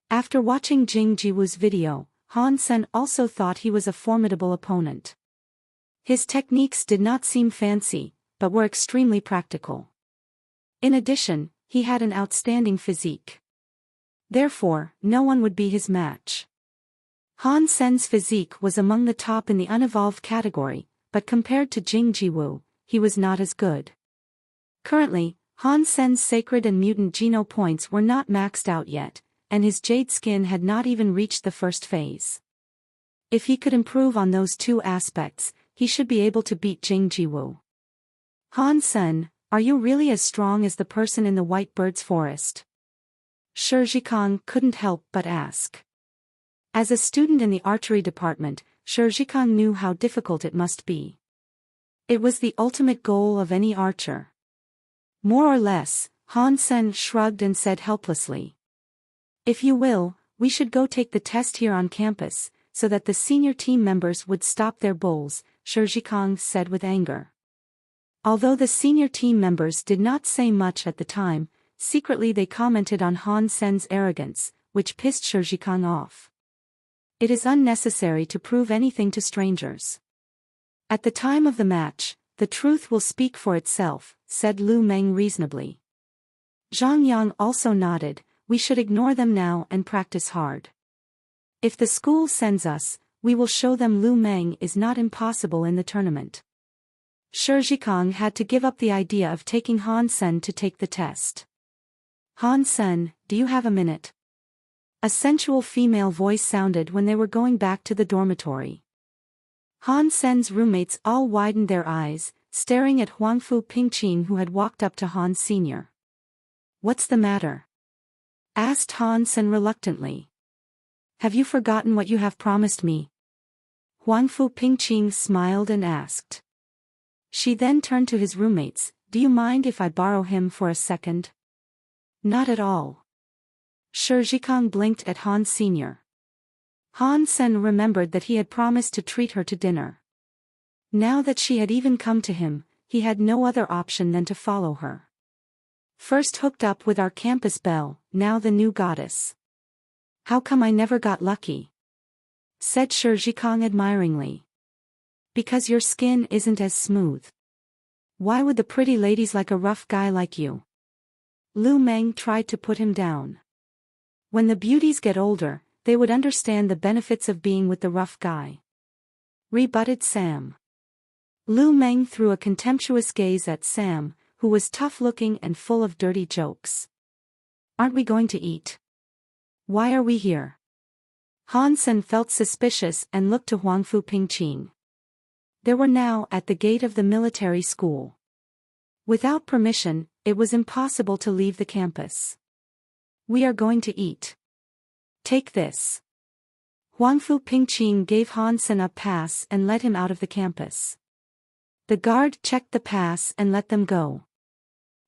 After watching Jing Jiwu's video, Han Sen also thought he was a formidable opponent. His techniques did not seem fancy, but were extremely practical. In addition, he had an outstanding physique. Therefore, no one would be his match. Han Sen's physique was among the top in the unevolved category, but compared to Jing Jiwu, he was not as good. Currently, Han Sen's sacred and mutant geno points were not maxed out yet, and his jade skin had not even reached the first phase. If he could improve on those two aspects, he should be able to beat Jing Jiwu. Han Sen, are you really as strong as the person in the White Bird's forest? Shi Zhikang couldn't help but ask. As a student in the archery department, Shi Zhikang knew how difficult it must be. It was the ultimate goal of any archer. More or less, Han Sen shrugged and said helplessly. If you will, we should go take the test here on campus, so that the senior team members would stop their bulls, Shi Zhikang said with anger. Although the senior team members did not say much at the time, secretly they commented on Han Sen's arrogance, which pissed Shi Zhikang off. It is unnecessary to prove anything to strangers. At the time of the match, the truth will speak for itself, said Lu Meng reasonably. Zhang Yang also nodded, we should ignore them now and practice hard. If the school sends us, we will show them Lu Meng is not impossible in the tournament. Shi Zhikang had to give up the idea of taking Han Sen to take the test. Han Sen, do you have a minute? A sensual female voice sounded when they were going back to the dormitory. Han Sen's roommates all widened their eyes, staring at Huangfu Pingqing who had walked up to Han Sr. What's the matter? Asked Han Sen reluctantly. Have you forgotten what you have promised me? Huangfu Pingqing smiled and asked. She then turned to his roommates, do you mind if I borrow him for a second? Not at all. Shi Zhikang blinked at Han Sr. Han Sen remembered that he had promised to treat her to dinner. Now that she had even come to him, he had no other option than to follow her. First hooked up with our campus belle, now the new goddess. How come I never got lucky? Said Shi Zhikang admiringly. Because your skin isn't as smooth. Why would the pretty ladies like a rough guy like you? Lu Meng tried to put him down. When the beauties get older, they would understand the benefits of being with the rough guy. Rebutted Sam. Lu Meng threw a contemptuous gaze at Sam, who was tough-looking and full of dirty jokes. Aren't we going to eat? Why are we here? Han Sen felt suspicious and looked to Huangfu Pingqing. They were now at the gate of the military school. Without permission, it was impossible to leave the campus. We are going to eat. Take this. Huangfu Pingqing gave Han Sen a pass and let him out of the campus. The guard checked the pass and let them go.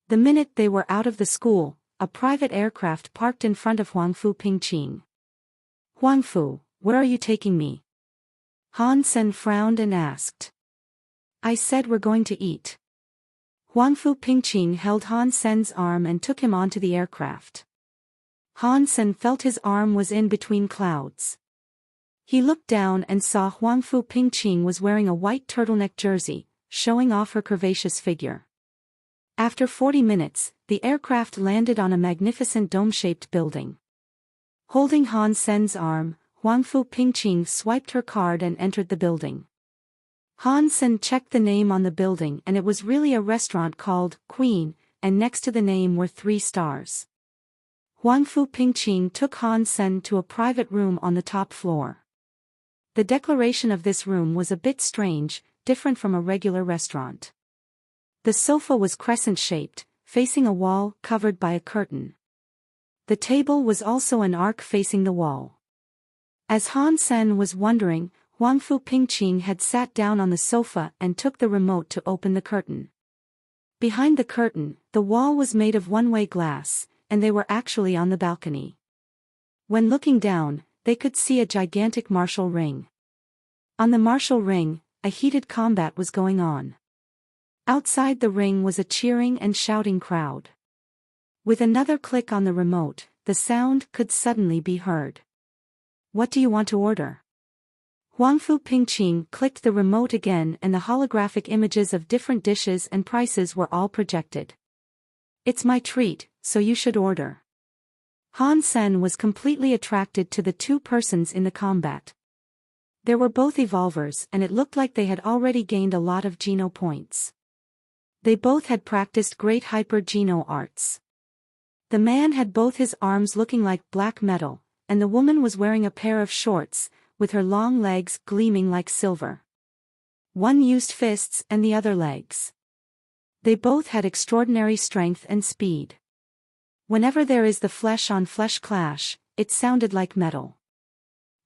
The minute they were out of the school, a private aircraft parked in front of Huangfu Pingqing. Huangfu, where are you taking me? Han Sen frowned and asked. I said we're going to eat. Huangfu Pingqing held Han Sen's arm and took him onto the aircraft. Han Sen felt his arm was in between clouds. He looked down and saw Huangfu Pingqing was wearing a white turtleneck jersey, showing off her curvaceous figure. After 40 minutes, the aircraft landed on a magnificent dome-shaped building. Holding Han Sen's arm, Huangfu Pingqing swiped her card and entered the building. Han Sen checked the name on the building and it was really a restaurant called Queen, and next to the name were 3 stars. Huangfu Pingqing took Han Sen to a private room on the top floor. The decoration of this room was a bit strange, different from a regular restaurant. The sofa was crescent-shaped, facing a wall covered by a curtain. The table was also an arc facing the wall. As Han Sen was wondering, Huangfu Pingqing had sat down on the sofa and took the remote to open the curtain. Behind the curtain, the wall was made of one-way glass, and they were actually on the balcony. When looking down, they could see a gigantic martial ring. On the martial ring, a heated combat was going on. Outside the ring was a cheering and shouting crowd. With another click on the remote, the sound could suddenly be heard. What do you want to order? Huangfu Pingqing clicked the remote again and the holographic images of different dishes and prices were all projected. It's my treat, so you should order. Han Sen was completely attracted to the two persons in the combat. They were both evolvers and it looked like they had already gained a lot of Geno points. They both had practiced great hyper-Geno arts. The man had both his arms looking like black metal, and the woman was wearing a pair of shorts, with her long legs gleaming like silver. One used fists and the other legs. They both had extraordinary strength and speed. Whenever there is the flesh-on-flesh clash, it sounded like metal.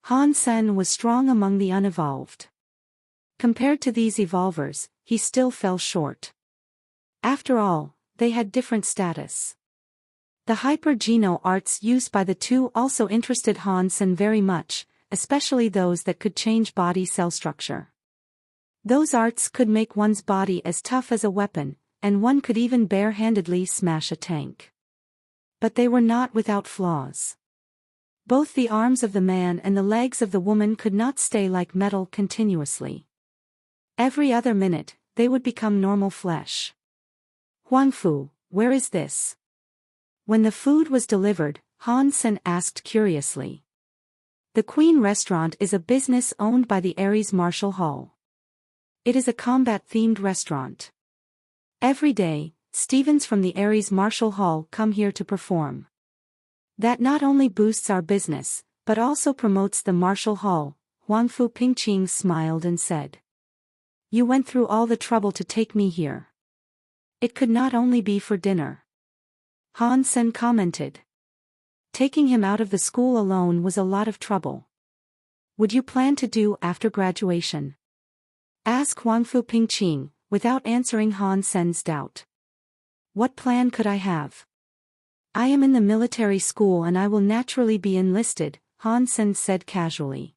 Han Sen was strong among the unevolved. Compared to these evolvers, he still fell short. After all, they had different status. The hyper-Geno arts used by the two also interested Han Sen very much, especially those that could change body cell structure. Those arts could make one's body as tough as a weapon, and one could even bare-handedly smash a tank. But they were not without flaws. Both the arms of the man and the legs of the woman could not stay like metal continuously. Every other minute, they would become normal flesh. Huangfu, where is this? When the food was delivered, Han Sen asked curiously. The Queen Restaurant is a business owned by the Ares Martial Hall. It is a combat-themed restaurant. Every day, Stevens from the Ares Martial Hall come here to perform. That not only boosts our business, but also promotes the Martial Hall, Huangfu Pingqing smiled and said. You went through all the trouble to take me here. It could not only be for dinner. Han Sen commented. Taking him out of the school alone was a lot of trouble. Would you plan to do after graduation? Asked Huangfu Pingqing, without answering Han Sen's doubt. What plan could I have? I am in the military school and I will naturally be enlisted, Han Sen said casually.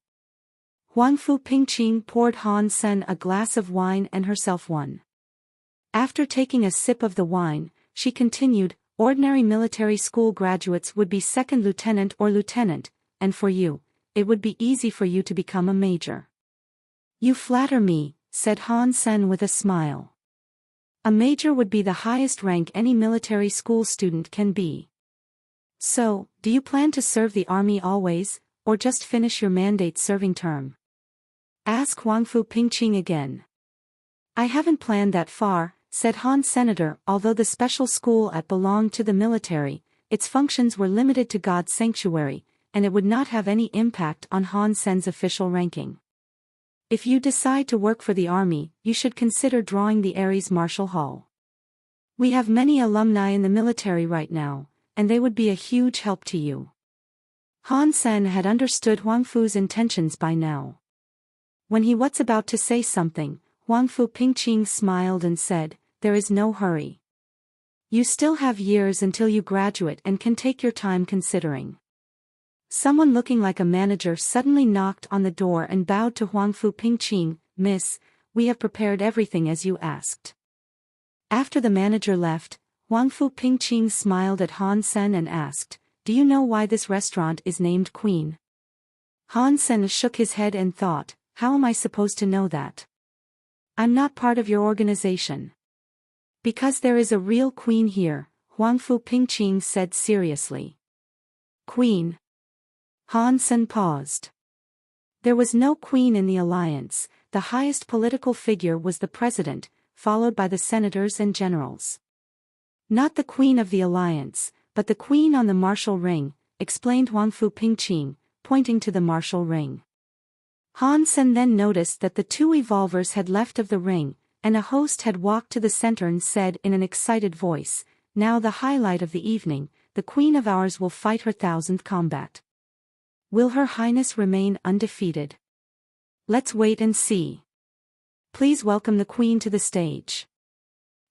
Huangfu Pingqing poured Han Sen a glass of wine and herself one. After taking a sip of the wine, she continued, ordinary military school graduates would be second lieutenant or lieutenant, and for you, it would be easy for you to become a major. You flatter me, said Han Sen with a smile. A major would be the highest rank any military school student can be. So, do you plan to serve the army always, or just finish your mandate serving term? Asked Huangfu Pingqing again. I haven't planned that far, said Han Senator. Although the special school belonged to the military, its functions were limited to God's sanctuary, and it would not have any impact on Han Sen's official ranking. If you decide to work for the army, you should consider drawing the Ares Martial Hall. We have many alumni in the military right now, and they would be a huge help to you. Han Sen had understood Huangfu's intentions by now. When he was about to say something, Huangfu Pingqing smiled and said, there is no hurry. You still have years until you graduate and can take your time considering. Someone looking like a manager suddenly knocked on the door and bowed to Huangfu Pingqing. Miss, we have prepared everything as you asked. After the manager left, Huangfu Pingqing smiled at Han Sen and asked, do you know why this restaurant is named Queen? Han Sen shook his head and thought, how am I supposed to know that? I'm not part of your organization. Because there is a real queen here, Huangfu Pingqing said seriously. Queen. Han Sen paused. There was no queen in the alliance, the highest political figure was the president, followed by the senators and generals. Not the queen of the alliance, but the queen on the martial ring, explained Huangfu Pingqing, pointing to the martial ring. Han Sen then noticed that the two evolvers had left of the ring, and a host had walked to the center and said in an excited voice, now the highlight of the evening, the queen of ours will fight her 1000th combat. Will Her Highness remain undefeated? Let's wait and see. Please welcome the queen to the stage.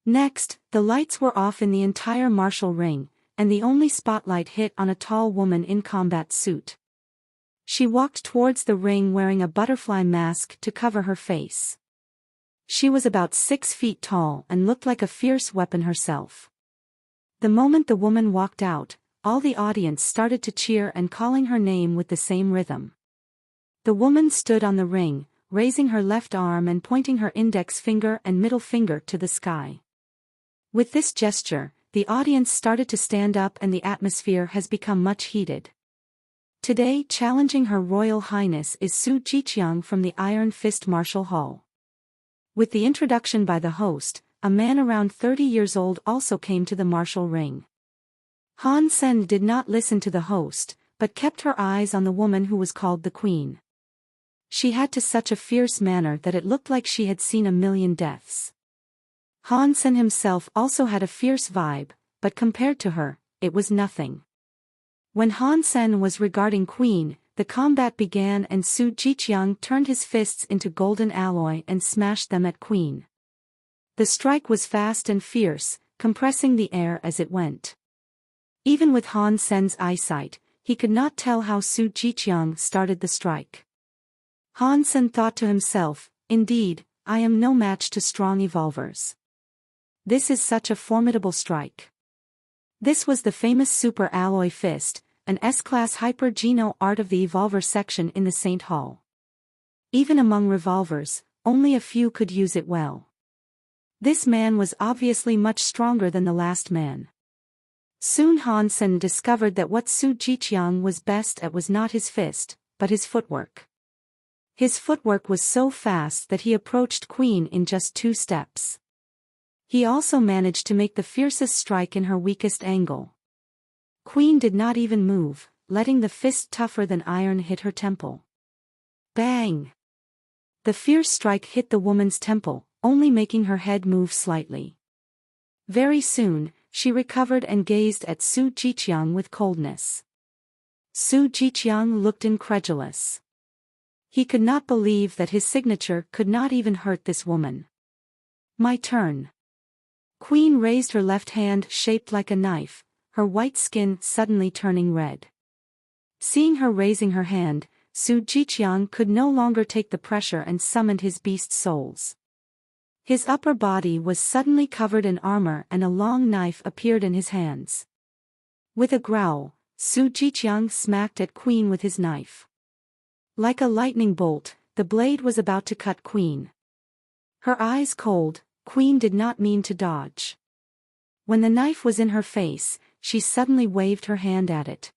Next, the lights were off in the entire martial ring, and the only spotlight hit on a tall woman in combat suit. She walked towards the ring wearing a butterfly mask to cover her face. She was about 6 feet tall and looked like a fierce weapon herself. The moment the woman walked out, all the audience started to cheer and calling her name with the same rhythm. The woman stood on the ring, raising her left arm and pointing her index finger and middle finger to the sky. With this gesture, the audience started to stand up and the atmosphere has become much heated. Today, challenging Her Royal Highness is Su Jiqiang from the Iron Fist Martial Hall. With the introduction by the host, a man around 30 years old also came to the martial ring. Han Sen did not listen to the host, but kept her eyes on the woman who was called the Queen. She had such a fierce manner that it looked like she had seen a million deaths. Han Sen himself also had a fierce vibe, but compared to her, it was nothing. When Han Sen was regarding Queen, the combat began and Su Jiqiang turned his fists into golden alloy and smashed them at Queen. The strike was fast and fierce, compressing the air as it went. Even with Han Sen's eyesight, he could not tell how Su Jiqiang started the strike. Han Sen thought to himself, indeed, I am no match to strong evolvers. This is such a formidable strike. This was the famous Super Alloy Fist, an S-Class Hyper-Geno art of the Evolver section in the Saint Hall. Even among revolvers, only a few could use it well. This man was obviously much stronger than the last man. Soon Han Sen discovered that what Su Jiqiang was best at was not his fist, but his footwork. His footwork was so fast that he approached Queen in just 2 steps. He also managed to make the fiercest strike in her weakest angle. Queen did not even move, letting the fist tougher than iron hit her temple. Bang! The fierce strike hit the woman's temple, only making her head move slightly. Very soon, she recovered and gazed at Su Jiqiang with coldness. Su Jiqiang looked incredulous. He could not believe that his signature could not even hurt this woman. My turn. Queen raised her left hand shaped like a knife, her white skin suddenly turning red. Seeing her raising her hand, Su Jiqiang could no longer take the pressure and summoned his beast souls. His upper body was suddenly covered in armor and a long knife appeared in his hands. With a growl, Su Jiqiang smacked at Queen with his knife. Like a lightning bolt, the blade was about to cut Queen. Her eyes cold, Queen did not mean to dodge. When the knife was in her face, she suddenly waved her hand at it.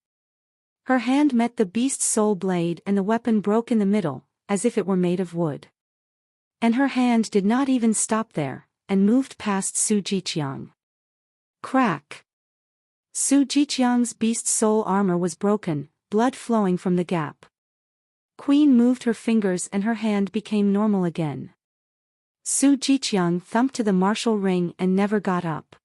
Her hand met the beast's soul blade and the weapon broke in the middle, as if it were made of wood. And her hand did not even stop there, and moved past Su Jiqiang. Crack! Su Jiqiang's beast soul armor was broken, blood flowing from the gap. Queen moved her fingers and her hand became normal again. Su Jiqiang thumped to the martial ring and never got up.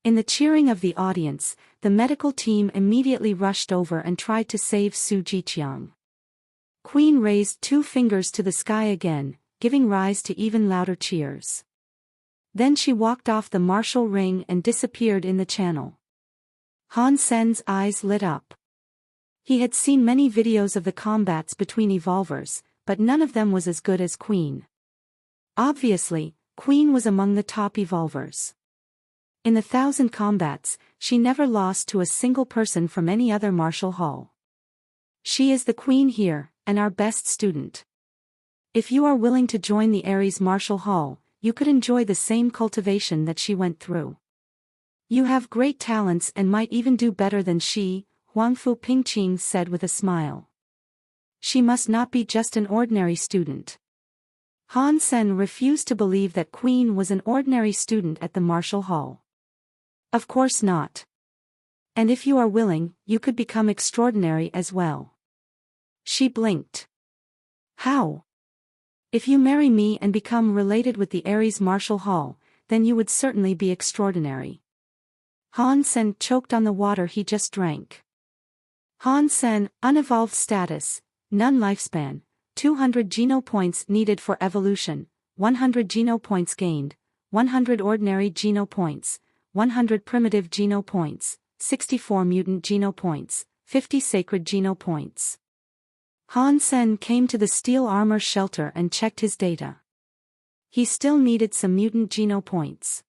In the cheering of the audience, the medical team immediately rushed over and tried to save Su Jiqiang. Queen raised 2 fingers to the sky again, giving rise to even louder cheers. Then she walked off the martial ring and disappeared in the channel. Han Sen's eyes lit up. He had seen many videos of the combats between evolvers, but none of them was as good as Queen. Obviously, Queen was among the top evolvers. In the 1,000 combats, she never lost to a single person from any other martial hall. She is the Queen here, and our best student. If you are willing to join the Ares Martial Hall, you could enjoy the same cultivation that she went through. You have great talents and might even do better than she, Huangfu Pingqing said with a smile. She must not be just an ordinary student. Han Sen refused to believe that Queen was an ordinary student at the Martial Hall. Of course not. And if you are willing, you could become extraordinary as well. She blinked. How? If you marry me and become related with the Ares Martial Hall, then you would certainly be extraordinary. Han Sen choked on the water he just drank. Han Sen, unevolved status, none lifespan, 200 Geno points needed for evolution, 100 Geno points gained, 100 ordinary Geno points, 100 primitive Geno points, 64 mutant Geno points, 50 sacred Geno points. Han Sen came to the steel armor shelter and checked his data. He still needed some mutant Geno points.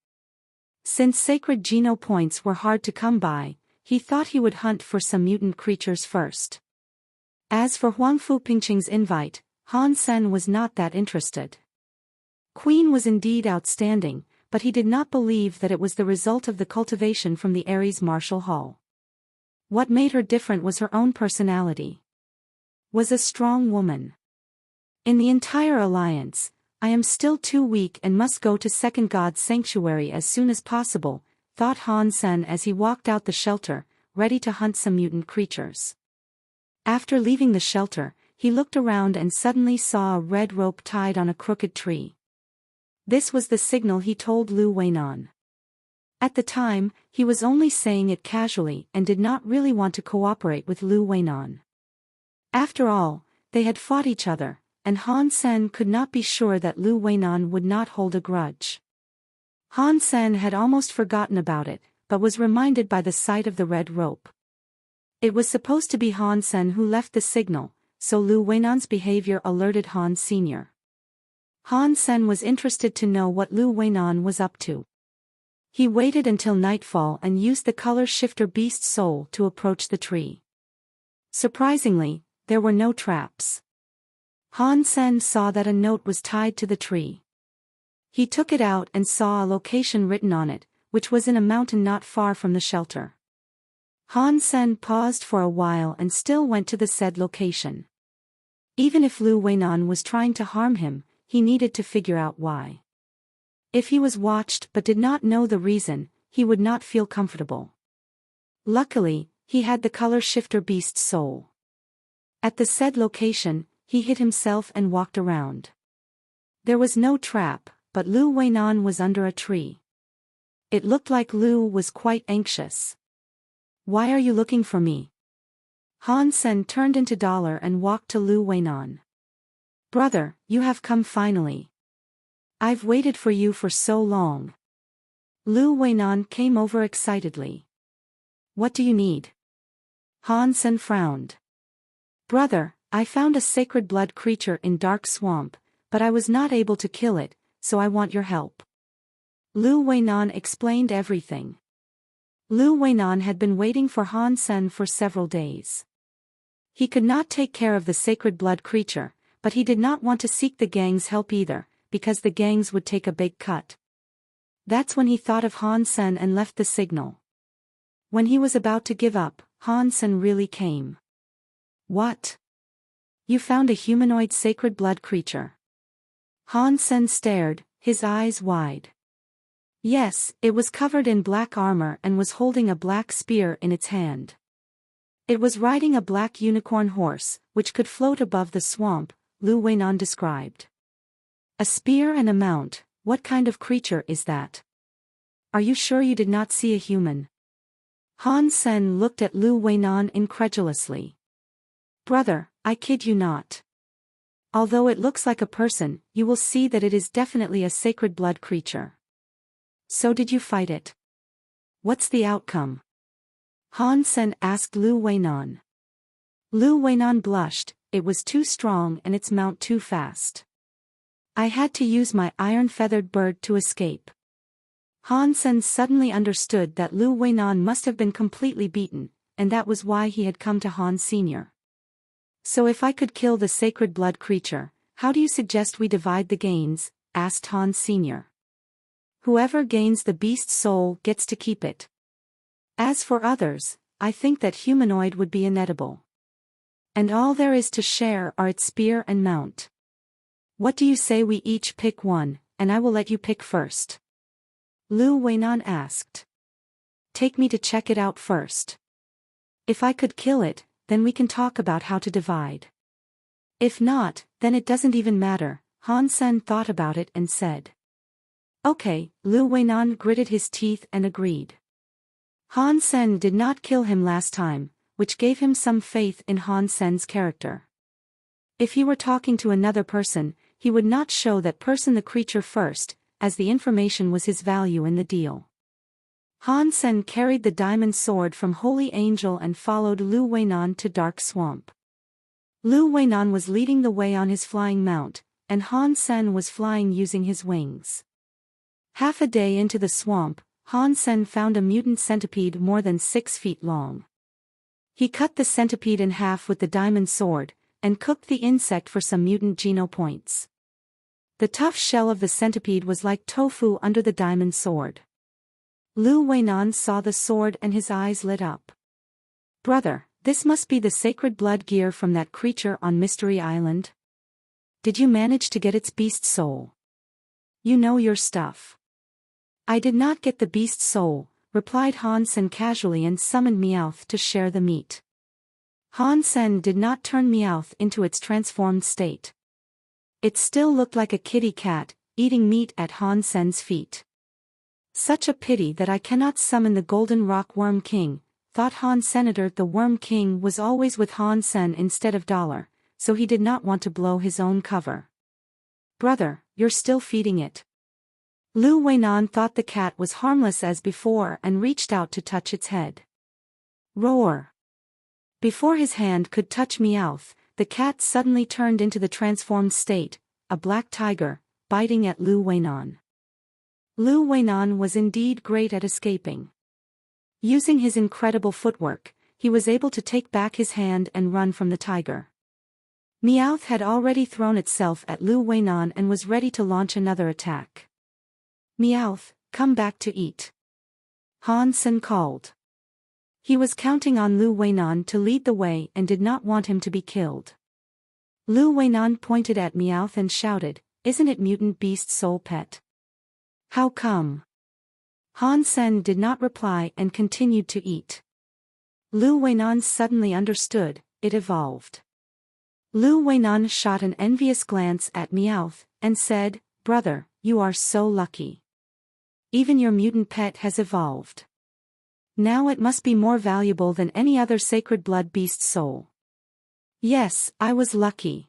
Since sacred Geno points were hard to come by, he thought he would hunt for some mutant creatures first. As for Huang Fupingqing's invite, Han Sen was not that interested. Queen was indeed outstanding, but he did not believe that it was the result of the cultivation from the Ares Martial Hall. What made her different was her own personality. Was a strong woman. In the entire alliance, I am still too weak and must go to Second God's sanctuary as soon as possible, thought Han Sen as he walked out the shelter, ready to hunt some mutant creatures. After leaving the shelter, he looked around and suddenly saw a red rope tied on a crooked tree. This was the signal he told Lu Weinan. At the time, he was only saying it casually and did not really want to cooperate with Lu Weinan. After all, they had fought each other, and Han Sen could not be sure that Lu Weinan would not hold a grudge. Han Sen had almost forgotten about it, but was reminded by the sight of the red rope. It was supposed to be Han Sen who left the signal, so Lu Weinan's behavior alerted Han Sr. Han Sen was interested to know what Lu Weinan was up to. He waited until nightfall and used the color shifter beast soul to approach the tree. Surprisingly, there were no traps. Han Sen saw that a note was tied to the tree. He took it out and saw a location written on it, which was in a mountain not far from the shelter. Han Sen paused for a while and still went to the said location. Even if Lu Weinan was trying to harm him, he needed to figure out why. If he was watched but did not know the reason, he would not feel comfortable. Luckily, he had the color shifter beast soul. At the said location, he hid himself and walked around. There was no trap, but Lu Weinan was under a tree. It looked like Lu was quite anxious. "Why are you looking for me?" Han Sen turned into dollar and walked to Lu Weinan. "Brother, you have come finally. I've waited for you for so long." Lu Weinan came over excitedly. "What do you need?" Han Sen frowned. "Brother, I found a sacred blood creature in Dark Swamp, but I was not able to kill it, so I want your help." Lu Weinan explained everything. Lu Weinan had been waiting for Han Sen for several days. He could not take care of the sacred blood creature, but he did not want to seek the gang's help either, because the gangs would take a big cut. That's when he thought of Han Sen and left the signal. When he was about to give up, Han Sen really came. "What? You found a humanoid sacred blood creature?" Han Sen stared, his eyes wide. Yes, it was covered in black armor and was holding a black spear in its hand. It was riding a black unicorn horse, which could float above the swamp, Lu Weinan described. "A spear and a mount, what kind of creature is that? Are you sure you did not see a human?" Han Sen looked at Lu Weinan incredulously. "Brother, I kid you not. Although it looks like a person, you will see that it is definitely a sacred blood creature." "So did you fight it? What's the outcome?" Han Sen asked Lu Weinan. Lu Weinan blushed, it was too strong and its mount too fast. "I had to use my iron-feathered bird to escape." Han Sen suddenly understood that Lu Weinan must have been completely beaten, and that was why he had come to Han Sr. "So if I could kill the sacred blood creature, how do you suggest we divide the gains?" asked Han Sr. "Whoever gains the beast soul gets to keep it. As for others, I think that humanoid would be inedible. And all there is to share are its spear and mount. What do you say we each pick one, and I will let you pick first?" Lu Weinan asked. "Take me to check it out first. If I could kill it, then we can talk about how to divide. If not, then it doesn't even matter." Han Sen thought about it and said. "Okay." Lu Weinan gritted his teeth and agreed. Han Sen did not kill him last time, which gave him some faith in Han Sen's character. If he were talking to another person, he would not show that person the creature first, as the information was his value in the deal. Han Sen carried the diamond sword from Holy Angel and followed Lu Weinan to Dark Swamp. Lu Weinan was leading the way on his flying mount, and Han Sen was flying using his wings. Half a day into the swamp, Han Sen found a mutant centipede more than 6 feet long. He cut the centipede in half with the diamond sword, and cooked the insect for some mutant geno points. The tough shell of the centipede was like tofu under the diamond sword. Lu Weinan saw the sword and his eyes lit up. Brother, this must be the sacred blood gear from that creature on Mystery Island. Did you manage to get its beast soul? You know your stuff. I did not get the beast soul, replied Han Sen casually, and summoned Meowth to share the meat. Han Sen did not turn Meowth into its transformed state. It still looked like a kitty cat, eating meat at Han Sen's feet. Such a pity that I cannot summon the Golden Rock Worm King, thought Han Senator. The Worm King was always with Han Sen instead of Dollar, so he did not want to blow his own cover. Brother, you're still feeding it. Lu Weinan thought the cat was harmless as before and reached out to touch its head. Roar! Before his hand could touch Meowth, the cat suddenly turned into the transformed state, a black tiger, biting at Lu Weinan. Lu Weinan was indeed great at escaping. Using his incredible footwork, he was able to take back his hand and run from the tiger. Meowth had already thrown itself at Lu Weinan and was ready to launch another attack. Meowth, come back to eat. Han Sen called. He was counting on Lu Weinan to lead the way and did not want him to be killed. Lu Weinan pointed at Meowth and shouted, "Isn't it mutant beast soul pet? How come?" Han Sen did not reply and continued to eat. Lu Weinan suddenly understood, it evolved. Lu Weinan shot an envious glance at Meowth, and said, "Brother, you are so lucky. Even your mutant pet has evolved. Now it must be more valuable than any other sacred blood beast soul." Yes, I was lucky.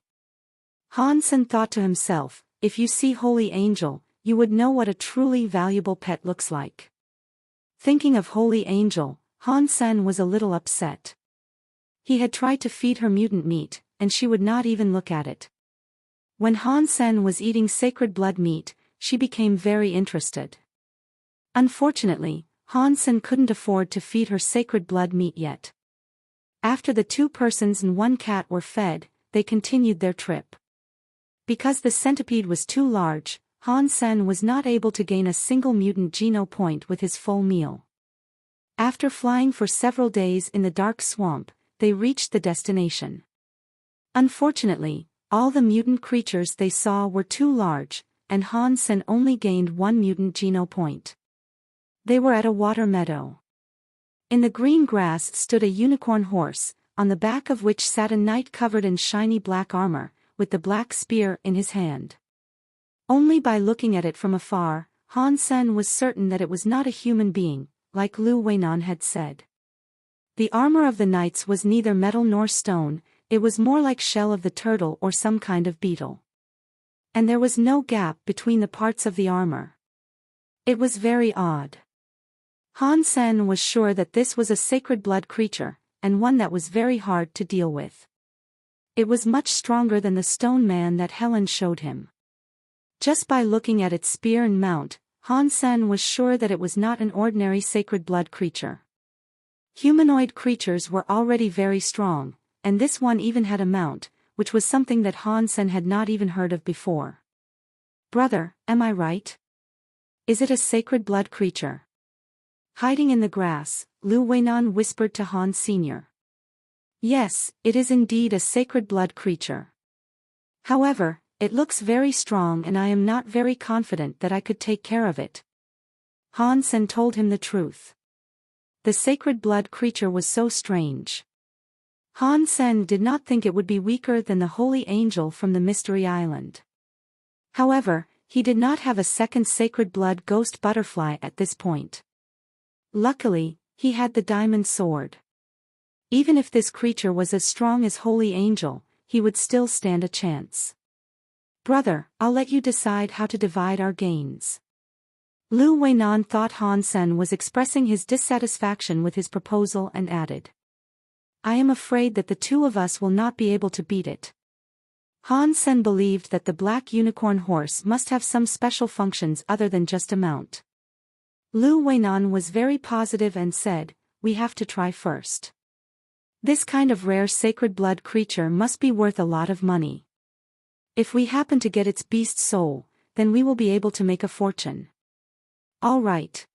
Han Sen thought to himself, if you see Holy Angel, you would know what a truly valuable pet looks like. Thinking of Holy Angel, Han Sen was a little upset. He had tried to feed her mutant meat, and she would not even look at it. When Han Sen was eating sacred blood meat, she became very interested. Unfortunately, Han Sen couldn't afford to feed her sacred blood meat yet. After the 2 persons and 1 cat were fed, they continued their trip. Because the centipede was too large, Han Sen was not able to gain a single mutant geno point with his full meal. After flying for several days in the dark swamp, they reached the destination. Unfortunately, all the mutant creatures they saw were too large, and Han Sen only gained 1 mutant geno point. They were at a water meadow. In the green grass stood a unicorn horse, on the back of which sat a knight covered in shiny black armor, with the black spear in his hand. Only by looking at it from afar, Han Sen was certain that it was not a human being, like Lu Weinan had said. The armor of the knights was neither metal nor stone, it was more like shell of the turtle or some kind of beetle. And there was no gap between the parts of the armor. It was very odd. Han Sen was sure that this was a sacred blood creature, and one that was very hard to deal with. It was much stronger than the stone man that Helen showed him. Just by looking at its spear and mount, Han Sen was sure that it was not an ordinary sacred blood creature. Humanoid creatures were already very strong, and this one even had a mount, which was something that Han Sen had not even heard of before. Brother, am I right? Is it a sacred blood creature? Hiding in the grass, Lu Weinan whispered to Han Sr. Yes, it is indeed a sacred blood creature. However, it looks very strong and I am not very confident that I could take care of it. Han Sen told him the truth. The sacred blood creature was so strange. Han Sen did not think it would be weaker than the Holy Angel from the Mystery Island. However, he did not have a second sacred blood ghost butterfly at this point. Luckily, he had the diamond sword. Even if this creature was as strong as Holy Angel, he would still stand a chance. Brother, I'll let you decide how to divide our gains. Lu Weinan thought Han Sen was expressing his dissatisfaction with his proposal and added. I am afraid that the 2 of us will not be able to beat it. Han Sen believed that the black unicorn horse must have some special functions other than just a mount. Lu Weinan was very positive and said, we have to try first. This kind of rare sacred blood creature must be worth a lot of money. If we happen to get its beast soul, then we will be able to make a fortune. All right.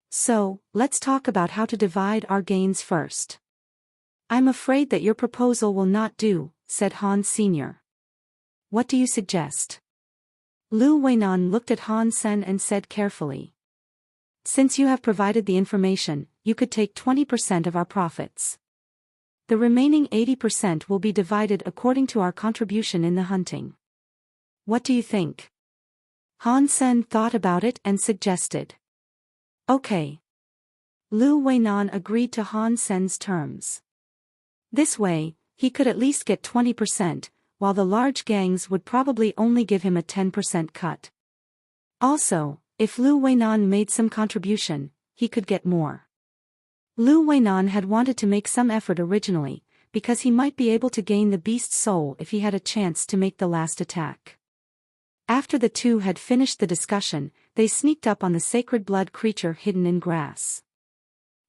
So, let's talk about how to divide our gains first. I'm afraid that your proposal will not do, said Han Sr. What do you suggest? Lu Weinan looked at Han Sen and said carefully. Since you have provided the information, you could take 20% of our profits. The remaining 80% will be divided according to our contribution in the hunting. What do you think? Han Sen thought about it and suggested. Okay. Lu Weinan agreed to Han Sen's terms. This way, he could at least get 20%, while the large gangs would probably only give him a 10% cut. Also, if Lu Weinan made some contribution, he could get more. Lu Weinan had wanted to make some effort originally, because he might be able to gain the beast's soul if he had a chance to make the last attack. After the two had finished the discussion, they sneaked up on the sacred blood creature hidden in grass.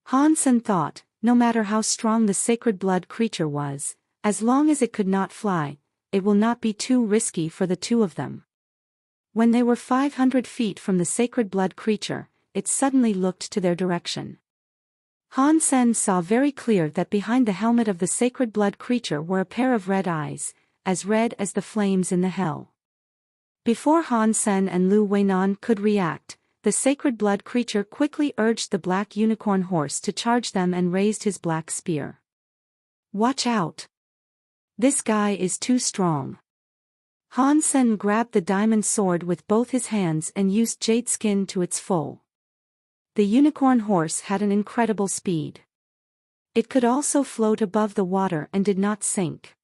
Han Sen thought, no matter how strong the sacred blood creature was, as long as it could not fly, it will not be too risky for the two of them. When they were 500 feet from the sacred blood creature, it suddenly looked to their direction. Han Sen saw very clear that behind the helmet of the sacred blood creature were a pair of red eyes, as red as the flames in the hell. Before Han Sen and Lu Weinan could react, the sacred blood creature quickly urged the black unicorn horse to charge them and raised his black spear. Watch out! This guy is too strong. Han Sen grabbed the diamond sword with both his hands and used jade skin to its full. The unicorn horse had an incredible speed. It could also float above the water and did not sink.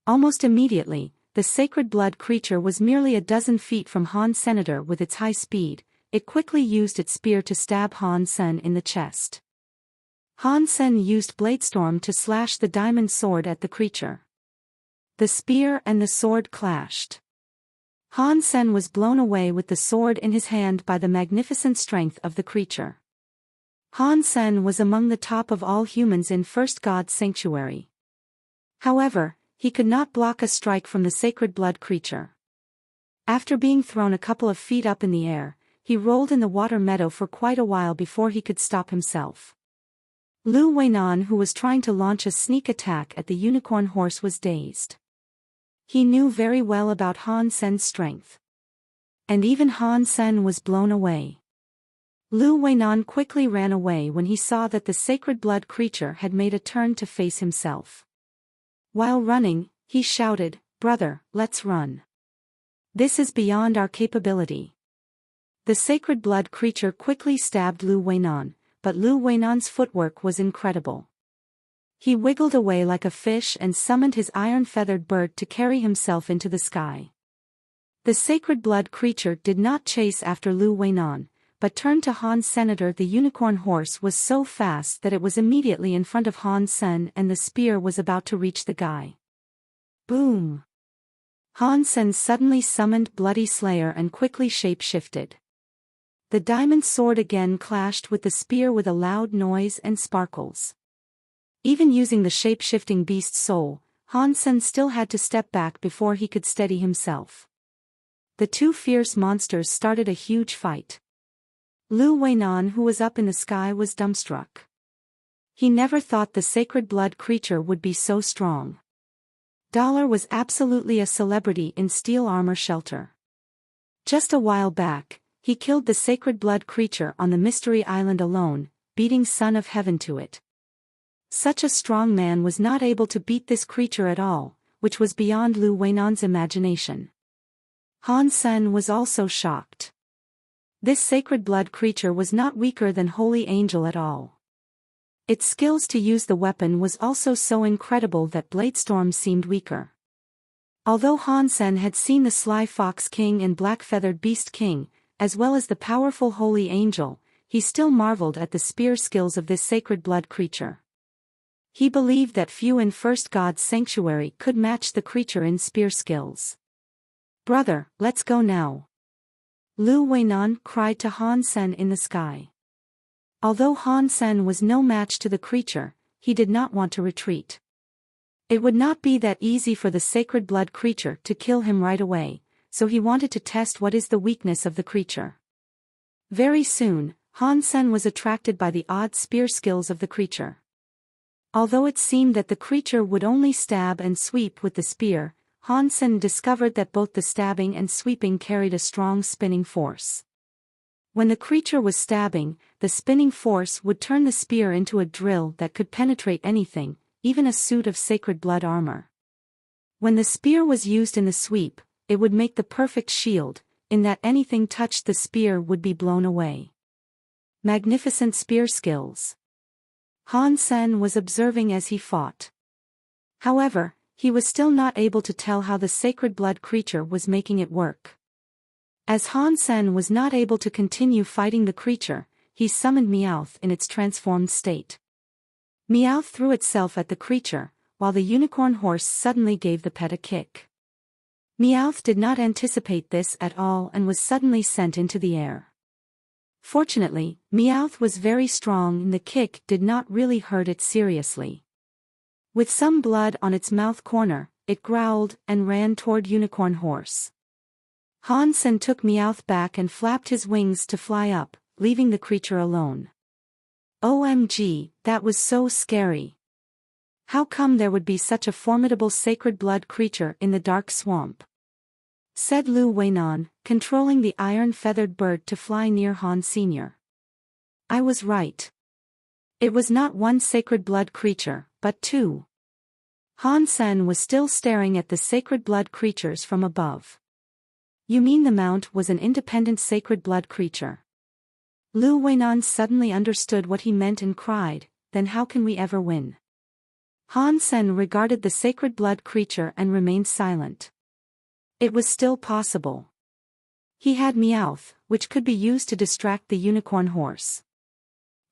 Almost immediately, the sacred blood creature was merely a dozen feet from Han Senator with its high speed. It quickly used its spear to stab Han Sen in the chest. Han Sen used Bladestorm to slash the diamond sword at the creature. The spear and the sword clashed. Han Sen was blown away with the sword in his hand by the magnificent strength of the creature. Han Sen was among the top of all humans in First God Sanctuary. However, he could not block a strike from the sacred blood creature. After being thrown a couple of feet up in the air, he rolled in the water meadow for quite a while before he could stop himself. Lu Weinan, who was trying to launch a sneak attack at the unicorn horse, was dazed. He knew very well about Han Sen's strength. And even Han Sen was blown away. Lu Weinan quickly ran away when he saw that the sacred blood creature had made a turn to face himself. While running, he shouted, "Brother, let's run. This is beyond our capability." The sacred blood creature quickly stabbed Lu Weinan, but Lu Weinan's footwork was incredible. He wiggled away like a fish and summoned his iron-feathered bird to carry himself into the sky. The sacred blood creature did not chase after Lu Weinan, but turned to Han Senator. The unicorn horse was so fast that it was immediately in front of Han Sen and the spear was about to reach the guy. Boom! Han Sen suddenly summoned Bloody Slayer and quickly shape-shifted. The diamond sword again clashed with the spear with a loud noise and sparkles. Even using the shape-shifting beast's soul, Han Sen still had to step back before he could steady himself. The two fierce monsters started a huge fight. Lu Weinan, who was up in the sky, was dumbstruck. He never thought the sacred blood creature would be so strong. Dollar was absolutely a celebrity in steel armor shelter. Just a while back, he killed the sacred blood creature on the Mystery Island alone, beating Son of Heaven to it. Such a strong man was not able to beat this creature at all, which was beyond Lu Weinan's imagination. Han Sen was also shocked. This sacred blood creature was not weaker than Holy Angel at all. Its skills to use the weapon was also so incredible that Bladestorm seemed weaker. Although Han Sen had seen the Sly Fox King and Black-Feathered Beast King, as well as the powerful Holy Angel, he still marveled at the spear skills of this sacred blood creature. He believed that few in First God's Sanctuary could match the creature in spear skills. "Brother, let's go now," Lu Weinan cried to Han Sen in the sky. Although Han Sen was no match to the creature, he did not want to retreat. It would not be that easy for the sacred blood creature to kill him right away, so he wanted to test what is the weakness of the creature. Very soon, Han Sen was attracted by the odd spear skills of the creature. Although it seemed that the creature would only stab and sweep with the spear, Han Sen discovered that both the stabbing and sweeping carried a strong spinning force. When the creature was stabbing, the spinning force would turn the spear into a drill that could penetrate anything, even a suit of sacred blood armor. When the spear was used in the sweep, it would make the perfect shield, in that anything touched the spear would be blown away. Magnificent spear skills. Han Sen was observing as he fought. However, he was still not able to tell how the sacred blood creature was making it work. As Han Sen was not able to continue fighting the creature, he summoned Meowth in its transformed state. Meowth threw itself at the creature, while the unicorn horse suddenly gave the pet a kick. Meowth did not anticipate this at all and was suddenly sent into the air. Fortunately, Meowth was very strong and the kick did not really hurt it seriously. With some blood on its mouth corner, it growled and ran toward Unicorn Horse. Han Sen took Meowth back and flapped his wings to fly up, leaving the creature alone. OMG, that was so scary. How come there would be such a formidable sacred blood creature in the dark swamp? Said Lu Weinan, controlling the iron-feathered bird to fly near Han Sr. I was right. It was not one sacred blood creature, but two. Han Sen was still staring at the sacred blood creatures from above. You mean the mount was an independent sacred blood creature? Lu Weinan suddenly understood what he meant and cried, then how can we ever win? Han Sen regarded the sacred blood creature and remained silent. It was still possible. He had Meowth, which could be used to distract the unicorn horse.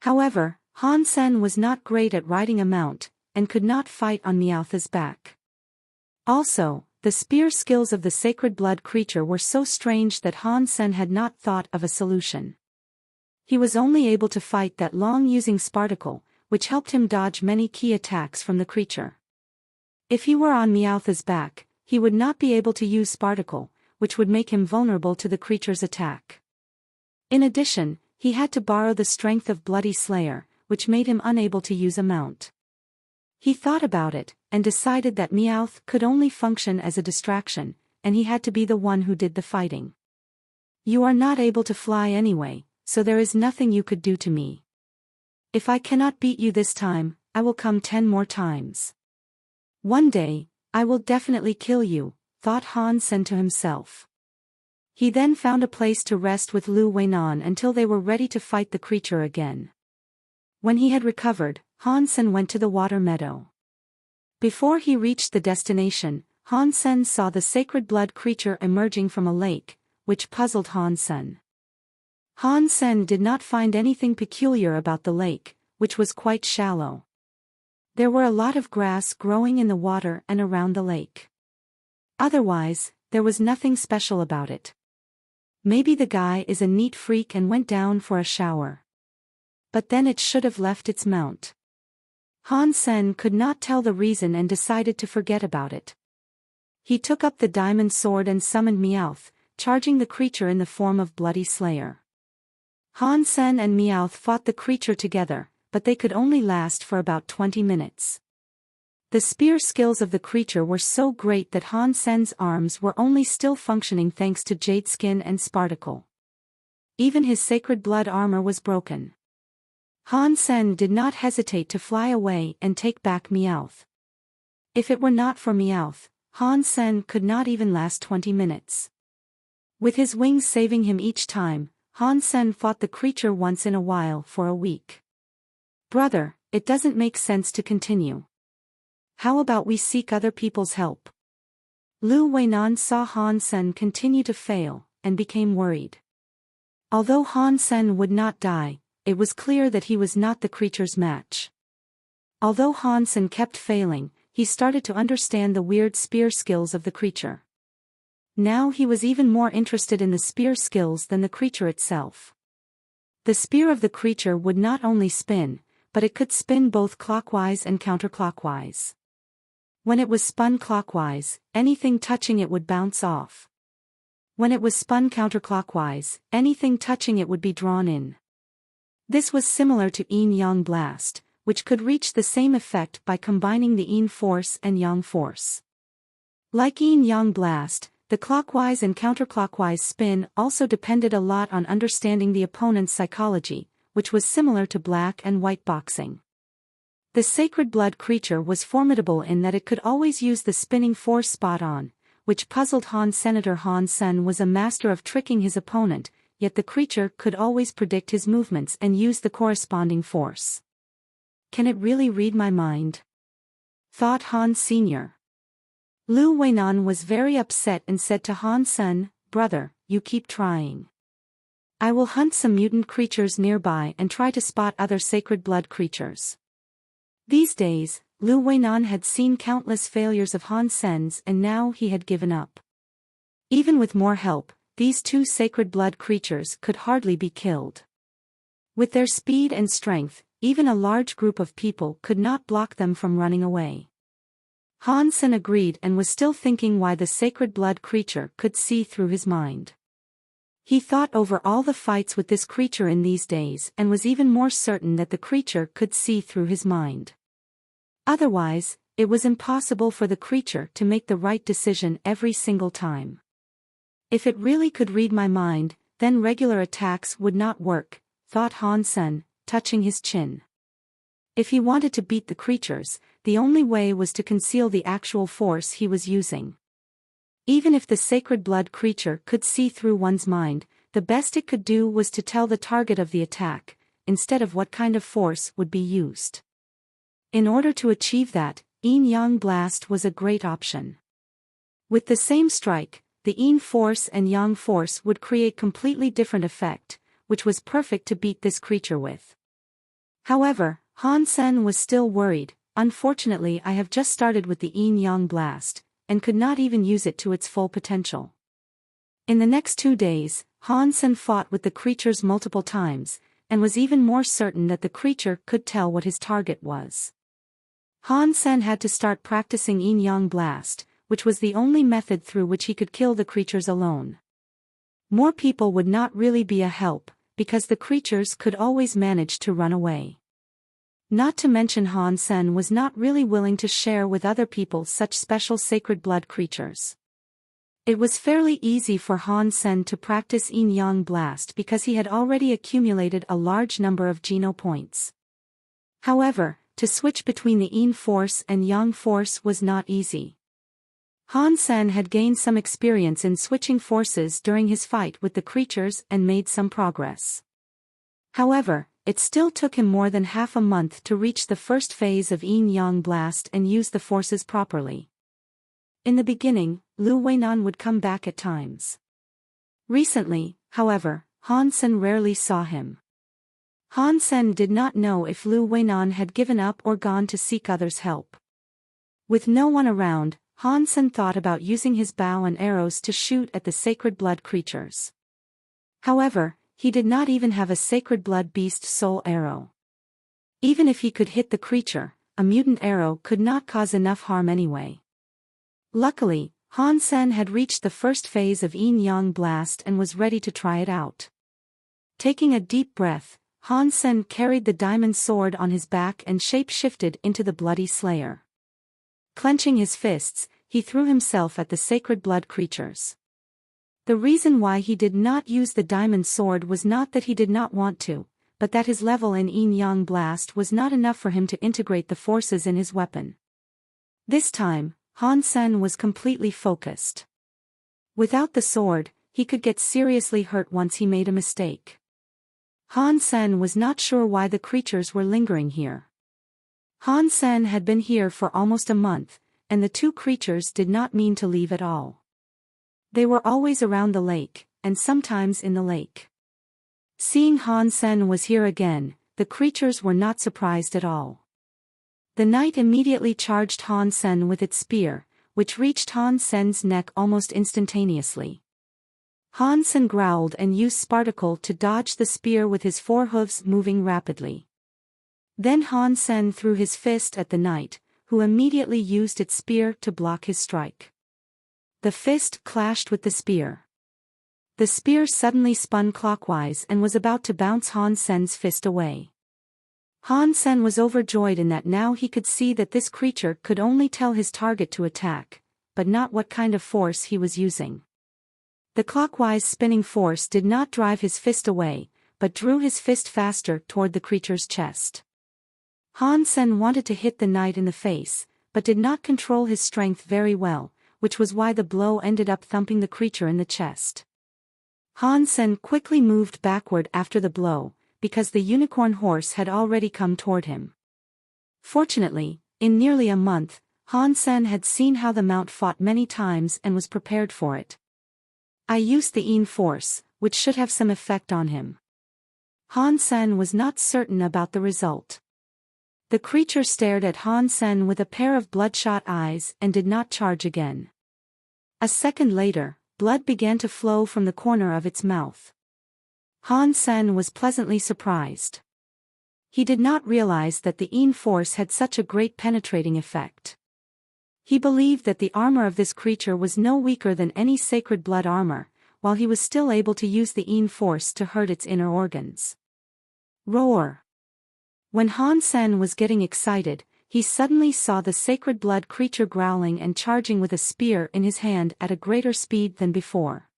However, Han Sen was not great at riding a mount, and could not fight on Meowth's back. Also, the spear skills of the sacred blood creature were so strange that Han Sen had not thought of a solution. He was only able to fight that long using Sparticle, which helped him dodge many key attacks from the creature. If he were on Meowth's back, he would not be able to use Sparticle, which would make him vulnerable to the creature's attack. In addition, he had to borrow the strength of Bloody Slayer, which made him unable to use a mount. He thought about it, and decided that Meowth could only function as a distraction, and he had to be the one who did the fighting. You are not able to fly anyway, so there is nothing you could do to me. If I cannot beat you this time, I will come 10 more times. One day, I will definitely kill you, thought Han Sen to himself. He then found a place to rest with Lu Weinan until they were ready to fight the creature again. When he had recovered, Han Sen went to the water meadow. Before he reached the destination, Han Sen saw the sacred blood creature emerging from a lake, which puzzled Han Sen. Han Sen did not find anything peculiar about the lake, which was quite shallow. There were a lot of grass growing in the water and around the lake. Otherwise, there was nothing special about it. Maybe the guy is a neat freak and went down for a shower. But then it should have left its mount. Han Sen could not tell the reason and decided to forget about it. He took up the diamond sword and summoned Meowth, charging the creature in the form of Bloody Slayer. Han Sen and Meowth fought the creature together, but they could only last for about 20 minutes. The spear skills of the creature were so great that Han Sen's arms were only still functioning thanks to Jade Skin and Sparticle. Even his sacred blood armor was broken. Han Sen did not hesitate to fly away and take back Meowth. If it were not for Meowth, Han Sen could not even last 20 minutes. With his wings saving him each time, Han Sen fought the creature once in a while for a week. Brother, it doesn't make sense to continue. How about we seek other people's help? Lu Weinan saw Han Sen continue to fail, and became worried. Although Han Sen would not die, it was clear that he was not the creature's match. Although Han Sen kept failing, he started to understand the weird spear skills of the creature. Now he was even more interested in the spear skills than the creature itself. The spear of the creature would not only spin, but it could spin both clockwise and counterclockwise. When it was spun clockwise, anything touching it would bounce off. When it was spun counterclockwise, anything touching it would be drawn in. This was similar to yin-yang blast, which could reach the same effect by combining the yin force and yang force. Like yin-yang blast, the clockwise and counterclockwise spin also depended a lot on understanding the opponent's psychology, which was similar to black and white boxing. The sacred blood creature was formidable in that it could always use the spinning force spot on, which puzzled Han. Senator Han Sen was a master of tricking his opponent, yet the creature could always predict his movements and use the corresponding force. Can it really read my mind? Thought Han Sr. Lu Weinan was very upset and said to Han Sen, "Brother, you keep trying. I will hunt some mutant creatures nearby and try to spot other sacred blood creatures." These days, Lu Weinan had seen countless failures of Han Sen's and now he had given up. Even with more help, these two sacred blood creatures could hardly be killed. With their speed and strength, even a large group of people could not block them from running away. Han Sen agreed and was still thinking why the sacred blood creature could see through his mind. He thought over all the fights with this creature in these days and was even more certain that the creature could see through his mind. Otherwise, it was impossible for the creature to make the right decision every single time. If it really could read my mind, then regular attacks would not work, thought Han Sen, touching his chin. If he wanted to beat the creatures, the only way was to conceal the actual force he was using. Even if the sacred blood creature could see through one's mind, the best it could do was to tell the target of the attack, instead of what kind of force would be used. In order to achieve that, yin-yang blast was a great option. With the same strike, the yin force and yang force would create completely different effect, which was perfect to beat this creature with. However, Han Sen was still worried. "Unfortunately, I have just started with the yin-yang blast, and could not even use it to its full potential." In the next 2 days, Han Sen fought with the creatures multiple times, and was even more certain that the creature could tell what his target was. Han Sen had to start practicing yin-yang blast, which was the only method through which he could kill the creatures alone. More people would not really be a help, because the creatures could always manage to run away. Not to mention Han Sen was not really willing to share with other people such special sacred blood creatures. It was fairly easy for Han Sen to practice yin-yang blast because he had already accumulated a large number of Geno points. However, to switch between the yin force and yang force was not easy. Han Sen had gained some experience in switching forces during his fight with the creatures and made some progress. However, it still took him more than half a month to reach the first phase of yin-yang blast and use the forces properly. In the beginning, Lu Weinan would come back at times. Recently, however, Han Sen rarely saw him. Han Sen did not know if Lu Weinan had given up or gone to seek others' help. With no one around, Han Sen thought about using his bow and arrows to shoot at the sacred blood creatures. However, he did not even have a sacred blood beast soul arrow. Even if he could hit the creature, a mutant arrow could not cause enough harm anyway. Luckily, Han Sen had reached the first phase of yin-yang blast and was ready to try it out. Taking a deep breath, Han Sen carried the diamond sword on his back and shape-shifted into the bloody slayer. Clenching his fists, he threw himself at the sacred blood creatures. The reason why he did not use the diamond sword was not that he did not want to, but that his level in yin-yang blast was not enough for him to integrate the forces in his weapon. This time, Han Sen was completely focused. Without the sword, he could get seriously hurt once he made a mistake. Han Sen was not sure why the creatures were lingering here. Han Sen had been here for almost a month, and the two creatures did not mean to leave at all. They were always around the lake, and sometimes in the lake. Seeing Han Sen was here again, the creatures were not surprised at all. The knight immediately charged Han Sen with its spear, which reached Han Sen's neck almost instantaneously. Han Sen growled and used Spartacle to dodge the spear with his forehooves moving rapidly. Then Han Sen threw his fist at the knight, who immediately used its spear to block his strike. The fist clashed with the spear. The spear suddenly spun clockwise and was about to bounce Han Sen's fist away. Han Sen was overjoyed in that now he could see that this creature could only tell his target to attack, but not what kind of force he was using. The clockwise spinning force did not drive his fist away, but drew his fist faster toward the creature's chest. Han Sen wanted to hit the knight in the face, but did not control his strength very well, which was why the blow ended up thumping the creature in the chest. Han Sen quickly moved backward after the blow, because the unicorn horse had already come toward him. Fortunately, in nearly a month, Han Sen had seen how the mount fought many times and was prepared for it. I used the Yin force, which should have some effect on him. Han Sen was not certain about the result. The creature stared at Han Sen with a pair of bloodshot eyes and did not charge again. A second later, blood began to flow from the corner of its mouth. Han Sen was pleasantly surprised. He did not realize that the Yin force had such a great penetrating effect. He believed that the armor of this creature was no weaker than any sacred blood armor, while he was still able to use the Yin force to hurt its inner organs. Roar! When Han Sen was getting excited, he suddenly saw the sacred blood creature growling and charging with a spear in his hand at a greater speed than before.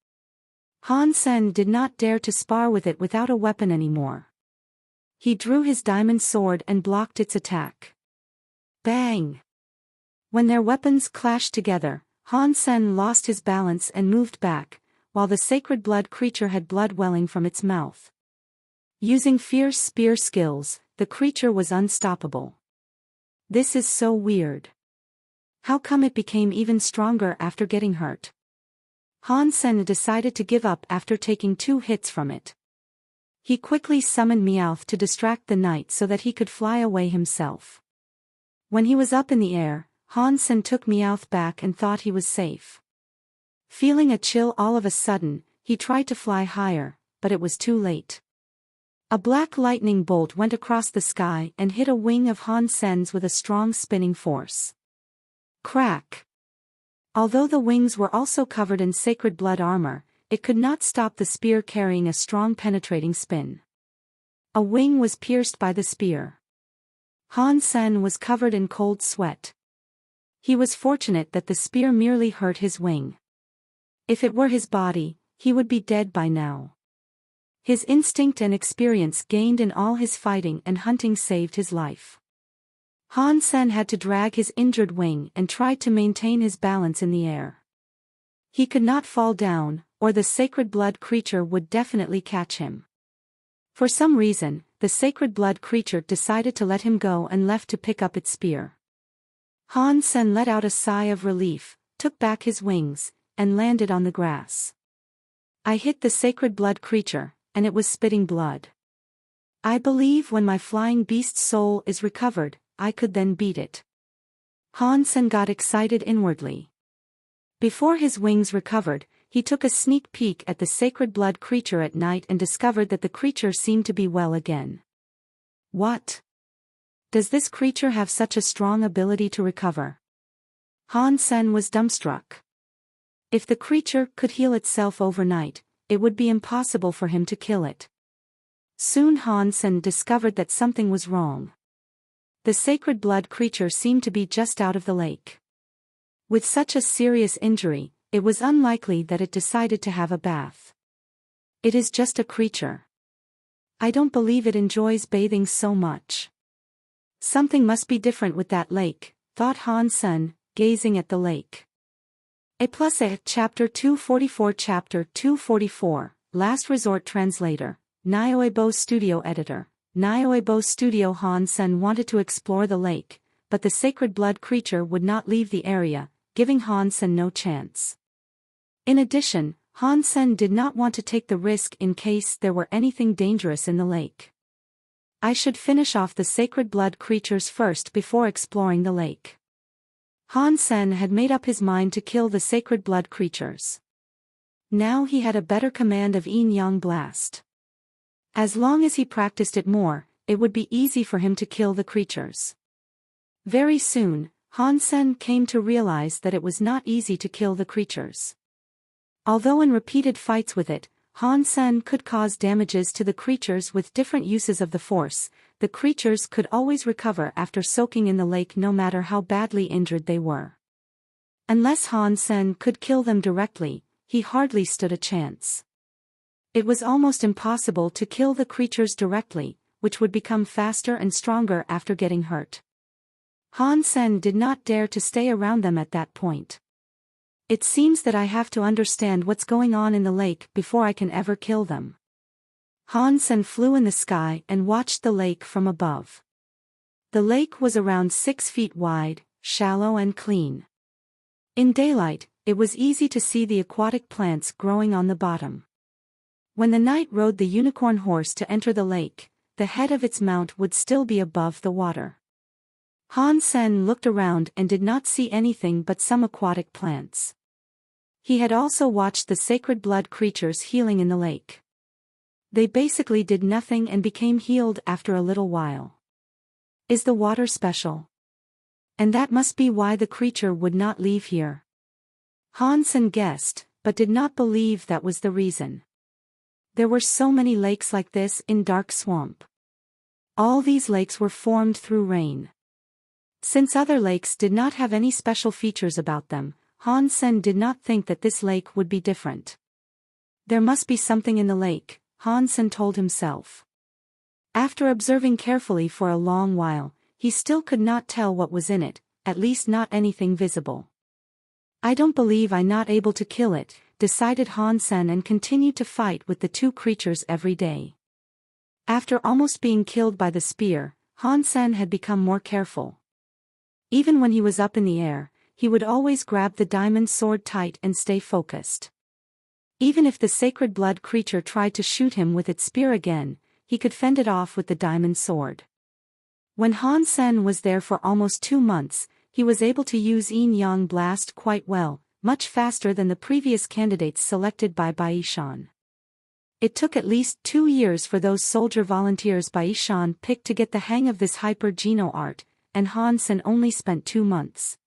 Han Sen did not dare to spar with it without a weapon anymore. He drew his diamond sword and blocked its attack. Bang! When their weapons clashed together, Han Sen lost his balance and moved back, while the sacred blood creature had blood welling from its mouth. Using fierce spear skills, the creature was unstoppable. This is so weird. How come it became even stronger after getting hurt? Han Sen decided to give up after taking 2 hits from it. He quickly summoned Meowth to distract the knight so that he could fly away himself. When he was up in the air, Han Sen took Meowth back and thought he was safe. Feeling a chill all of a sudden, he tried to fly higher, but it was too late. A black lightning bolt went across the sky and hit a wing of Han Sen's with a strong spinning force. Crack! Although the wings were also covered in sacred blood armor, it could not stop the spear carrying a strong penetrating spin. A wing was pierced by the spear. Han Sen was covered in cold sweat. He was fortunate that the spear merely hurt his wing. If it were his body, he would be dead by now. His instinct and experience gained in all his fighting and hunting saved his life. Han Sen had to drag his injured wing and tried to maintain his balance in the air. He could not fall down, or the sacred blood creature would definitely catch him. For some reason, the sacred blood creature decided to let him go and left to pick up its spear. Han Sen let out a sigh of relief, took back his wings, and landed on the grass. I hit the sacred blood creature, and it was spitting blood. I believe when my flying beast's soul is recovered, I could then beat it. Han Sen got excited inwardly. Before his wings recovered, he took a sneak peek at the sacred blood creature at night and discovered that the creature seemed to be well again. What? Does this creature have such a strong ability to recover? Han Sen was dumbstruck. If the creature could heal itself overnight, it would be impossible for him to kill it. Soon Han Sen discovered that something was wrong. The sacred blood creature seemed to be just out of the lake. With such a serious injury, it was unlikely that it decided to have a bath. It is just a creature. I don't believe it enjoys bathing so much. Something must be different with that lake, thought Han Sen, gazing at the lake. A+A Chapter 244 Chapter 244, Last Resort Translator, Nioebo Studio Editor, Nioebo Studio. Han Sen wanted to explore the lake, but the sacred blood creature would not leave the area, giving Han Sen no chance. In addition, Han Sen did not want to take the risk in case there were anything dangerous in the lake. I should finish off the sacred blood creatures first before exploring the lake. Han Sen had made up his mind to kill the sacred blood creatures. Now he had a better command of Yin Yang Blast. As long as he practiced it more, it would be easy for him to kill the creatures. Very soon, Han Sen came to realize that it was not easy to kill the creatures. Although in repeated fights with it, Han Sen could cause damages to the creatures with different uses of the force, the creatures could always recover after soaking in the lake no matter how badly injured they were. Unless Han Sen could kill them directly, he hardly stood a chance. It was almost impossible to kill the creatures directly, which would become faster and stronger after getting hurt. Han Sen did not dare to stay around them at that point. It seems that I have to understand what's going on in the lake before I can ever kill them. Han Sen flew in the sky and watched the lake from above. The lake was around 6 feet wide, shallow and clean. In daylight, it was easy to see the aquatic plants growing on the bottom. When the knight rode the unicorn horse to enter the lake, the head of its mount would still be above the water. Han Sen looked around and did not see anything but some aquatic plants. He had also watched the sacred blood creatures healing in the lake. They basically did nothing and became healed after a little while. Is the water special? And that must be why the creature would not leave here. Han Sen guessed, but did not believe that was the reason. There were so many lakes like this in Dark Swamp. All these lakes were formed through rain. Since other lakes did not have any special features about them, Han Sen did not think that this lake would be different. There must be something in the lake, Han Sen told himself. After observing carefully for a long while, he still could not tell what was in it, at least not anything visible. I don't believe I'm not able to kill it, decided Han Sen and continued to fight with the two creatures every day. After almost being killed by the spear, Han Sen had become more careful. Even when he was up in the air, he would always grab the diamond sword tight and stay focused. Even if the sacred blood creature tried to shoot him with its spear again, he could fend it off with the diamond sword. When Han Sen was there for almost 2 months, he was able to use Yin Yang Blast quite well, much faster than the previous candidates selected by Bai Shan. It took at least 2 years for those soldier volunteers Bai Shan picked to get the hang of this hyper-geno art, and Han Sen only spent 2 months.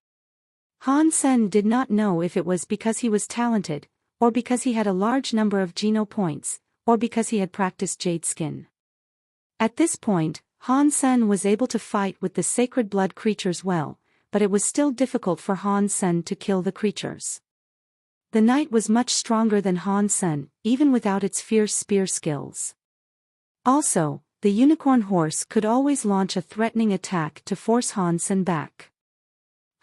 Han Sen did not know if it was because he was talented, or because he had a large number of Geno points, or because he had practiced Jade Skin. At this point, Han Sen was able to fight with the sacred blood creatures well, but it was still difficult for Han Sen to kill the creatures. The knight was much stronger than Han Sen, even without its fierce spear skills. Also, the unicorn horse could always launch a threatening attack to force Han Sen back.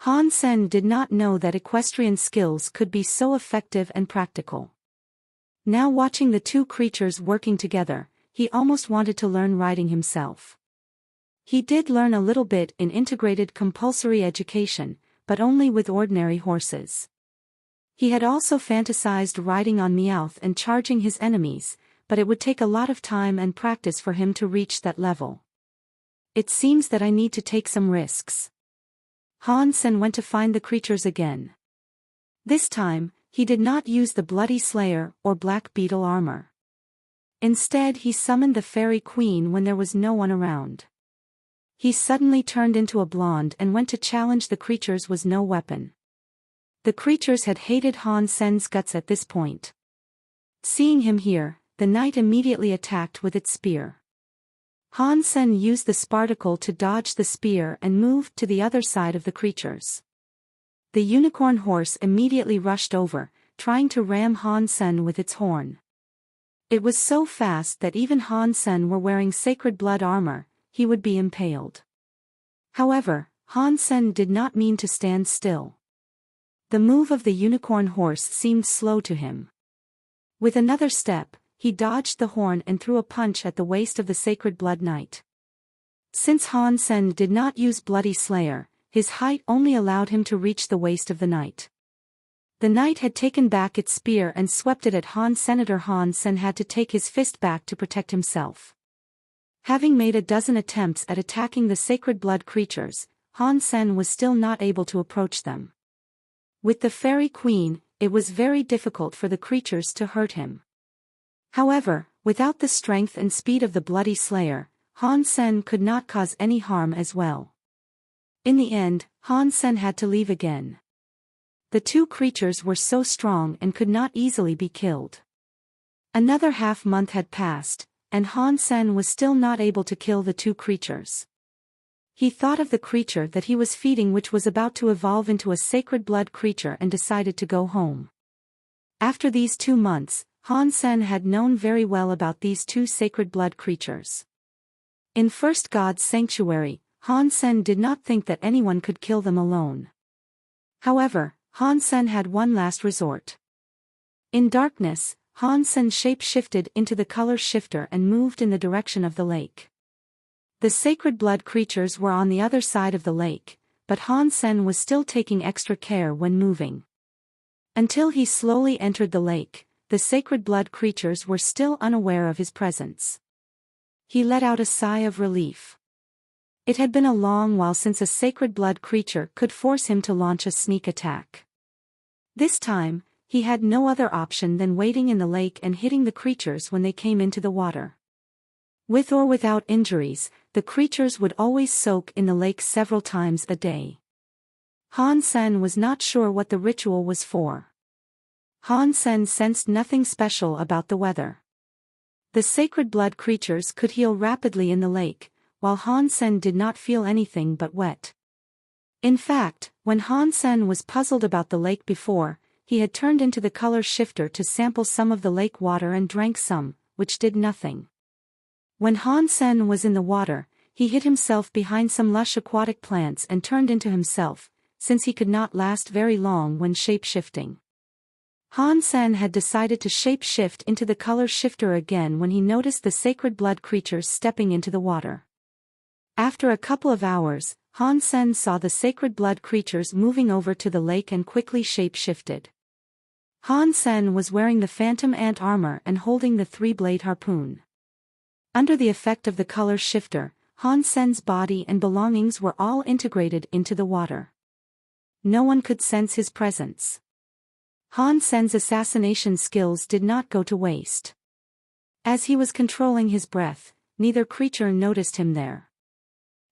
Han Sen did not know that equestrian skills could be so effective and practical. Now watching the two creatures working together, he almost wanted to learn riding himself. He did learn a little bit in integrated compulsory education, but only with ordinary horses. He had also fantasized riding on Meowth and charging his enemies, but it would take a lot of time and practice for him to reach that level. It seems that I need to take some risks. Han Sen went to find the creatures again. This time, he did not use the Bloody Slayer or Black Beetle armor. Instead he summoned the Fairy Queen when there was no one around. He suddenly turned into a blonde and went to challenge the creatures with no weapon. The creatures had hated Han Sen's guts at this point. Seeing him here, the knight immediately attacked with its spear. Han Sen used the sparticle to dodge the spear and moved to the other side of the creatures. The unicorn horse immediately rushed over, trying to ram Han Sen with its horn. It was so fast that even Han Sen were wearing sacred blood armor, he would be impaled. However, Han Sen did not mean to stand still. The move of the unicorn horse seemed slow to him. With another step, he dodged the horn and threw a punch at the waist of the sacred blood knight. Since Han Sen did not use Bloody Slayer, his height only allowed him to reach the waist of the knight. The knight had taken back its spear and swept it at Han Sen. Han Sen had to take his fist back to protect himself. Having made a dozen attempts at attacking the sacred blood creatures, Han Sen was still not able to approach them. With the Fairy Queen, it was very difficult for the creatures to hurt him. However, without the strength and speed of the Bloody Slayer, Han Sen could not cause any harm as well. In the end, Han Sen had to leave again. The two creatures were so strong and could not easily be killed. Another half-month had passed, and Han Sen was still not able to kill the two creatures. He thought of the creature that he was feeding, which was about to evolve into a sacred blood creature, and decided to go home. After these 2 months, Han Sen had known very well about these two sacred blood creatures. In First God's Sanctuary, Han Sen did not think that anyone could kill them alone. However, Han Sen had one last resort. In darkness, Han Sen shape-shifted into the color shifter and moved in the direction of the lake. The sacred blood creatures were on the other side of the lake, but Han Sen was still taking extra care when moving. Until he slowly entered the lake, the sacred blood creatures were still unaware of his presence. He let out a sigh of relief. It had been a long while since a sacred blood creature could force him to launch a sneak attack. This time, he had no other option than waiting in the lake and hitting the creatures when they came into the water. With or without injuries, the creatures would always soak in the lake several times a day. Han Sen was not sure what the ritual was for. Han Sen sensed nothing special about the weather. The sacred blood creatures could heal rapidly in the lake, while Han Sen did not feel anything but wet. In fact, when Han Sen was puzzled about the lake before, he had turned into the color shifter to sample some of the lake water and drank some, which did nothing. When Han Sen was in the water, he hid himself behind some lush aquatic plants and turned into himself, since he could not last very long when shape-shifting. Han Sen had decided to shape-shift into the color shifter again when he noticed the sacred blood creatures stepping into the water. After a couple of hours, Han Sen saw the sacred blood creatures moving over to the lake and quickly shape-shifted. Han Sen was wearing the phantom ant armor and holding the three-blade harpoon. Under the effect of the color shifter, Han Sen's body and belongings were all integrated into the water. No one could sense his presence. Han Sen's assassination skills did not go to waste. As he was controlling his breath, neither creature noticed him there.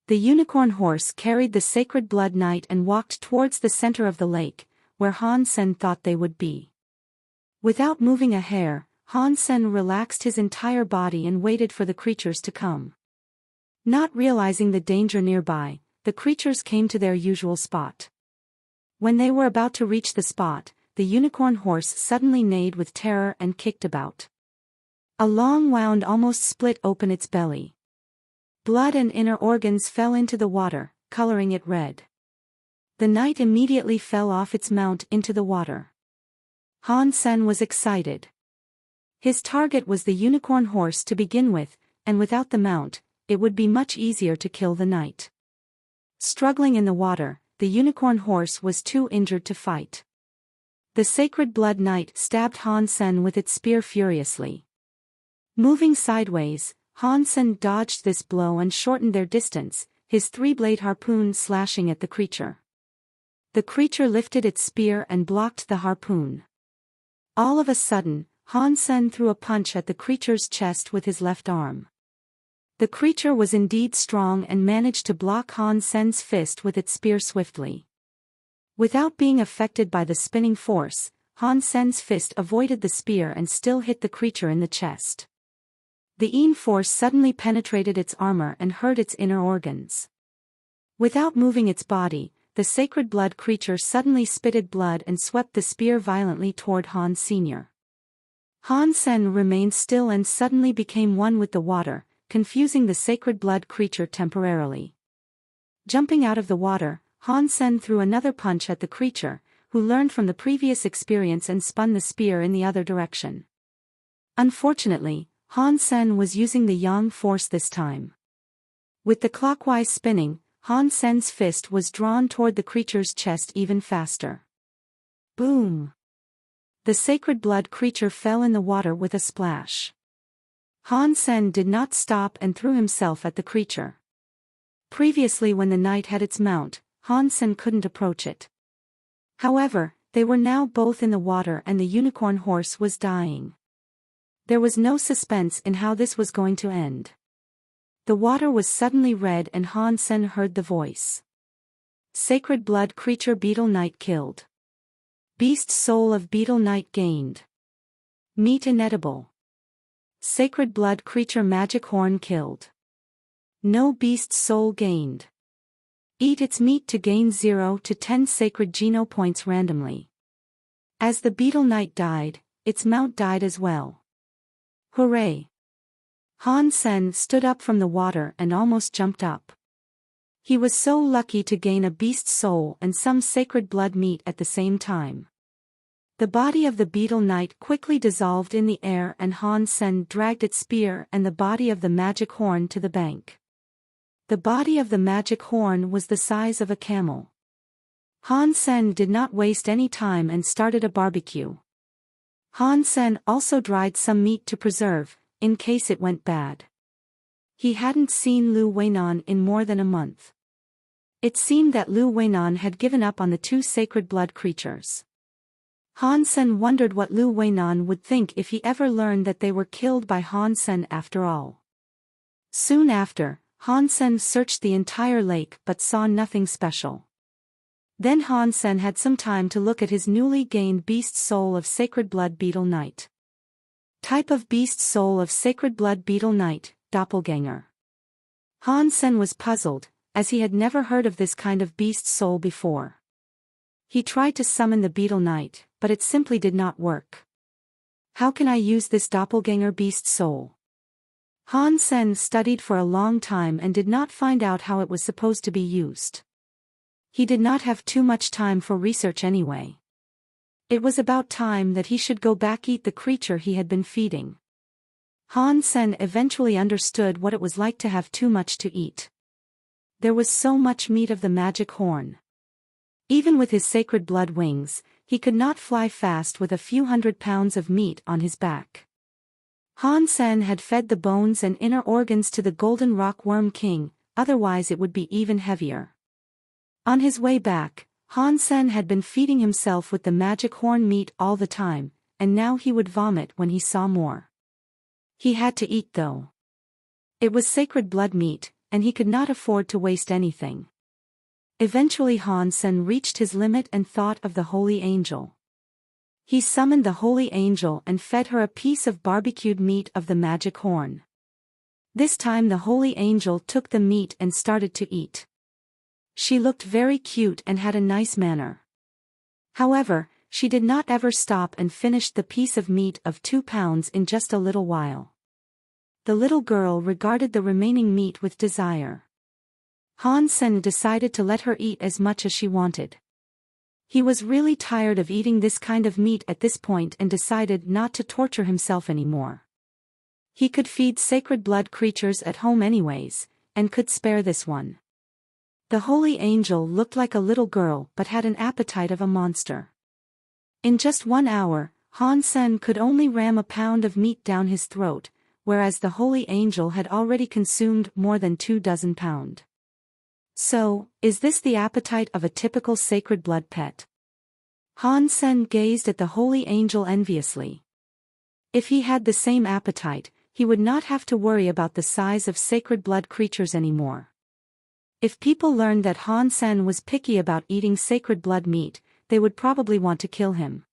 The unicorn horse carried the sacred blood knight and walked towards the center of the lake, where Han Sen thought they would be. Without moving a hair, Han Sen relaxed his entire body and waited for the creatures to come. Not realizing the danger nearby, the creatures came to their usual spot. When they were about to reach the spot, the unicorn horse suddenly neighed with terror and kicked about. A long wound almost split open its belly. Blood and inner organs fell into the water, coloring it red. The knight immediately fell off its mount into the water. Han Sen was excited. His target was the unicorn horse to begin with, and without the mount, it would be much easier to kill the knight. Struggling in the water, the unicorn horse was too injured to fight. The sacred blood knight stabbed Han Sen with its spear furiously. Moving sideways, Han Sen dodged this blow and shortened their distance, his three-blade harpoon slashing at the creature. The creature lifted its spear and blocked the harpoon. All of a sudden, Han Sen threw a punch at the creature's chest with his left arm. The creature was indeed strong and managed to block Han Sen's fist with its spear swiftly. Without being affected by the spinning force, Han Sen's fist avoided the spear and still hit the creature in the chest. The Yin force suddenly penetrated its armor and hurt its inner organs. Without moving its body, the sacred blood creature suddenly spitted blood and swept the spear violently toward Han Sr. Han Sen remained still and suddenly became one with the water, confusing the sacred blood creature temporarily. Jumping out of the water, Han Sen threw another punch at the creature, who learned from the previous experience and spun the spear in the other direction. Unfortunately, Han Sen was using the Yang force this time. With the clockwise spinning, Han Sen's fist was drawn toward the creature's chest even faster. Boom! The sacred blood creature fell in the water with a splash. Han Sen did not stop and threw himself at the creature. Previously, when the knight had its mount, Han Sen couldn't approach it. However, they were now both in the water and the unicorn horse was dying. There was no suspense in how this was going to end. The water was suddenly red and Han Sen heard the voice. Sacred blood creature Beetle Knight killed. Beast soul of Beetle Knight gained. Meat inedible. Sacred blood creature magic horn killed. No beast soul gained. Eat its meat to gain 0 to 10 sacred geno points randomly. As the Beetle Knight died, its mount died as well. Hooray! Han Sen stood up from the water and almost jumped up. He was so lucky to gain a beast soul and some sacred blood meat at the same time. The body of the Beetle Knight quickly dissolved in the air and Han Sen dragged its spear and the body of the magic horn to the bank. The body of the magic horn was the size of a camel. Han Sen did not waste any time and started a barbecue. Han Sen also dried some meat to preserve, in case it went bad. He hadn't seen Lu Weinan in more than a month. It seemed that Lu Weinan had given up on the two sacred blood creatures. Han Sen wondered what Lu Weinan would think if he ever learned that they were killed by Han Sen after all. Soon after, Han Sen searched the entire lake but saw nothing special. Then Han Sen had some time to look at his newly gained beast soul of Sacred Blood Beetle Knight. Type of beast soul of Sacred Blood Beetle Knight, doppelganger. Han Sen was puzzled, as he had never heard of this kind of beast soul before. He tried to summon the Beetle Knight, but it simply did not work. How can I use this doppelganger beast soul? Han Sen studied for a long time and did not find out how it was supposed to be used. He did not have too much time for research anyway. It was about time that he should go back eat the creature he had been feeding. Han Sen eventually understood what it was like to have too much to eat. There was so much meat of the magic horn. Even with his sacred blood wings, he could not fly fast with a few 100 pounds of meat on his back. Han Sen had fed the bones and inner organs to the golden rock worm king, otherwise it would be even heavier. On his way back, Han Sen had been feeding himself with the magic horn meat all the time, and now he would vomit when he saw more. He had to eat though. It was sacred blood meat, and he could not afford to waste anything. Eventually Han Sen reached his limit and thought of the holy angel. He summoned the holy angel and fed her a piece of barbecued meat of the magic horn. This time the holy angel took the meat and started to eat. She looked very cute and had a nice manner. However, she did not ever stop and finished the piece of meat of 2 pounds in just a little while. The little girl regarded the remaining meat with desire. Han Sen decided to let her eat as much as she wanted. He was really tired of eating this kind of meat at this point and decided not to torture himself anymore. He could feed sacred blood creatures at home anyways, and could spare this one. The holy angel looked like a little girl but had an appetite of a monster. In just 1 hour, Han Sen could only ram a pound of meat down his throat, whereas the holy angel had already consumed more than 24 pounds. So, is this the appetite of a typical sacred blood pet? Han Sen gazed at the holy angel enviously. If he had the same appetite, he would not have to worry about the size of sacred blood creatures anymore. If people learned that Han Sen was picky about eating sacred blood meat, they would probably want to kill him.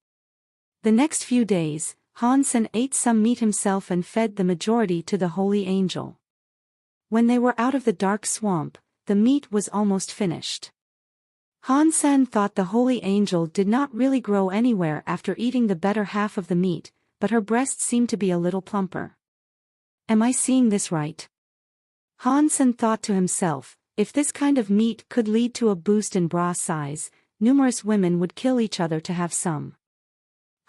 The next few days, Han Sen ate some meat himself and fed the majority to the holy angel. When they were out of the dark swamp, the meat was almost finished. Han Sen thought the holy angel did not really grow anywhere after eating the better half of the meat, but her breasts seemed to be a little plumper. Am I seeing this right? Han Sen thought to himself, if this kind of meat could lead to a boost in bra size, numerous women would kill each other to have some.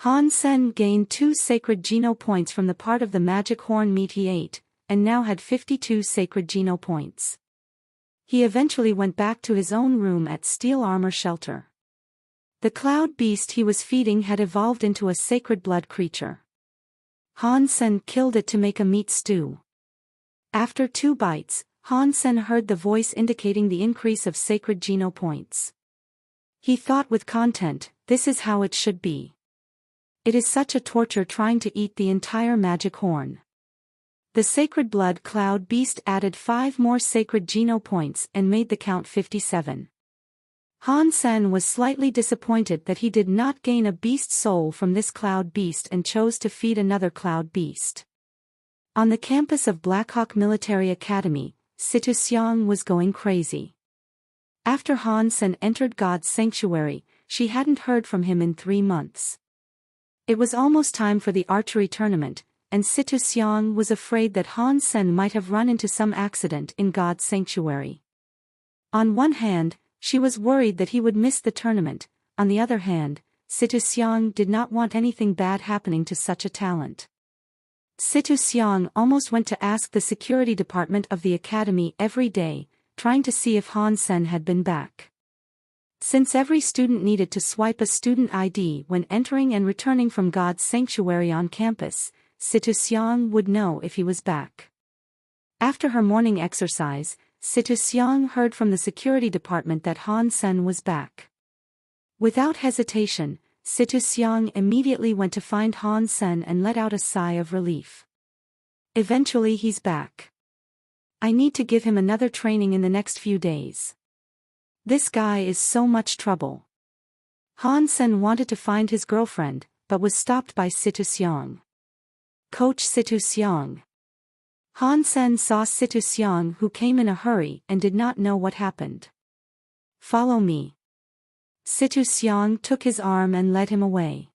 Han Sen gained 2 sacred geno points from the part of the magic horn meat he ate, and now had 52 sacred geno points. He eventually went back to his own room at Steel Armor Shelter. The cloud beast he was feeding had evolved into a sacred blood creature. Han Sen killed it to make a meat stew. After 2 bites, Han Sen heard the voice indicating the increase of sacred geno points. He thought with content, this is how it should be. It is such a torture trying to eat the entire magic horn. The Sacred Blood Cloud Beast added 5 more Sacred Geno points and made the count 57. Han Sen was slightly disappointed that he did not gain a beast soul from this cloud beast and chose to feed another cloud beast. On the campus of Blackhawk Military Academy, Situ Xiang was going crazy. After Han Sen entered God's sanctuary, she hadn't heard from him in 3 months. It was almost time for the archery tournament, and Situ Xiang was afraid that Han Sen might have run into some accident in God's sanctuary. On one hand, she was worried that he would miss the tournament. On the other hand, Situ Xiang did not want anything bad happening to such a talent. Situ Xiang almost went to ask the security department of the academy every day, trying to see if Han Sen had been back. Since every student needed to swipe a student ID when entering and returning from God's sanctuary on campus, Situ Xiang would know if he was back. After her morning exercise, Situ Xiang heard from the security department that Han Sen was back. Without hesitation, Situ Xiang immediately went to find Han Sen and let out a sigh of relief. Eventually he's back. I need to give him another training in the next few days. This guy is so much trouble. Han Sen wanted to find his girlfriend, but was stopped by Situ Xiang. Coach Situ Xiang. Han Sen saw Situ Xiang, who came in a hurry and did not know what happened. Follow me. Situ Xiang took his arm and led him away.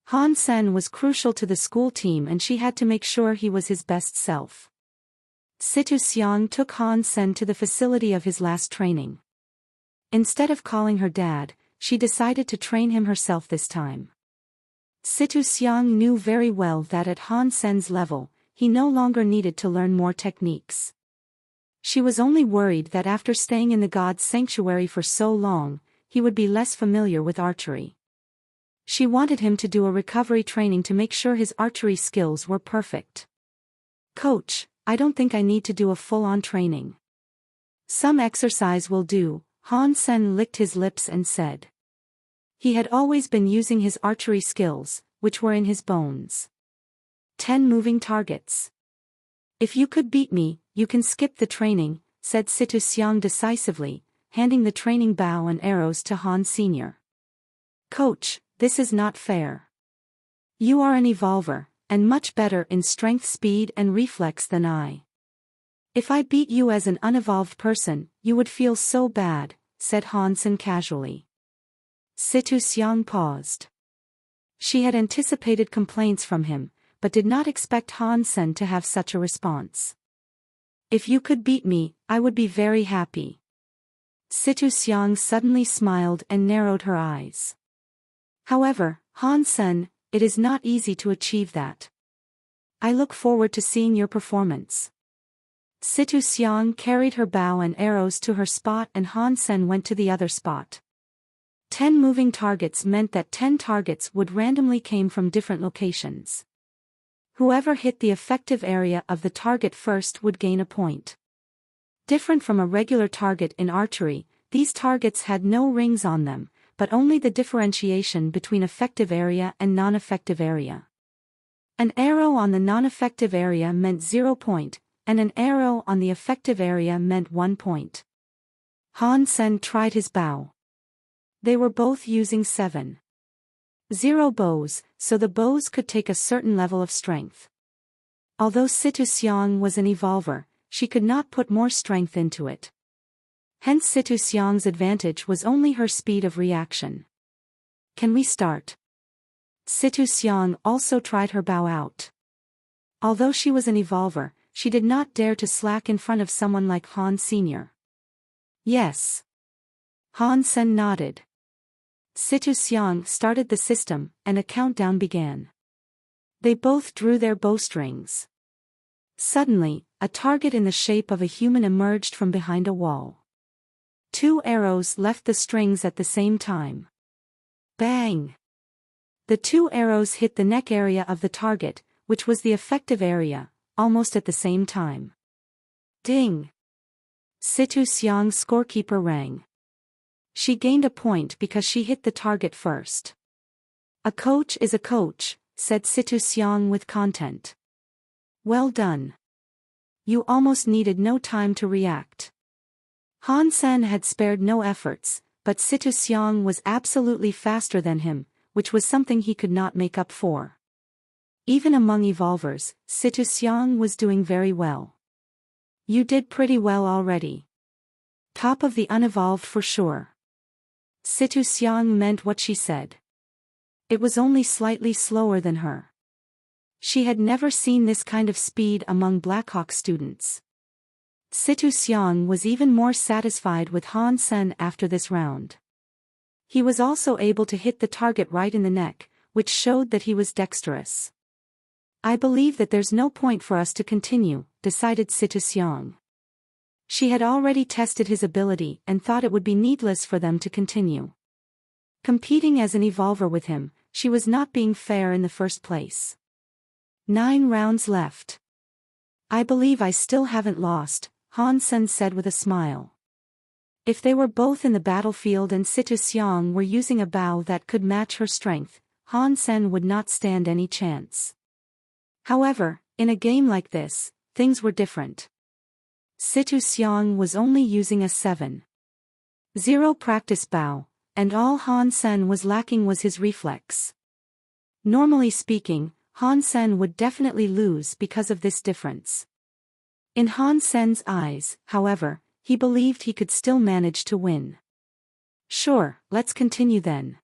Han Sen was crucial to the school team and she had to make sure he was his best self. Situ Xiang took Han Sen to the facility of his last training. Instead of calling her dad, she decided to train him herself this time. Situ Xiang knew very well that at Han Sen's level, he no longer needed to learn more techniques. She was only worried that after staying in the God's sanctuary for so long, he would be less familiar with archery. She wanted him to do a recovery training to make sure his archery skills were perfect. Coach, I don't think I need to do a full-on training. Some exercise will do, Han Sen licked his lips and said. He had always been using his archery skills, which were in his bones. 10 moving targets. If you could beat me, you can skip the training, said Situ Xiang decisively, handing the training bow and arrows to Han Sr. Coach, this is not fair. You are an evolver, and much better in strength, speed and reflex than I. If I beat you as an unevolved person, you would feel so bad, said Han Sen casually. Situ Xiang paused. She had anticipated complaints from him, but did not expect Han Sen to have such a response. If you could beat me, I would be very happy. Situ Xiang suddenly smiled and narrowed her eyes. However, Han Sen, it is not easy to achieve that. I look forward to seeing your performance. Situ Xiang carried her bow and arrows to her spot and Han Sen went to the other spot. 10 moving targets meant that 10 targets would randomly came from different locations. Whoever hit the effective area of the target first would gain a point. Different from a regular target in archery, these targets had no rings on them, but only the differentiation between effective area and non-effective area. An arrow on the non-effective area meant 0 point, and an arrow on the effective area meant 1 point. Han Sen tried his bow. They were both using 7.0 bows, so the bows could take a certain level of strength. Although Situ Xiang was an evolver, she could not put more strength into it. Hence Situ Xiang's advantage was only her speed of reaction. Can we start? Situ Xiang also tried her bow out. Although she was an evolver, she did not dare to slack in front of someone like Han Sr. Yes. Han Sen nodded. Situ Xiang started the system, and a countdown began. They both drew their bowstrings. Suddenly, a target in the shape of a human emerged from behind a wall. 2 arrows left the strings at the same time. Bang! The 2 arrows hit the neck area of the target, which was the effective area, almost at the same time. Ding! Situ Xiang's scorekeeper rang. She gained a point because she hit the target first. A coach is a coach, said Situ Xiang with content. Well done. You almost needed no time to react. Han Sen had spared no efforts, but Situ Xiang was absolutely faster than him, which was something he could not make up for. Even among evolvers, Situ Xiang was doing very well. You did pretty well already. Top of the unevolved for sure. Situ Xiang meant what she said. It was only slightly slower than her. She had never seen this kind of speed among Blackhawk students. Situ Xiang was even more satisfied with Han Sen after this round. He was also able to hit the target right in the neck, which showed that he was dexterous. I believe that there's no point for us to continue, decided Situ Xiang. She had already tested his ability and thought it would be needless for them to continue. Competing as an evolver with him, she was not being fair in the first place. 9 rounds left. I believe I still haven't lost, Han Sen said with a smile. If they were both in the battlefield and Situ Xiang were using a bow that could match her strength, Han Sen would not stand any chance. However, in a game like this, things were different. Situ Xiang was only using a 7-0 practice bow, and all Han Sen was lacking was his reflex. Normally speaking, Han Sen would definitely lose because of this difference. In Han Sen's eyes, however, he believed he could still manage to win. Sure, let's continue then.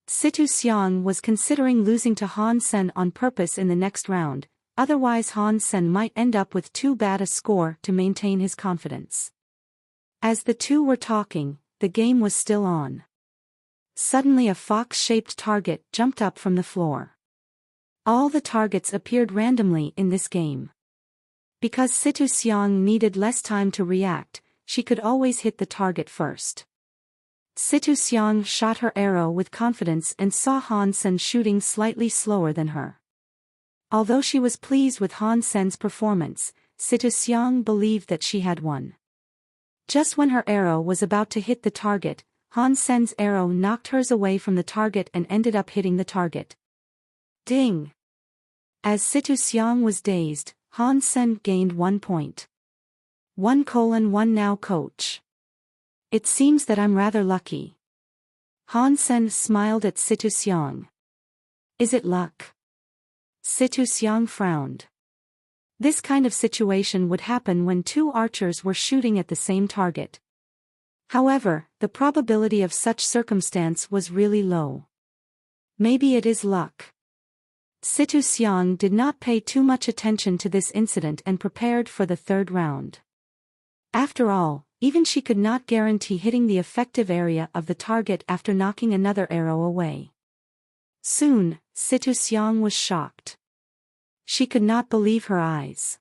Situ Xiang was considering losing to Han Sen on purpose in the next round, otherwise Han Sen might end up with too bad a score to maintain his confidence. As the two were talking, the game was still on. Suddenly a fox-shaped target jumped up from the floor. All the targets appeared randomly in this game. Because Situ Xiang needed less time to react, she could always hit the target first. Situ Xiang shot her arrow with confidence and saw Han Sen shooting slightly slower than her. Although she was pleased with Han Sen's performance, Situ Xiang believed that she had won. Just when her arrow was about to hit the target, Han Sen's arrow knocked hers away from the target and ended up hitting the target. Ding! As Situ Xiang was dazed, Han Sen gained 1 point. 1:1 now coach. It seems that I'm rather lucky. Han Sen smiled at Situ Xiang. Is it luck? Situ Xiang frowned. This kind of situation would happen when two archers were shooting at the same target. However, the probability of such circumstance was really low. Maybe it is luck. Situ Xiang did not pay too much attention to this incident and prepared for the third round. After all, even she could not guarantee hitting the effective area of the target after knocking another arrow away. Soon, Situ Xiang was shocked. She could not believe her eyes.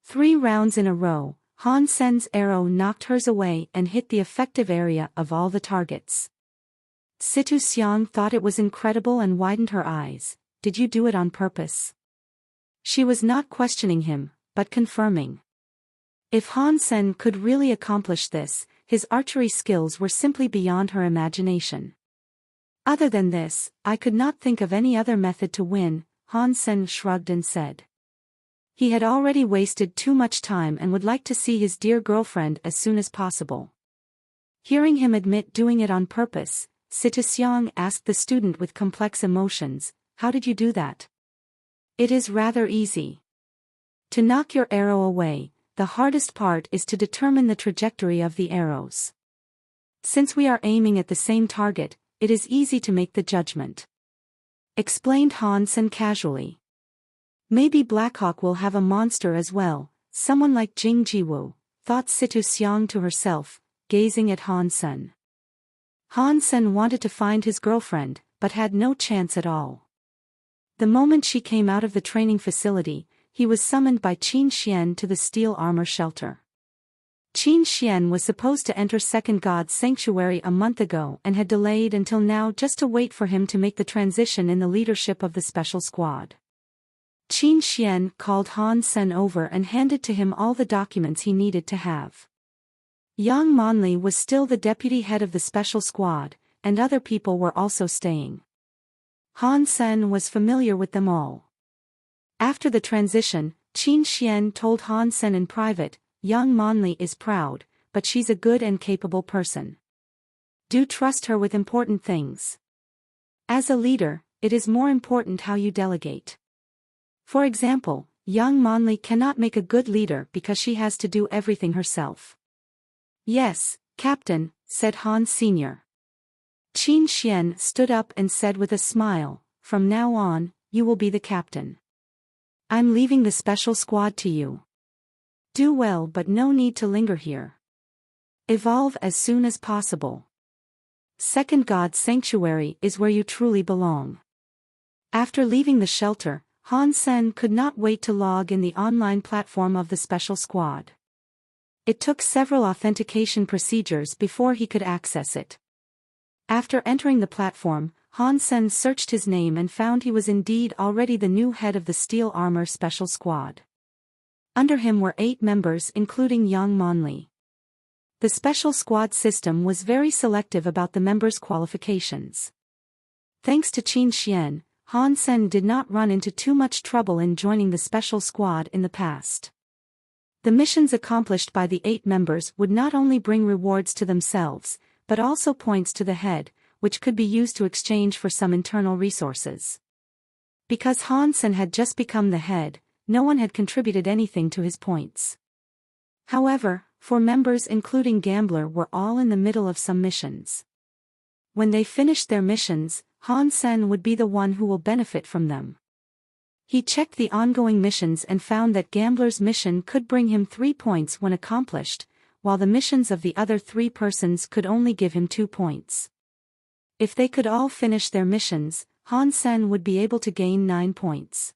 3 rounds in a row, Han Sen's arrow knocked hers away and hit the effective area of all the targets. Situ Xiang thought it was incredible and widened her eyes. Did you do it on purpose? She was not questioning him, but confirming. If Han Sen could really accomplish this, his archery skills were simply beyond her imagination. Other than this, I could not think of any other method to win, Han Sen shrugged and said. He had already wasted too much time and would like to see his dear girlfriend as soon as possible. Hearing him admit doing it on purpose, Situ Xiang asked the student with complex emotions, how did you do that? It is rather easy. To knock your arrow away, the hardest part is to determine the trajectory of the arrows. Since we are aiming at the same target, it is easy to make the judgment. Explained Han Sen casually. Maybe Blackhawk will have a monster as well, someone like Jing Jiwu, thought Situ Xiang to herself, gazing at Han Sen. Han Sen wanted to find his girlfriend, but had no chance at all. The moment she came out of the training facility, he was summoned by Qin Xian to the steel armor shelter. Qin Xian was supposed to enter Second God's Sanctuary a month ago and had delayed until now just to wait for him to make the transition in the leadership of the special squad. Qin Xian called Han Sen over and handed to him all the documents he needed to have. Yang Monli was still the deputy head of the special squad, and other people were also staying. Han Sen was familiar with them all. After the transition, Qin Xian told Han Sen in private, "Young Monli is proud, but she's a good and capable person. Do trust her with important things. As a leader, it is more important how you delegate. For example, young Monli cannot make a good leader because she has to do everything herself." "Yes, Captain," said Han Sr. Qin Xian stood up and said with a smile, "From now on, you will be the captain. I'm leaving the special squad to you. Do well, but no need to linger here. Evolve as soon as possible. Second God's Sanctuary is where you truly belong." After leaving the shelter, Han Sen could not wait to log in the online platform of the special squad. It took several authentication procedures before he could access it. After entering the platform, Han Sen searched his name and found he was indeed already the new head of the Steel Armor Special Squad. Under him were 8 members including young Monli. The special squad system was very selective about the members' qualifications. Thanks to Qin Xian, Han Sen did not run into too much trouble in joining the special squad in the past. The missions accomplished by the 8 members would not only bring rewards to themselves, but also points to the head, which could be used to exchange for some internal resources. Because Han Sen had just become the head, no one had contributed anything to his points. However, 4 members including Gambler were all in the middle of some missions. When they finished their missions, Han Sen would be the one who will benefit from them. He checked the ongoing missions and found that Gambler's mission could bring him 3 points when accomplished, while the missions of the other 3 persons could only give him 2 points. If they could all finish their missions, Han Sen would be able to gain 9 points.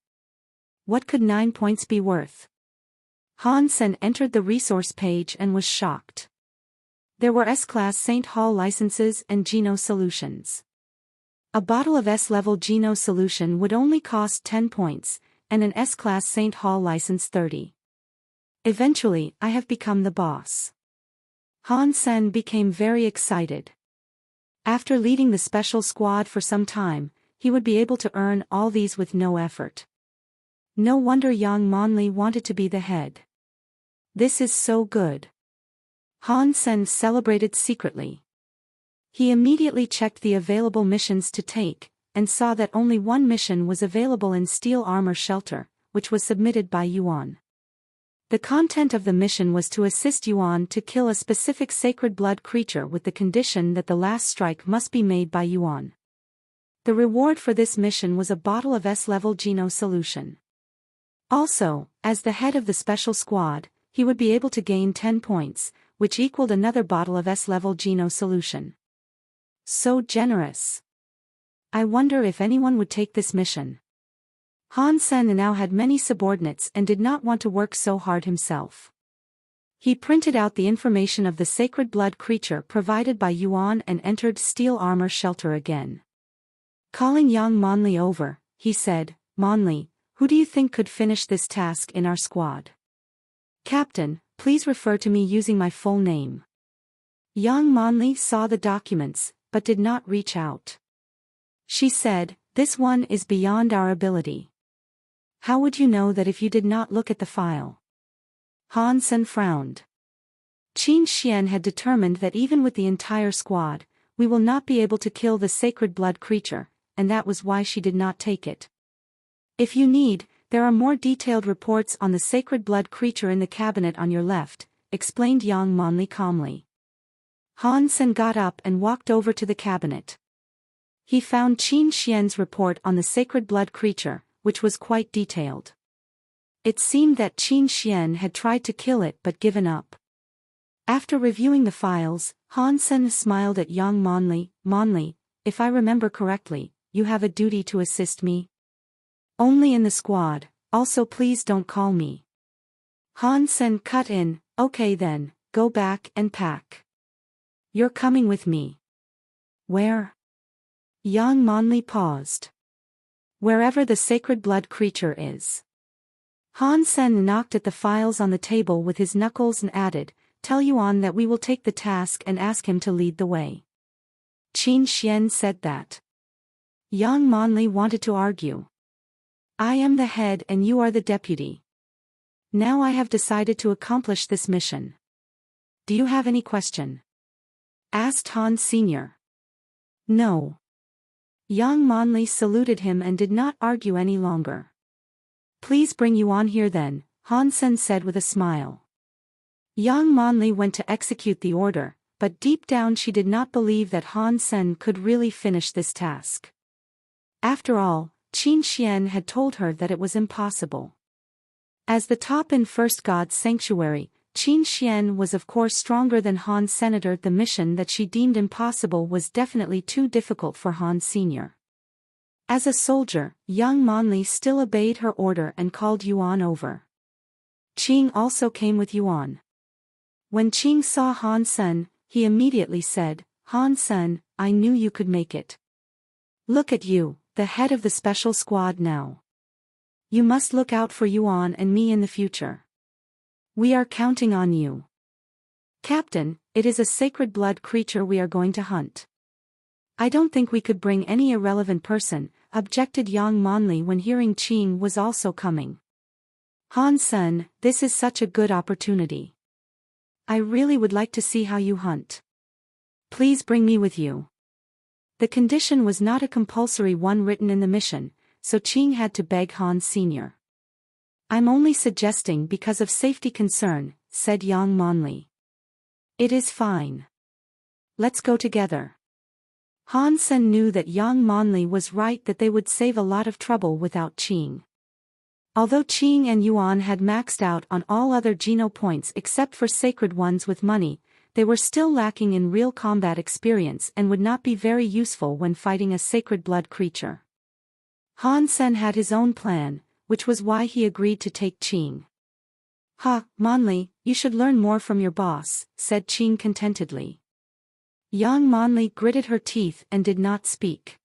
What could 9 points be worth? Han Sen entered the resource page and was shocked. There were S-Class St. Hall licenses and Geno solutions. A bottle of S-level Geno solution would only cost 10 points, and an S-Class St. Hall license 30. Eventually, I have become the boss. Han Sen became very excited. After leading the special squad for some time, he would be able to earn all these with no effort. No wonder young Monli wanted to be the head. This is so good. Han Sen celebrated secretly. He immediately checked the available missions to take, and saw that only one mission was available in Steel Armor Shelter, which was submitted by Yuan. The content of the mission was to assist Yuan to kill a specific sacred blood creature with the condition that the last strike must be made by Yuan. The reward for this mission was a bottle of S-level Geno solution. Also, as the head of the special squad, he would be able to gain 10 points, which equaled another bottle of S-level Geno solution. So generous. I wonder if anyone would take this mission. Han Sen now had many subordinates and did not want to work so hard himself. He printed out the information of the sacred blood creature provided by Yuan and entered Steel Armor Shelter again. Calling young Monli over, he said, "Monli, who do you think could finish this task in our squad?" "Captain, please refer to me using my full name." Young Monli saw the documents, but did not reach out. She said, "This one is beyond our ability." "How would you know that if you did not look at the file?" Han Sen frowned. Qin Xian had determined that even with the entire squad, we will not be able to kill the sacred blood creature, and that was why she did not take it. "If you need, there are more detailed reports on the sacred blood creature in the cabinet on your left," explained young Monli calmly. Han Sen got up and walked over to the cabinet. He found Qin Xian's report on the sacred blood creature, which was quite detailed. It seemed that Qin Xian had tried to kill it but given up. After reviewing the files, Han Sen smiled at young Monli. "Monli, if I remember correctly, you have a duty to assist me? Only in the squad, also please don't call me." Han Sen cut in, "Okay then, go back and pack. You're coming with me." "Where?" Young Monli paused. "Wherever the sacred blood creature is." Han Sen knocked at the files on the table with his knuckles and added, "Tell Yuan that we will take the task and ask him to lead the way." Qin Xian said that. Young Monli wanted to argue. I am the head and you are the deputy. Now I have decided to accomplish this mission. Do you have any question? Asked Han Sr. No. Young Monli saluted him and did not argue any longer. Please bring Yuan here then, Han Sen said with a smile. Young Monli went to execute the order, but deep down she did not believe that Han Sen could really finish this task. After all, Qin Xian had told her that it was impossible. As the top in First God's sanctuary, Qin Xian was of course stronger than Han Senator. The mission that she deemed impossible was definitely too difficult for Han Sr. As a soldier, young Monli still obeyed her order and called Yuan over. Qing also came with Yuan. When Qing saw Han Sen, he immediately said, Han Sen, I knew you could make it. Look at you, the head of the special squad now. You must look out for Yuan and me in the future. We are counting on you. Captain, it is a sacred blood creature we are going to hunt. I don't think we could bring any irrelevant person, objected young Monli when hearing Qing was also coming. Han Sen, this is such a good opportunity. I really would like to see how you hunt. Please bring me with you. The condition was not a compulsory one written in the mission, so Qing had to beg Han Sr. I'm only suggesting because of safety concern, said young Monli. It is fine. Let's go together. Han Sen knew that young Monli was right, that they would save a lot of trouble without Qing. Although Qing and Yuan had maxed out on all other Geno points except for sacred ones with money, they were still lacking in real combat experience and would not be very useful when fighting a sacred blood creature. Han Sen had his own plan, which was why he agreed to take Qing. Ha, Monli, you should learn more from your boss, said Qing contentedly. Young Monli gritted her teeth and did not speak.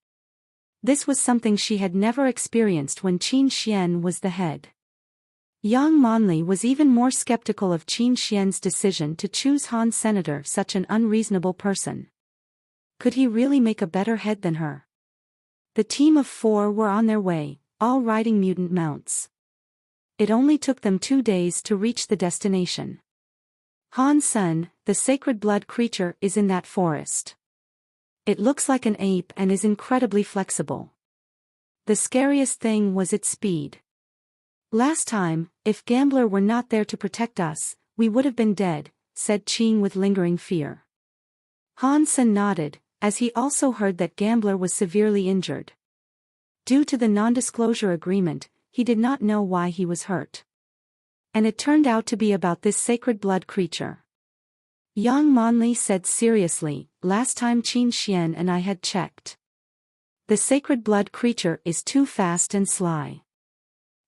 This was something she had never experienced when Qin Xian was the head. Young Monli was even more skeptical of Qin Xian's decision to choose Han Senator, such an unreasonable person. Could he really make a better head than her? The team of 4 were on their way, all riding mutant mounts. It only took them 2 days to reach the destination. Han Sen, the sacred blood creature, is in that forest. It looks like an ape and is incredibly flexible. The scariest thing was its speed. Last time, if Gambler were not there to protect us, we would have been dead, said Qing with lingering fear. Han Sen nodded, as he also heard that Gambler was severely injured. Due to the non-disclosure agreement, he did not know why he was hurt. And it turned out to be about this sacred blood creature. Young Monli said seriously, last time Qin Xian and I had checked. The sacred blood creature is too fast and sly.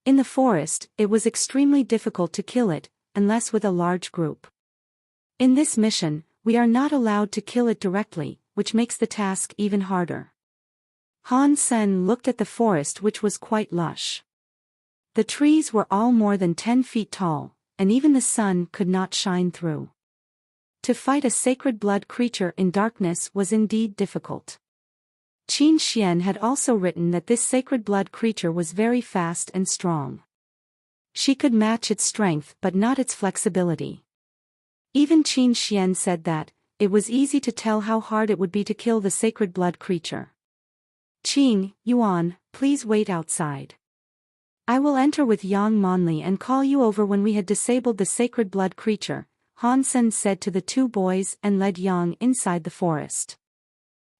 In the forest, it was extremely difficult to kill it, unless with a large group. In this mission, we are not allowed to kill it directly, which makes the task even harder. Han Sen looked at the forest, which was quite lush. The trees were all more than 10 feet tall, and even the sun could not shine through. To fight a sacred blood creature in darkness was indeed difficult. Qin Xian had also written that this sacred blood creature was very fast and strong. She could match its strength but not its flexibility. Even Qin Xian said that it was easy to tell how hard it would be to kill the sacred blood creature. Qing, Yuan, please wait outside. I will enter with Yang Monli and call you over when we had disabled the sacred blood creature, Han Sen said to the 2 boys and led Yang inside the forest.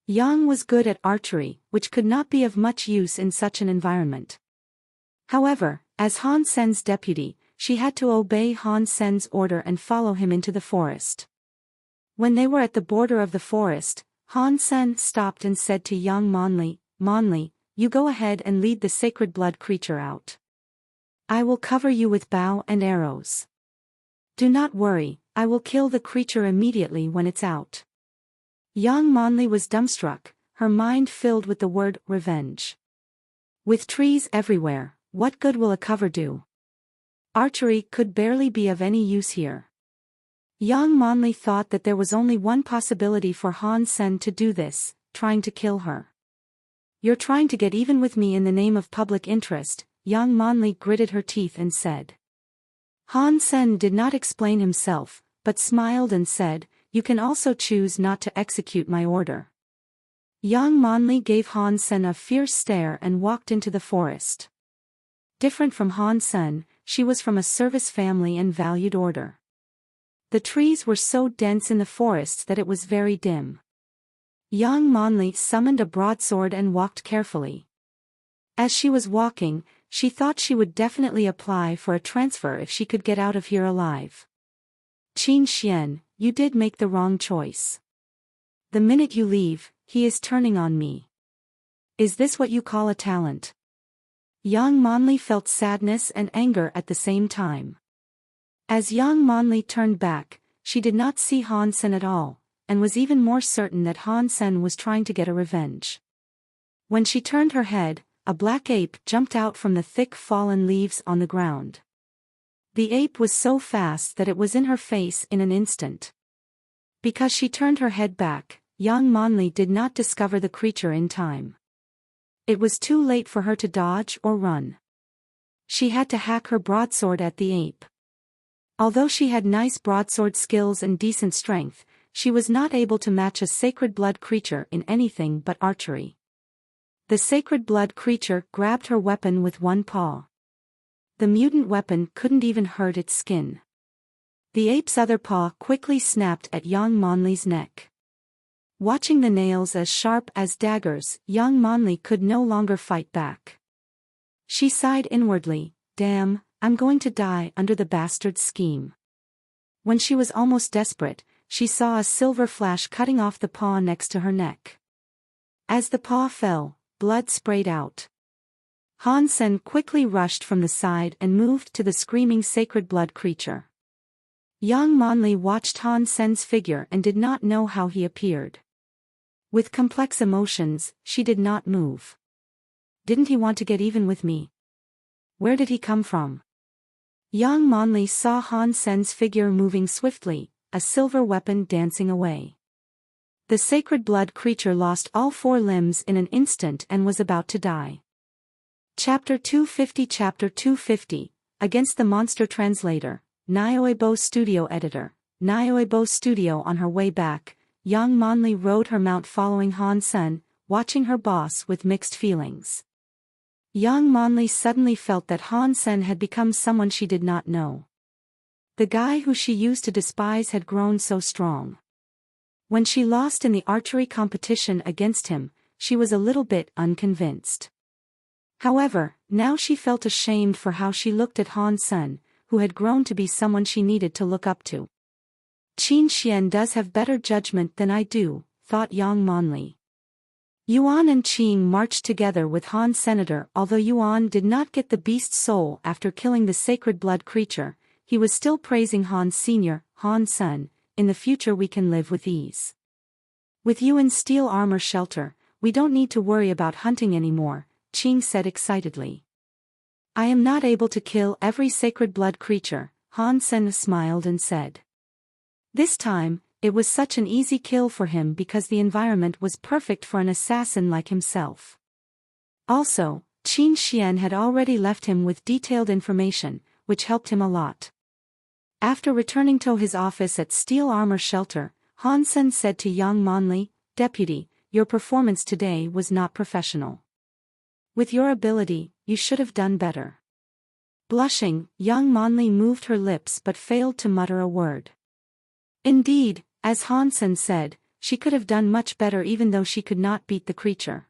Yang was good at archery, which could not be of much use in such an environment. However, as Han Sen's deputy, she had to obey Han Sen's order and follow him into the forest. When they were at the border of the forest, Han Sen stopped and said to young Monli, Monli, you go ahead and lead the sacred blood creature out. I will cover you with bow and arrows. Do not worry, I will kill the creature immediately when it's out. Young Monli was dumbstruck, her mind filled with the word revenge. With trees everywhere, what good will a cover do? Archery could barely be of any use here. Young Monli thought that there was only one possibility for Han Sen to do this, trying to kill her. You're trying to get even with me in the name of public interest, Yang Manli gritted her teeth and said. Han Sen did not explain himself, but smiled and said, "You can also choose not to execute my order." Yang Manli gave Han Sen a fierce stare and walked into the forest. Different from Han Sen, she was from a service family and valued order. The trees were so dense in the forest that it was very dim. Yang Manli summoned a broadsword and walked carefully. As she was walking, she thought she would definitely apply for a transfer if she could get out of here alive. Qin Xian, you did make the wrong choice. The minute you leave, he is turning on me. Is this what you call a talent? Yang Manli felt sadness and anger at the same time. As Yang Manli turned back, she did not see Han Sen at all, and was even more certain that Han Sen was trying to get a revenge. When she turned her head, a black ape jumped out from the thick fallen leaves on the ground. The ape was so fast that it was in her face in an instant. Because she turned her head back, Yang Manli did not discover the creature in time. It was too late for her to dodge or run. She had to hack her broadsword at the ape. Although she had nice broadsword skills and decent strength, she was not able to match a sacred blood creature in anything but archery. The sacred blood creature grabbed her weapon with one paw. The mutant weapon couldn't even hurt its skin. The ape's other paw quickly snapped at Yang Manli's neck. Watching the nails as sharp as daggers, Yang Manli could no longer fight back. She sighed inwardly, "Damn, I'm going to die under the bastard's scheme." When she was almost desperate, she saw a silver flash cutting off the paw next to her neck. As the paw fell, blood sprayed out. Han Sen quickly rushed from the side and moved to the screaming sacred blood creature. Yang Manli watched Han Sen's figure and did not know how he appeared. With complex emotions, she did not move. Didn't he want to get even with me? Where did he come from? Yang Manli saw Han Sen's figure moving swiftly, a silver weapon dancing away. The sacred blood creature lost all 4 limbs in an instant and was about to die. Chapter 250 Against the Monster Translator, Nioebo Studio Editor, Nioebo Studio. On her way back, Yang Manli rode her mount following Han Sen, watching her boss with mixed feelings. Yang Manli suddenly felt that Han Sen had become someone she did not know. The guy who she used to despise had grown so strong. When she lost in the archery competition against him, she was a little bit unconvinced. However, now she felt ashamed for how she looked at Han Sen, who had grown to be someone she needed to look up to. Qin Xian does have better judgment than I do, thought Yang Manli. Yuan and Qing marched together with Han Senator. Although Yuan did not get the beast's soul after killing the sacred blood creature, he was still praising Han Sr., Han Sen, "In the future we can live with ease. With you in steel armor shelter, we don't need to worry about hunting anymore," Qing said excitedly. "I am not able to kill every sacred blood creature," Han Sen smiled and said. This time, it was such an easy kill for him because the environment was perfect for an assassin like himself. Also, Qin Xian had already left him with detailed information, which helped him a lot. After returning to his office at Steel Armor Shelter, Han Sen said to Yang Manli, "Deputy, your performance today was not professional. With your ability, you should have done better." Blushing, Yang Manli moved her lips but failed to mutter a word. Indeed, as Han Sen said, she could have done much better even though she could not beat the creature.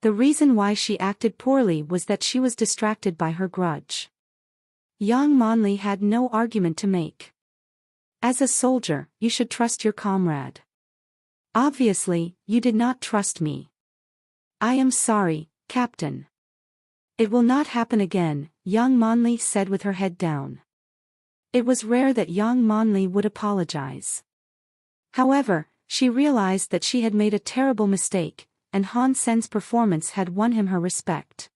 The reason why she acted poorly was that she was distracted by her grudge. Yang Manli had no argument to make. As a soldier, you should trust your comrade. Obviously, you did not trust me. I am sorry, Captain. It will not happen again, Yang Manli said with her head down. It was rare that Yang Manli would apologize. However, she realized that she had made a terrible mistake, and Han Sen's performance had won him her respect.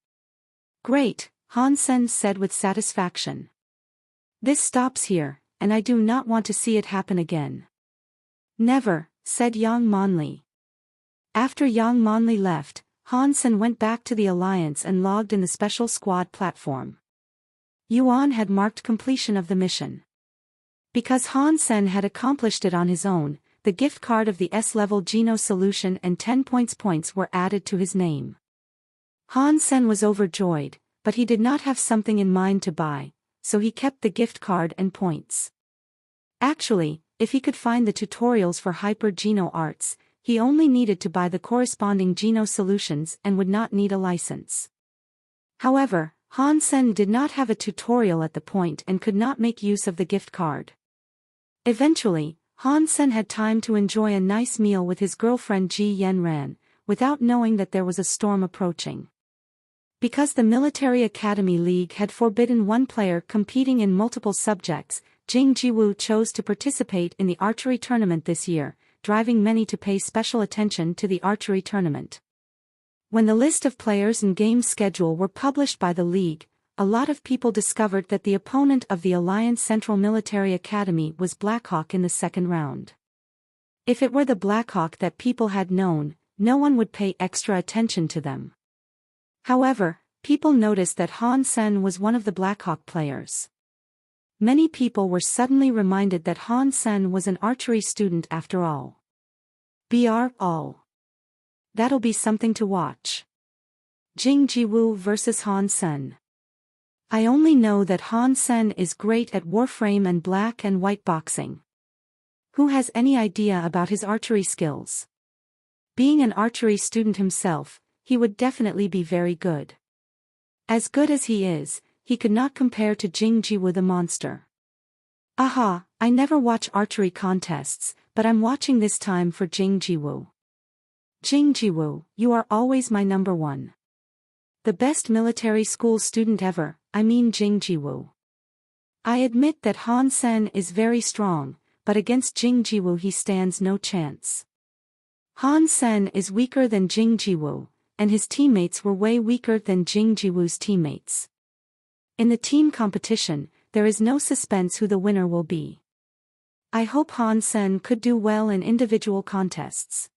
"Great," Han Sen said with satisfaction. "This stops here, and I do not want to see it happen again." "Never," said Yang Manli. After Yang Manli left, Han Sen went back to the Alliance and logged in the special squad platform. Yuan had marked completion of the mission. Because Han Sen had accomplished it on his own, the gift card of the S-level Geno solution and 10 points were added to his name. Han Sen was overjoyed, but he did not have something in mind to buy, so he kept the gift card and points. Actually, if he could find the tutorials for Hyper Geno Arts, he only needed to buy the corresponding Geno solutions and would not need a license. However, Han Sen did not have a tutorial at the point and could not make use of the gift card. Eventually, Han Sen had time to enjoy a nice meal with his girlfriend Ji Yenran, without knowing that there was a storm approaching. Because the Military Academy League had forbidden one player competing in multiple subjects, Jing Jiwoo chose to participate in the archery tournament this year, driving many to pay special attention to the archery tournament. When the list of players and game schedule were published by the league, a lot of people discovered that the opponent of the Alliance Central Military Academy was Blackhawk in the second round. If it were the Blackhawk that people had known, no one would pay extra attention to them. However, people noticed that Han Sen was one of the Blackhawk players. Many people were suddenly reminded that Han Sen was an archery student after all. All. That'll be something to watch. Jing Jiwoo vs Han Sen. I only know that Han Sen is great at Warframe and black and white boxing. Who has any idea about his archery skills? Being an archery student himself, he would definitely be very good. As good as he is, he could not compare to Jing Jiwoo the monster. Aha, I never watch archery contests, but I'm watching this time for Jing Jiwoo. Jing Jiwoo, you are always my number one. The best military school student ever, I mean Jing Jiwoo. I admit that Han Sen is very strong, but against Jing Jiwoo he stands no chance. Han Sen is weaker than Jing Jiwoo, and his teammates were way weaker than Jing Jiwoo's teammates. In the team competition, there is no suspense who the winner will be. I hope Han Sen could do well in individual contests.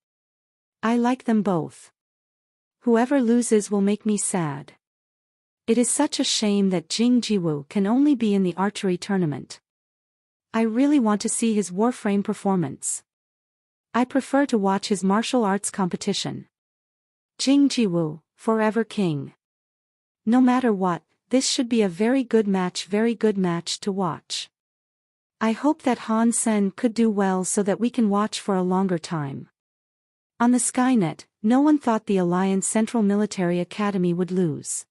I like them both. Whoever loses will make me sad. It is such a shame that Jing Jiwoo can only be in the archery tournament. I really want to see his Warframe performance. I prefer to watch his martial arts competition. Jing Jiwoo, forever king. No matter what, this should be a very good match to watch. I hope that Han Sen could do well so that we can watch for a longer time. On the Skynet, no one thought the Alliance Central Military Academy would lose.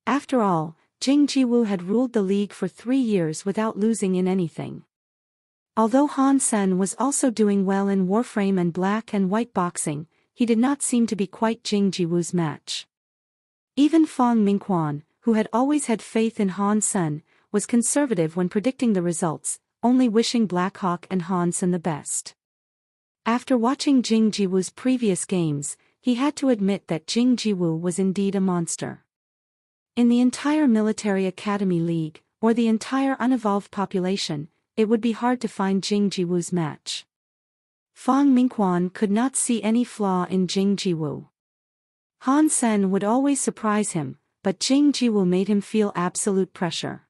After all, Jing Jiwoo had ruled the league for 3 years without losing in anything. Although Han Sen was also doing well in Warframe and black and white boxing, he did not seem to be quite Jing Jiwoo's match. Even Fong Mingquan, who had always had faith in Han Sen, was conservative when predicting the results, only wishing Blackhawk and Han Sen the best. After watching Jing Jiwoo's previous games, he had to admit that Jing Jiwoo was indeed a monster. In the entire Military Academy League, or the entire unevolved population, it would be hard to find Jing Jiwoo's match. Fong Mingquan could not see any flaw in Jing Jiwoo. Han Sen would always surprise him, but Jing Jiwoo made him feel absolute pressure.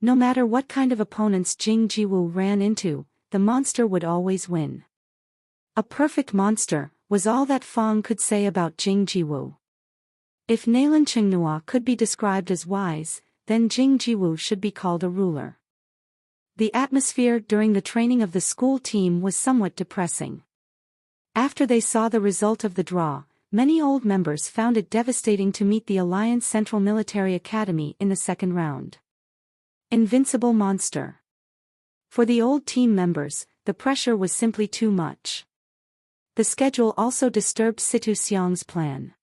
No matter what kind of opponents Jing Jiwoo ran into, the monster would always win. A perfect monster, was all that Fong could say about Jing Jiwoo. If Nalen Chengnua could be described as wise, then Jing Jiwoo should be called a ruler. The atmosphere during the training of the school team was somewhat depressing. After they saw the result of the draw, many old members found it devastating to meet the Alliance Central Military Academy in the second round. Invincible monster. For the old team members, the pressure was simply too much. The schedule also disturbed Situ Xiang's plan.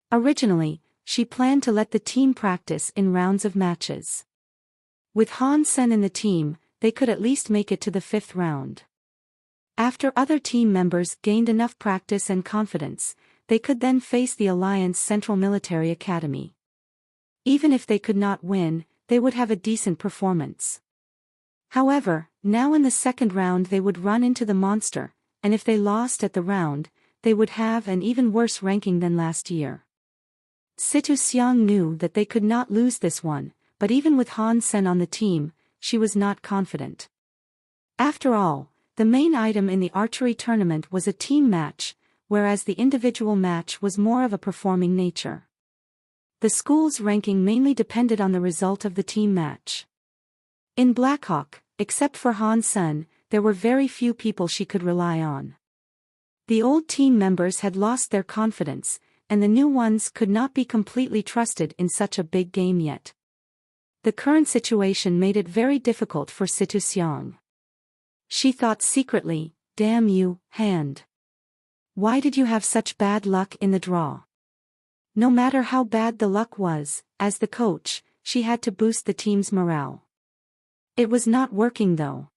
Originally, she planned to let the team practice in rounds of matches. With Han Sen in the team, they could at least make it to the 5th round. After other team members gained enough practice and confidence, they could then face the Alliance Central Military Academy. Even if they could not win, they would have a decent performance. However, now in the second round they would run into the monster, and if they lost at the round, they would have an even worse ranking than last year. Situ Xiang knew that they could not lose this one, but even with Han Sen on the team, she was not confident. After all, the main item in the archery tournament was a team match, whereas the individual match was more of a performing nature. The school's ranking mainly depended on the result of the team match. In Blackhawk, except for Han Sen, there were very few people she could rely on. The old team members had lost their confidence, and the new ones could not be completely trusted in such a big game yet. The current situation made it very difficult for Situ Xiang. She thought secretly, "Damn you, Hand. Why did you have such bad luck in the draw?" No matter how bad the luck was, as the coach, she had to boost the team's morale. It was not working though.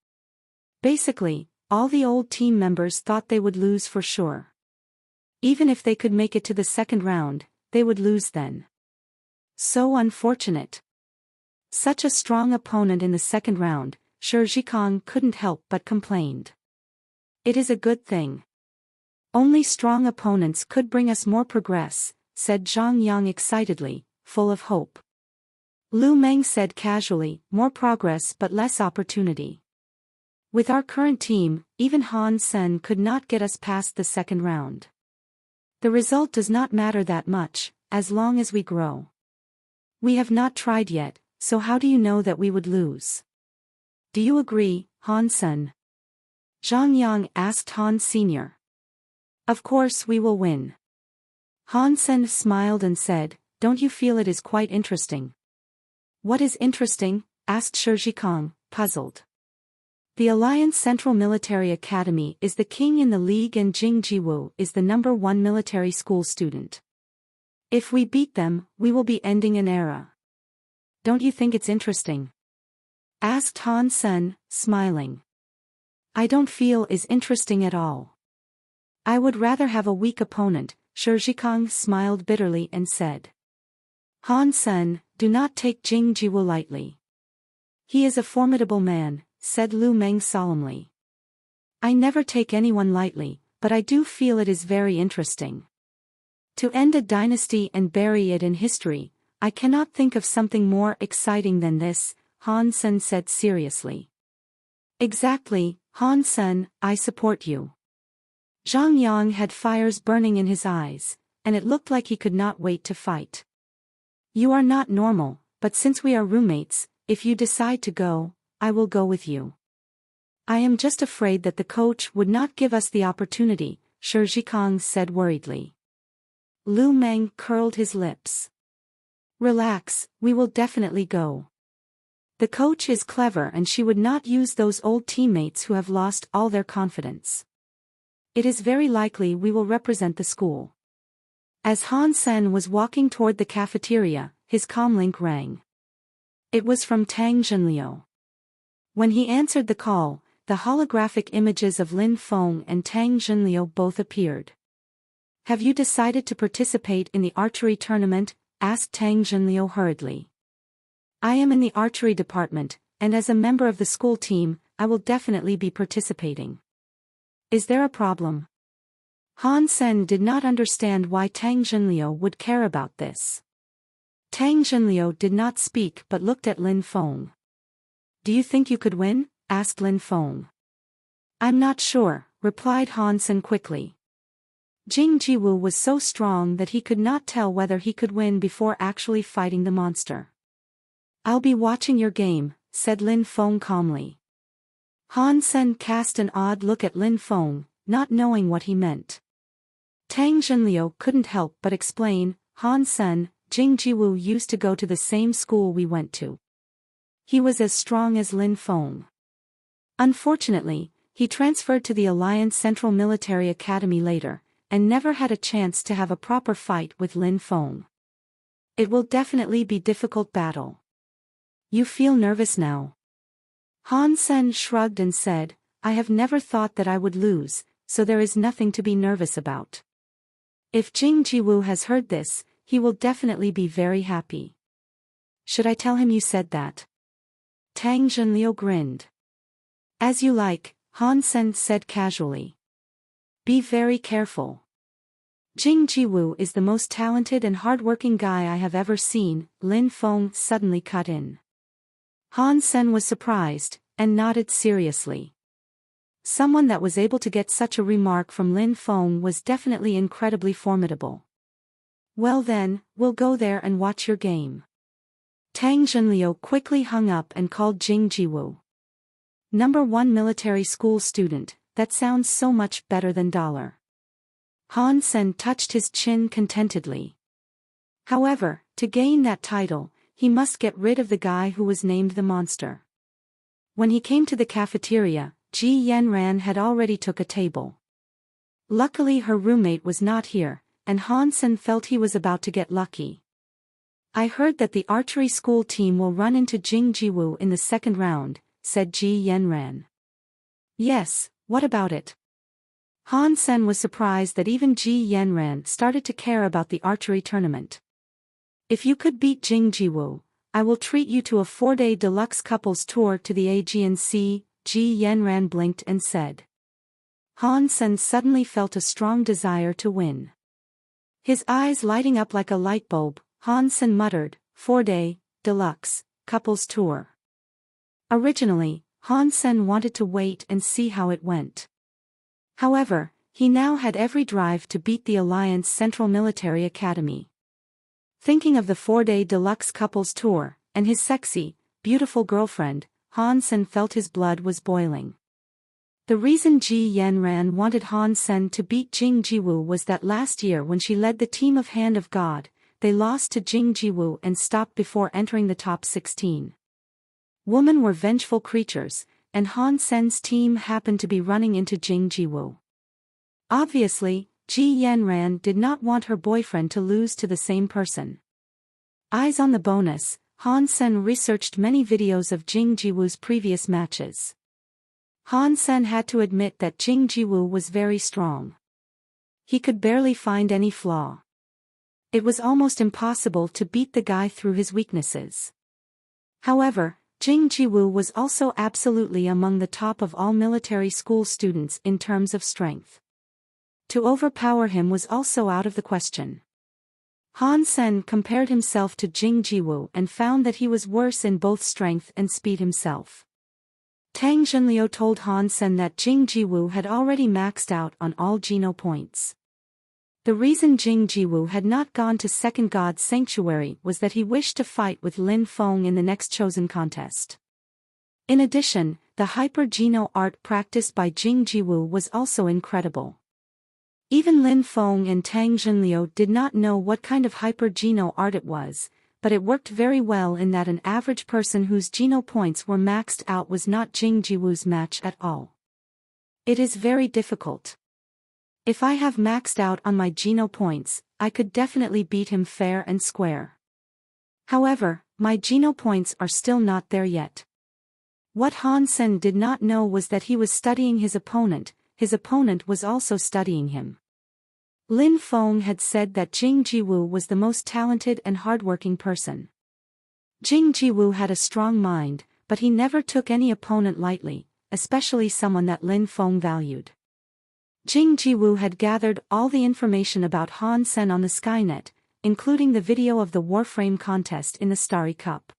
Basically, all the old team members thought they would lose for sure. Even if they could make it to the second round, they would lose then. So unfortunate. Such a strong opponent in the second round, Shi Zhikang couldn't help but complained. "It is a good thing. Only strong opponents could bring us more progress," said Zhang Yang excitedly, full of hope. Lu Meng said casually, "More progress but less opportunity. With our current team, even Han Sen could not get us past the second round. The result does not matter that much, as long as we grow. We have not tried yet, so how do you know that we would lose? Do you agree, Han Sen?" Zhang Yang asked Han Sr. "Of course we will win." Han Sen smiled and said, "Don't you feel it is quite interesting?" "What is interesting?" asked Shi Zhikang, puzzled. "The Alliance Central Military Academy is the king in the league and Jing Jiwu is the #1 military school student. If we beat them, we will be ending an era. Don't you think it's interesting?" asked Han Sen, smiling. "I don't feel is interesting at all. I would rather have a weak opponent," Shi Zhikang smiled bitterly and said. "Han Sen, do not take Jing Jiwu lightly. He is a formidable man," said Lu Meng solemnly. "I never take anyone lightly, but I do feel it is very interesting. To end a dynasty and bury it in history, I cannot think of something more exciting than this," Han Sen said seriously. "Exactly, Han Sen, I support you." Zhang Yang had fires burning in his eyes, and it looked like he could not wait to fight. "You are not normal, but since we are roommates, if you decide to go, I will go with you. I am just afraid that the coach would not give us the opportunity," Shi Zhikang said worriedly. Lu Meng curled his lips. "Relax, we will definitely go. The coach is clever and she would not use those old teammates who have lost all their confidence. It is very likely we will represent the school." As Han Sen was walking toward the cafeteria, his comlink rang. It was from Tang Zhenliu. When he answered the call, the holographic images of Lin Feng and Tang Zhenliu both appeared. "Have you decided to participate in the archery tournament?" asked Tang Zhenliu hurriedly. "I am in the archery department, and as a member of the school team, I will definitely be participating. Is there a problem?" Han Sen did not understand why Tang Zhenliu would care about this. Tang Zhenliu did not speak but looked at Lin Feng. "Do you think you could win?" asked Lin Feng. "I'm not sure," replied Han Sen quickly. Jing Jiwu was so strong that he could not tell whether he could win before actually fighting the monster. "I'll be watching your game," said Lin Feng calmly. Han Sen cast an odd look at Lin Feng, not knowing what he meant. Tang Zhenliu couldn't help but explain, "Han Sen, Jing Jiwu used to go to the same school we went to. He was as strong as Lin Feng. Unfortunately, he transferred to the Alliance Central Military Academy later, and never had a chance to have a proper fight with Lin Feng. It will definitely be a difficult battle. You feel nervous now?" Han Sen shrugged and said, "I have never thought that I would lose, so there is nothing to be nervous about. If Jing Jiwu has heard this, he will definitely be very happy." "Should I tell him you said that?" Tang Zhenliu grinned. "As you like," Han Sen said casually. "Be very careful. Jing Jiwoo is the most talented and hardworking guy I have ever seen, Lin Feng suddenly cut in. Han Sen was surprised, and nodded seriously. Someone that was able to get such a remark from Lin Feng was definitely incredibly formidable. Well then, we'll go there and watch your game. Tang Zhenliu quickly hung up and called Jing Jiwoo. Number 1 military school student, that sounds so much better than dollar. Han Sen touched his chin contentedly. However, to gain that title, he must get rid of the guy who was named the monster. When he came to the cafeteria, Ji Yanran had already took a table. Luckily her roommate was not here, and Han Sen felt he was about to get lucky. I heard that the archery school team will run into Jing Jiwoo in the second round, said Ji Yanran. Yes, what about it? Han Sen was surprised that even Ji Yanran started to care about the archery tournament. If you could beat Jing Jiwoo, I will treat you to a 4-day deluxe couples tour to the Aegean Sea, Ji Yanran blinked and said. Han Sen suddenly felt a strong desire to win. His eyes lighting up like a light bulb, Han Sen muttered, 4-day, deluxe, couples tour. Originally, Han Sen wanted to wait and see how it went. However, he now had every drive to beat the Alliance Central Military Academy. Thinking of the 4-day deluxe couples tour, and his sexy, beautiful girlfriend, Han Sen felt his blood was boiling. The reason Ji Yanran wanted Han Sen to beat Jing Jiwoo was that last year when she led the team of Hand of God, they lost to Jing Jiwoo and stopped before entering the top 16. Women were vengeful creatures, and Han Sen's team happened to be running into Jing Jiwoo. Obviously, Ji Yanran did not want her boyfriend to lose to the same person. Eyes on the bonus, Han Sen researched many videos of Jing Jiwoo's previous matches. Han Sen had to admit that Jing Jiwoo was very strong. He could barely find any flaw. It was almost impossible to beat the guy through his weaknesses. However, Jing Jiwoo was also absolutely among the top of all military school students in terms of strength. To overpower him was also out of the question. Han Sen compared himself to Jing Jiwoo and found that he was worse in both strength and speed himself. Tang Zhenliu told Han Sen that Jing Jiwoo had already maxed out on all Geno points. The reason Jing Jiwoo had not gone to Second God's Sanctuary was that he wished to fight with Lin Feng in the next chosen contest. In addition, the hyper-Geno art practiced by Jing Jiwoo was also incredible. Even Lin Feng and Tang Zhenliu did not know what kind of hyper-Geno art it was, but it worked very well in that an average person whose Geno points were maxed out was not Jing Jiwoo's match at all. It is very difficult. If I have maxed out on my Geno points, I could definitely beat him fair and square. However, my Geno points are still not there yet. What Han Sen did not know was that he was studying his opponent was also studying him. Lin Feng had said that Jing Jiwoo was the most talented and hardworking person. Jing Jiwoo had a strong mind, but he never took any opponent lightly, especially someone that Lin Feng valued. Jing Jiwoo had gathered all the information about Han Sen on the Skynet, including the video of the Warframe contest in the Starry Cup.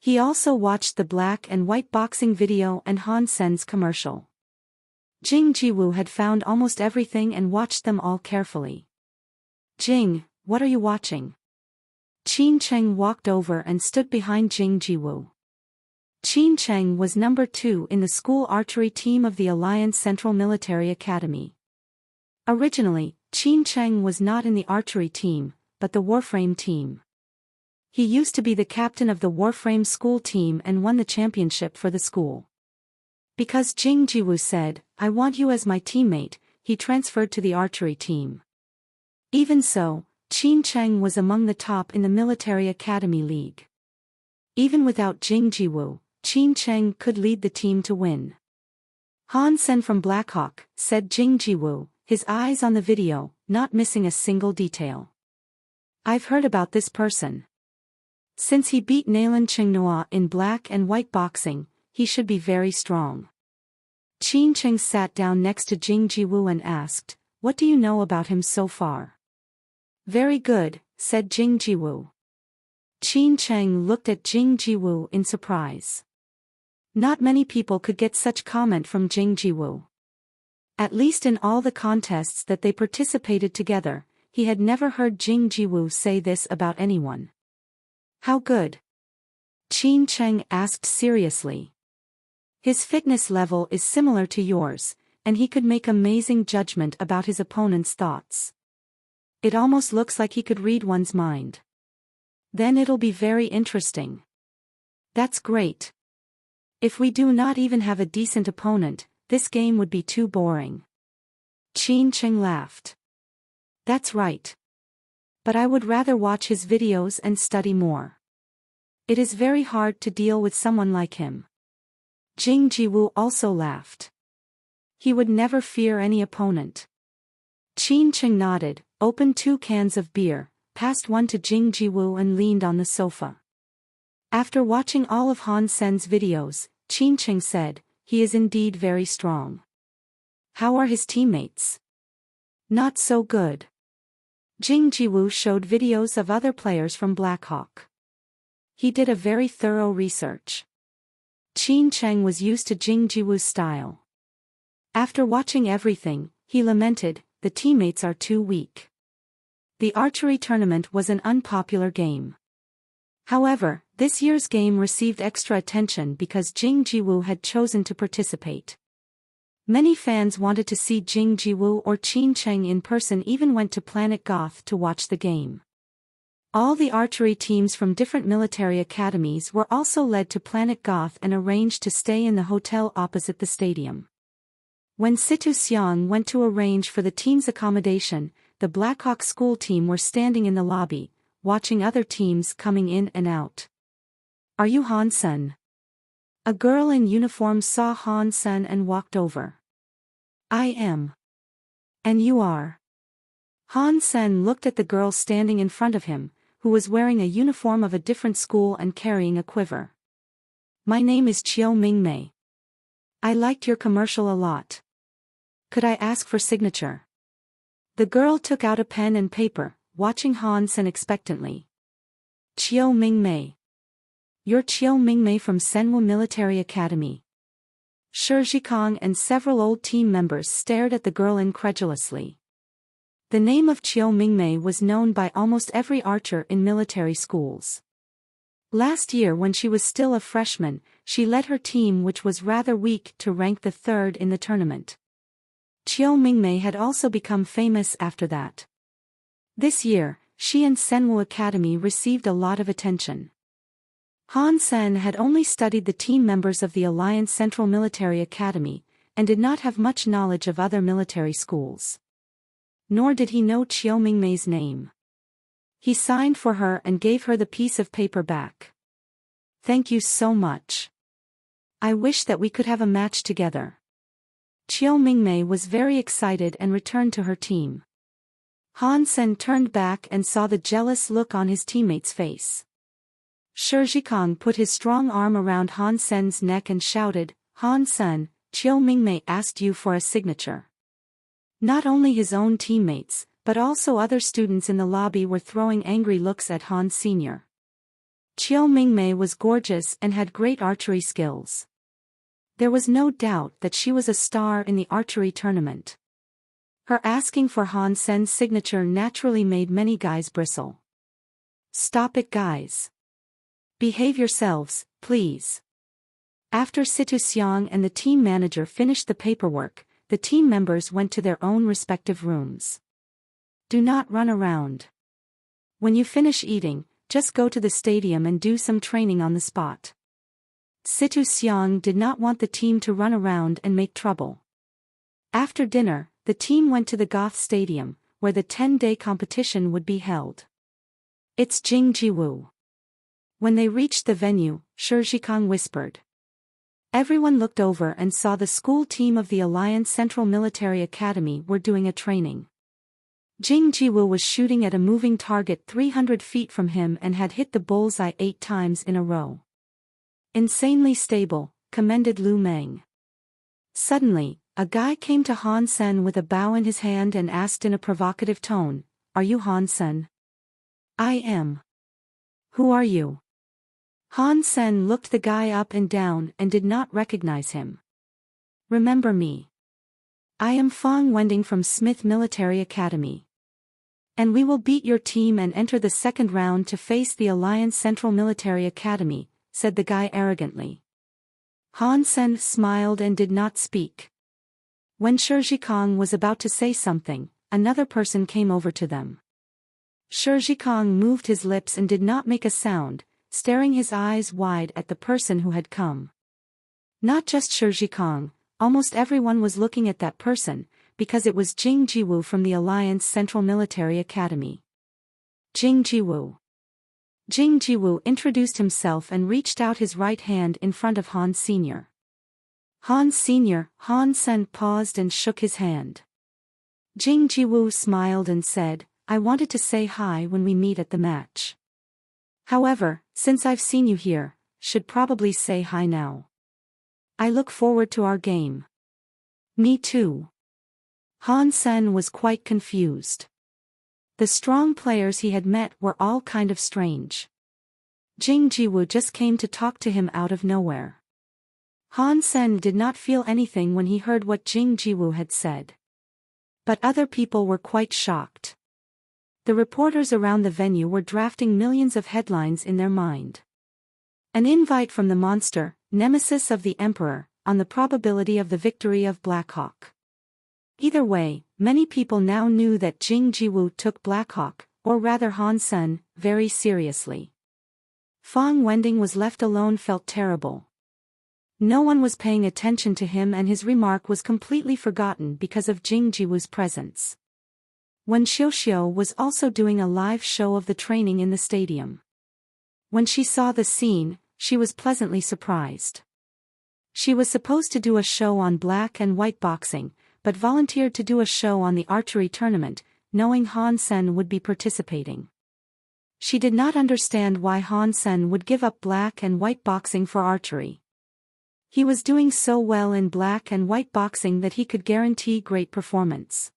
He also watched the black and white boxing video and Han Sen's commercial. Jing Jiwoo had found almost everything and watched them all carefully. Jing, what are you watching? Qin Cheng walked over and stood behind Jing Jiwoo. Qin Cheng was number 2 in the school archery team of the Alliance Central Military Academy. Originally, Qin Cheng was not in the archery team, but the Warframe team. He used to be the captain of the Warframe school team and won the championship for the school. Because Jing Jiwoo said, "I want you as my teammate," he transferred to the archery team. Even so, Qin Cheng was among the top in the Military Academy League. Even without Jing Jiwoo, Qin Cheng could lead the team to win. Han Sen from Blackhawk, said Jing Jiwoo, his eyes on the video, not missing a single detail. I've heard about this person. Since he beat Nalen Chenghua in black and white boxing, he should be very strong. Qin Cheng sat down next to Jing Jiwoo and asked, What do you know about him so far? Very good, said Jing Jiwoo. Qin Cheng looked at Jing Jiwoo in surprise. Not many people could get such comment from Jing Jiwoo. At least in all the contests that they participated together, he had never heard Jing Jiwoo say this about anyone. How good? Qin Cheng asked seriously. His fitness level is similar to yours, and he could make amazing judgment about his opponent's thoughts. It almost looks like he could read one's mind. Then it'll be very interesting. That's great. If we do not even have a decent opponent, this game would be too boring. Qin Cheng laughed. That's right. But I would rather watch his videos and study more. It is very hard to deal with someone like him. Jing Jiwoo also laughed. He would never fear any opponent. Qin Cheng nodded, opened 2 cans of beer, passed one to Jing Jiwoo and leaned on the sofa. After watching all of Han Sen's videos, Qin Cheng said, he is indeed very strong. How are his teammates? Not so good. Jing Jiwoo showed videos of other players from Blackhawk. He did a very thorough research. Qin Cheng was used to Jing Jiwoo's style. After watching everything, he lamented, the teammates are too weak. The archery tournament was an unpopular game. However, this year's game received extra attention because Jing Jiwoo had chosen to participate. Many fans wanted to see Jing Jiwoo or Qin Cheng in person, even went to Planet Goth to watch the game. All the archery teams from different military academies were also led to Planet Goth and arranged to stay in the hotel opposite the stadium. When Situ Xiang went to arrange for the team's accommodation, the Blackhawk school team were standing in the lobby, watching other teams coming in and out. Are you Han Sen? A girl in uniform saw Han Sen and walked over. I am. And you are? Han Sen looked at the girl standing in front of him, who was wearing a uniform of a different school and carrying a quiver. My name is Chiao Mingmei. I liked your commercial a lot. Could I ask for signature? The girl took out a pen and paper, watching Han Sen expectantly. Chiao Mingmei. You're Chiao Mingmei from Senwu Military Academy. Shi Zhikong and several old team members stared at the girl incredulously. The name of Chiao Mingmei was known by almost every archer in military schools. Last year, when she was still a freshman, she led her team, which was rather weak, to rank the 3rd in the tournament. Chiao Mingmei had also become famous after that. This year, she and Senwu Academy received a lot of attention. Han Sen had only studied the team members of the Alliance Central Military Academy, and did not have much knowledge of other military schools. Nor did he know Chiao Mingmei's name. He signed for her and gave her the piece of paper back. Thank you so much. I wish that we could have a match together. Chiao Mingmei was very excited and returned to her team. Han Sen turned back and saw the jealous look on his teammate's face. Shi Zhikong put his strong arm around Han Sen's neck and shouted, Han Sen, Chiao Mingmei asked you for a signature. Not only his own teammates, but also other students in the lobby were throwing angry looks at Han Sr. Chiao Mingmei was gorgeous and had great archery skills. There was no doubt that she was a star in the archery tournament. Her asking for Han Sen's signature naturally made many guys bristle. Stop it, guys. Behave yourselves, please. After Situ Xiang and the team manager finished the paperwork, the team members went to their own respective rooms. Do not run around. When you finish eating, just go to the stadium and do some training on the spot. Situ Xiang did not want the team to run around and make trouble. After dinner, the team went to the Goth Stadium, where the 10-day competition would be held. It's Jing Jiwoo. When they reached the venue, Shi Zhikong whispered. Everyone looked over and saw the school team of the Alliance Central Military Academy were doing a training. Jing Jiwoo was shooting at a moving target 300 feet from him and had hit the bullseye 8 times in a row. Insanely stable, commended Lu Meng. Suddenly, A guy came to Han Sen with a bow in his hand and asked in a provocative tone, "Are you Han Sen?" "I am." "Who are you?" Han Sen looked the guy up and down and did not recognize him. "Remember me. I am Fong Wending from Smith Military Academy. And we will beat your team and enter the second round to face the Alliance Central Military Academy," said the guy arrogantly. Han Sen smiled and did not speak. When Shi Kong was about to say something, another person came over to them. Shi Kong moved his lips and did not make a sound, staring his eyes wide at the person who had come. Not just Shi Kong, almost everyone was looking at that person, because it was Jing Jiwoo from the Alliance Central Military Academy. Jing Jiwoo. Jing Jiwoo introduced himself and reached out his right hand in front of Han Sr. Han Sr., Han Sen paused and shook his hand. Jing Jiwoo smiled and said, "I wanted to say hi when we meet at the match. However, since I've seen you here, should probably say hi now. I look forward to our game." "Me too." Han Sen was quite confused. The strong players he had met were all kind of strange. Jing Jiwoo just came to talk to him out of nowhere. Han Sen did not feel anything when he heard what Jing Jiwoo had said. But other people were quite shocked. The reporters around the venue were drafting millions of headlines in their mind. An invite from the monster, nemesis of the Emperor, on the probability of the victory of Blackhawk. Either way, many people now knew that Jing Jiwoo took Blackhawk, or rather Han Sen, very seriously. Fong Wending was left alone, felt terrible. No one was paying attention to him and his remark was completely forgotten because of Jing Jiwoo's presence. When Xiao was also doing a live show of the training in the stadium. When she saw the scene, she was pleasantly surprised. She was supposed to do a show on black and white boxing, but volunteered to do a show on the archery tournament, knowing Han Sen would be participating. She did not understand why Han Sen would give up black and white boxing for archery. He was doing so well in black and white boxing that he could guarantee great performance.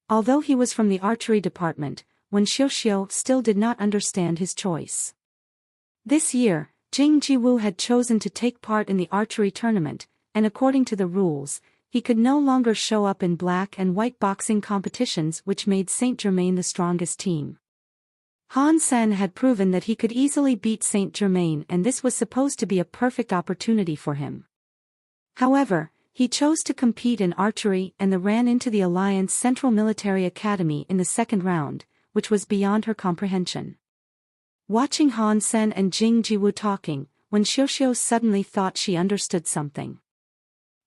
Although he was from the archery department, Wen Xiao still did not understand his choice. This year, Jing Jiwoo had chosen to take part in the archery tournament, and according to the rules, he could no longer show up in black and white boxing competitions, which made Saint Germain the strongest team. Han Sen had proven that he could easily beat Saint Germain and this was supposed to be a perfect opportunity for him. However, he chose to compete in archery and ran into the Alliance Central Military Academy in the second round, which was beyond her comprehension. Watching Han Sen and Jing Jiwoo talking, Wen Xiao suddenly thought she understood something.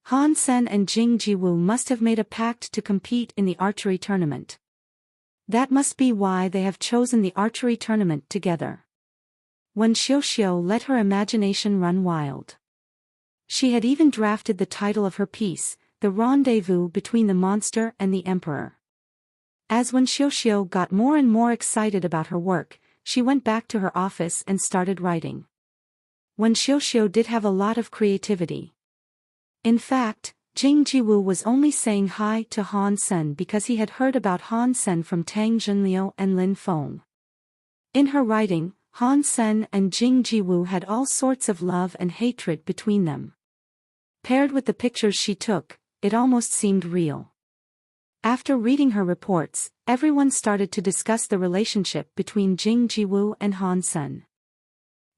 Han Sen and Jing Jiwoo must have made a pact to compete in the archery tournament. That must be why they have chosen the archery tournament together. Wen Xiao let her imagination run wild. She had even drafted the title of her piece, The Rendezvous Between the Monster and the Emperor. As Wen Xiao got more and more excited about her work, she went back to her office and started writing. Wen Xiao did have a lot of creativity. In fact, Jing Jiwoo was only saying hi to Han Sen because he had heard about Han Sen from Tang Junliu and Lin Feng. In her writing, Han Sen and Jing Jiwoo had all sorts of love and hatred between them. Paired with the pictures she took, it almost seemed real. After reading her reports, everyone started to discuss the relationship between Jing Jiwoo and Han Sen.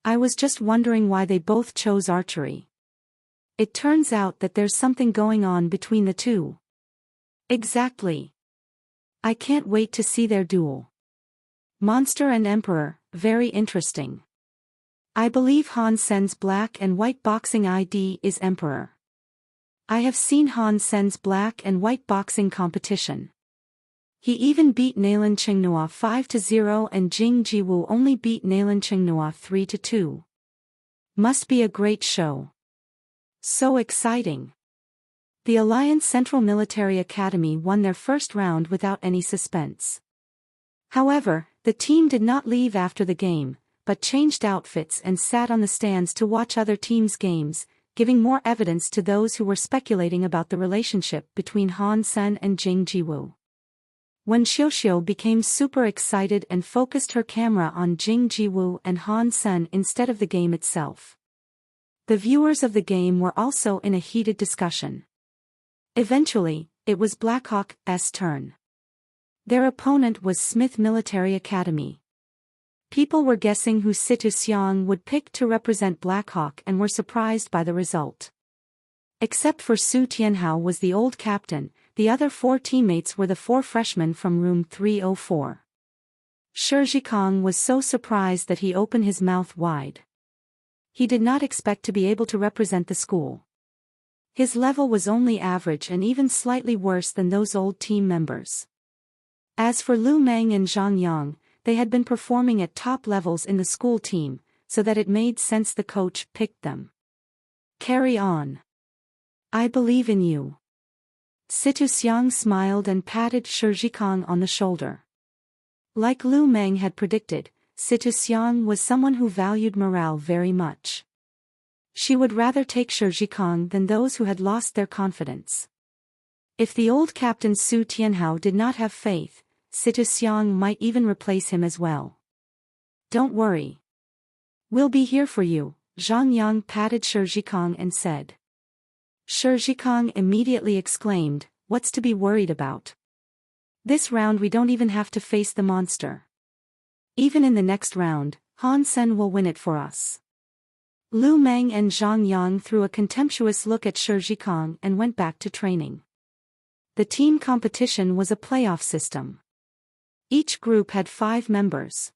I was just wondering why they both chose archery. It turns out that there's something going on between the two. Exactly. I can't wait to see their duel. Monster and Emperor, very interesting. I believe Han Sen's black and white boxing ID is Emperor. I have seen Han Sen's black and white boxing competition. He even beat Nalin Chenghua 5-0 and Jing Jiwoo only beat Nalin Chenghua 3-2. Must be a great show. So exciting. The Alliance Central Military Academy won their first round without any suspense. However, the team did not leave after the game, but changed outfits and sat on the stands to watch other teams' games, giving more evidence to those who were speculating about the relationship between Han Sen and Jing Jiwoo. When Xiuxiu became super excited and focused her camera on Jing Jiwoo and Han Sen instead of the game itself. The viewers of the game were also in a heated discussion. Eventually, it was Blackhawk's turn. Their opponent was Smith Military Academy. People were guessing who Situ Xiang would pick to represent Blackhawk and were surprised by the result. Except for Su Tianhao was the old captain, the other 4 teammates were the 4 freshmen from room 304. Shi Zhikong was so surprised that he opened his mouth wide. He did not expect to be able to represent the school. His level was only average and even slightly worse than those old team members. As for Lu Meng and Zhang Yang, they had been performing at top levels in the school team, so that it made sense the coach picked them. Carry on. I believe in you. Situ Xiang smiled and patted Shi Zhikong on the shoulder. Like Lu Meng had predicted, Situ Xiang was someone who valued morale very much. She would rather take Shi Zhikong than those who had lost their confidence. If the old captain Su Tianhao did not have faith, Situ Xiang might even replace him as well. Don't worry. We'll be here for you, Zhang Yang patted Shi Zhikong and said. Shi Zhikong immediately exclaimed, what's to be worried about? This round we don't even have to face the monster. Even in the next round, Han Sen will win it for us. Lu Meng and Zhang Yang threw a contemptuous look at Shi Zhikong and went back to training. The team competition was a playoff system. Each group had 5 members.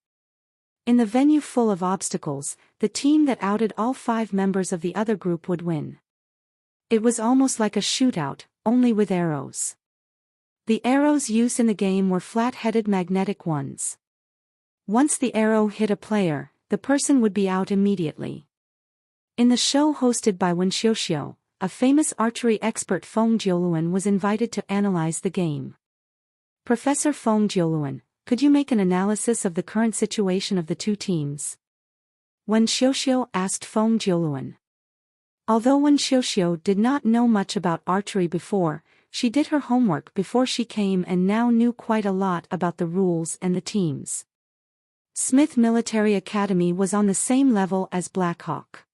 In the venue full of obstacles, the team that outed all 5 members of the other group would win. It was almost like a shootout, only with arrows. The arrows used in the game were flat-headed magnetic ones. Once the arrow hit a player, the person would be out immediately. In the show hosted by Wen Xiuxiu, a famous archery expert Feng Jiuluan was invited to analyze the game. Professor Feng Jiuluan, could you make an analysis of the current situation of the 2 teams? Wen Xiuxiu asked Feng Jiuluan. Although Wen Xiuxiu did not know much about archery before, she did her homework before she came and now knew quite a lot about the rules and the teams. Smith Military Academy was on the same level as Blackhawk.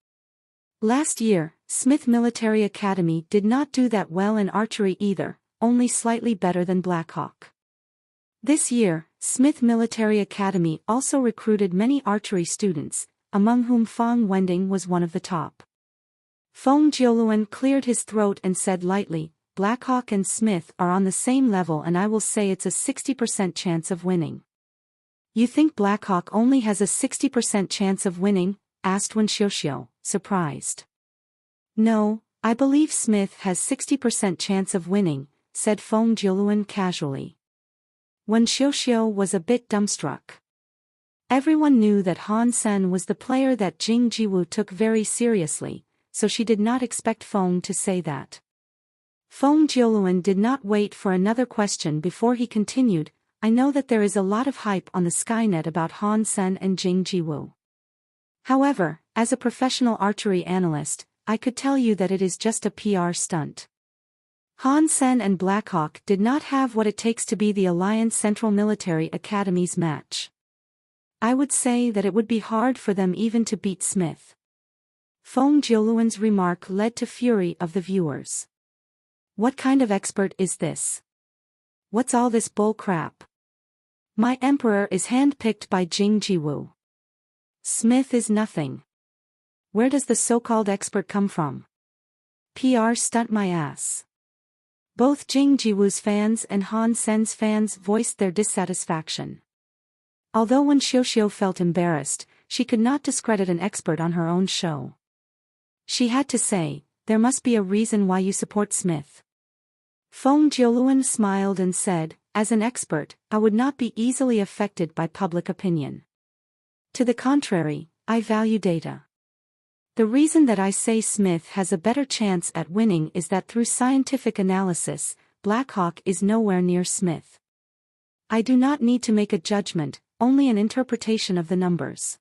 Last year, Smith Military Academy did not do that well in archery either, only slightly better than Blackhawk. This year, Smith Military Academy also recruited many archery students, among whom Fang Wending was one of the top. Feng Jiuluan cleared his throat and said lightly, Blackhawk and Smith are on the same level and I will say it's a 60% chance of winning. You think Blackhawk only has a 60% chance of winning? Asked Wen Xiuxiu, surprised. No, I believe Smith has 60% chance of winning, said Feng Jiuluan casually. Wen Xiuxiu was a bit dumbstruck. Everyone knew that Han Sen was the player that Jing Jiwoo took very seriously, so she did not expect Feng to say that. Feng Jiuluan did not wait for another question before he continued, I know that there is a lot of hype on the Skynet about Han Sen and Jing Jiwoo. However, as a professional archery analyst, I could tell you that it is just a PR stunt. Han Sen and Blackhawk did not have what it takes to be the Alliance Central Military Academy's match. I would say that it would be hard for them even to beat Smith. Feng Jiuluan's remark led to fury of the viewers. What kind of expert is this? What's all this bull crap? My emperor is handpicked by Jing Jiwoo. Smith is nothing. Where does the so-called expert come from? PR stunt my ass. Both Jing Jiwoo's fans and Han Sen's fans voiced their dissatisfaction. Although Wen Xiuxiu felt embarrassed, she could not discredit an expert on her own show. She had to say, there must be a reason why you support Smith. Feng Jiuluan smiled and said, as an expert, I would not be easily affected by public opinion. To the contrary, I value data. The reason that I say Smith has a better chance at winning is that through scientific analysis, Blackhawk is nowhere near Smith. I do not need to make a judgment, only an interpretation of the numbers.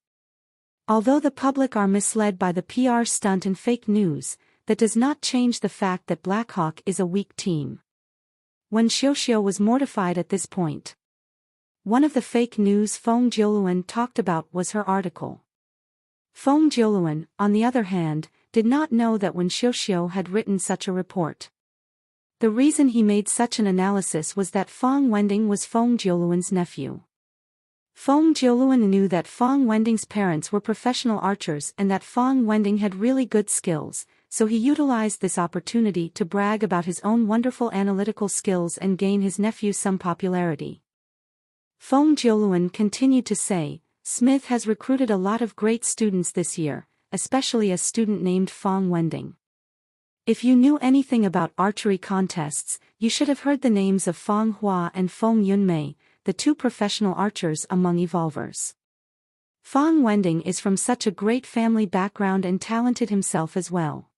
Although the public are misled by the PR stunt and fake news, that does not change the fact that Blackhawk is a weak team. When Xiuxiu was mortified at this point. One of the fake news Feng Jiuluan talked about was her article. Feng Jiuluan, on the other hand, did not know that when Xiuxiu had written such a report. The reason he made such an analysis was that Feng Wending was Feng Jiuluan's nephew. Feng Jiuluan knew that Feng Wending's parents were professional archers and that Feng Wending had really good skills, so he utilized this opportunity to brag about his own wonderful analytical skills and gain his nephew some popularity. Feng Jiuluan continued to say, Smith has recruited a lot of great students this year, especially a student named Feng Wending. If you knew anything about archery contests, you should have heard the names of Feng Hua and Feng Yunmei, the two professional archers among evolvers. Feng Wending is from such a great family background and talented himself as well.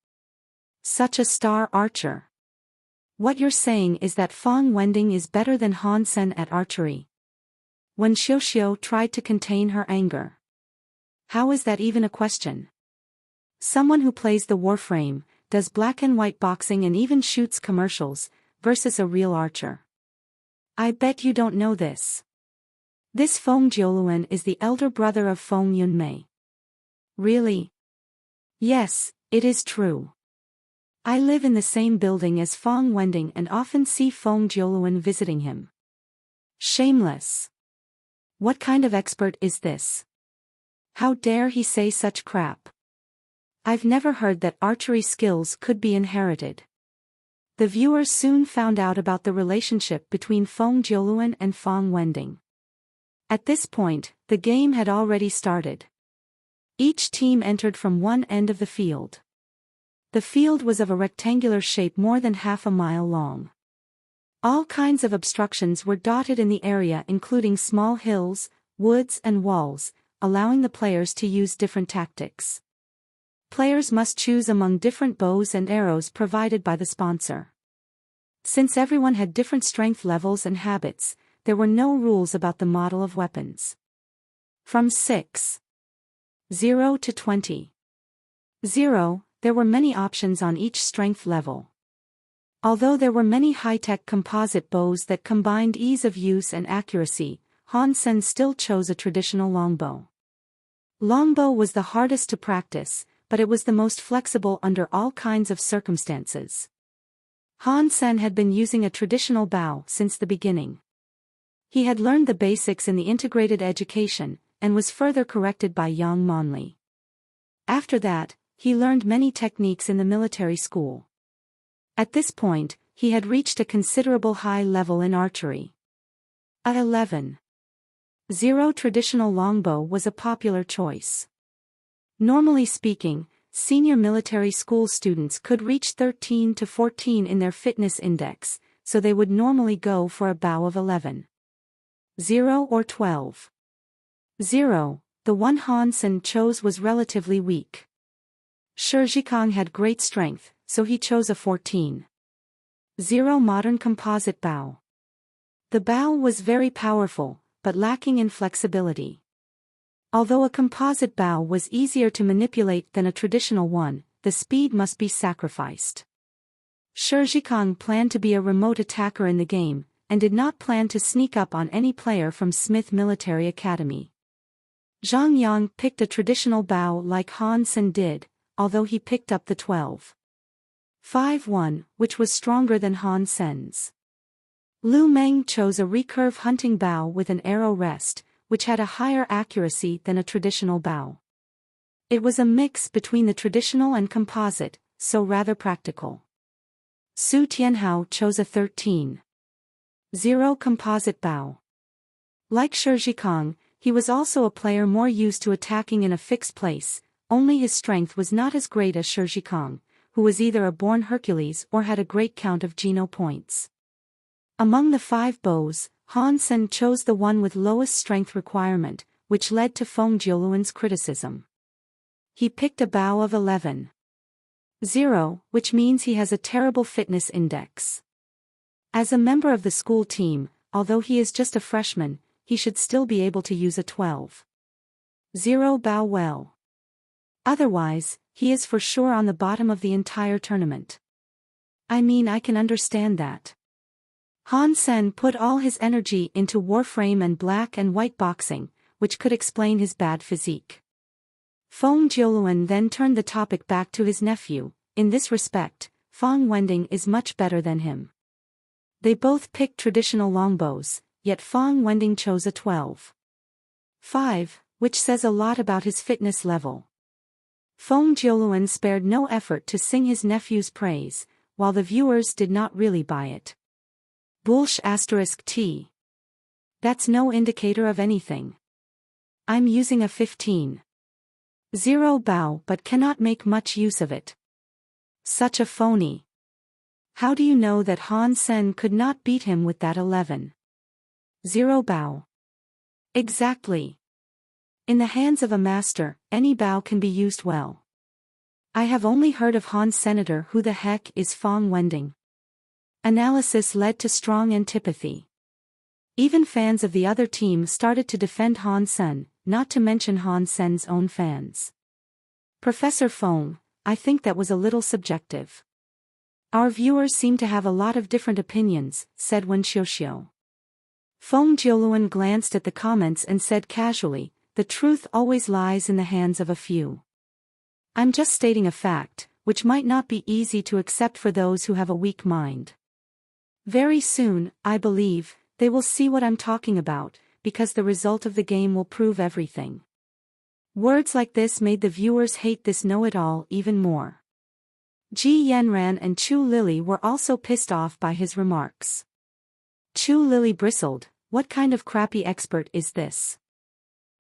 Such a star archer. What you're saying is that Feng Wending is better than Han Sen at archery. When Xiuxiu tried to contain her anger. How is that even a question? Someone who plays the Warframe, does black and white boxing and even shoots commercials, versus a real archer. I bet you don't know this. This Feng Jiuluan is the elder brother of Feng Yunmei. Really? Yes, it is true. I live in the same building as Feng Wending and often see Feng Jiuluan visiting him. Shameless. What kind of expert is this? How dare he say such crap? I've never heard that archery skills could be inherited. The viewers soon found out about the relationship between Feng Jiuluan and Feng Wending. At this point, the game had already started. Each team entered from one end of the field. The field was of a rectangular shape more than half a mile long. All kinds of obstructions were dotted in the area, including small hills, woods and walls, allowing the players to use different tactics. Players must choose among different bows and arrows provided by the sponsor. Since everyone had different strength levels and habits, there were no rules about the model of weapons. From 6.0 to 20.0, there were many options on each strength level. Although there were many high-tech composite bows that combined ease of use and accuracy, Han Sen still chose a traditional longbow. Longbow was the hardest to practice, but it was the most flexible under all kinds of circumstances. Han Sen had been using a traditional bow since the beginning. He had learned the basics in the integrated education, and was further corrected by Yang Monli. After that, he learned many techniques in the military school. At this point, he had reached a considerable high level in archery. At 11.0 traditional longbow was a popular choice. Normally speaking, senior military school students could reach 13 to 14 in their fitness index, so they would normally go for a bow of 11.0 or 12.0. The one Han Sen chose was relatively weak. Shi Zhikang had great strength, so he chose a 14.0 modern composite bow. The bow was very powerful, but lacking in flexibility. Although a composite bow was easier to manipulate than a traditional one, the speed must be sacrificed. Shi Zhikang planned to be a remote attacker in the game, and did not plan to sneak up on any player from Smith Military Academy. Zhang Yang picked a traditional bow like Han Sen did, although he picked up the 12.5 which was stronger than Han Sen's. Lu Meng chose a recurve hunting bow with an arrow rest, which had a higher accuracy than a traditional bow. It was a mix between the traditional and composite, so rather practical. Su Tianhao chose a 13.0 composite bow. Like Shi Zhikang, he was also a player more used to attacking in a fixed place, only his strength was not as great as Shi Zhikang, who was either a born Hercules or had a great count of Geno points. Among the 5 bows, Han Sen chose the one with lowest strength requirement, which led to Feng Jiuluan's criticism. He picked a bow of 11.0, which means he has a terrible fitness index. As a member of the school team, although he is just a freshman, he should still be able to use a 12.0 bow well. Otherwise, he is for sure on the bottom of the entire tournament. I mean, I can understand that. Han Sen put all his energy into Warframe and black and white boxing, which could explain his bad physique. Feng Jiuluan then turned the topic back to his nephew. In this respect, Fang Wending is much better than him. They both picked traditional longbows, yet Fang Wending chose a 12.5, which says a lot about his fitness level. Feng Jiuluan spared no effort to sing his nephew's praise, while the viewers did not really buy it. Bullsh *T. That's no indicator of anything. I'm using a 15.0 bow but cannot make much use of it. Such a phony. How do you know that Han Sen could not beat him with that 11.0 bow? Exactly. In the hands of a master, any bow can be used well. I have only heard of Han Senator. Who the heck is Fang Wending? Analysis led to strong antipathy. Even fans of the other team started to defend Han Sen, not to mention Han Sen's own fans. Professor Feng, I think that was a little subjective. Our viewers seem to have a lot of different opinions, said Wen Xiuxiu. Feng Jiuluan glanced at the comments and said casually, the truth always lies in the hands of a few. I'm just stating a fact, which might not be easy to accept for those who have a weak mind. Very soon, I believe, they will see what I'm talking about, because the result of the game will prove everything. Words like this made the viewers hate this know-it-all even more. Ji Yanran and Chu Lily were also pissed off by his remarks. Chu Lily bristled, what kind of crappy expert is this?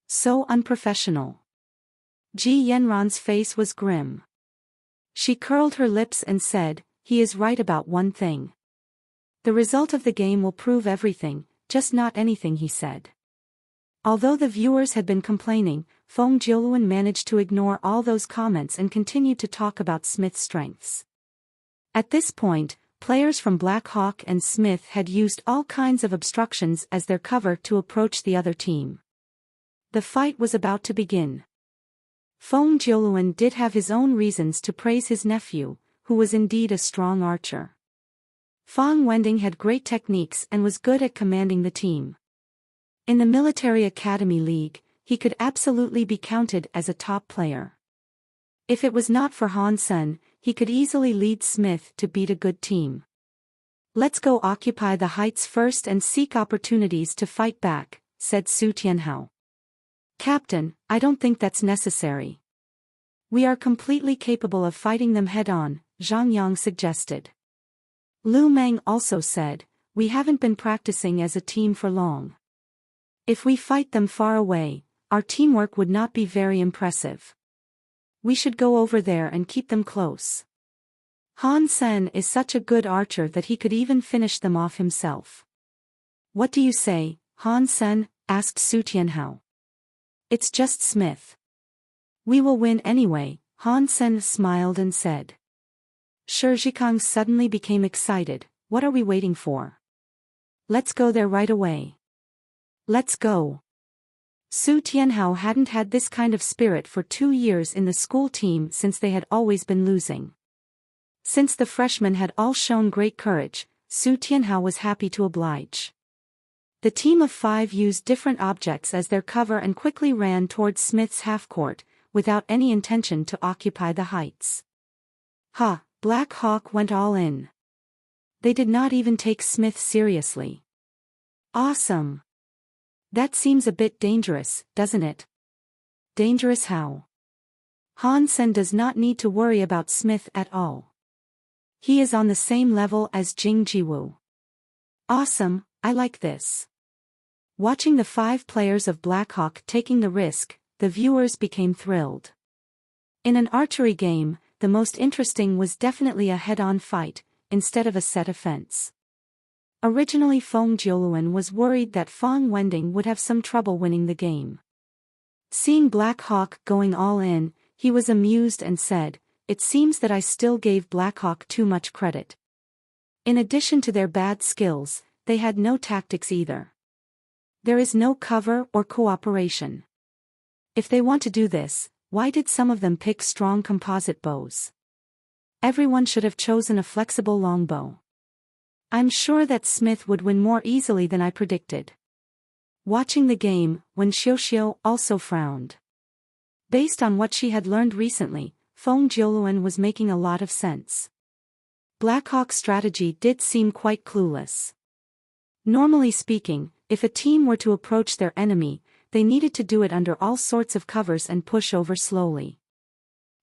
So unprofessional. Ji Yanran's face was grim. She curled her lips and said, he is right about one thing. The result of the game will prove everything, just not anything, he said. Although the viewers had been complaining, Feng Jiuluan managed to ignore all those comments and continued to talk about Smith's strengths. At this point, players from Black Hawk and Smith had used all kinds of obstructions as their cover to approach the other team. The fight was about to begin. Feng Jiuluan did have his own reasons to praise his nephew, who was indeed a strong archer. Fang Wending had great techniques and was good at commanding the team. In the Military Academy League, he could absolutely be counted as a top player. If it was not for Han Sen, he could easily lead Smith to beat a good team. Let's go occupy the heights first and seek opportunities to fight back, said Su Tianhao. Captain, I don't think that's necessary. We are completely capable of fighting them head-on, Zhang Yang suggested. Lu Meng also said, we haven't been practicing as a team for long. If we fight them far away, our teamwork would not be very impressive. We should go over there and keep them close. Han Sen is such a good archer that he could even finish them off himself. What do you say, Han Sen? Asked Su Tianhao. It's just Smith. We will win anyway, Han Sen smiled and said. Shi Zhikang suddenly became excited, what are we waiting for? Let's go there right away. Let's go. Su Tianhao hadn't had this kind of spirit for 2 years in the school team since they had always been losing. Since the freshmen had all shown great courage, Su Tianhao was happy to oblige. The team of 5 used different objects as their cover and quickly ran towards Smith's half-court, without any intention to occupy the heights. Black Hawk went all in. They did not even take Smith seriously. Awesome. That seems a bit dangerous, doesn't it? Dangerous how? Han Sen does not need to worry about Smith at all. He is on the same level as Jing Jiwu. Awesome, I like this. Watching the 5 players of Black Hawk taking the risk, the viewers became thrilled. In an archery game, the most interesting was definitely a head-on fight, instead of a set offense. Originally Feng Jiuluan was worried that Fang Wending would have some trouble winning the game. Seeing Black Hawk going all in, he was amused and said, it seems that I still gave Black Hawk too much credit. In addition to their bad skills, they had no tactics either. There is no cover or cooperation. If they want to do this, Why did some of them pick strong composite bows? Everyone should have chosen a flexible longbow. I'm sure that Smith would win more easily than I predicted. Watching the game, Wen Xiuxiu also frowned. Based on what she had learned recently, Feng Jiuluan was making a lot of sense. Blackhawk's strategy did seem quite clueless. Normally speaking, if a team were to approach their enemy, they needed to do it under all sorts of covers and push over slowly.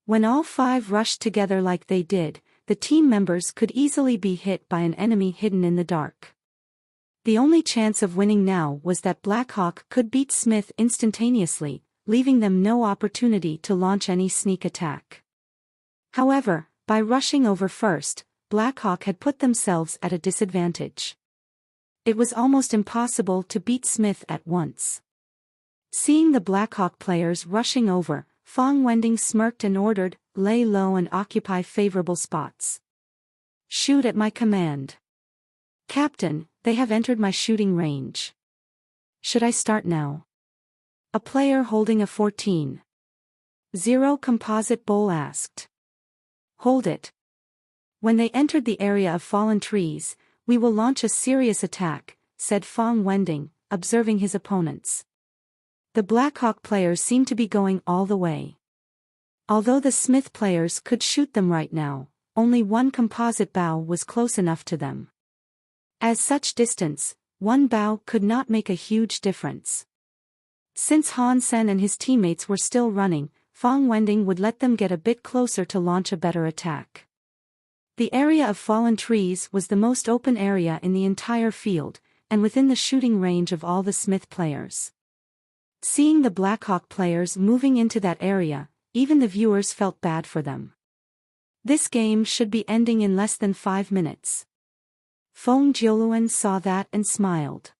When all five rushed together like they did, the team members could easily be hit by an enemy hidden in the dark. The only chance of winning now was that Blackhawk could beat Smith instantaneously, leaving them no opportunity to launch any sneak attack. However, by rushing over first, Blackhawk had put themselves at a disadvantage. It was almost impossible to beat Smith at once. Seeing the Blackhawk players rushing over, Fang Wending smirked and ordered, "Lay low and occupy favorable spots. Shoot at my command. Captain, they have entered my shooting range. Should I start now?" A player holding a 14.0 composite bowl asked. "Hold it. When they entered the area of fallen trees, we will launch a serious attack," said Fang Wending, observing his opponents. The Blackhawk players seemed to be going all the way. Although the Smith players could shoot them right now, only one composite bow was close enough to them. At such distance, one bow could not make a huge difference. Since Han Sen and his teammates were still running, Fang Wending would let them get a bit closer to launch a better attack. The area of fallen trees was the most open area in the entire field, and within the shooting range of all the Smith players. Seeing the Blackhawk players moving into that area, even the viewers felt bad for them. This game should be ending in less than 5 minutes. Feng Jiuluan saw that and smiled.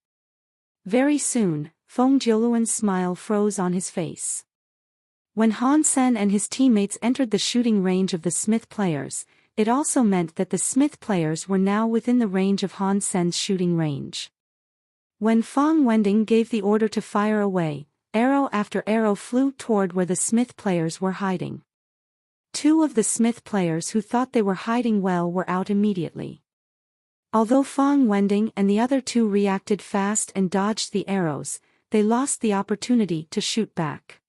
Very soon, Feng Jiuluan's smile froze on his face. When Han Sen and his teammates entered the shooting range of the Smith players, it also meant that the Smith players were now within the range of Han Sen's shooting range. When Fang Wending gave the order to fire away, arrow after arrow flew toward where the Smith players were hiding. Two of the Smith players who thought they were hiding well were out immediately. Although Fang Wending and the other two reacted fast and dodged the arrows, they lost the opportunity to shoot back.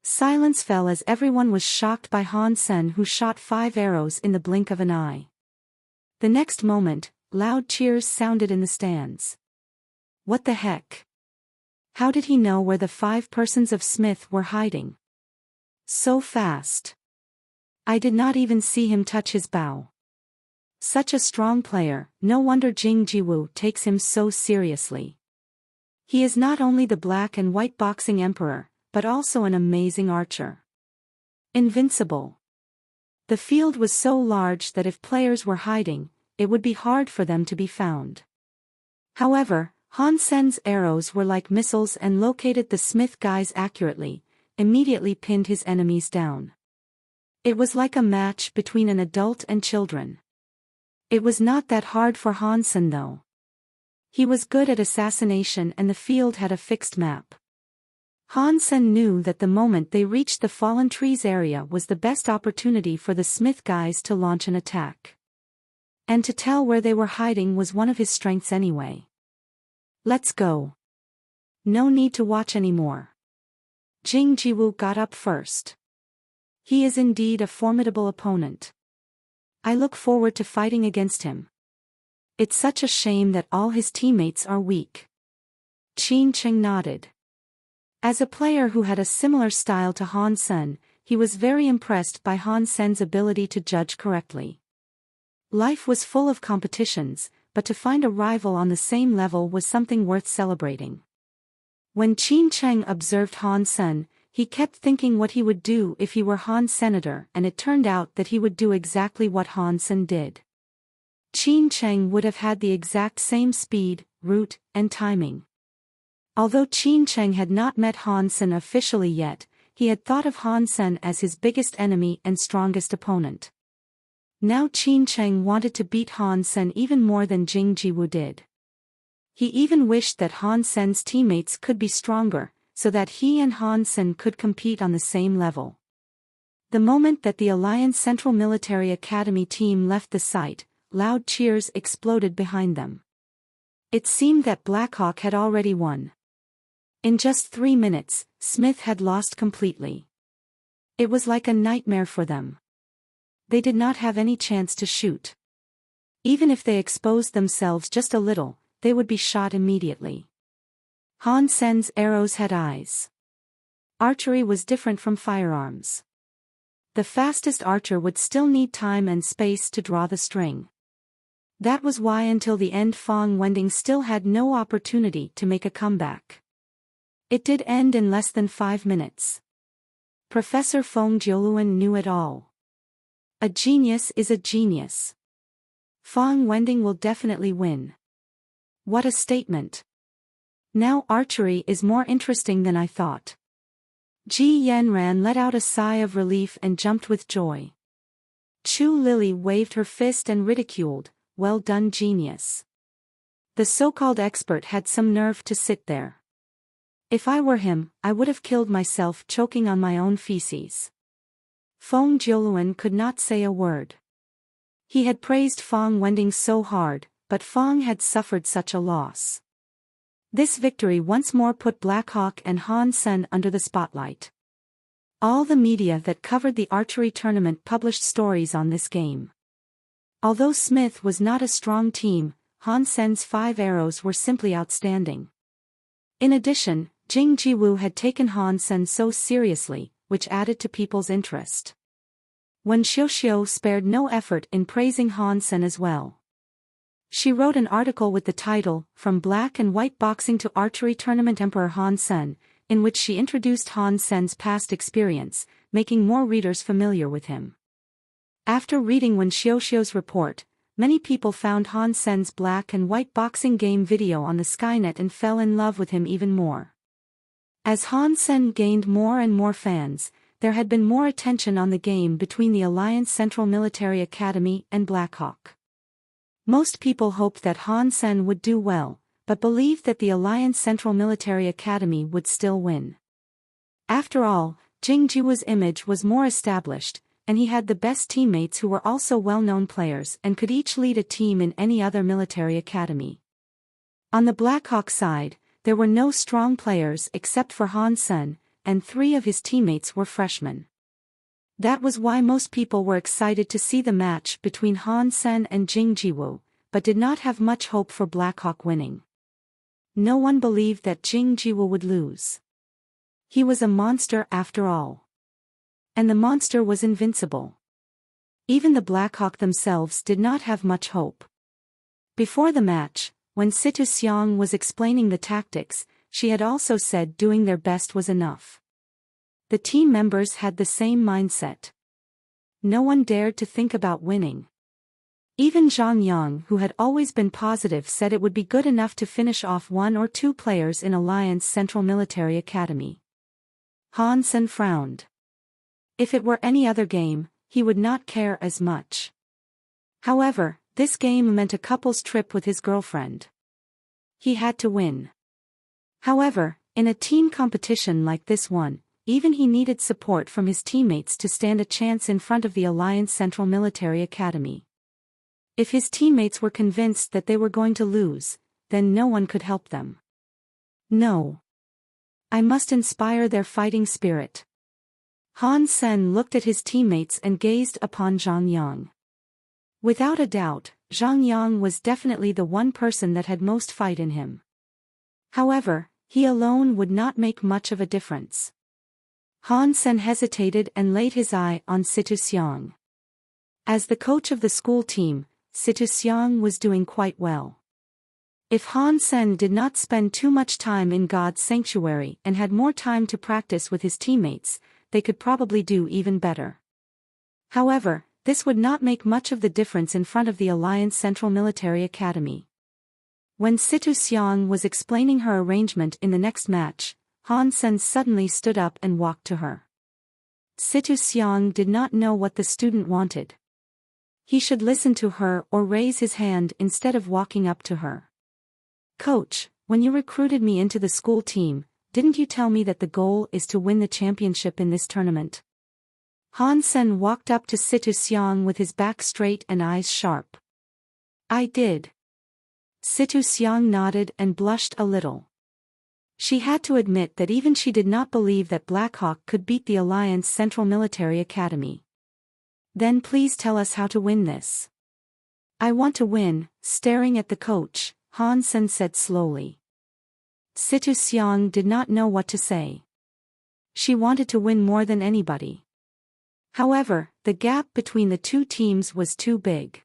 Silence fell as everyone was shocked by Han Sen, who shot 5 arrows in the blink of an eye. The next moment, loud cheers sounded in the stands. What the heck? How did he know where the 5 persons of Smith were hiding? So fast. I did not even see him touch his bow. Such a strong player, no wonder Jing Jiwu takes him so seriously. He is not only the black and white boxing emperor, but also an amazing archer. Invincible. The field was so large that if players were hiding, it would be hard for them to be found. However, Han Sen's arrows were like missiles and located the Smith guys accurately, immediately pinned his enemies down. It was like a match between an adult and children. It was not that hard for Han Sen though. He was good at assassination and the field had a fixed map. Han Sen knew that the moment they reached the fallen trees area was the best opportunity for the Smith guys to launch an attack. And to tell where they were hiding was one of his strengths anyway. Let's go. No need to watch anymore. Jing Jiwu got up first. He is indeed a formidable opponent. I look forward to fighting against him. It's such a shame that all his teammates are weak. Qin Cheng nodded. As a player who had a similar style to Han Sen, he was very impressed by Han Sen's ability to judge correctly. Life was full of competitions, but to find a rival on the same level was something worth celebrating. When Qin Cheng observed Han Sen, he kept thinking what he would do if he were Han's senator, and it turned out that he would do exactly what Han Sen did. Qin Cheng would have had the exact same speed, route, and timing. Although Qin Cheng had not met Han Sen officially yet, he had thought of Han Sen as his biggest enemy and strongest opponent. Now Qin Cheng wanted to beat Han Sen even more than Jing Jiwu did. He even wished that Han Sen's teammates could be stronger, so that he and Han Sen could compete on the same level. The moment that the Alliance Central Military Academy team left the site, loud cheers exploded behind them. It seemed that Blackhawk had already won. In just 3 minutes, Smith had lost completely. It was like a nightmare for them. They did not have any chance to shoot. Even if they exposed themselves just a little, they would be shot immediately. Han Sen's arrows had eyes. Archery was different from firearms. The fastest archer would still need time and space to draw the string. That was why until the end Fong Wending still had no opportunity to make a comeback. It did end in less than 5 minutes. Professor Fong Jiuluan knew it all. A genius is a genius. Fong Wending will definitely win. What a statement. Now archery is more interesting than I thought. Ji Yanran let out a sigh of relief and jumped with joy. Chu Lily waved her fist and ridiculed, "Well done, genius." The so-called expert had some nerve to sit there. If I were him, I would have killed myself choking on my own feces. Fong Jiuluan could not say a word. He had praised Fong Wending so hard, but Fong had suffered such a loss. This victory once more put Blackhawk and Han Sen under the spotlight. All the media that covered the archery tournament published stories on this game. Although Smith was not a strong team, Han Sen's 5 arrows were simply outstanding. In addition, Jing Jiwoo had taken Han Sen so seriously, which added to people's interest. Wen Xiuxiu spared no effort in praising Han Sen as well. She wrote an article with the title, "From Black and White Boxing to Archery Tournament Emperor Han Sen," in which she introduced Han Sen's past experience, making more readers familiar with him. After reading Wen Xiuxiu's report, many people found Han Sen's black and white boxing game video on the Skynet and fell in love with him even more. As Han Sen gained more and more fans, there had been more attention on the game between the Alliance Central Military Academy and Blackhawk. Most people hoped that Han Sen would do well, but believed that the Alliance Central Military Academy would still win. After all, Jing Jiwoo's image was more established, and he had the best teammates who were also well-known players and could each lead a team in any other military academy. On the Blackhawk side, there were no strong players except for Han Sen, and 3 of his teammates were freshmen. That was why most people were excited to see the match between Han Sen and Jing Jiwoo, but did not have much hope for Blackhawk winning. No one believed that Jing Jiwoo would lose. He was a monster after all. And the monster was invincible. Even the Blackhawk themselves did not have much hope. Before the match, when Situ Xiang was explaining the tactics, she had also said doing their best was enough. The team members had the same mindset. No one dared to think about winning. Even Zhang Yang, who had always been positive, said it would be good enough to finish off 1 or 2 players in Alliance Central Military Academy. Han Sen frowned. If it were any other game, he would not care as much. However, this game meant a couple's trip with his girlfriend. He had to win. However, in a team competition like this one, even he needed support from his teammates to stand a chance in front of the Alliance Central Military Academy. If his teammates were convinced that they were going to lose, then no one could help them. No. I must inspire their fighting spirit. Han Sen looked at his teammates and gazed upon Zhang Yang. Without a doubt, Zhang Yang was definitely the one person that had most fight in him. However, he alone would not make much of a difference. Han Sen hesitated and laid his eye on Situ Xiang. As the coach of the school team, Situ Xiang was doing quite well. If Han Sen did not spend too much time in God's sanctuary and had more time to practice with his teammates, they could probably do even better. However, this would not make much of the difference in front of the Alliance Central Military Academy. When Situ Xiang was explaining her arrangement in the next match, Han Sen suddenly stood up and walked to her. Situ Xiang did not know what the student wanted. He should listen to her or raise his hand instead of walking up to her. "Coach, when you recruited me into the school team, didn't you tell me that the goal is to win the championship in this tournament? Han Sen walked up to Situ Xiang with his back straight and eyes sharp. I did. Situ Xiang nodded and blushed a little. She had to admit that even she did not believe that Black Hawk could beat the Alliance Central Military Academy. Then please tell us how to win this. I want to win, staring at the coach, Han Sen said slowly. Situ Xiang did not know what to say. She wanted to win more than anybody. However, the gap between the two teams was too big.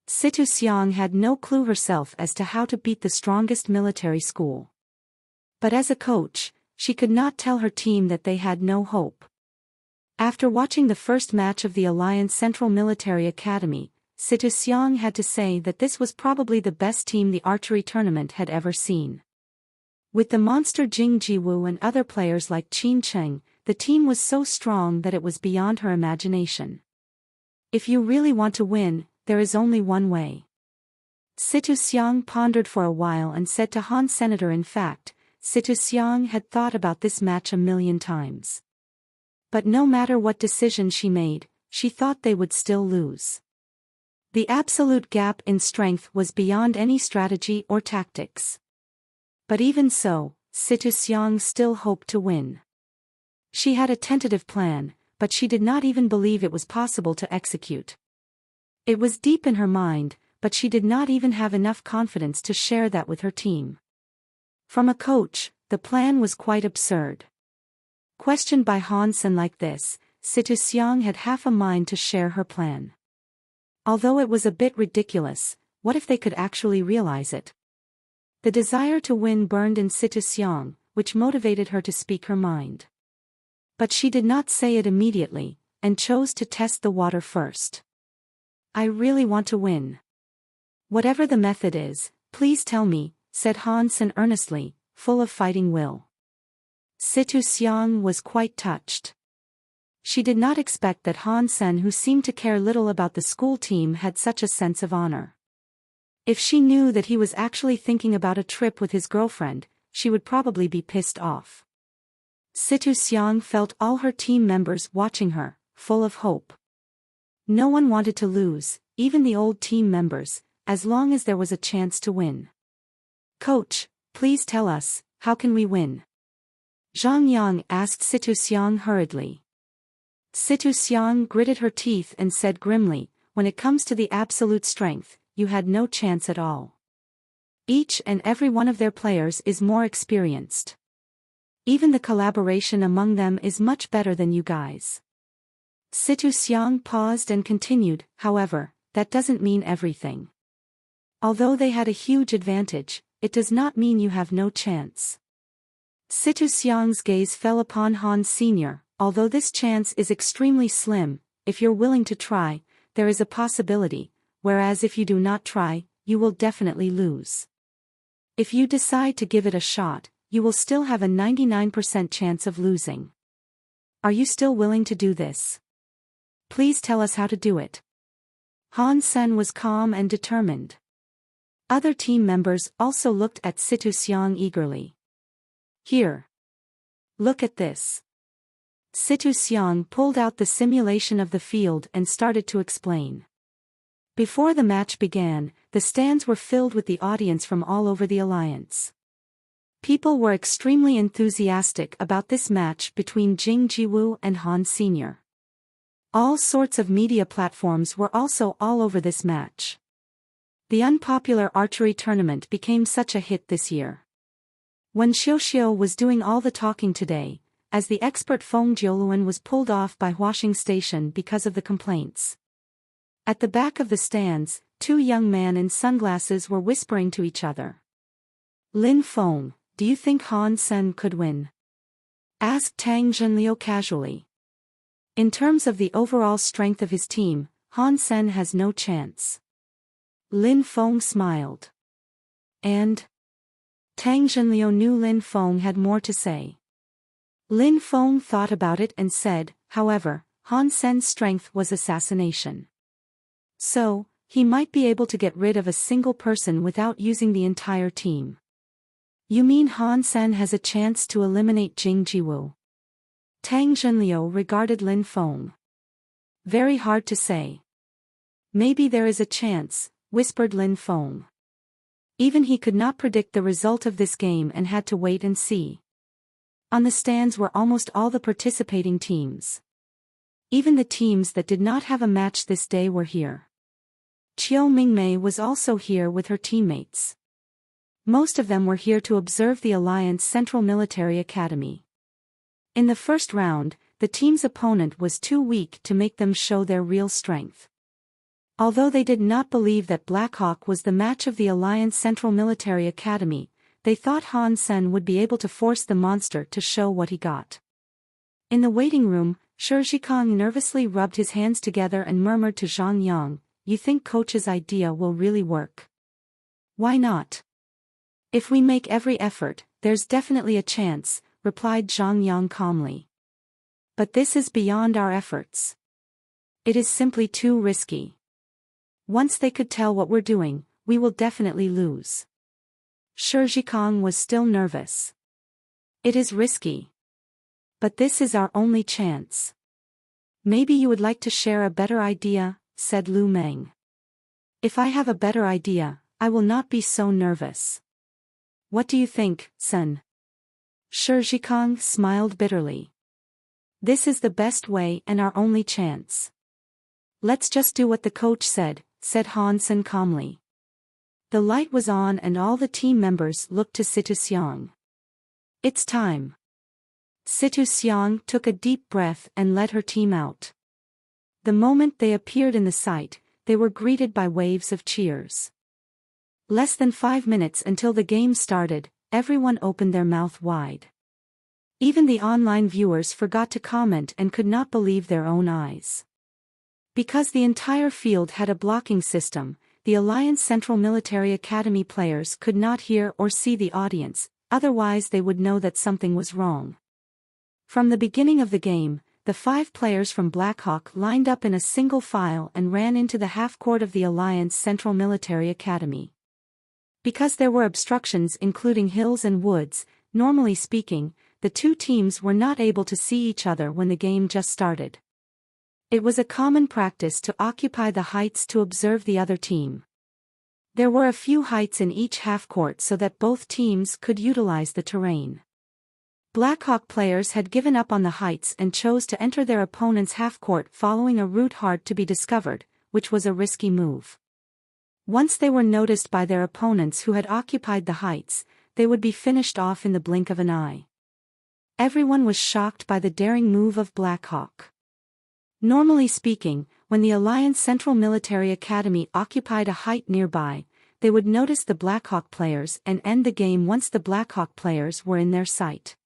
Situ Xiang had no clue herself as to how to beat the strongest military school. But as a coach, she could not tell her team that they had no hope. After watching the first match of the Alliance Central Military Academy, Situ Xiang had to say that this was probably the best team the archery tournament had ever seen. With the monster Jing Jiwu and other players like Qin Cheng, the team was so strong that it was beyond her imagination. If you really want to win, there is only one way. Situ Xiang pondered for a while and said to Han Senator, in fact, Situ Xiang had thought about this match 1,000,000 times. But no matter what decision she made, she thought they would still lose. The absolute gap in strength was beyond any strategy or tactics. But even so, Situ Xiang still hoped to win. She had a tentative plan, but she did not even believe it was possible to execute. It was deep in her mind, but she did not even have enough confidence to share that with her team. From a coach, the plan was quite absurd. Questioned by Han Sen like this, Situ Xiang had half a mind to share her plan. Although it was a bit ridiculous, what if they could actually realize it? The desire to win burned in Situ Xiang, which motivated her to speak her mind. But she did not say it immediately, and chose to test the water first. I really want to win. Whatever the method is, please tell me, said Han Sen earnestly, full of fighting will. Situ Xiang was quite touched. She did not expect that Han Sen, who seemed to care little about the school team, had such a sense of honor. If she knew that he was actually thinking about a trip with his girlfriend, she would probably be pissed off. Situ Xiang felt all her team members watching her, full of hope. No one wanted to lose, even the old team members, as long as there was a chance to win. Coach, please tell us, how can we win? Zhang Yang asked Situ Xiang hurriedly. Situ Xiang gritted her teeth and said grimly, when it comes to the absolute strength, you had no chance at all. Each and every one of their players is more experienced. Even the collaboration among them is much better than you guys. Situ Xiang paused and continued, however, that doesn't mean everything. Although they had a huge advantage, it does not mean you have no chance. Situ Xiang's gaze fell upon Han Sr. Although this chance is extremely slim, if you're willing to try, there is a possibility, whereas if you do not try, you will definitely lose. If you decide to give it a shot, you will still have a 99% chance of losing. Are you still willing to do this? Please tell us how to do it. Han Sen was calm and determined. Other team members also looked at Situ Xiang eagerly. Here. Look at this. Situ Xiang pulled out the simulation of the field and started to explain. Before the match began, the stands were filled with the audience from all over the alliance. People were extremely enthusiastic about this match between Jing Jiwu and Han Sr. All sorts of media platforms were also all over this match. The unpopular archery tournament became such a hit this year. When Xiuxiu was doing all the talking today, as the expert Feng Jiuluan was pulled off by Huaxing Station because of the complaints. At the back of the stands, two young men in sunglasses were whispering to each other. Lin Feng, do you think Han Sen could win? Asked Tang Zhenliu casually. In terms of the overall strength of his team, Han Sen has no chance. Lin Feng smiled. And? Tang Zhenliu knew Lin Feng had more to say. Lin Feng thought about it and said, however, Han Sen's strength was assassination. So, he might be able to get rid of a single person without using the entire team. You mean Han Sen has a chance to eliminate Jing Jiwu? Tang Zhenliu regarded Lin Feng. Very hard to say. Maybe there is a chance, whispered Lin Feng. Even he could not predict the result of this game and had to wait and see. On the stands were almost all the participating teams. Even the teams that did not have a match this day were here. Qiu Mingmei was also here with her teammates. Most of them were here to observe the Alliance Central Military Academy. In the first round, the team's opponent was too weak to make them show their real strength. Although they did not believe that Black Hawk was the match of the Alliance Central Military Academy, they thought Han Sen would be able to force the monster to show what he got. In the waiting room, Shi Zhikang nervously rubbed his hands together and murmured to Zhang Yang, "You think coach's idea will really work?" "Why not? If we make every effort, there's definitely a chance," replied Zhang Yang calmly. "But this is beyond our efforts. It is simply too risky. Once they could tell what we're doing, we will definitely lose." Shi Zhikang was still nervous. "It is risky. But this is our only chance." "Maybe you would like to share a better idea," said Lu Meng. "If I have a better idea, I will not be so nervous." "What do you think, Sun?" Shi Zhikang smiled bitterly. "This is the best way and our only chance." "Let's just do what the coach said," said Han Sen calmly. The light was on and all the team members looked to Situ Xiang. "It's time." Situ Xiang took a deep breath and led her team out. The moment they appeared in the sight, they were greeted by waves of cheers. Less than 5 minutes until the game started, everyone opened their mouth wide. Even the online viewers forgot to comment and could not believe their own eyes. Because the entire field had a blocking system, the Alliance Central Military Academy players could not hear or see the audience, otherwise they would know that something was wrong. From the beginning of the game, the 5 players from Black Hawk lined up in a single file and ran into the half-court of the Alliance Central Military Academy. Because there were obstructions including hills and woods, normally speaking, the two teams were not able to see each other when the game just started. It was a common practice to occupy the heights to observe the other team. There were a few heights in each half-court so that both teams could utilize the terrain. Black Hawk players had given up on the heights and chose to enter their opponent's half-court following a route hard to be discovered, which was a risky move. Once they were noticed by their opponents who had occupied the heights, they would be finished off in the blink of an eye. Everyone was shocked by the daring move of Black Hawk. Normally speaking, when the Alliance Central Military Academy occupied a height nearby, they would notice the Black Hawk players and end the game once the Black Hawk players were in their sight.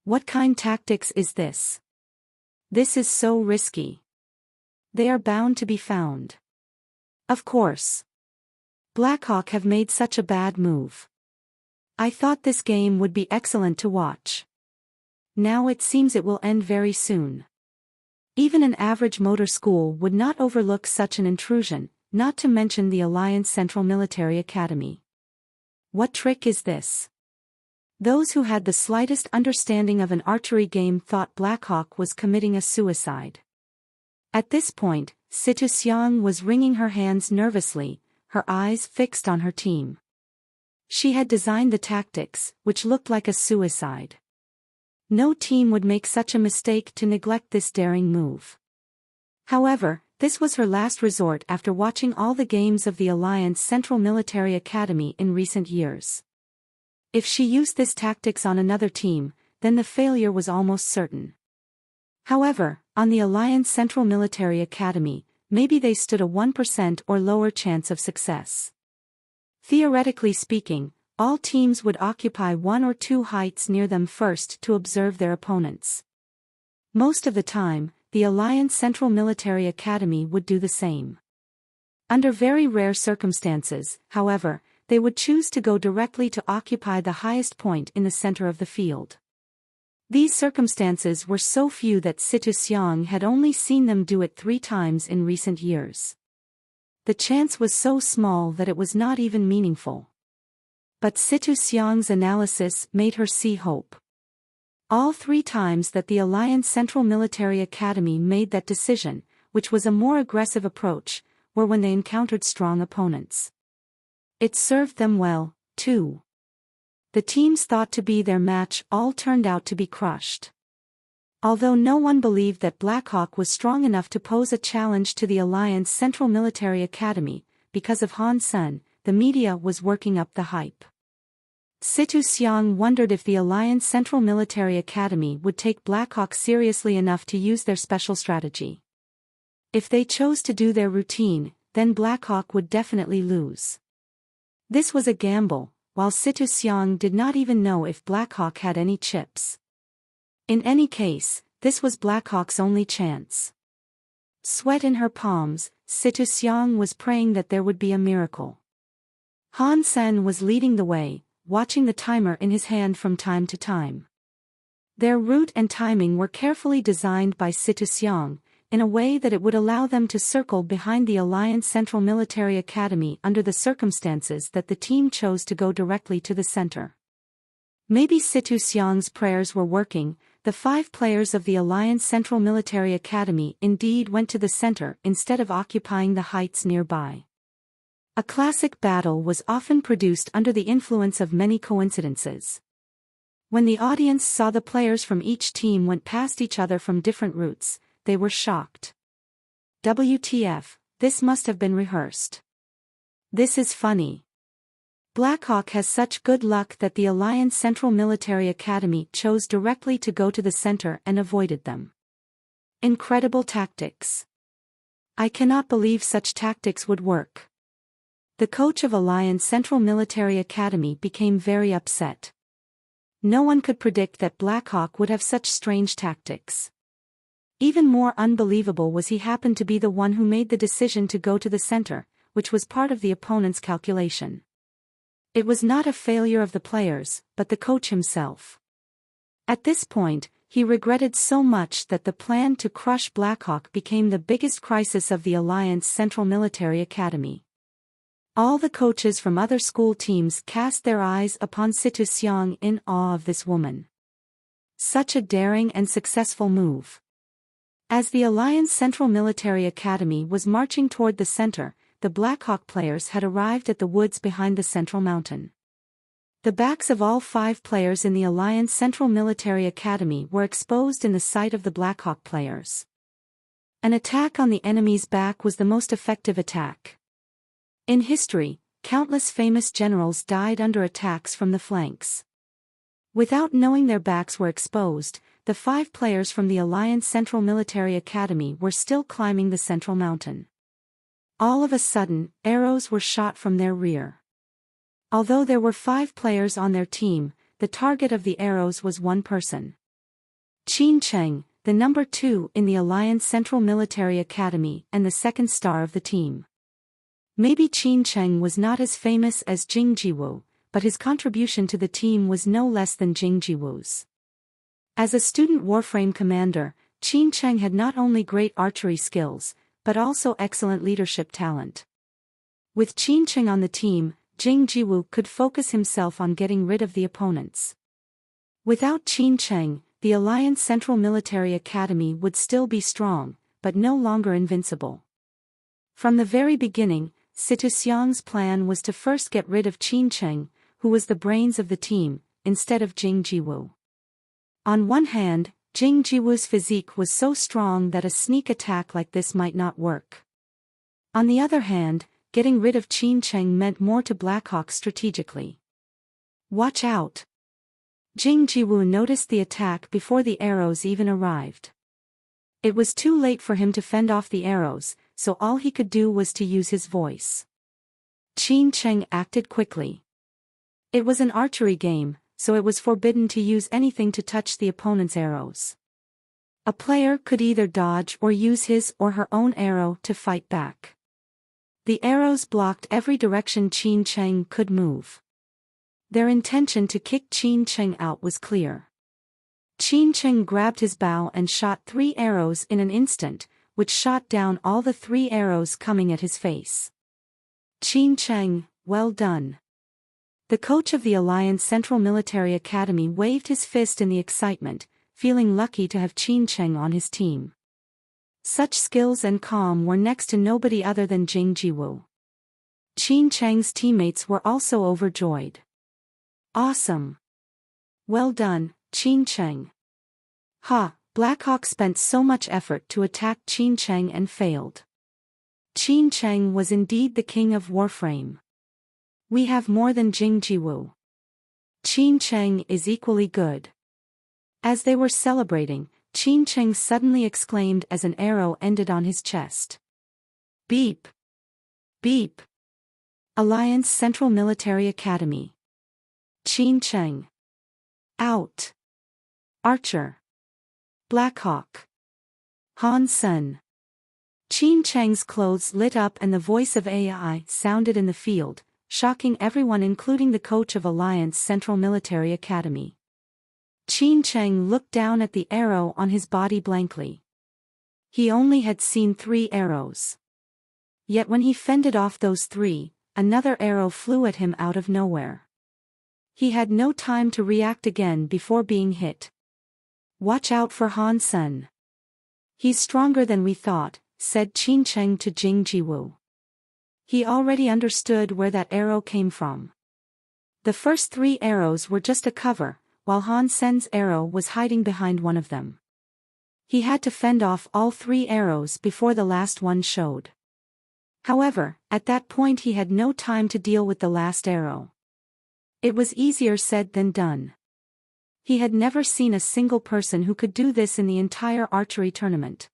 What kind tactics is this? This is so risky. They are bound to be found. Of course. Black Hawk have made such a bad move. I thought this game would be excellent to watch. Now it seems it will end very soon. Even an average motor school would not overlook such an intrusion, not to mention the Alliance Central Military Academy. What trick is this? Those who had the slightest understanding of an archery game thought Black Hawk was committing a suicide. At this point, Situ Xiang was wringing her hands nervously, her eyes fixed on her team. She had designed the tactics, which looked like a suicide. No team would make such a mistake to neglect this daring move. However, this was her last resort after watching all the games of the Alliance Central Military Academy in recent years. If she used this tactics on another team, then the failure was almost certain. However, on the Alliance Central Military Academy, maybe they stood a 1% or lower chance of success. Theoretically speaking, all teams would occupy 1 or 2 heights near them first to observe their opponents. Most of the time, the Alliance Central Military Academy would do the same. Under very rare circumstances, however, they would choose to go directly to occupy the highest point in the center of the field. These circumstances were so few that Situ Xiang had only seen them do it 3 times in recent years. The chance was so small that it was not even meaningful. But Situ Xiang's analysis made her see hope. All 3 times that the Alliance Central Military Academy made that decision, which was a more aggressive approach, were when they encountered strong opponents. It served them well, too. The teams thought to be their match all turned out to be crushed. Although no one believed that Blackhawk was strong enough to pose a challenge to the Alliance Central Military Academy, because of Han Sen, the media was working up the hype. Situ Xiang wondered if the Alliance Central Military Academy would take Blackhawk seriously enough to use their special strategy. If they chose to do their routine, then Blackhawk would definitely lose. This was a gamble, while Situ Xiang did not even know if Blackhawk had any chips. In any case, this was Blackhawk's only chance. Sweat in her palms, Situ Xiang was praying that there would be a miracle. Han Sen was leading the way, watching the timer in his hand from time to time. Their route and timing were carefully designed by Situ Xiang, in a way that it would allow them to circle behind the Alliance Central Military Academy under the circumstances that the team chose to go directly to the center. Maybe Situ Xiang's prayers were working. The 5 players of the Alliance Central Military Academy indeed went to the center instead of occupying the heights nearby. A classic battle was often produced under the influence of many coincidences. When the audience saw the players from each team went past each other from different routes, they were shocked. WTF, this must have been rehearsed. This is funny. Blackhawk has such good luck that the Alliance Central Military Academy chose directly to go to the center and avoided them. Incredible tactics. I cannot believe such tactics would work. The coach of Alliance Central Military Academy became very upset. No one could predict that Blackhawk would have such strange tactics. Even more unbelievable was he happened to be the one who made the decision to go to the center, which was part of the opponent's calculation. It was not a failure of the players, but the coach himself. At this point, he regretted so much that the plan to crush Blackhawk became the biggest crisis of the Alliance Central Military Academy. All the coaches from other school teams cast their eyes upon Situ Xiang in awe of this woman. Such a daring and successful move. As the Alliance Central Military Academy was marching toward the center, the Blackhawk players had arrived at the woods behind the central mountain. The backs of all 5 players in the Alliance Central Military Academy were exposed in the sight of the Blackhawk players. An attack on the enemy's back was the most effective attack. In history, countless famous generals died under attacks from the flanks. Without knowing their backs were exposed, the 5 players from the Alliance Central Military Academy were still climbing the central mountain. All of a sudden, arrows were shot from their rear. Although there were 5 players on their team, the target of the arrows was one person. Qin Cheng, the number 2 in the Alliance Central Military Academy and the second star of the team. Maybe Qin Cheng was not as famous as Jing Jiwu, but his contribution to the team was no less than Jing Jiwu's. As a student Warframe commander, Qin Cheng had not only great archery skills, but also excellent leadership talent. With Qin Cheng on the team, Jing Jiwu could focus himself on getting rid of the opponents. Without Qin Cheng, the Alliance Central Military Academy would still be strong, but no longer invincible. From the very beginning, Situ Xiang's plan was to first get rid of Qin Cheng, who was the brains of the team, instead of Jing Jiwu. On one hand, Jing Jiwu's physique was so strong that a sneak attack like this might not work. On the other hand, getting rid of Qin Cheng meant more to Blackhawk strategically. Watch out! Jing Jiwu noticed the attack before the arrows even arrived. It was too late for him to fend off the arrows, so all he could do was to use his voice. Qin Cheng acted quickly. It was an archery game, so it was forbidden to use anything to touch the opponent's arrows. A player could either dodge or use his or her own arrow to fight back. The arrows blocked every direction Qin Cheng could move. Their intention to kick Qin Cheng out was clear. Qin Cheng grabbed his bow and shot 3 arrows in an instant, which shot down all the 3 arrows coming at his face. Qin Cheng, well done. The coach of the Alliance Central Military Academy waved his fist in the excitement, feeling lucky to have Qin Cheng on his team. Such skills and calm were next to nobody other than Jing Jiwu. Qin Cheng's teammates were also overjoyed. Awesome! Well done, Qin Cheng. Ha! Blackhawk spent so much effort to attack Qin Cheng and failed. Qin Cheng was indeed the king of Warframe. We have more than Jing Jiwu. Qin Cheng is equally good. As they were celebrating, Qin Cheng suddenly exclaimed as an arrow ended on his chest. Beep! Beep! Alliance Central Military Academy. Qin Cheng. Out. Archer. Blackhawk. Han Sen. Qin Cheng's clothes lit up and the voice of AI sounded in the field, shocking everyone including the coach of Alliance Central Military Academy. Qin Cheng looked down at the arrow on his body blankly. He only had seen 3 arrows. Yet when he fended off those 3, another arrow flew at him out of nowhere. He had no time to react again before being hit. Watch out for Han Sen. He's stronger than we thought, said Qin Cheng to Jing Jiwu. He already understood where that arrow came from. The first 3 arrows were just a cover, while Han Sen's arrow was hiding behind one of them. He had to fend off all 3 arrows before the last one showed. However, at that point he had no time to deal with the last arrow. It was easier said than done. He had never seen a single person who could do this in the entire archery tournament.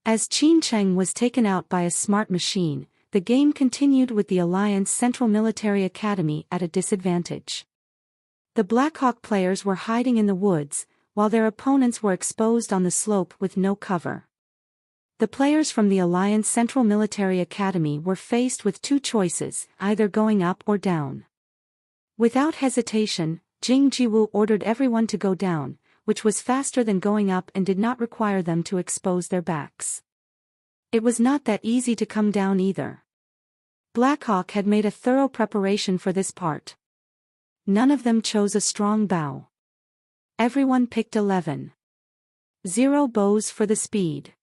As Qin Cheng was taken out by a smart machine, the game continued with the Alliance Central Military Academy at a disadvantage. The Blackhawk players were hiding in the woods, while their opponents were exposed on the slope with no cover. The players from the Alliance Central Military Academy were faced with 2 choices, either going up or down. Without hesitation, Jing Jiwu ordered everyone to go down, which was faster than going up and did not require them to expose their backs. It was not that easy to come down either. Blackhawk had made a thorough preparation for this part. None of them chose a strong bow. Everyone picked 11. 0 bows for the speed.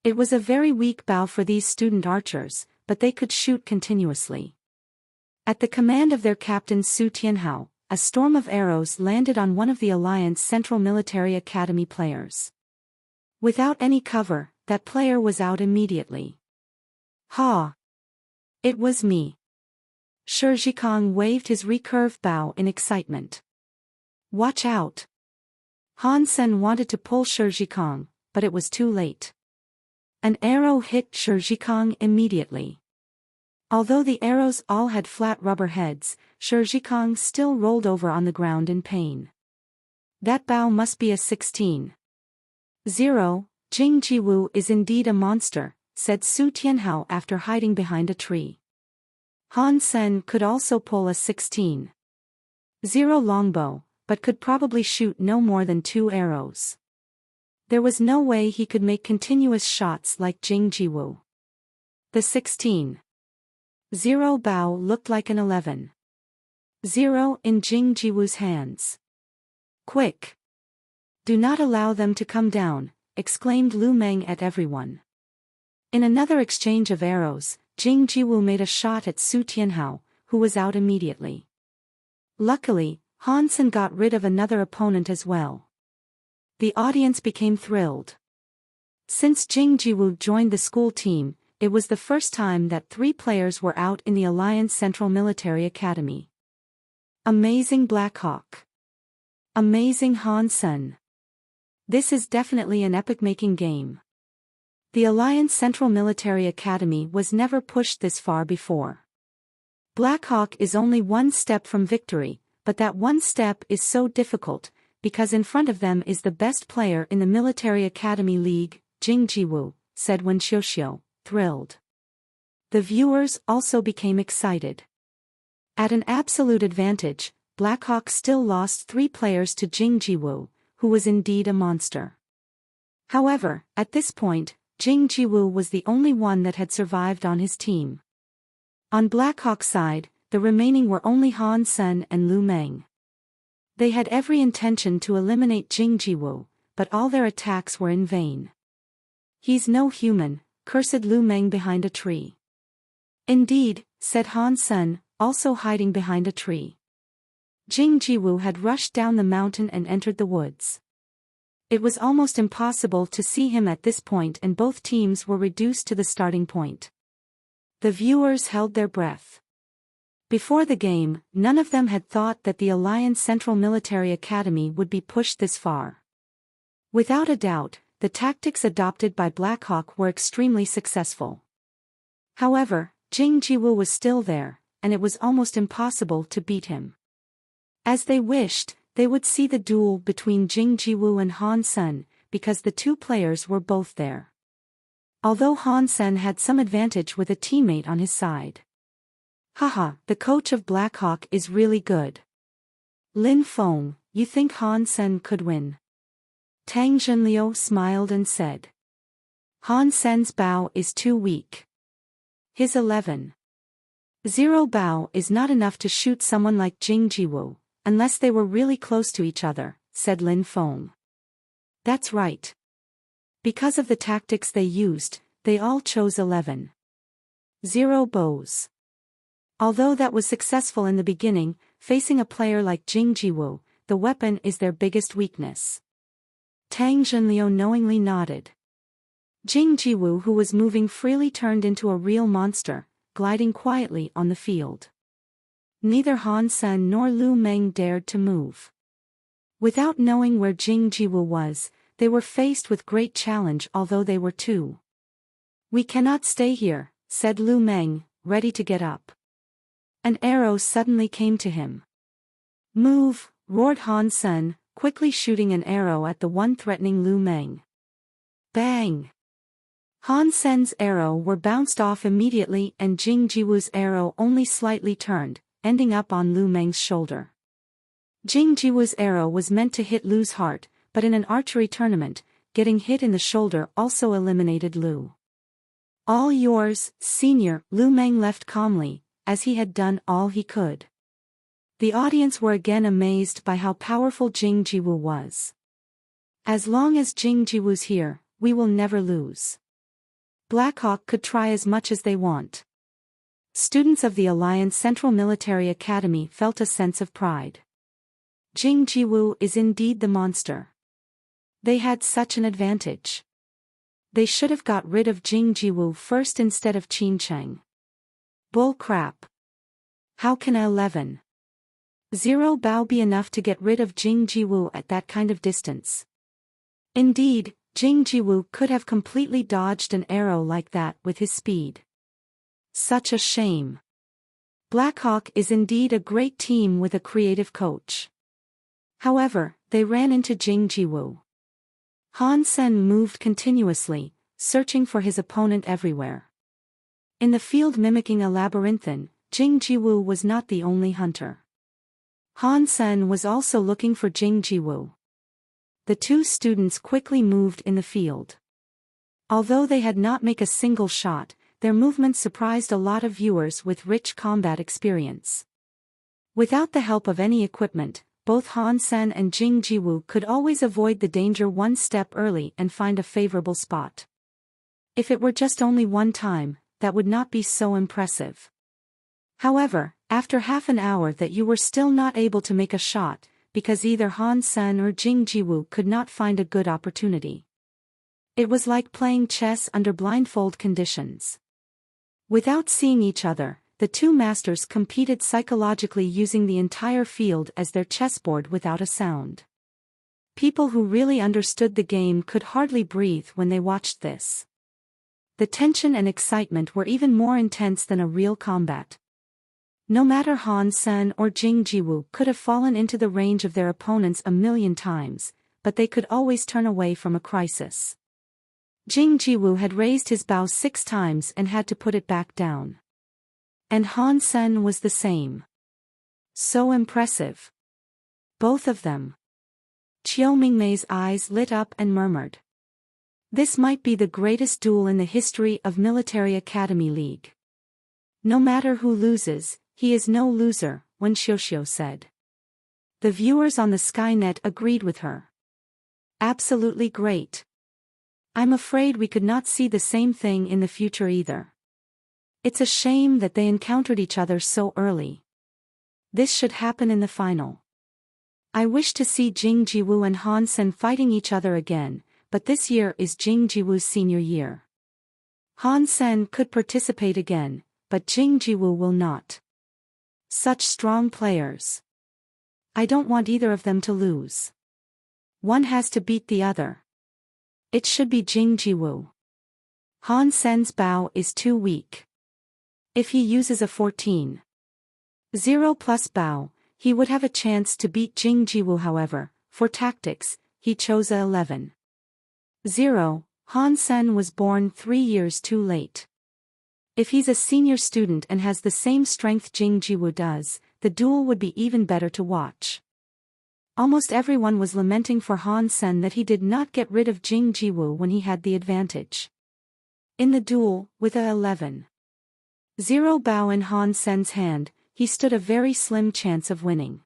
It was a very weak bow for these student archers, but they could shoot continuously. At the command of their captain Su Tianhao, a storm of arrows landed on one of the Alliance Central Military Academy players. Without any cover, that player was out immediately. Ha! It was me. Shi Zhikong waved his recurved bow in excitement. Watch out! Han Sen wanted to pull Shi Zhikong, but it was too late. An arrow hit Shi Zhikong immediately. Although the arrows all had flat rubber heads, Shi Zhikong still rolled over on the ground in pain. That bow must be a 16. 0. Jing Jiwu is indeed a monster, said Su Tianhao after hiding behind a tree. Han Sen could also pull a 16. 0 longbow, but could probably shoot no more than 2 arrows. There was no way he could make continuous shots like Jing Jiwu. The 16. 0 bow looked like an 11. 0 in Jing Jiwu's hands. Quick! Do not allow them to come down, exclaimed Lu Meng at everyone. In another exchange of arrows, Jing Jiwu made a shot at Su Tianhao, who was out immediately. Luckily, Han Sen got rid of another opponent as well. The audience became thrilled. Since Jing Jiwu joined the school team, it was the first time that 3 players were out in the Alliance Central Military Academy. Amazing Blackhawk. Amazing Han Sen. This is definitely an epic-making game. The Alliance Central Military Academy was never pushed this far before. Blackhawk is only 1 step from victory, but that 1 step is so difficult, because in front of them is the best player in the Military Academy League, Jing Jiwu, said Wen Xiuxiu, thrilled. The viewers also became excited. At an absolute advantage, Blackhawk still lost 3 players to Jing Jiwu, who was indeed a monster. However, at this point, Jing Jiwu was the only one that had survived on his team. On Blackhawk's side, the remaining were only Han Sen and Lu Meng. They had every intention to eliminate Jing Jiwoo, but all their attacks were in vain. "He's no human," cursed Lu Meng behind a tree. "Indeed," said Han Sen, also hiding behind a tree. Jing Jiwoo had rushed down the mountain and entered the woods. It was almost impossible to see him at this point, and both teams were reduced to the starting point. The viewers held their breath. Before the game, none of them had thought that the Alliance Central Military Academy would be pushed this far. Without a doubt, the tactics adopted by Black Hawk were extremely successful. However, Jing Jiwoo was still there, and it was almost impossible to beat him. As they wished, they would see the duel between Jing Jiwoo and Han Sen, because the two players were both there. Although Han Sen had some advantage with a teammate on his side. "Haha, the coach of Black Hawk is really good. Lin Feng, you think Han Sen could win?" Tang Zhenliu smiled and said. "Han Sen's bow is too weak. His 11.0 bow is not enough to shoot someone like Jing Jiwoo, unless they were really close to each other," said Lin Feng. "That's right. Because of the tactics they used, they all chose 11.0 bows. Although that was successful in the beginning, facing a player like Jing Jiwoo, the weapon is their biggest weakness." Tang Zhenliu knowingly nodded. Jing Jiwoo, who was moving freely, turned into a real monster, gliding quietly on the field. Neither Han Sen nor Lu Meng dared to move. Without knowing where Jing Jiwoo was, they were faced with great challenge, although they were two. "We cannot stay here," said Lu Meng, ready to get up. An arrow suddenly came to him. "Move!" roared Han Sen, quickly shooting an arrow at the one threatening Lu Meng. Bang! Han Sen's arrow were bounced off immediately, and Jing Jiwoo's arrow only slightly turned, ending up on Lu Meng's shoulder. Jing Jiwoo's arrow was meant to hit Lu's heart, but in an archery tournament, getting hit in the shoulder also eliminated Lu. "All yours, senior," Lu Meng left calmly, as he had done all he could. The audience were again amazed by how powerful Jing Jiwoo was. "As long as Jing Jiwoo's here, we will never lose. Black Hawk could try as much as they want." Students of the Alliance Central Military Academy felt a sense of pride. Jing Jiwoo is indeed the monster. They had such an advantage. They should have got rid of Jing Jiwoo first instead of Qin Cheng. Bull crap. How can a 11.0 bow be enough to get rid of Jing Jiwoo at that kind of distance? Indeed, Jing Jiwoo could have completely dodged an arrow like that with his speed. Such a shame. Black Hawk is indeed a great team with a creative coach. However, they ran into Jing Jiwoo. Han Sen moved continuously, searching for his opponent everywhere. In the field mimicking a labyrinthine, Jing Jiwoo was not the only hunter. Han Sen was also looking for Jing Jiwoo. The two students quickly moved in the field. Although they had not made a single shot, their movements surprised a lot of viewers with rich combat experience. Without the help of any equipment, both Han Sen and Jing Jiwoo could always avoid the danger one step early and find a favorable spot. If it were just only one time, that would not be so impressive. However, after half an hour that you were still not able to make a shot, because either Han Sen or Jing Jiwoo could not find a good opportunity. It was like playing chess under blindfold conditions. Without seeing each other, the two masters competed psychologically, using the entire field as their chessboard without a sound. People who really understood the game could hardly breathe when they watched this. The tension and excitement were even more intense than a real combat. No matter Han Sen or Jing Jiwoo could have fallen into the range of their opponents a million times, but they could always turn away from a crisis. Jing Jiwoo had raised his bow 6 times and had to put it back down. And Han Sen was the same. So impressive. Both of them. Chiu Mingmei's eyes lit up and murmured. This might be the greatest duel in the history of Military Academy League. No matter who loses, He is no loser, Wen Xiuxiu said. The viewers on the Skynet agreed with her. Absolutely great. I'm afraid we could not see the same thing in the future either. It's a shame that they encountered each other so early. This should happen in the final. I wish to see Jing Jiwoo and Han Sen fighting each other again, but this year is Jing Jiwoo's senior year. Han Sen could participate again, but Jing Jiwoo will not. Such strong players. I don't want either of them to lose. One has to beat the other. It should be Jing Jiwoo. Han Sen's bow is too weak. If he uses a 14-0 plus bow, he would have a chance to beat Jing Jiwoo. However, for tactics, he chose a 11-0. Han Sen was born 3 years too late. If he's a senior student and has the same strength Jing Jiwoo does, the duel would be even better to watch. Almost everyone was lamenting for Han Sen that he did not get rid of Jing Jiwoo when he had the advantage. In the duel, with a 11-0 bow in Han Sen's hand, he stood a very slim chance of winning.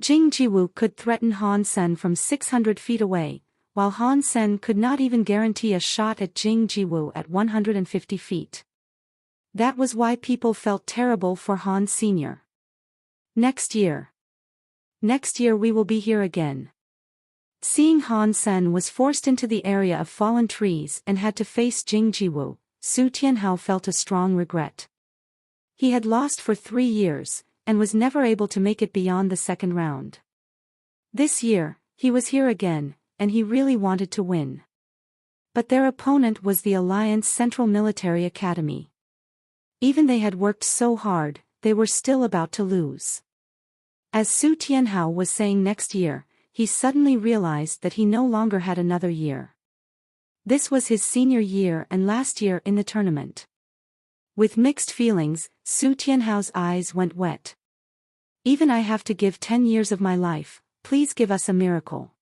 Jing Jiwoo could threaten Han Sen from 600 feet away, while Han Sen could not even guarantee a shot at Jing Jiwoo at 150 feet. That was why people felt terrible for Han Sr. Next year we will be here again. Seeing Han Sen was forced into the area of fallen trees and had to face Jing Jiwoo, Su Tianhao felt a strong regret. He had lost for 3 years, and was never able to make it beyond the second round. This year, he was here again, and he really wanted to win. But their opponent was the Alliance Central Military Academy. Even they had worked so hard, they were still about to lose. As Su Tianhao was saying next year, he suddenly realized that he no longer had another year. This was his senior year and last year in the tournament. With mixed feelings, Su Tianhao's eyes went wet. Even I have to give 10 years of my life, please give us a miracle.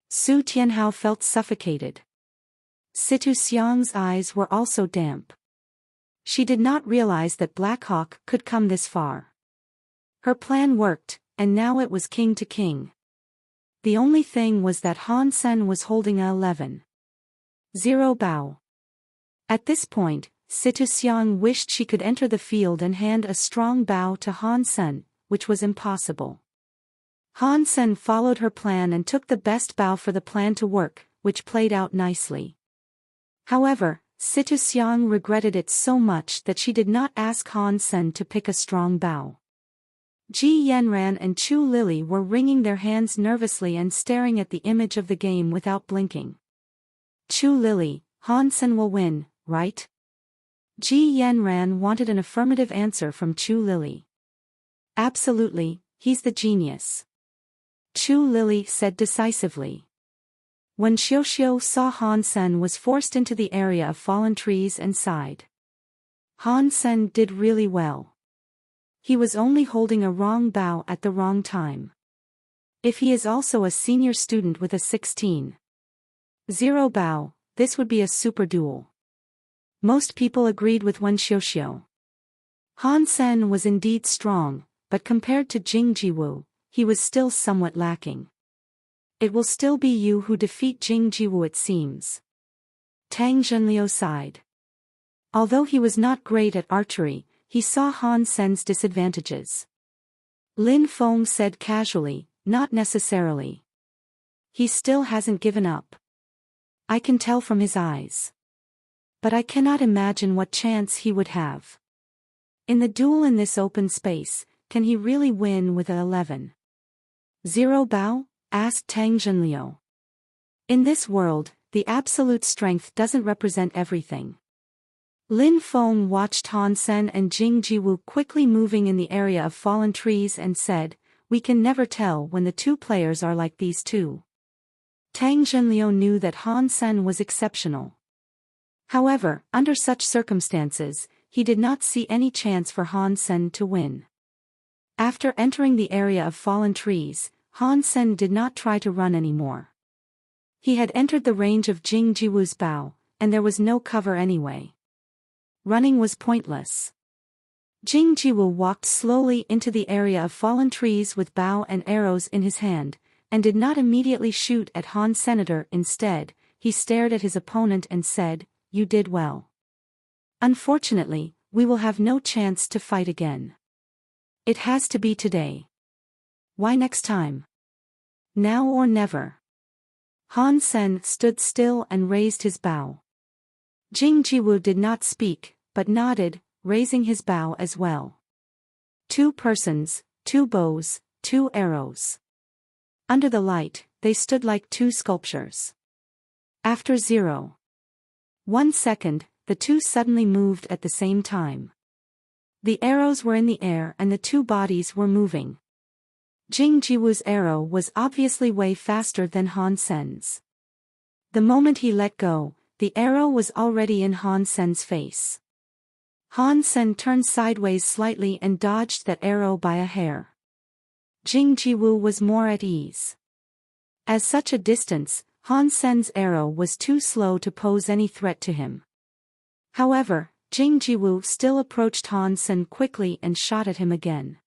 Su Tianhao felt suffocated. Situ Xiang's eyes were also damp. She did not realize that Black Hawk could come this far. Her plan worked, and now it was king to king. The only thing was that Han Sen was holding a 11-0 bow. At this point, Situ Xiang wished she could enter the field and hand a strong bow to Han Sen, which was impossible. Han Sen followed her plan and took the best bow for the plan to work, which played out nicely. However, Situ Xiang regretted it so much that she did not ask Han Sen to pick a strong bow. Ji Yanran and Chu Lily were wringing their hands nervously and staring at the image of the game without blinking. Chu Lily, Han Sen will win, right? Ji Yanran wanted an affirmative answer from Chu Lily. Absolutely, he's the genius. Chu Lily said decisively. When Xiuxiu saw Han Sen was forced into the area of fallen trees and sighed. Han Sen did really well. He was only holding a wrong bow at the wrong time. If he is also a senior student with a 16-0 bow, this would be a super duel. Most people agreed with Wen Xiuxiu. Han Sen was indeed strong, but compared to Jing Jiwoo, he was still somewhat lacking. It will still be you who defeat Jing Jiwoo, it seems. Tang Zhenliu sighed. Although he was not great at archery, he saw Han Sen's disadvantages. Lin Feng said casually, not necessarily. He still hasn't given up. I can tell from his eyes. But I cannot imagine what chance he would have. In the duel in this open space, can he really win with a 11-0 bow? Asked Tang Zhenliu. In this world, the absolute strength doesn't represent everything. Lin Feng watched Han Sen and Jing Jiwoo quickly moving in the area of fallen trees and said, we can never tell when the two players are like these two. Tang Zhenliu knew that Han Sen was exceptional. However, under such circumstances, he did not see any chance for Han Sen to win. After entering the area of fallen trees, Han Sen did not try to run anymore. He had entered the range of Jing Jiwoo's bow, and there was no cover anyway. Running was pointless. Jing Jiwu walked slowly into the area of fallen trees with bow and arrows in his hand, and did not immediately shoot at Han Senator. Instead, he stared at his opponent and said, "You did well. Unfortunately, we will have no chance to fight again. It has to be today. Why next time? Now or never." Han Sen stood still and raised his bow. Jing Jiwu did not speak, but nodded, raising his bow as well. 2 persons, 2 bows, 2 arrows. Under the light, they stood like 2 sculptures. After 0.1 second, the 2 suddenly moved at the same time. The arrows were in the air and the 2 bodies were moving. Jing Jiwu's arrow was obviously way faster than Han Sen's. The moment he let go, the arrow was already in Han Sen's face. Han Sen turned sideways slightly and dodged that arrow by a hair. Jing Jiwu was more at ease. At such a distance, Han Sen's arrow was too slow to pose any threat to him. However, Jing Jiwu still approached Han Sen quickly and shot at him again.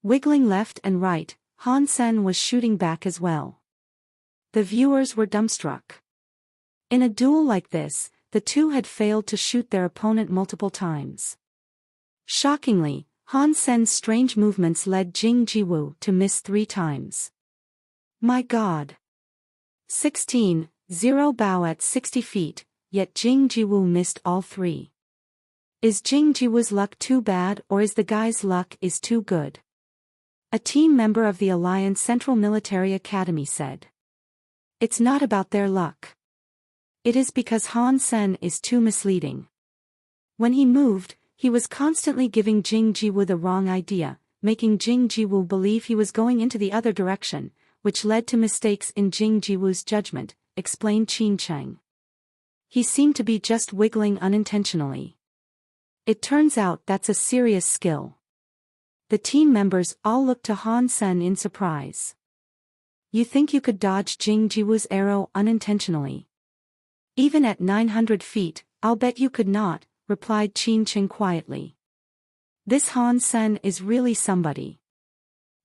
Wiggling left and right, Han Sen was shooting back as well. The viewers were dumbstruck. In a duel like this, the 2 had failed to shoot their opponent multiple times. Shockingly, Han Sen's strange movements led Jing Jiwu to miss 3 times. My God! 16-0 bow at 60 feet, yet Jing Jiwu missed all 3. Is Jing Jiwu's luck too bad or is the guy's luck is too good? A team member of the Alliance Central Military Academy said. It's not about their luck. It is because Han Sen is too misleading. When he moved, he was constantly giving Jing Jiwu the wrong idea, making Jing Jiwu believe he was going into the other direction, which led to mistakes in Jing Jiwu's judgment, explained Qin Cheng. He seemed to be just wiggling unintentionally. It turns out that's a serious skill. The team members all looked to Han Sen in surprise. You think you could dodge Jing Jiwu's arrow unintentionally? Even at 900 feet, I'll bet you could not, replied Qin Cheng quietly. This Han Sen is really somebody.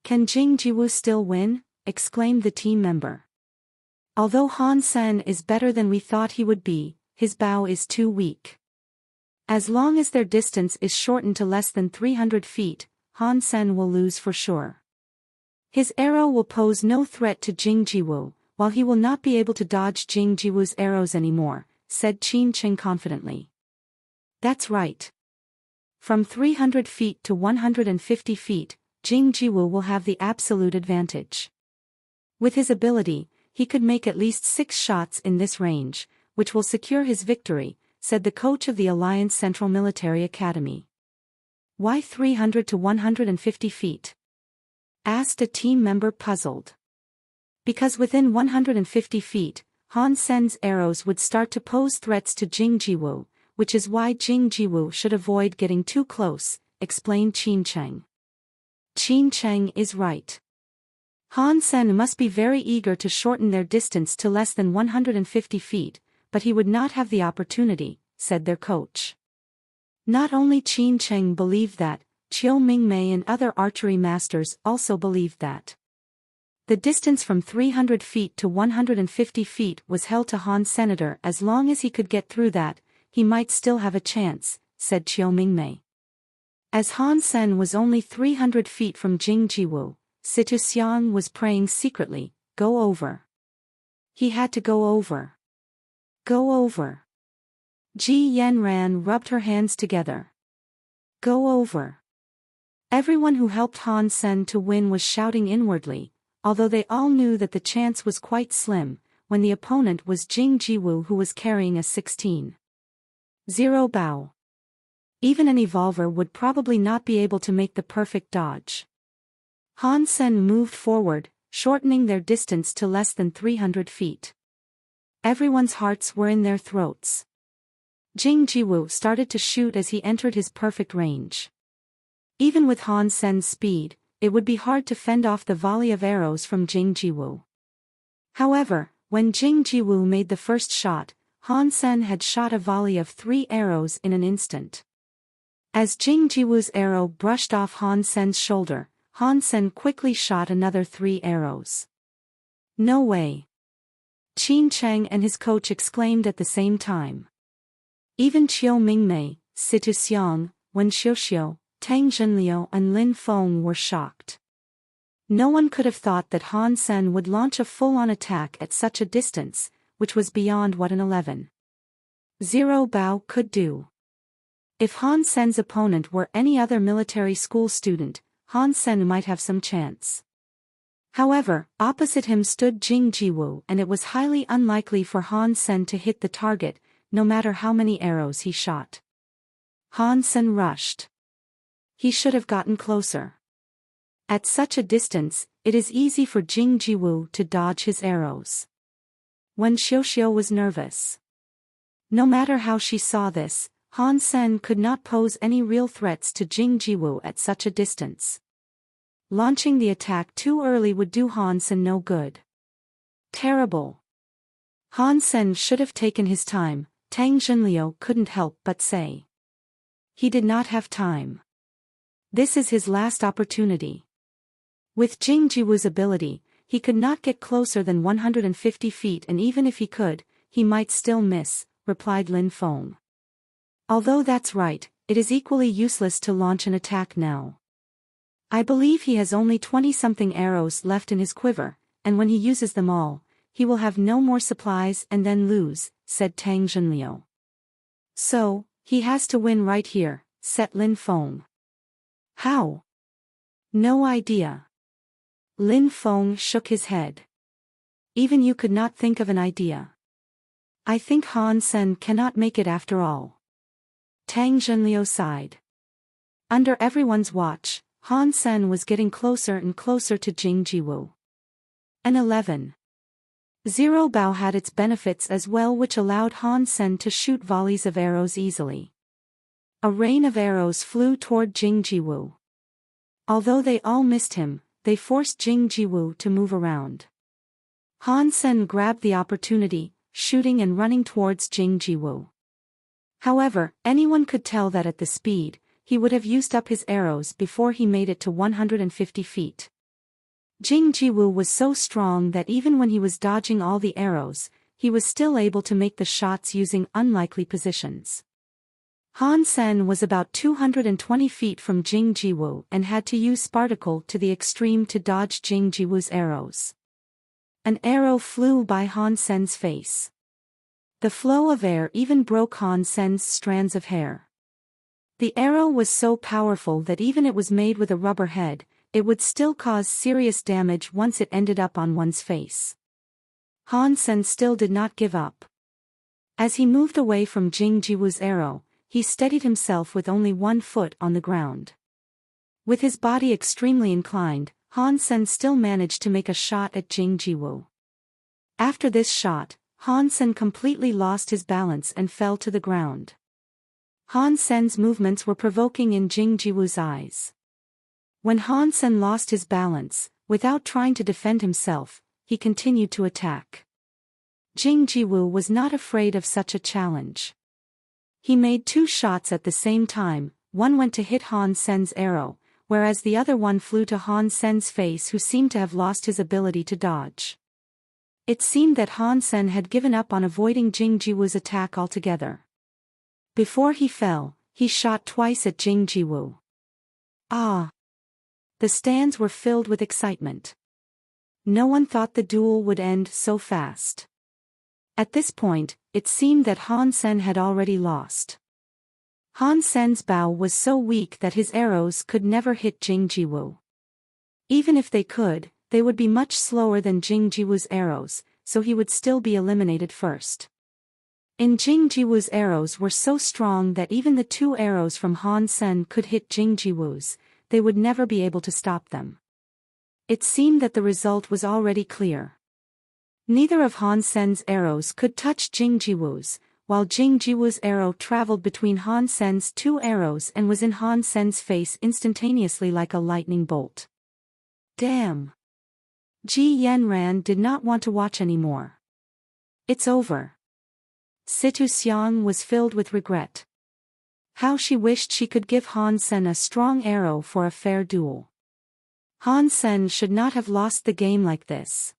Can Jing Jiwu still win? Exclaimed the team member. Although Han Sen is better than we thought he would be, his bow is too weak. As long as their distance is shortened to less than 300 feet, Han Sen will lose for sure. His arrow will pose no threat to Jing Jiwu, while he will not be able to dodge Jing Jiwu's arrows anymore, said Qin Cheng confidently. That's right. From 300 feet to 150 feet, Jing Jiwu will have the absolute advantage. With his ability, he could make at least 6 shots in this range, which will secure his victory, said the coach of the Alliance Central Military Academy. Why 300 to 150 feet? Asked a team member puzzled. Because within 150 feet, Han Sen's arrows would start to pose threats to Jing Jiwu, which is why Jing Jiwu should avoid getting too close, explained Qin Cheng. Qin Cheng is right. Han Sen must be very eager to shorten their distance to less than 150 feet, but he would not have the opportunity, said their coach. Not only Qin Cheng believed that, Chiu Mingmei and other archery masters also believed that. The distance from 300 feet to 150 feet was held to Han Senator. As long as he could get through that, he might still have a chance, said Chiu Mingmei. As Han Sen was only 300 feet from Jing Jiwu, Situ Xiang was praying secretly, go over. He had to go over. Go over. Ji Yanran rubbed her hands together. Go over. Everyone who helped Han Sen to win was shouting inwardly, although they all knew that the chance was quite slim, when the opponent was Jing Jiwu, who was carrying a 16-0 bow. Even an evolver would probably not be able to make the perfect dodge. Han Sen moved forward, shortening their distance to less than 300 feet. Everyone's hearts were in their throats. Jing Jiwu started to shoot as he entered his perfect range. Even with Han Sen's speed, it would be hard to fend off the volley of arrows from Jing Jiwu. However, when Jing Jiwu made the first shot, Han Sen had shot a volley of 3 arrows in an instant. As Jing Jiwu's arrow brushed off Han Sen's shoulder, Han Sen quickly shot another 3 arrows. No way! Qin Cheng and his coach exclaimed at the same time. Even Qiu Mingmei, Situ Xiang, Wen Xiuxiu, Tang Zhenliu and Lin Feng were shocked. No one could have thought that Han Sen would launch a full-on attack at such a distance, which was beyond what an 11-0 bao could do. If Han Sen's opponent were any other military school student, Han Sen might have some chance. However, opposite him stood Jing Jiwu, and it was highly unlikely for Han Sen to hit the target, no matter how many arrows he shot. Han Sen rushed. He should have gotten closer. At such a distance, it is easy for Jing Jiwu to dodge his arrows. Wen Xiuxiu was nervous. No matter how she saw this, Han Sen could not pose any real threats to Jing Jiwu at such a distance. Launching the attack too early would do Han Sen no good. Terrible. Han Sen should have taken his time, Tang Zhenliu couldn't help but say. He did not have time. This is his last opportunity. With Jing Jiwu's ability, he could not get closer than 150 feet, and even if he could, he might still miss, replied Lin Feng. Although that's right, it is equally useless to launch an attack now. I believe he has only 20-something arrows left in his quiver, and when he uses them all, he will have no more supplies and then lose, said Tang Zhenliu. So, he has to win right here, said Lin Feng. How? No idea. Lin Feng shook his head. Even you could not think of an idea. I think Han Sen cannot make it after all. Tang Zhenliu sighed. Under everyone's watch, Han Sen was getting closer and closer to Jing Jiwu. An 11-0 bao had its benefits as well, which allowed Han Sen to shoot volleys of arrows easily. A rain of arrows flew toward Jing Jiwu. Although they all missed him, they forced Jing Jiwu to move around. Han Sen grabbed the opportunity, shooting and running towards Jing Jiwu. However, anyone could tell that at the speed, he would have used up his arrows before he made it to 150 feet. Jing Jiwu was so strong that even when he was dodging all the arrows, he was still able to make the shots using unlikely positions. Han Sen was about 220 feet from Jing Jiwu and had to use Sparticle to the extreme to dodge Jing Jiwu's arrows. An arrow flew by Han Sen's face. The flow of air even broke Han Sen's strands of hair. The arrow was so powerful that even it was made with a rubber head, it would still cause serious damage once it ended up on one's face. Han Sen still did not give up. As he moved away from Jing Jiwu's arrow, he steadied himself with only one foot on the ground. With his body extremely inclined, Han Sen still managed to make a shot at Jing Jiwu. After this shot, Han Sen completely lost his balance and fell to the ground. Han Sen's movements were provoking in Jing Jiwu's eyes. When Han Sen lost his balance, without trying to defend himself, he continued to attack. Jing Jiwu was not afraid of such a challenge. He made 2 shots at the same time, one went to hit Han Sen's arrow, whereas the other one flew to Han Sen's face, who seemed to have lost his ability to dodge. It seemed that Han Sen had given up on avoiding Jing Jiwu's attack altogether. Before he fell, he shot twice at Jing Jiwu. Ah! The stands were filled with excitement. No one thought the duel would end so fast. At this point, it seemed that Han Sen had already lost. Han Sen's bow was so weak that his arrows could never hit Jing Jiwu. Even if they could, they would be much slower than Jing Jiwu's arrows, so he would still be eliminated first. Jing Jiwu's arrows were so strong that even the 2 arrows from Han Sen could hit Jing Jiwu's, they would never be able to stop them. It seemed that the result was already clear. Neither of Han Sen's arrows could touch Jing Jiwu's, while Jing Jiwu's arrow traveled between Han Sen's 2 arrows and was in Han Sen's face instantaneously like a lightning bolt. Damn! Ji Yanran did not want to watch anymore. It's over. Situ Xiang was filled with regret. How she wished she could give Han Sen a strong arrow for a fair duel. Han Sen should not have lost the game like this.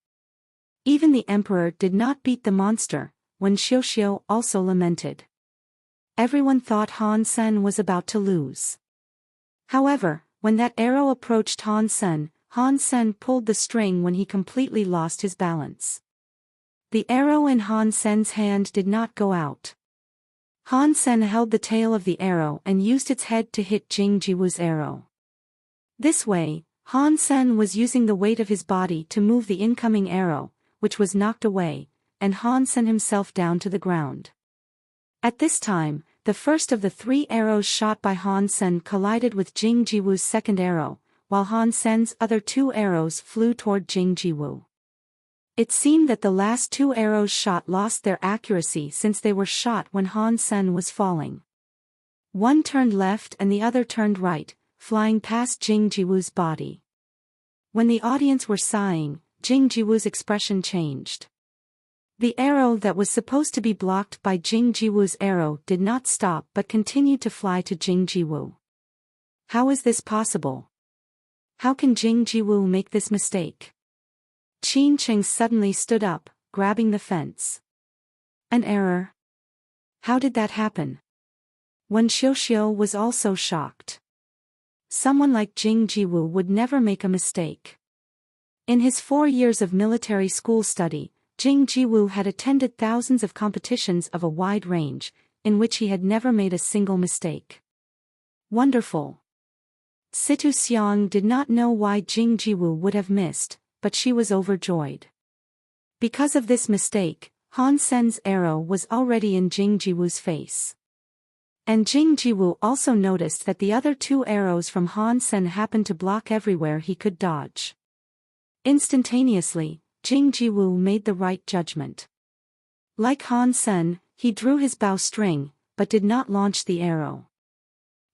Even the emperor did not beat the monster, when Xiao also lamented. Everyone thought Han Sen was about to lose. However, when that arrow approached Han Sen pulled the string when he completely lost his balance. The arrow in Han Sen's hand did not go out. Han Sen held the tail of the arrow and used its head to hit Jing Jiwu's arrow. This way, Han Sen was using the weight of his body to move the incoming arrow, which was knocked away, and Han Sen himself down to the ground. At this time, the first of the 3 arrows shot by Han Sen collided with Jing Jiwu's second arrow, while Han Sen's other 2 arrows flew toward Jing Jiwu. It seemed that the last 2 arrows shot lost their accuracy since they were shot when Han Sen was falling. One turned left and the other turned right, flying past Jing Jiwu's body. When the audience were sighing, Jing Jiwu's expression changed. The arrow that was supposed to be blocked by Jing Jiwu's arrow did not stop but continued to fly to Jing Jiwu. How is this possible? How can Jing Jiwu make this mistake? Qin Cheng suddenly stood up, grabbing the fence. An error? How did that happen? Wen Xiao was also shocked. Someone like Jing Jiwu would never make a mistake. In his 4 years of military school study, Jing Jiwu had attended thousands of competitions of a wide range, in which he had never made a single mistake. Wonderful. Situ Xiang did not know why Jing Jiwu would have missed, but she was overjoyed. Because of this mistake, Han Sen's arrow was already in Jing Jiwu's face. And Jing Jiwu also noticed that the other 2 arrows from Han Sen happened to block everywhere he could dodge. Instantaneously, Jing Jiwu made the right judgment. Like Han Sen, he drew his bowstring, but did not launch the arrow.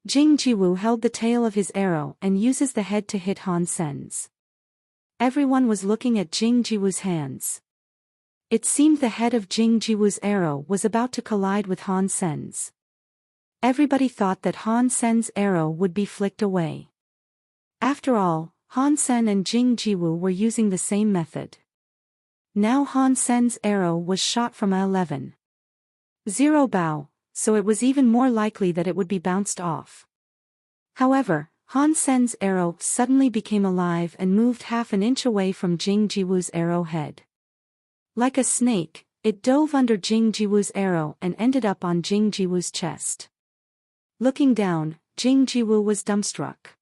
Jing Jiwu held the tail of his arrow and uses the head to hit Han Sen's. Everyone was looking at Jing Jiwu's hands. It seemed the head of Jing Jiwu's arrow was about to collide with Han Sen's. Everybody thought that Han Sen's arrow would be flicked away. After all, Han Sen and Jing Jiwu were using the same method. Now Han Sen's arrow was shot from a 11.0 bow, so it was even more likely that it would be bounced off. However, Han Sen's arrow suddenly became alive and moved half an inch away from Jing Jiwu's arrow head. Like a snake, it dove under Jing Jiwu's arrow and ended up on Jing Jiwu's chest. Looking down, Jing Jiwu was dumbstruck.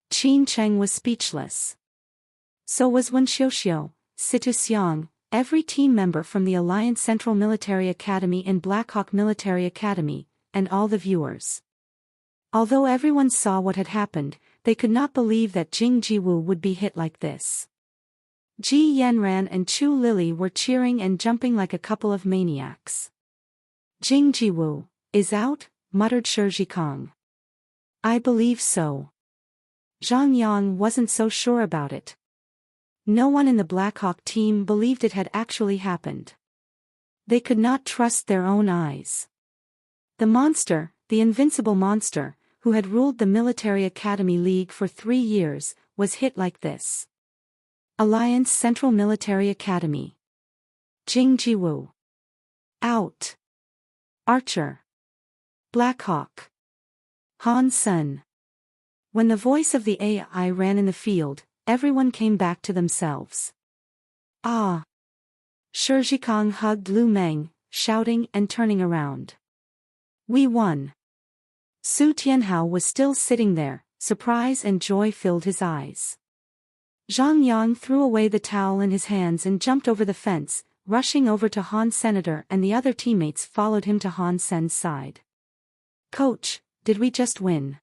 Qin Cheng was speechless. So was Wen Xiao, Situ Xiang, every team member from the Alliance Central Military Academy and Blackhawk Military Academy, and all the viewers. Although everyone saw what had happened, they could not believe that Jing Jiwu would be hit like this. Ji Yanran and Chu Lili were cheering and jumping like a couple of maniacs. Jing Jiwu is out, muttered Shi Zhikong. I believe so. Zhang Yang wasn't so sure about it. No one in the Blackhawk team believed it had actually happened. They could not trust their own eyes. The monster, the invincible monster, who had ruled the Military Academy League for 3 years, was hit like this. Alliance Central Military Academy. Jing Jiwu. Out. Archer. Blackhawk. Han Sen. When the voice of the AI ran in the field, everyone came back to themselves. Ah! Shi Zhikong hugged Lu Meng, shouting and turning around. We won. Su Tianhao was still sitting there, surprise and joy filled his eyes. Zhang Yang threw away the towel in his hands and jumped over the fence, rushing over to Han Senator, and the other teammates followed him to Han Sen's side. Coach, did we just win?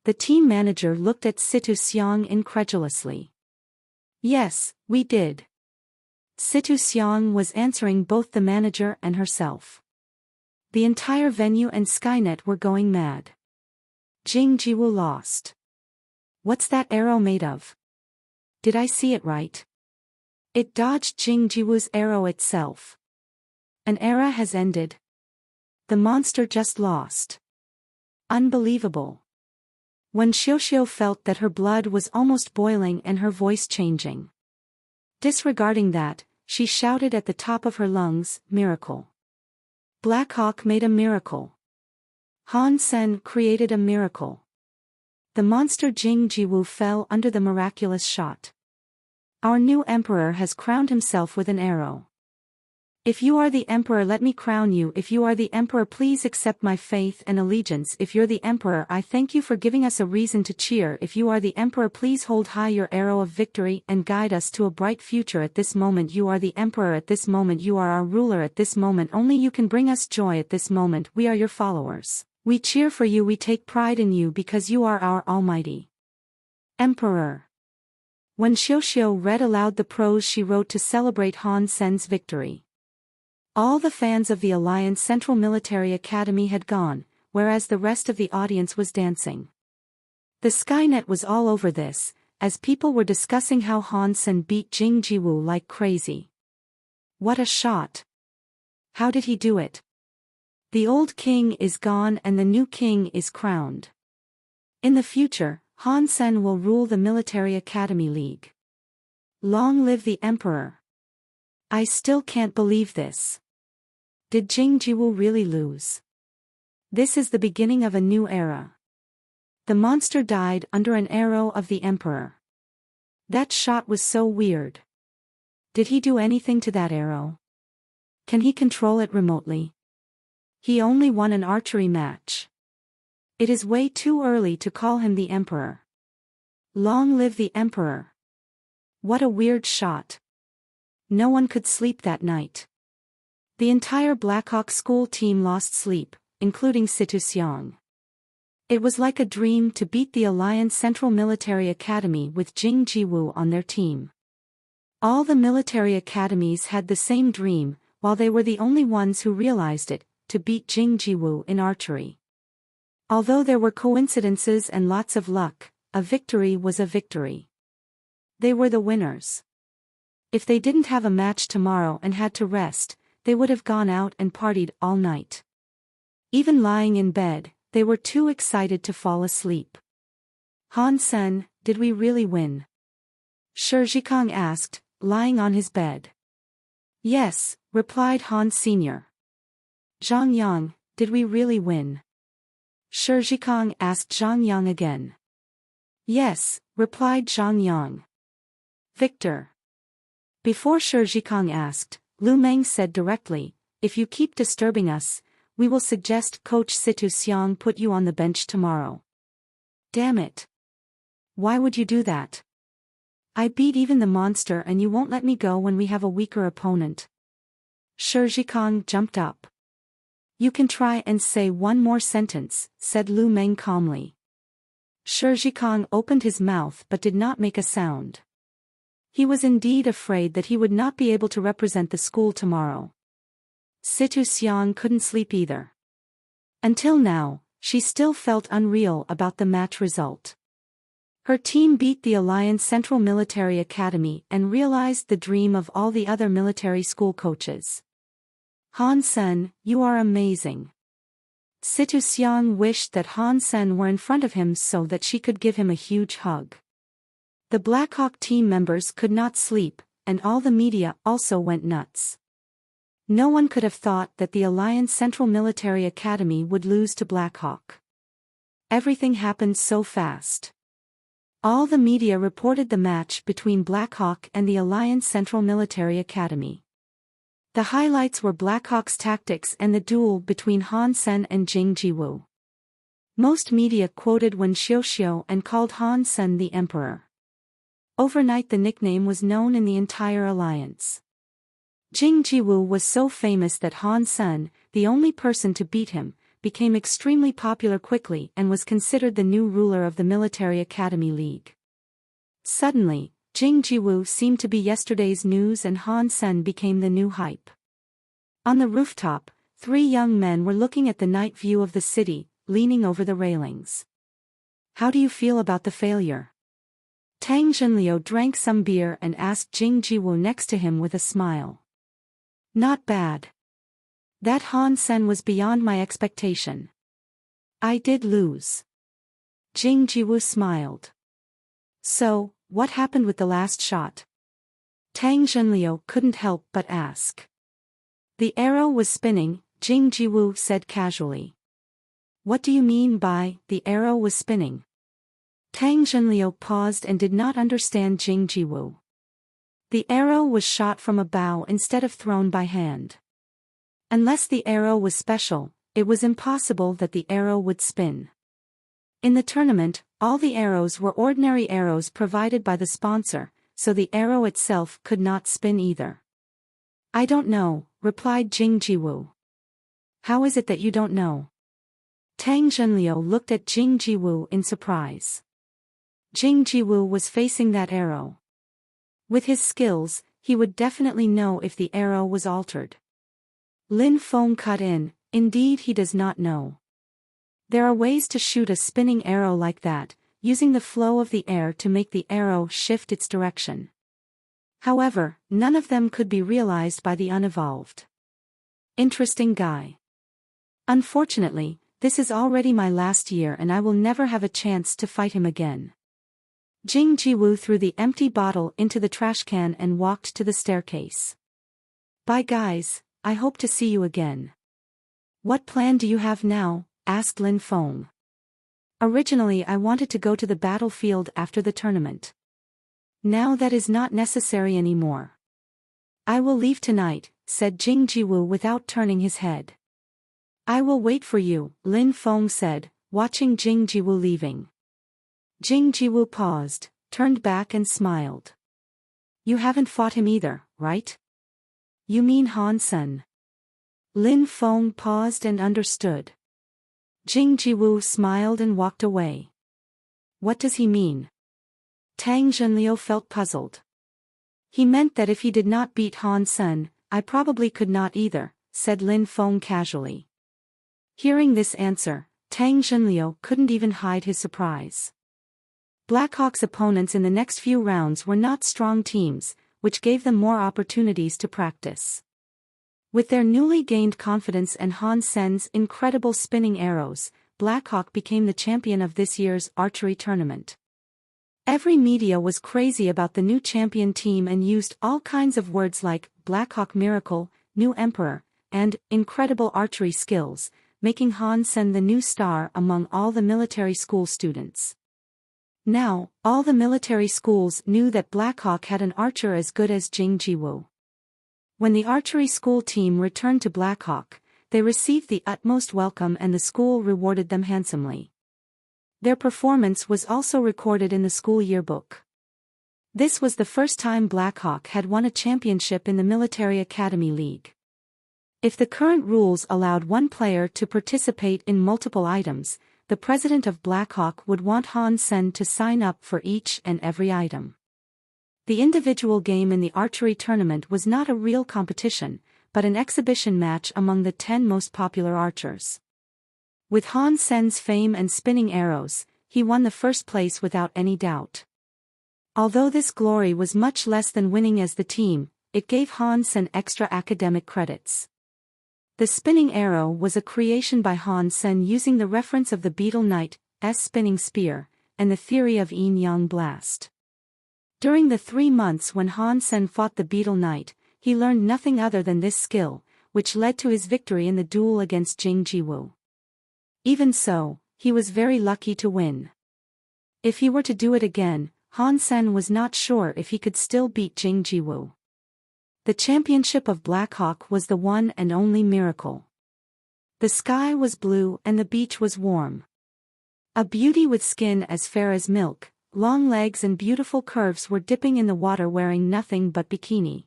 The team manager looked at Situ Xiang incredulously. Yes, we did. Situ Xiang was answering both the manager and herself. The entire venue and Skynet were going mad. Jing Jiwu lost. What's that arrow made of? Did I see it right? It dodged Jing Jiwu's arrow itself. An era has ended. The monster just lost. Unbelievable. When Xiuxiu felt that her blood was almost boiling and her voice changing. Disregarding that, she shouted at the top of her lungs, "Miracle! Black Hawk made a miracle! Han Sen created a miracle!" The monster Jing Jiwu fell under the miraculous shot. "Our new emperor has crowned himself with an arrow. If you are the emperor, let me crown you. If you are the emperor, please accept my faith and allegiance. If you're the emperor, I thank you for giving us a reason to cheer. If you are the emperor, please hold high your arrow of victory and guide us to a bright future. At this moment you are the emperor. At this moment you are our ruler. At this moment only you can bring us joy. At this moment we are your followers. We cheer for you. We take pride in you because you are our almighty emperor." When Xiuxiu read aloud the prose she wrote to celebrate Han Sen's victory, all the fans of the Alliance Central Military Academy had gone, whereas the rest of the audience was dancing. The Skynet was all over this, as people were discussing how Han Sen beat Jing Jiwu like crazy. What a shot! How did he do it? The old king is gone and the new king is crowned. In the future, Han Sen will rule the Military Academy League. Long live the Emperor! I still can't believe this. Did Jing Jiwu really lose? This is the beginning of a new era. The monster died under an arrow of the Emperor. That shot was so weird. Did he do anything to that arrow? Can he control it remotely? He only won an archery match. It is way too early to call him the Emperor. Long live the Emperor! What a weird shot. No one could sleep that night. The entire Blackhawk school team lost sleep, including Situ Xiang. It was like a dream to beat the Alliance Central Military Academy with Jing Jiwu on their team. All the military academies had the same dream, while they were the only ones who realized it, to beat Jing Jiwu in archery. Although there were coincidences and lots of luck, a victory was a victory. They were the winners. If they didn't have a match tomorrow and had to rest, they would have gone out and partied all night. Even lying in bed, they were too excited to fall asleep. "Han Sen, did we really win?" Shi Zhikang asked, lying on his bed. "Yes," replied Han Sr. "Zhang Yang, did we really win?" Shi Zhikang asked Zhang Yang again. "Yes," replied Zhang Yang. "Victor." Before Shi Zhikang asked, Lu Meng said directly, "If you keep disturbing us, we will suggest Coach Situ Xiang put you on the bench tomorrow." "Damn it. Why would you do that? I beat even the monster and you won't let me go when we have a weaker opponent." Shi Zhikang jumped up. "You can try and say one more sentence," said Lu Meng calmly. Shi Zhikang opened his mouth but did not make a sound. He was indeed afraid that he would not be able to represent the school tomorrow. Situ Xiang couldn't sleep either. Until now, she still felt unreal about the match result. Her team beat the Alliance Central Military Academy and realized the dream of all the other military school coaches. "Han Sen, you are amazing." Situ Xiang wished that Han Sen were in front of him so that she could give him a huge hug. The Blackhawk team members could not sleep, and all the media also went nuts. No one could have thought that the Alliance Central Military Academy would lose to Blackhawk. Everything happened so fast. All the media reported the match between Blackhawk and the Alliance Central Military Academy. The highlights were Blackhawk's tactics and the duel between Han Sen and Jing Jiwu. Most media quoted Wen Xiuxiu and called Han Sen the Emperor. Overnight the nickname was known in the entire alliance. Jing Jiwu was so famous that Han Sen, the only person to beat him, became extremely popular quickly and was considered the new ruler of the Military Academy League. Suddenly, Jing Jiwu seemed to be yesterday's news and Han Sen became the new hype. On the rooftop, 3 young men were looking at the night view of the city, leaning over the railings. "How do you feel about the failure?" Tang Zhenliu drank some beer and asked Jing Jiwu next to him with a smile. "Not bad. That Han Sen was beyond my expectation. I did lose. Jing Jiwoo smiled. So, what happened with the last shot? Tang Zhenliu couldn't help but ask. The arrow was spinning, Jing Jiwoo said casually. What do you mean by, the arrow was spinning? Tang Zhenliu paused and did not understand Jing Jiwoo. The arrow was shot from a bow instead of thrown by hand. Unless the arrow was special, it was impossible that the arrow would spin. In the tournament, all the arrows were ordinary arrows provided by the sponsor, so the arrow itself could not spin either. I don't know, replied Jing Jiwoo. How is it that you don't know? Tang Zhenliu looked at Jing Jiwoo in surprise. Jing Jiwoo was facing that arrow. With his skills, he would definitely know if the arrow was altered. Lin Feng cut in, indeed he does not know. There are ways to shoot a spinning arrow like that, using the flow of the air to make the arrow shift its direction. However, none of them could be realized by the unevolved. Interesting guy. Unfortunately, this is already my last year and I will never have a chance to fight him again. Jing Jiwoo threw the empty bottle into the trash can and walked to the staircase. Bye guys, I hope to see you again. What plan do you have now? Asked Lin Feng. Originally I wanted to go to the battlefield after the tournament. Now that is not necessary anymore. I will leave tonight, said Jing Jiwoo without turning his head. I will wait for you, Lin Feng said, watching Jing Jiwoo leaving. Jing Jiwoo paused, turned back and smiled. You haven't fought him either, right? You mean Han Sen? Lin Feng paused and understood. Jing Jiwoo smiled and walked away. What does he mean? Tang Zhenliu felt puzzled. He meant that if he did not beat Han Sen, I probably could not either, said Lin Feng casually. Hearing this answer, Tang Zhenliu couldn't even hide his surprise. Blackhawk's opponents in the next few rounds were not strong teams, which gave them more opportunities to practice. With their newly gained confidence and Han Sen's incredible spinning arrows, Blackhawk became the champion of this year's archery tournament. Every media was crazy about the new champion team and used all kinds of words like Blackhawk Miracle, New Emperor, and incredible archery skills, making Han Sen the new star among all the military school students. Now, all the military schools knew that Blackhawk had an archer as good as Jing Jiwoo. When the archery school team returned to Blackhawk, they received the utmost welcome and the school rewarded them handsomely. Their performance was also recorded in the school yearbook. This was the first time Blackhawk had won a championship in the Military Academy League. If the current rules allowed one player to participate in multiple items, the president of Blackhawk would want Han Sen to sign up for each and every item. The individual game in the archery tournament was not a real competition, but an exhibition match among the 10 most popular archers. With Han Sen's fame and spinning arrows, he won the first place without any doubt. Although this glory was much less than winning as the team, it gave Han Sen extra academic credits. The spinning arrow was a creation by Han Sen using the reference of the Beetle Knight's spinning spear, and the theory of yin-yang blast. During the 3 months when Han Sen fought the Beetle Knight, he learned nothing other than this skill, which led to his victory in the duel against Jing Jiwoo. Even so, he was very lucky to win. If he were to do it again, Han Sen was not sure if he could still beat Jing Jiwoo. The championship of Blackhawk was the one and only miracle. The sky was blue and the beach was warm. A beauty with skin as fair as milk, long legs and beautiful curves were dipping in the water wearing nothing but bikini.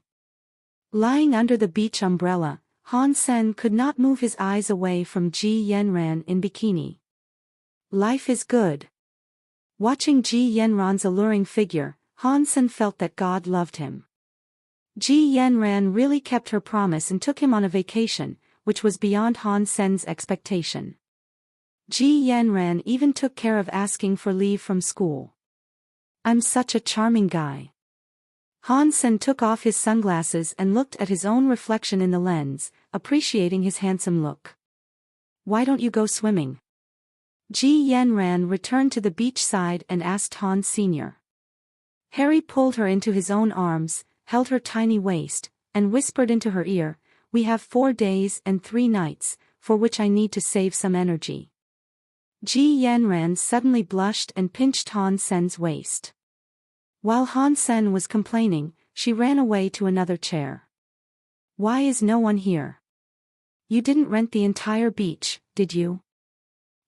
Lying under the beach umbrella, Han Sen could not move his eyes away from Ji Yanran in bikini. Life is good. Watching Ji Yanran's alluring figure, Han Sen felt that God loved him. Ji Yanran really kept her promise and took him on a vacation, which was beyond Han Sen's expectation. Ji Yanran even took care of asking for leave from school. I'm such a charming guy. Han Sen took off his sunglasses and looked at his own reflection in the lens, appreciating his handsome look. Why don't you go swimming? Ji Yanran returned to the beach side and asked Han Sr. Harry pulled her into his own arms, held her tiny waist, and whispered into her ear, "We have 4 days and 3 nights, for which I need to save some energy." Ji Yanran suddenly blushed and pinched Han Sen's waist. While Han Sen was complaining, she ran away to another chair. "Why is no one here? You didn't rent the entire beach, did you?"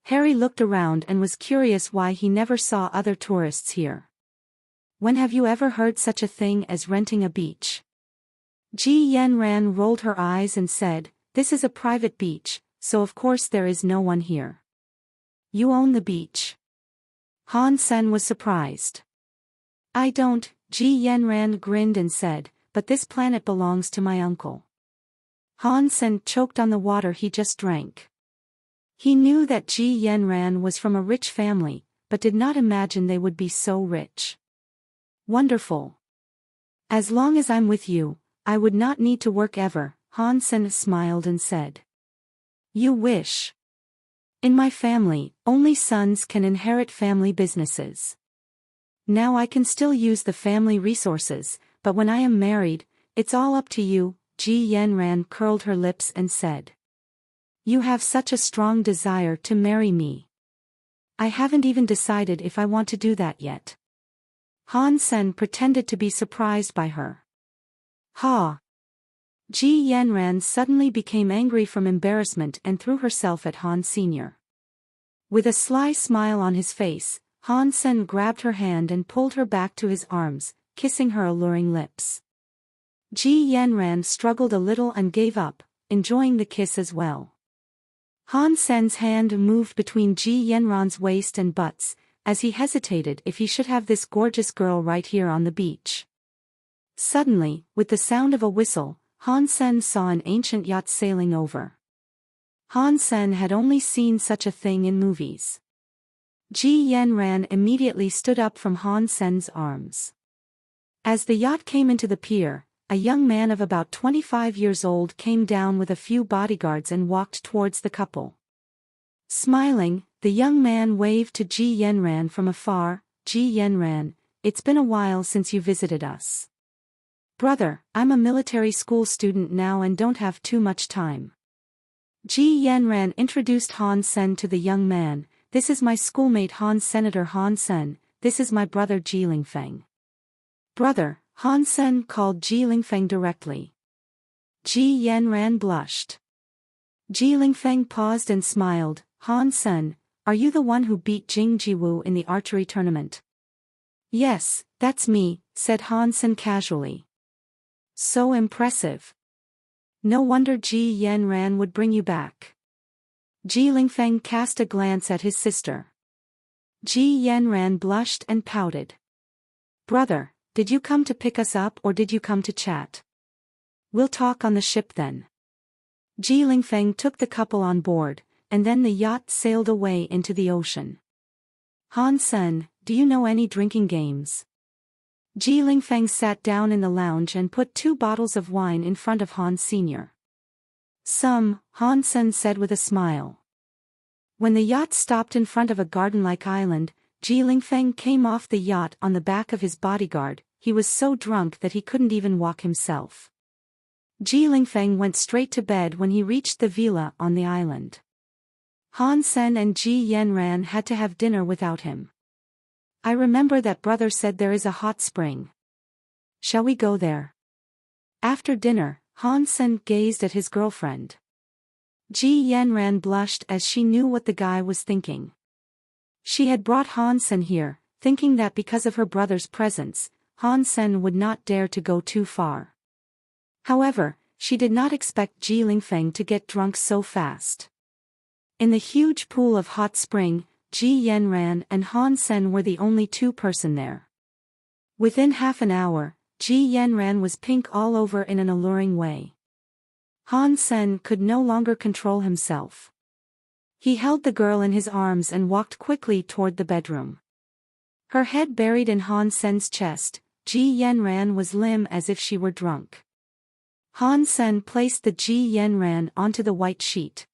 Harry looked around and was curious why he never saw other tourists here. "When have you ever heard such a thing as renting a beach?" Ji Yanran rolled her eyes and said, "This is a private beach, so of course there is no one here." "You own the beach?" Han Sen was surprised. "I don't," Ji Yanran grinned and said, "but this planet belongs to my uncle." Han Sen choked on the water he just drank. He knew that Ji Yanran was from a rich family, but did not imagine they would be so rich. "Wonderful. As long as I'm with you, I would not need to work ever," Han Sen smiled and said. "You wish. In my family, only sons can inherit family businesses. Now I can still use the family resources, but when I am married, it's all up to you." Ji Yanran curled her lips and said. "You have such a strong desire to marry me. I haven't even decided if I want to do that yet." Han Sen pretended to be surprised by her. "Ha!" Ji Yanran suddenly became angry from embarrassment and threw herself at Han Sr. With a sly smile on his face, Han Sen grabbed her hand and pulled her back to his arms, kissing her alluring lips. Ji Yanran struggled a little and gave up, enjoying the kiss as well. Han Sen's hand moved between Ji Yanran's waist and butts, as he hesitated if he should have this gorgeous girl right here on the beach. Suddenly, with the sound of a whistle, Han Sen saw an ancient yacht sailing over. Han Sen had only seen such a thing in movies. Ji Yanran immediately stood up from Han Sen's arms. As the yacht came into the pier, a young man of about 25 years old came down with a few bodyguards and walked towards the couple. Smiling, the young man waved to Ji Yanran from afar. "Ji Yanran, it's been a while since you visited us. Brother, I'm a military school student now and don't have too much time." Ji Yanran introduced Han Sen to the young man. "This is my schoolmate Senator Han Sen, this is my brother Ji Lingfeng." "Brother," Han Sen called Ji Lingfeng directly. Ji Yanran blushed. Ji Lingfeng paused and smiled. "Han Sen, are you the one who beat Jing Jiwu in the archery tournament?" "Yes, that's me," said Han Sen casually. "So impressive. No wonder Ji Yanran would bring you back." Ji Lingfeng cast a glance at his sister. Ji Yanran blushed and pouted. "Brother, did you come to pick us up or did you come to chat? We'll talk on the ship then." Ji Lingfeng took the couple on board, and then the yacht sailed away into the ocean. "Han Sen, do you know any drinking games?" Ji Lingfeng sat down in the lounge and put 2 bottles of wine in front of Han Sr. "Some," Han Sen said with a smile. When the yacht stopped in front of a garden-like island, Ji Lingfeng came off the yacht on the back of his bodyguard. He was so drunk that he couldn't even walk himself. Ji Lingfeng went straight to bed when he reached the villa on the island. Han Sen and Ji Yanran had to have dinner without him. "I remember that brother said there is a hot spring. Shall we go there?" After dinner, Han Sen gazed at his girlfriend. Ji Yanran blushed as she knew what the guy was thinking. She had brought Han Sen here, thinking that because of her brother's presence, Han Sen would not dare to go too far. However, she did not expect Ji Lingfeng to get drunk so fast. In the huge pool of hot spring, Ji Yanran and Han Sen were the only 2 persons there. Within half an hour, Ji Yanran was pink all over in an alluring way. Han Sen could no longer control himself. He held the girl in his arms and walked quickly toward the bedroom. Her head buried in Han Sen's chest, Ji Yanran was limp as if she were drunk. Han Sen placed the Ji Yanran onto the white sheet.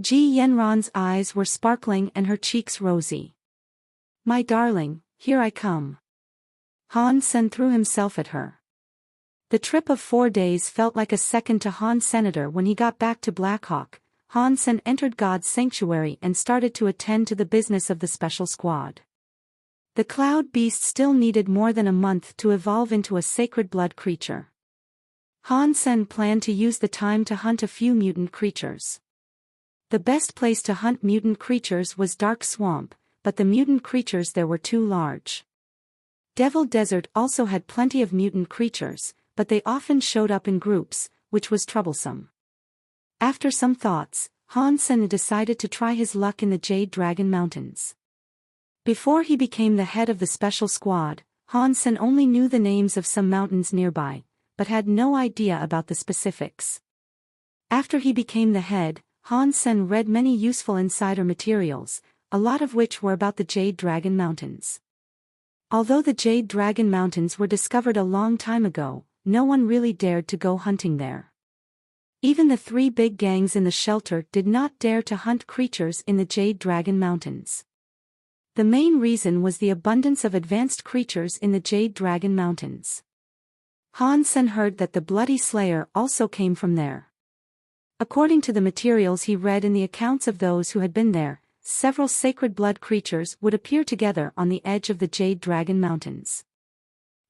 Ji Yanran's eyes were sparkling and her cheeks rosy. "My darling, here I come." Han Sen threw himself at her. The trip of 4 days felt like a second to Han Senator. When he got back to Blackhawk, Han Sen entered God's sanctuary and started to attend to the business of the special squad. The cloud beast still needed more than a month to evolve into a sacred blood creature. Han Sen planned to use the time to hunt a few mutant creatures. The best place to hunt mutant creatures was Dark Swamp, but the mutant creatures there were too large. Devil Desert also had plenty of mutant creatures, but they often showed up in groups, which was troublesome. After some thoughts, Han Sen decided to try his luck in the Jade Dragon Mountains. Before he became the head of the special squad, Han Sen only knew the names of some mountains nearby, but had no idea about the specifics. After he became the head, Han Sen read many useful insider materials, a lot of which were about the Jade Dragon Mountains. Although the Jade Dragon Mountains were discovered a long time ago, no one really dared to go hunting there. Even the 3 big gangs in the shelter did not dare to hunt creatures in the Jade Dragon Mountains. The main reason was the abundance of advanced creatures in the Jade Dragon Mountains. Han Sen heard that the Bloody Slayer also came from there. According to the materials he read in the accounts of those who had been there, several sacred blood creatures would appear together on the edge of the Jade Dragon Mountains.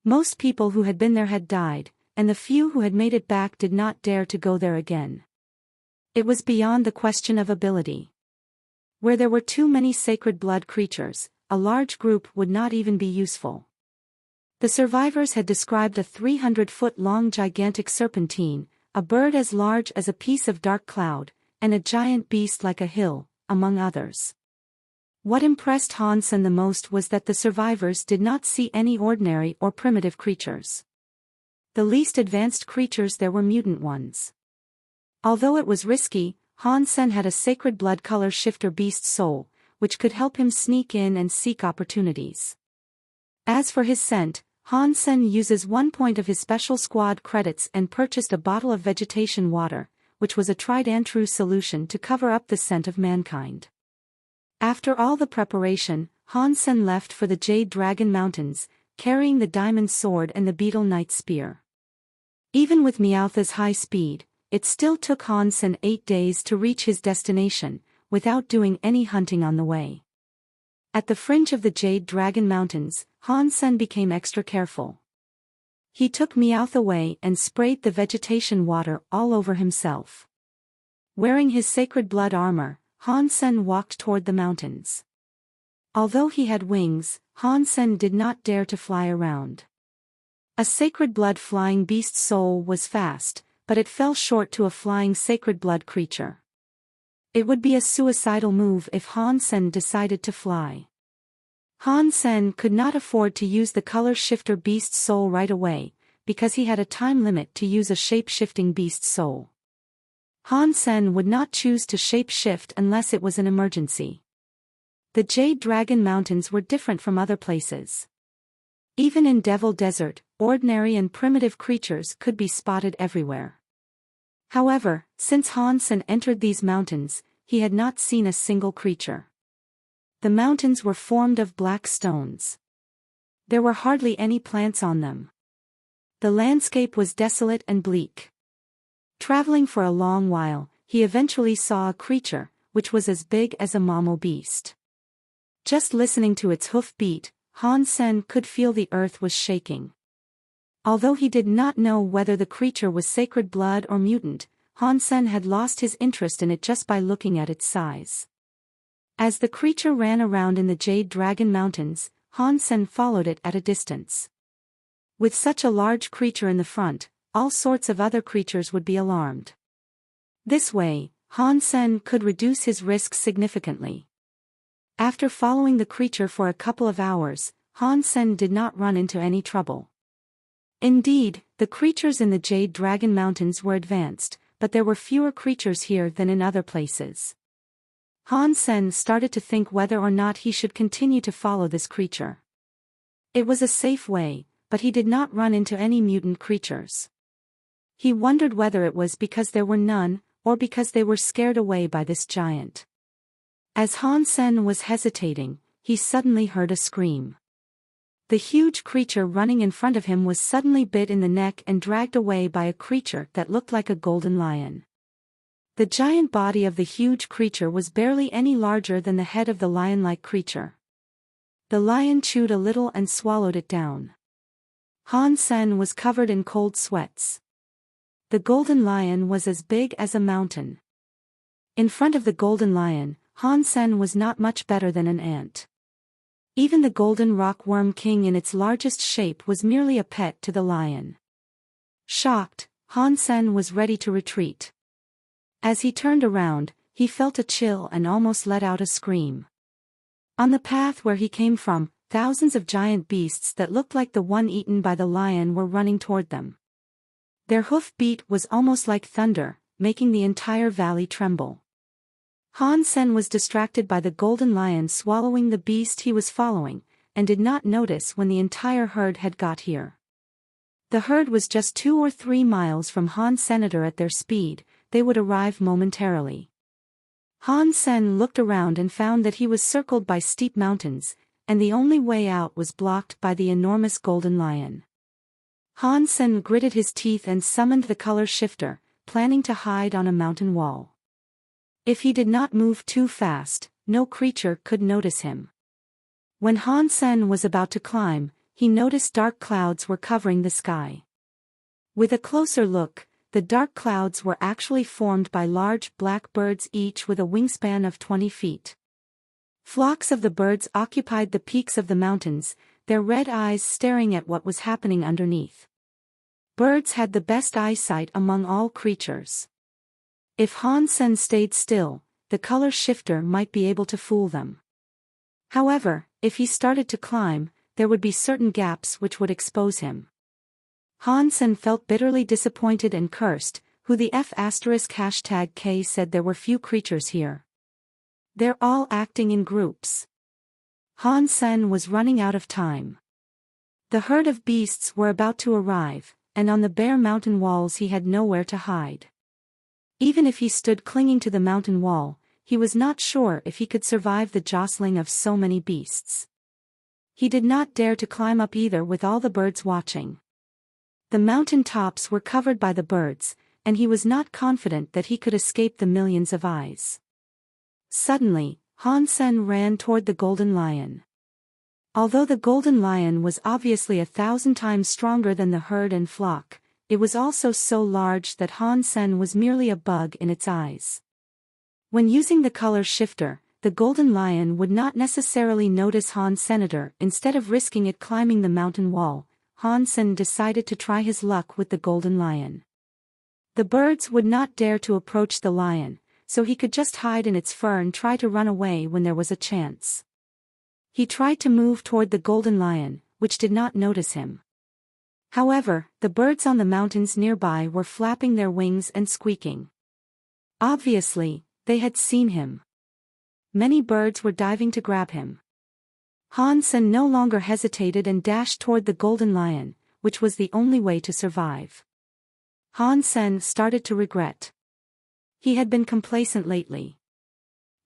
Most people who had been there had died, and the few who had made it back did not dare to go there again. It was beyond the question of ability. Where there were too many sacred blood creatures, a large group would not even be useful. The survivors had described a 300-foot-long gigantic serpentine, a bird as large as a piece of dark cloud, and a giant beast like a hill, among others. What impressed Han Sen the most was that the survivors did not see any ordinary or primitive creatures. The least advanced creatures there were mutant ones. Although it was risky, Han Sen had a sacred blood color shifter beast soul, which could help him sneak in and seek opportunities. As for his scent, Han Sen uses 1 point of his special squad credits and purchased a bottle of vegetation water, which was a tried-and-true solution to cover up the scent of mankind. After all the preparation, Han Sen left for the Jade Dragon Mountains, carrying the diamond sword and the beetle knight spear. Even with Meowth's high speed, it still took Han Sen 8 days to reach his destination, without doing any hunting on the way. At the fringe of the Jade Dragon Mountains, Han Sen became extra careful. He took Meowth away and sprayed the vegetation water all over himself. Wearing his sacred blood armor, Han Sen walked toward the mountains. Although he had wings, Han Sen did not dare to fly around. A sacred blood flying beast soul was fast, but it fell short to a flying sacred blood creature. It would be a suicidal move if Han Sen decided to fly. Han Sen could not afford to use the color shifter beast soul right away, because he had a time limit to use a shape-shifting beast soul. Han Sen would not choose to shape-shift unless it was an emergency. The Jade Dragon Mountains were different from other places. Even in Devil Desert, ordinary and primitive creatures could be spotted everywhere. However, since Han Sen entered these mountains, he had not seen a single creature. The mountains were formed of black stones. There were hardly any plants on them. The landscape was desolate and bleak. Traveling for a long while, he eventually saw a creature, which was as big as a mammal beast. Just listening to its hoof beat, Han Sen could feel the earth was shaking. Although he did not know whether the creature was sacred blood or mutant, Han Sen had lost his interest in it just by looking at its size. As the creature ran around in the Jade Dragon Mountains, Han Sen followed it at a distance. With such a large creature in the front, all sorts of other creatures would be alarmed. This way, Han Sen could reduce his risks significantly. After following the creature for a couple of hours, Han Sen did not run into any trouble. Indeed, the creatures in the Jade Dragon Mountains were advanced, but there were fewer creatures here than in other places. Han Sen started to think whether or not he should continue to follow this creature. It was a safe way, but he did not run into any mutant creatures. He wondered whether it was because there were none, or because they were scared away by this giant. As Han Sen was hesitating, he suddenly heard a scream. The huge creature running in front of him was suddenly bit in the neck and dragged away by a creature that looked like a golden lion. The giant body of the huge creature was barely any larger than the head of the lion-like creature. The lion chewed a little and swallowed it down. Han Sen was covered in cold sweats. The golden lion was as big as a mountain. In front of the golden lion, Han Sen was not much better than an ant. Even the golden rock worm king in its largest shape was merely a pet to the lion. Shocked, Han Sen was ready to retreat. As he turned around, he felt a chill and almost let out a scream. On the path where he came from, thousands of giant beasts that looked like the one eaten by the lion were running toward them. Their hoof beat was almost like thunder, making the entire valley tremble. Han Sen was distracted by the golden lion swallowing the beast he was following, and did not notice when the entire herd had got here. The herd was just 2 or 3 miles from Han Senator. At their speed, they would arrive momentarily. Han Sen looked around and found that he was circled by steep mountains, and the only way out was blocked by the enormous golden lion. Han Sen gritted his teeth and summoned the color shifter, planning to hide on a mountain wall. If he did not move too fast, no creature could notice him. When Han Sen was about to climb, he noticed dark clouds were covering the sky. With a closer look, the dark clouds were actually formed by large black birds, each with a wingspan of 20 feet. Flocks of the birds occupied the peaks of the mountains, their red eyes staring at what was happening underneath. Birds had the best eyesight among all creatures. If Han Sen stayed still, the color shifter might be able to fool them. However, if he started to climb, there would be certain gaps which would expose him. Han Sen felt bitterly disappointed and cursed, who the #K said there were few creatures here. They're all acting in groups. Han Sen was running out of time. The herd of beasts were about to arrive, and on the bare mountain walls he had nowhere to hide. Even if he stood clinging to the mountain wall, he was not sure if he could survive the jostling of so many beasts. He did not dare to climb up either with all the birds watching. The mountain tops were covered by the birds, and he was not confident that he could escape the millions of eyes. Suddenly, Han Sen ran toward the golden lion. Although the golden lion was obviously 1,000 times stronger than the herd and flock, it was also so large that Han Sen was merely a bug in its eyes. When using the color shifter, the golden lion would not necessarily notice Han Senator. Instead of risking it climbing the mountain wall, Han Sen decided to try his luck with the golden lion. The birds would not dare to approach the lion, so he could just hide in its fur and try to run away when there was a chance. He tried to move toward the golden lion, which did not notice him. However, the birds on the mountains nearby were flapping their wings and squeaking. Obviously, they had seen him. Many birds were diving to grab him. Han Sen no longer hesitated and dashed toward the golden lion, which was the only way to survive. Han Sen started to regret. He had been complacent lately.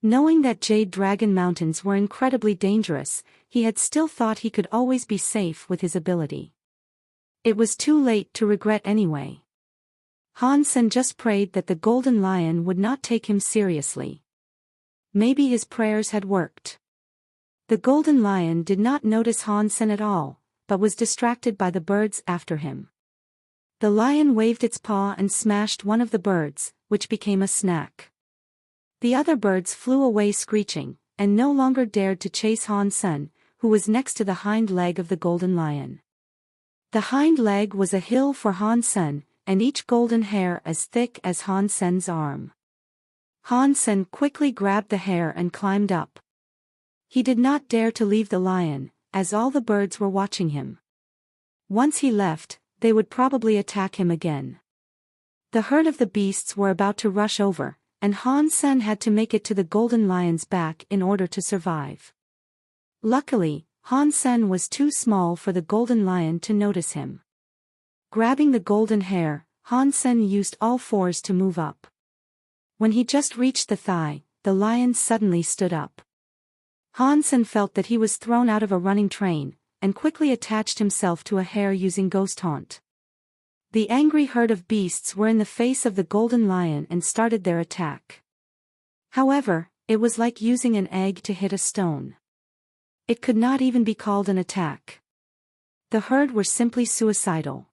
Knowing that Jade Dragon Mountains were incredibly dangerous, he had still thought he could always be safe with his ability. It was too late to regret anyway. Han Sen just prayed that the golden lion would not take him seriously. Maybe his prayers had worked. The golden lion did not notice Han Sen at all, but was distracted by the birds after him. The lion waved its paw and smashed one of the birds, which became a snack. The other birds flew away screeching, and no longer dared to chase Han Sen, who was next to the hind leg of the golden lion. The hind leg was a hill for Han Sen, and each golden hair as thick as Han Sen's arm. Han Sen quickly grabbed the hair and climbed up. He did not dare to leave the lion, as all the birds were watching him. Once he left, they would probably attack him again. The herd of the beasts were about to rush over, and Han Sen had to make it to the golden lion's back in order to survive. Luckily, Han Sen was too small for the golden lion to notice him. Grabbing the golden hair, Han Sen used all fours to move up. When he just reached the thigh, the lion suddenly stood up. Han Sen felt that he was thrown out of a running train, and quickly attached himself to a hare using ghost haunt. The angry herd of beasts were in the face of the golden lion and started their attack. However, it was like using an egg to hit a stone. It could not even be called an attack. The herd were simply suicidal.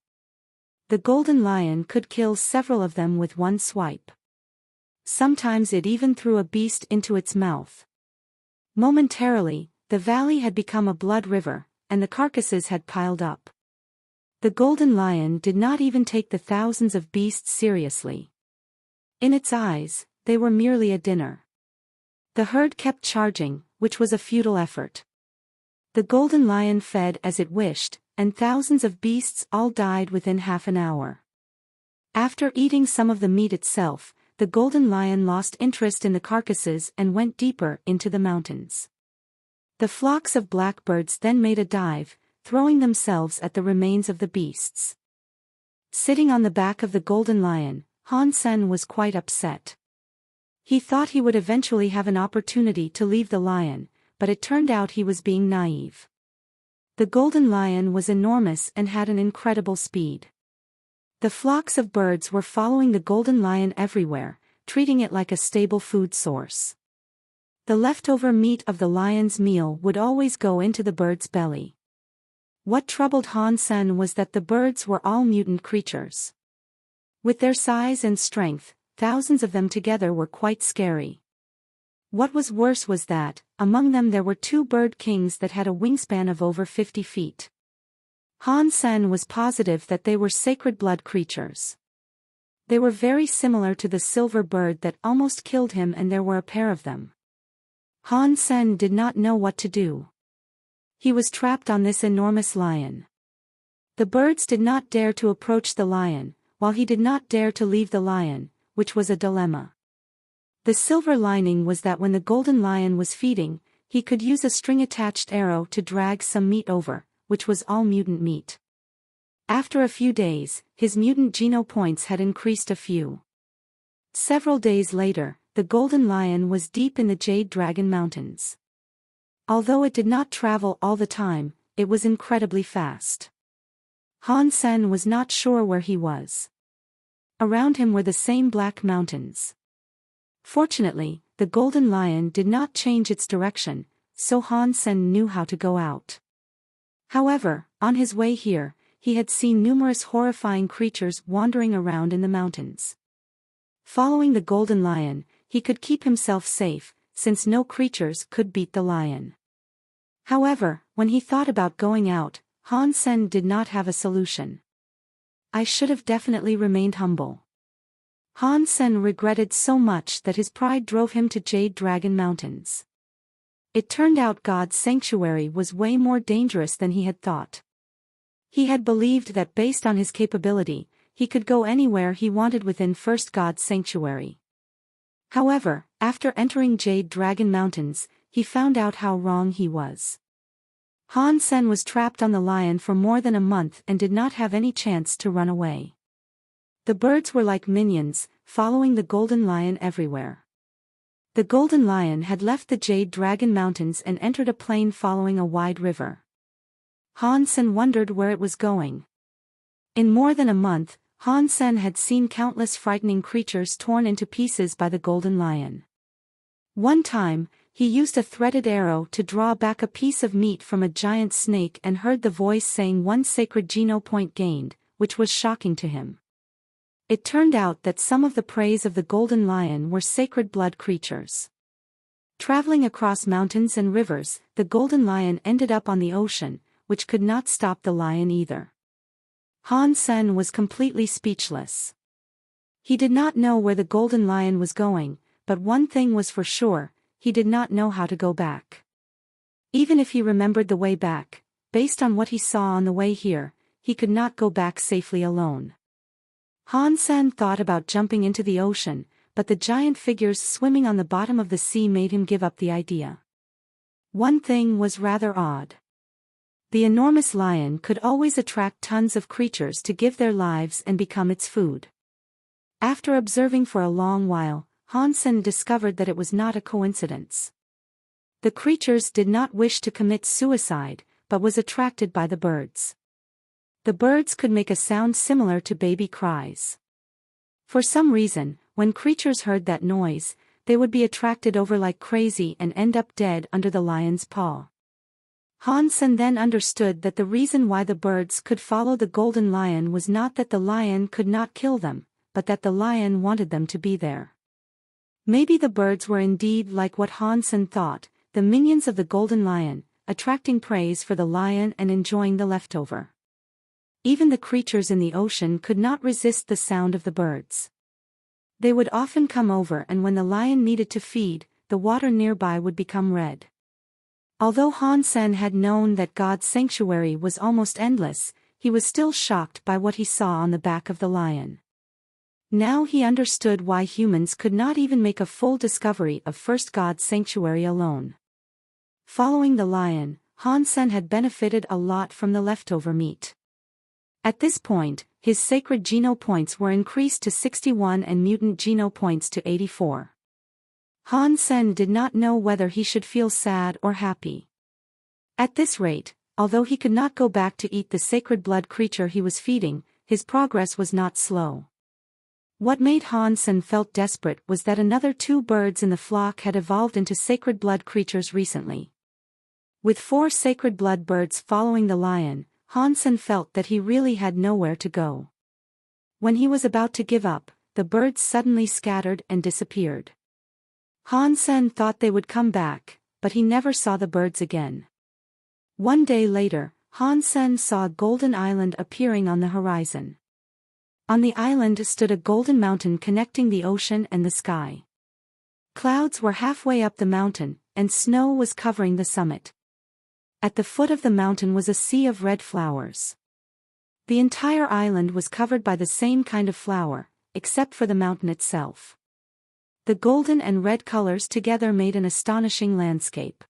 The golden lion could kill several of them with one swipe. Sometimes it even threw a beast into its mouth. Momentarily, the valley had become a blood river, and the carcasses had piled up. The golden lion did not even take the thousands of beasts seriously. In its eyes, they were merely a dinner. The herd kept charging, which was a futile effort. The golden lion fed as it wished, and thousands of beasts all died within half an hour. After eating some of the meat itself, the golden lion lost interest in the carcasses and went deeper into the mountains. The flocks of blackbirds then made a dive, throwing themselves at the remains of the beasts. Sitting on the back of the golden lion, Han Sen was quite upset. He thought he would eventually have an opportunity to leave the lion, but it turned out he was being naive. The golden lion was enormous and had an incredible speed. The flocks of birds were following the golden lion everywhere, treating it like a stable food source. The leftover meat of the lion's meal would always go into the bird's belly. What troubled Han Sen was that the birds were all mutant creatures. With their size and strength, thousands of them together were quite scary. What was worse was that, among them there were 2 bird kings that had a wingspan of over 50 feet. Han Sen was positive that they were sacred blood creatures. They were very similar to the silver bird that almost killed him, and there were a pair of them. Han Sen did not know what to do. He was trapped on this enormous lion. The birds did not dare to approach the lion, while he did not dare to leave the lion, which was a dilemma. The silver lining was that when the golden lion was feeding, he could use a string-attached arrow to drag some meat over, which was all mutant meat. After a few days, his mutant geno points had increased a few. Several days later, the golden lion was deep in the Jade Dragon Mountains. Although it did not travel all the time, it was incredibly fast. Han Sen was not sure where he was. Around him were the same black mountains. Fortunately, the golden lion did not change its direction, so Han Sen knew how to go out. However, on his way here, he had seen numerous horrifying creatures wandering around in the mountains. Following the golden lion, he could keep himself safe, since no creatures could beat the lion. However, when he thought about going out, Han Sen did not have a solution. I should have definitely remained humble. Han Sen regretted so much that his pride drove him to Jade Dragon Mountains. It turned out God's sanctuary was way more dangerous than he had thought. He had believed that based on his capability, he could go anywhere he wanted within First God's sanctuary. However, after entering Jade Dragon Mountains, he found out how wrong he was. Han Sen was trapped on the lion for more than a month and did not have any chance to run away. The birds were like minions, following the golden lion everywhere. The golden lion had left the Jade Dragon Mountains and entered a plain following a wide river. Han Sen wondered where it was going. In more than a month, Han Sen had seen countless frightening creatures torn into pieces by the golden lion. One time, he used a threaded arrow to draw back a piece of meat from a giant snake and heard the voice saying 1 sacred geno point gained, which was shocking to him. It turned out that some of the prey of the golden lion were sacred blood creatures. Traveling across mountains and rivers, the golden lion ended up on the ocean, which could not stop the lion either. Han Sen was completely speechless. He did not know where the golden lion was going, but one thing was for sure, he did not know how to go back. Even if he remembered the way back, based on what he saw on the way here, he could not go back safely alone. Han Sen thought about jumping into the ocean, but the giant figures swimming on the bottom of the sea made him give up the idea. One thing was rather odd. The enormous lion could always attract tons of creatures to give their lives and become its food. After observing for a long while, Hansen discovered that it was not a coincidence. The creatures did not wish to commit suicide, but was attracted by the birds. The birds could make a sound similar to baby cries. For some reason, when creatures heard that noise, they would be attracted over like crazy and end up dead under the lion's paw. Hansen then understood that the reason why the birds could follow the golden lion was not that the lion could not kill them, but that the lion wanted them to be there. Maybe the birds were indeed like what Hansen thought, the minions of the golden lion, attracting praise for the lion and enjoying the leftover. Even the creatures in the ocean could not resist the sound of the birds. They would often come over, and when the lion needed to feed, the water nearby would become red. Although Hansen had known that God's sanctuary was almost endless, he was still shocked by what he saw on the back of the lion. Now he understood why humans could not even make a full discovery of first God's sanctuary alone. Following the lion, Hansen had benefited a lot from the leftover meat. At this point, his sacred geno points were increased to 61 and mutant geno points to 84. Hansen did not know whether he should feel sad or happy. At this rate, although he could not go back to eat the sacred blood creature he was feeding, his progress was not slow. What made Hansen felt desperate was that another 2 birds in the flock had evolved into sacred blood creatures recently. With 4 sacred blood birds following the lion, Hansen felt that he really had nowhere to go. When he was about to give up, the birds suddenly scattered and disappeared. Hansen thought they would come back, but he never saw the birds again. One day later, Hansen saw a golden island appearing on the horizon. On the island stood a golden mountain connecting the ocean and the sky. Clouds were halfway up the mountain, and snow was covering the summit. At the foot of the mountain was a sea of red flowers. The entire island was covered by the same kind of flower, except for the mountain itself. The golden and red colors together made an astonishing landscape.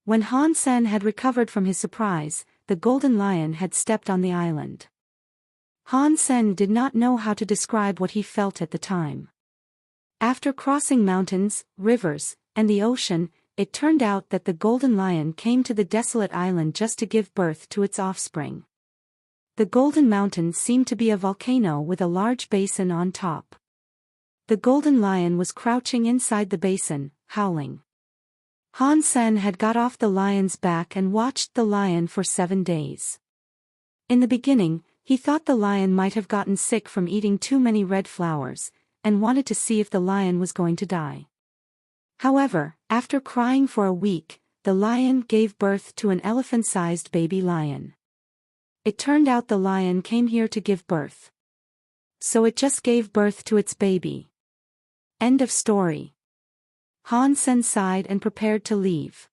When Hansen had recovered from his surprise, the golden lion had stepped on the island. Hansen did not know how to describe what he felt at the time. After crossing mountains, rivers, and the ocean, it turned out that the golden lion came to the desolate island just to give birth to its offspring. The golden mountain seemed to be a volcano with a large basin on top. The golden lion was crouching inside the basin, howling. Hansen had got off the lion's back and watched the lion for 7 days. In the beginning, he thought the lion might have gotten sick from eating too many red flowers, and wanted to see if the lion was going to die. However, after crying for a week, the lion gave birth to an elephant-sized baby lion. It turned out the lion came here to give birth. So it just gave birth to its baby. End of story. Hansen sighed and prepared to leave.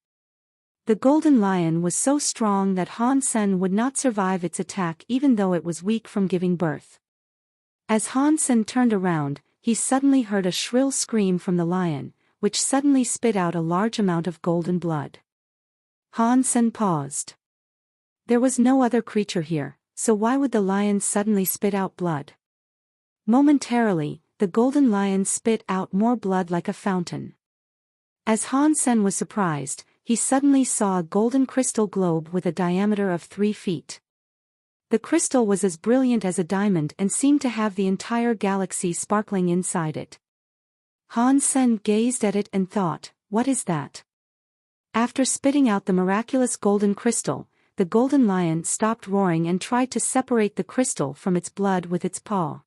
The golden lion was so strong that Hansen would not survive its attack even though it was weak from giving birth. As Hansen turned around, he suddenly heard a shrill scream from the lion, which suddenly spit out a large amount of golden blood. Hansen paused. There was no other creature here, so why would the lion suddenly spit out blood? Momentarily, the golden lion spit out more blood like a fountain. As Hansen was surprised, he suddenly saw a golden crystal globe with a diameter of 3 feet. The crystal was as brilliant as a diamond and seemed to have the entire galaxy sparkling inside it. Hansen gazed at it and thought, what is that? After spitting out the miraculous golden crystal, the golden lion stopped roaring and tried to separate the crystal from its blood with its paw.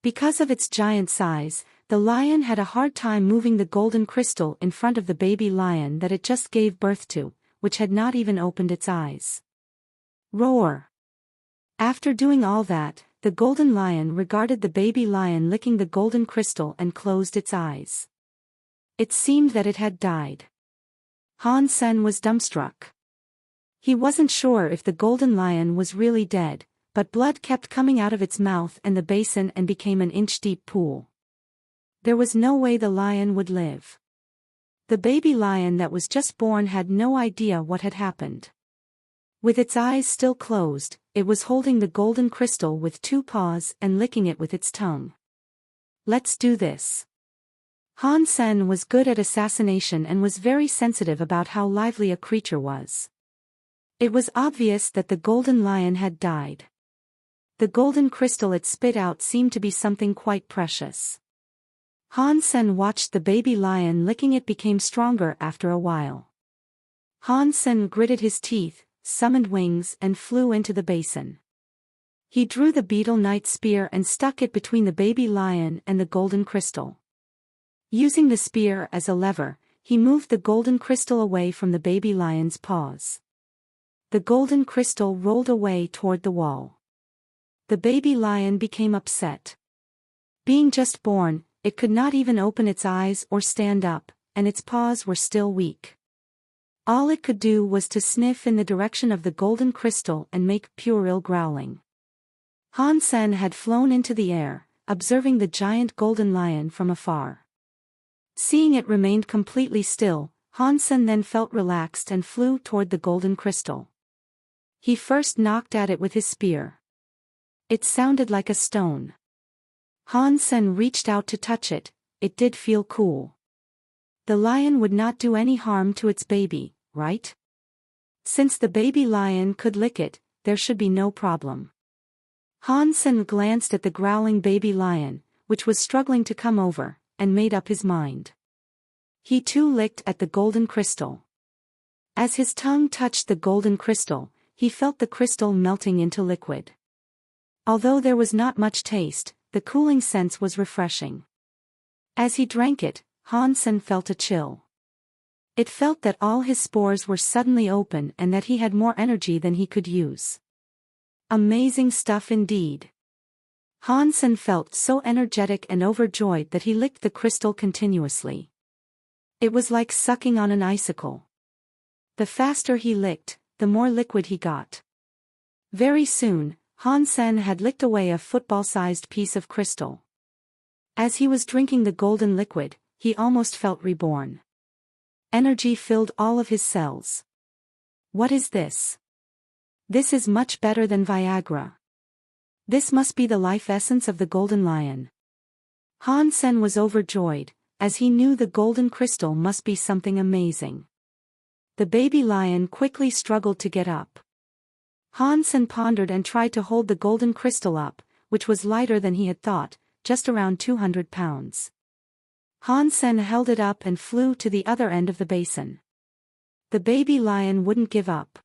Because of its giant size, the lion had a hard time moving the golden crystal in front of the baby lion that it just gave birth to, which had not even opened its eyes. Roar! After doing all that, the golden lion regarded the baby lion licking the golden crystal and closed its eyes. It seemed that it had died. Hansen was dumbstruck. He wasn't sure if the golden lion was really dead, but blood kept coming out of its mouth and the basin and became an inch-deep pool. There was no way the lion would live. The baby lion that was just born had no idea what had happened. With its eyes still closed, it was holding the golden crystal with 2 paws and licking it with its tongue. Let's do this. Han Sen was good at assassination and was very sensitive about how lively a creature was. It was obvious that the golden lion had died. The golden crystal it spit out seemed to be something quite precious. Han Sen watched the baby lion licking it became stronger after a while. Han Sen gritted his teeth, summoned wings and flew into the basin. He drew the beetle knight spear and stuck it between the baby lion and the golden crystal. Using the spear as a lever, he moved the golden crystal away from the baby lion's paws. The golden crystal rolled away toward the wall. The baby lion became upset. Being just born, it could not even open its eyes or stand up, and its paws were still weak. All it could do was to sniff in the direction of the golden crystal and make puerile growling. Han Sen had flown into the air, observing the giant golden lion from afar. Seeing it remained completely still, Han Sen then felt relaxed and flew toward the golden crystal. He first knocked at it with his spear. It sounded like a stone. Han Sen reached out to touch it. It did feel cool. The lion would not do any harm to its baby, right? Since the baby lion could lick it, there should be no problem. Han Sen glanced at the growling baby lion, which was struggling to come over, and made up his mind. He too licked at the golden crystal. As his tongue touched the golden crystal, he felt the crystal melting into liquid. Although there was not much taste, the cooling sense was refreshing. As he drank it, Han Sen felt a chill. It felt that all his spores were suddenly open and that he had more energy than he could use. Amazing stuff indeed. Han Sen felt so energetic and overjoyed that he licked the crystal continuously. It was like sucking on an icicle. The faster he licked, the more liquid he got. Very soon, Han Sen had licked away a football-sized piece of crystal. As he was drinking the golden liquid, he almost felt reborn. Energy filled all of his cells. What is this? This is much better than Viagra. This must be the life essence of the golden lion. Han Sen was overjoyed, as he knew the golden crystal must be something amazing. The baby lion quickly struggled to get up. Han Sen pondered and tried to hold the golden crystal up, which was lighter than he had thought, just around 200 pounds. Han Sen held it up and flew to the other end of the basin. The baby lion wouldn't give up.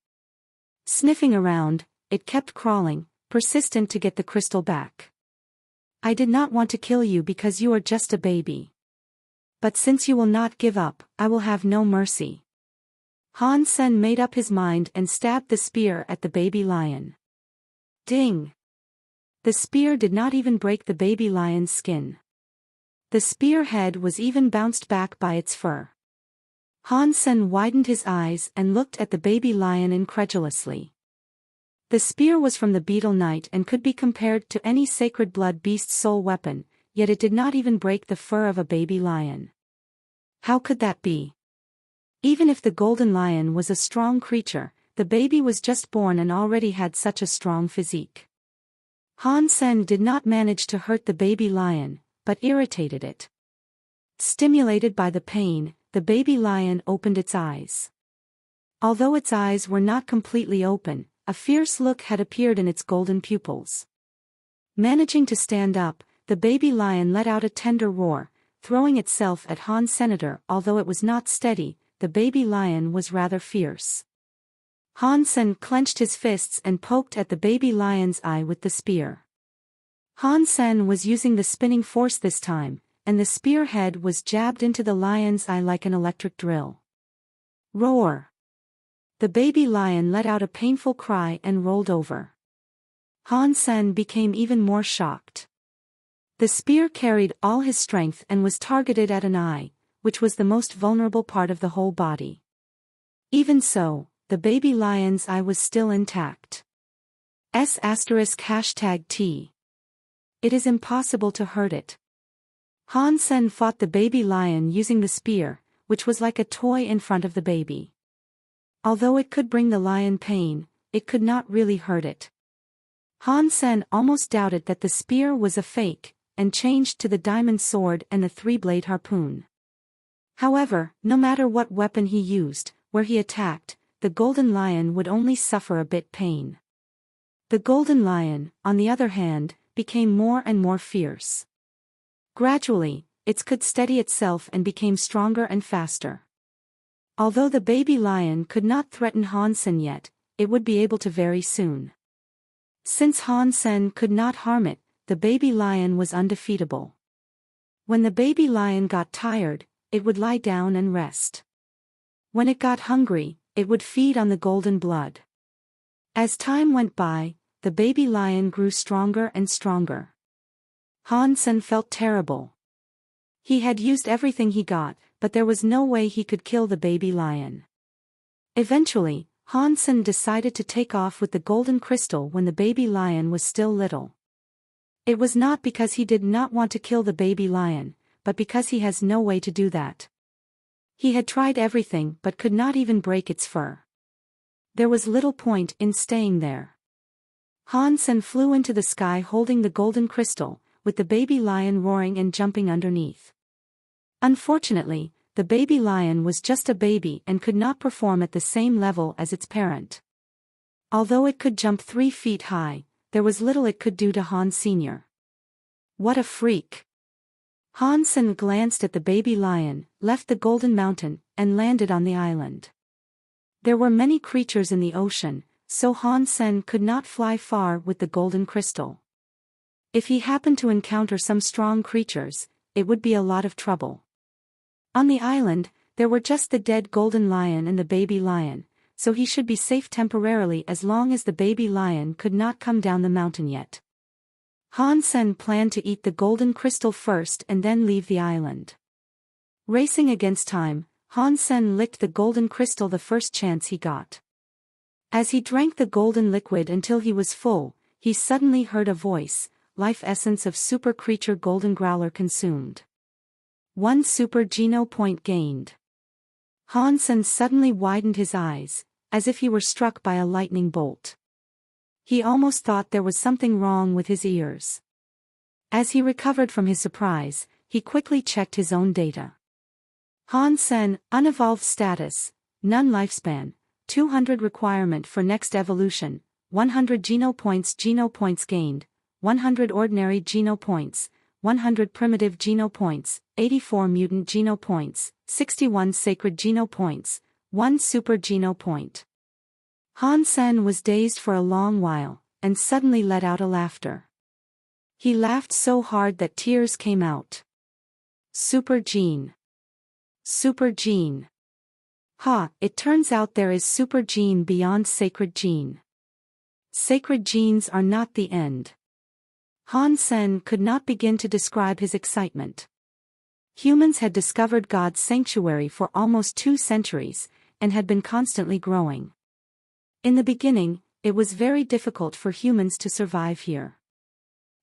Sniffing around, it kept crawling, persistent to get the crystal back. I did not want to kill you because you are just a baby. But since you will not give up, I will have no mercy. Han Sen made up his mind and stabbed the spear at the baby lion. Ding! The spear did not even break the baby lion's skin. The spear head was even bounced back by its fur. Han Sen widened his eyes and looked at the baby lion incredulously. The spear was from the beetle knight and could be compared to any sacred blood beast's soul weapon, yet it did not even break the fur of a baby lion. How could that be? Even if the golden lion was a strong creature, the baby was just born and already had such a strong physique. Han Sen did not manage to hurt the baby lion, but irritated it. Stimulated by the pain, the baby lion opened its eyes. Although its eyes were not completely open, a fierce look had appeared in its golden pupils. Managing to stand up, the baby lion let out a tender roar, throwing itself at Han Senator. Although it was not steady, the baby lion was rather fierce. Han Sen clenched his fists and poked at the baby lion's eye with the spear. Han Sen was using the spinning force this time, and the spear head was jabbed into the lion's eye like an electric drill. Roar! The baby lion let out a painful cry and rolled over. Han Sen became even more shocked. The spear carried all his strength and was targeted at an eye, which was the most vulnerable part of the whole body. Even so, the baby lion's eye was still intact. *T. It is impossible to hurt it. Han Sen fought the baby lion using the spear, which was like a toy in front of the baby. Although it could bring the lion pain, it could not really hurt it. Han Sen almost doubted that the spear was a fake, and changed to the diamond sword and the three-blade harpoon. However, no matter what weapon he used, where he attacked, the golden lion would only suffer a bit pain. The golden lion, on the other hand, became more and more fierce. Gradually, it could steady itself and became stronger and faster. Although the baby lion could not threaten Han Sen yet, it would be able to very soon. Since Han Sen could not harm it, the baby lion was undefeatable. When the baby lion got tired, it would lie down and rest. When it got hungry, it would feed on the golden blood. As time went by, the baby lion grew stronger and stronger. Han Sen felt terrible. He had used everything he got, but there was no way he could kill the baby lion. Eventually, Han Sen decided to take off with the golden crystal when the baby lion was still little. It was not because he did not want to kill the baby lion, but because he has no way to do that. He had tried everything but could not even break its fur. There was little point in staying there. Han Sen flew into the sky holding the golden crystal, with the baby lion roaring and jumping underneath. Unfortunately, the baby lion was just a baby and could not perform at the same level as its parent. Although it could jump 3 feet high, there was little it could do to Han Sr. What a freak! Han Sen glanced at the baby lion, left the golden mountain, and landed on the island. There were many creatures in the ocean, so Han Sen could not fly far with the golden crystal. If he happened to encounter some strong creatures, it would be a lot of trouble. On the island, there were just the dead golden lion and the baby lion, so he should be safe temporarily as long as the baby lion could not come down the mountain yet. Han Sen planned to eat the golden crystal first and then leave the island. Racing against time, Han Sen licked the golden crystal the first chance he got. As he drank the golden liquid until he was full, he suddenly heard a voice, "Life essence of super creature golden growler consumed. 1 super geno point gained." Han Sen suddenly widened his eyes, as if he were struck by a lightning bolt. He almost thought there was something wrong with his ears. As he recovered from his surprise, he quickly checked his own data. Han Sen, unevolved status, none lifespan, 200 requirement for next evolution, 100 geno points gained, 100 ordinary geno points, 100 primitive geno points, 84 mutant geno points, 61 sacred geno points, 1 super geno point. Han Sen was dazed for a long while, and suddenly let out a laughter. He laughed so hard that tears came out. Super gene. Super gene. Ha, it turns out there is super gene beyond sacred gene. Sacred genes are not the end. Han Sen could not begin to describe his excitement. Humans had discovered God's sanctuary for almost 2 centuries, and had been constantly growing. In the beginning, it was very difficult for humans to survive here.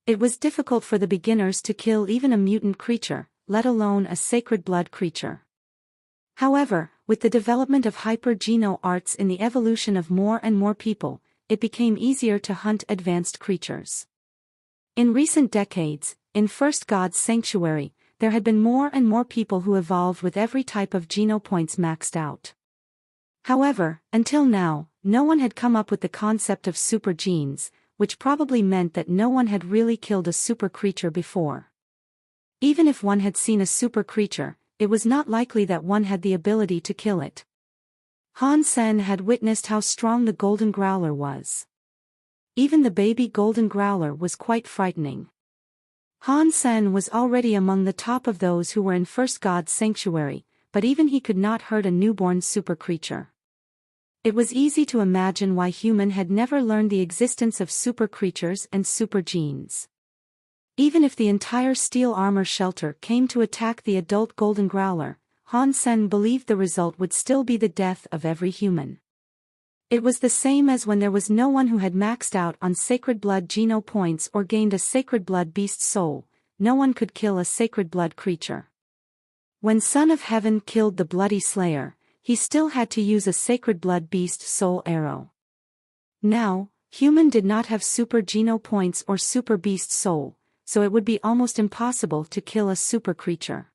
It was difficult for the beginners to kill even a mutant creature, let alone a sacred blood creature. However, with the development of hyper-geno arts in the evolution of more and more people, it became easier to hunt advanced creatures. In recent decades, in First God's Sanctuary, there had been more and more people who evolved with every type of geno points maxed out. However, until now, no one had come up with the concept of super genes, which probably meant that no one had really killed a super creature before. Even if one had seen a super creature, it was not likely that one had the ability to kill it. Han Sen had witnessed how strong the golden growler was. Even the baby golden growler was quite frightening. Han Sen was already among the top of those who were in First God's Sanctuary, but even he could not hurt a newborn super creature. It was easy to imagine why human had never learned the existence of super creatures and super genes. Even if the entire steel armor shelter came to attack the adult golden growler, Han Sen believed the result would still be the death of every human. It was the same as when there was no one who had maxed out on sacred blood geno points or gained a sacred blood beast soul, no one could kill a sacred blood creature. When Son of Heaven killed the bloody slayer, he still had to use a sacred blood beast soul arrow. Now, human did not have super geno points or super beast soul, so it would be almost impossible to kill a super creature.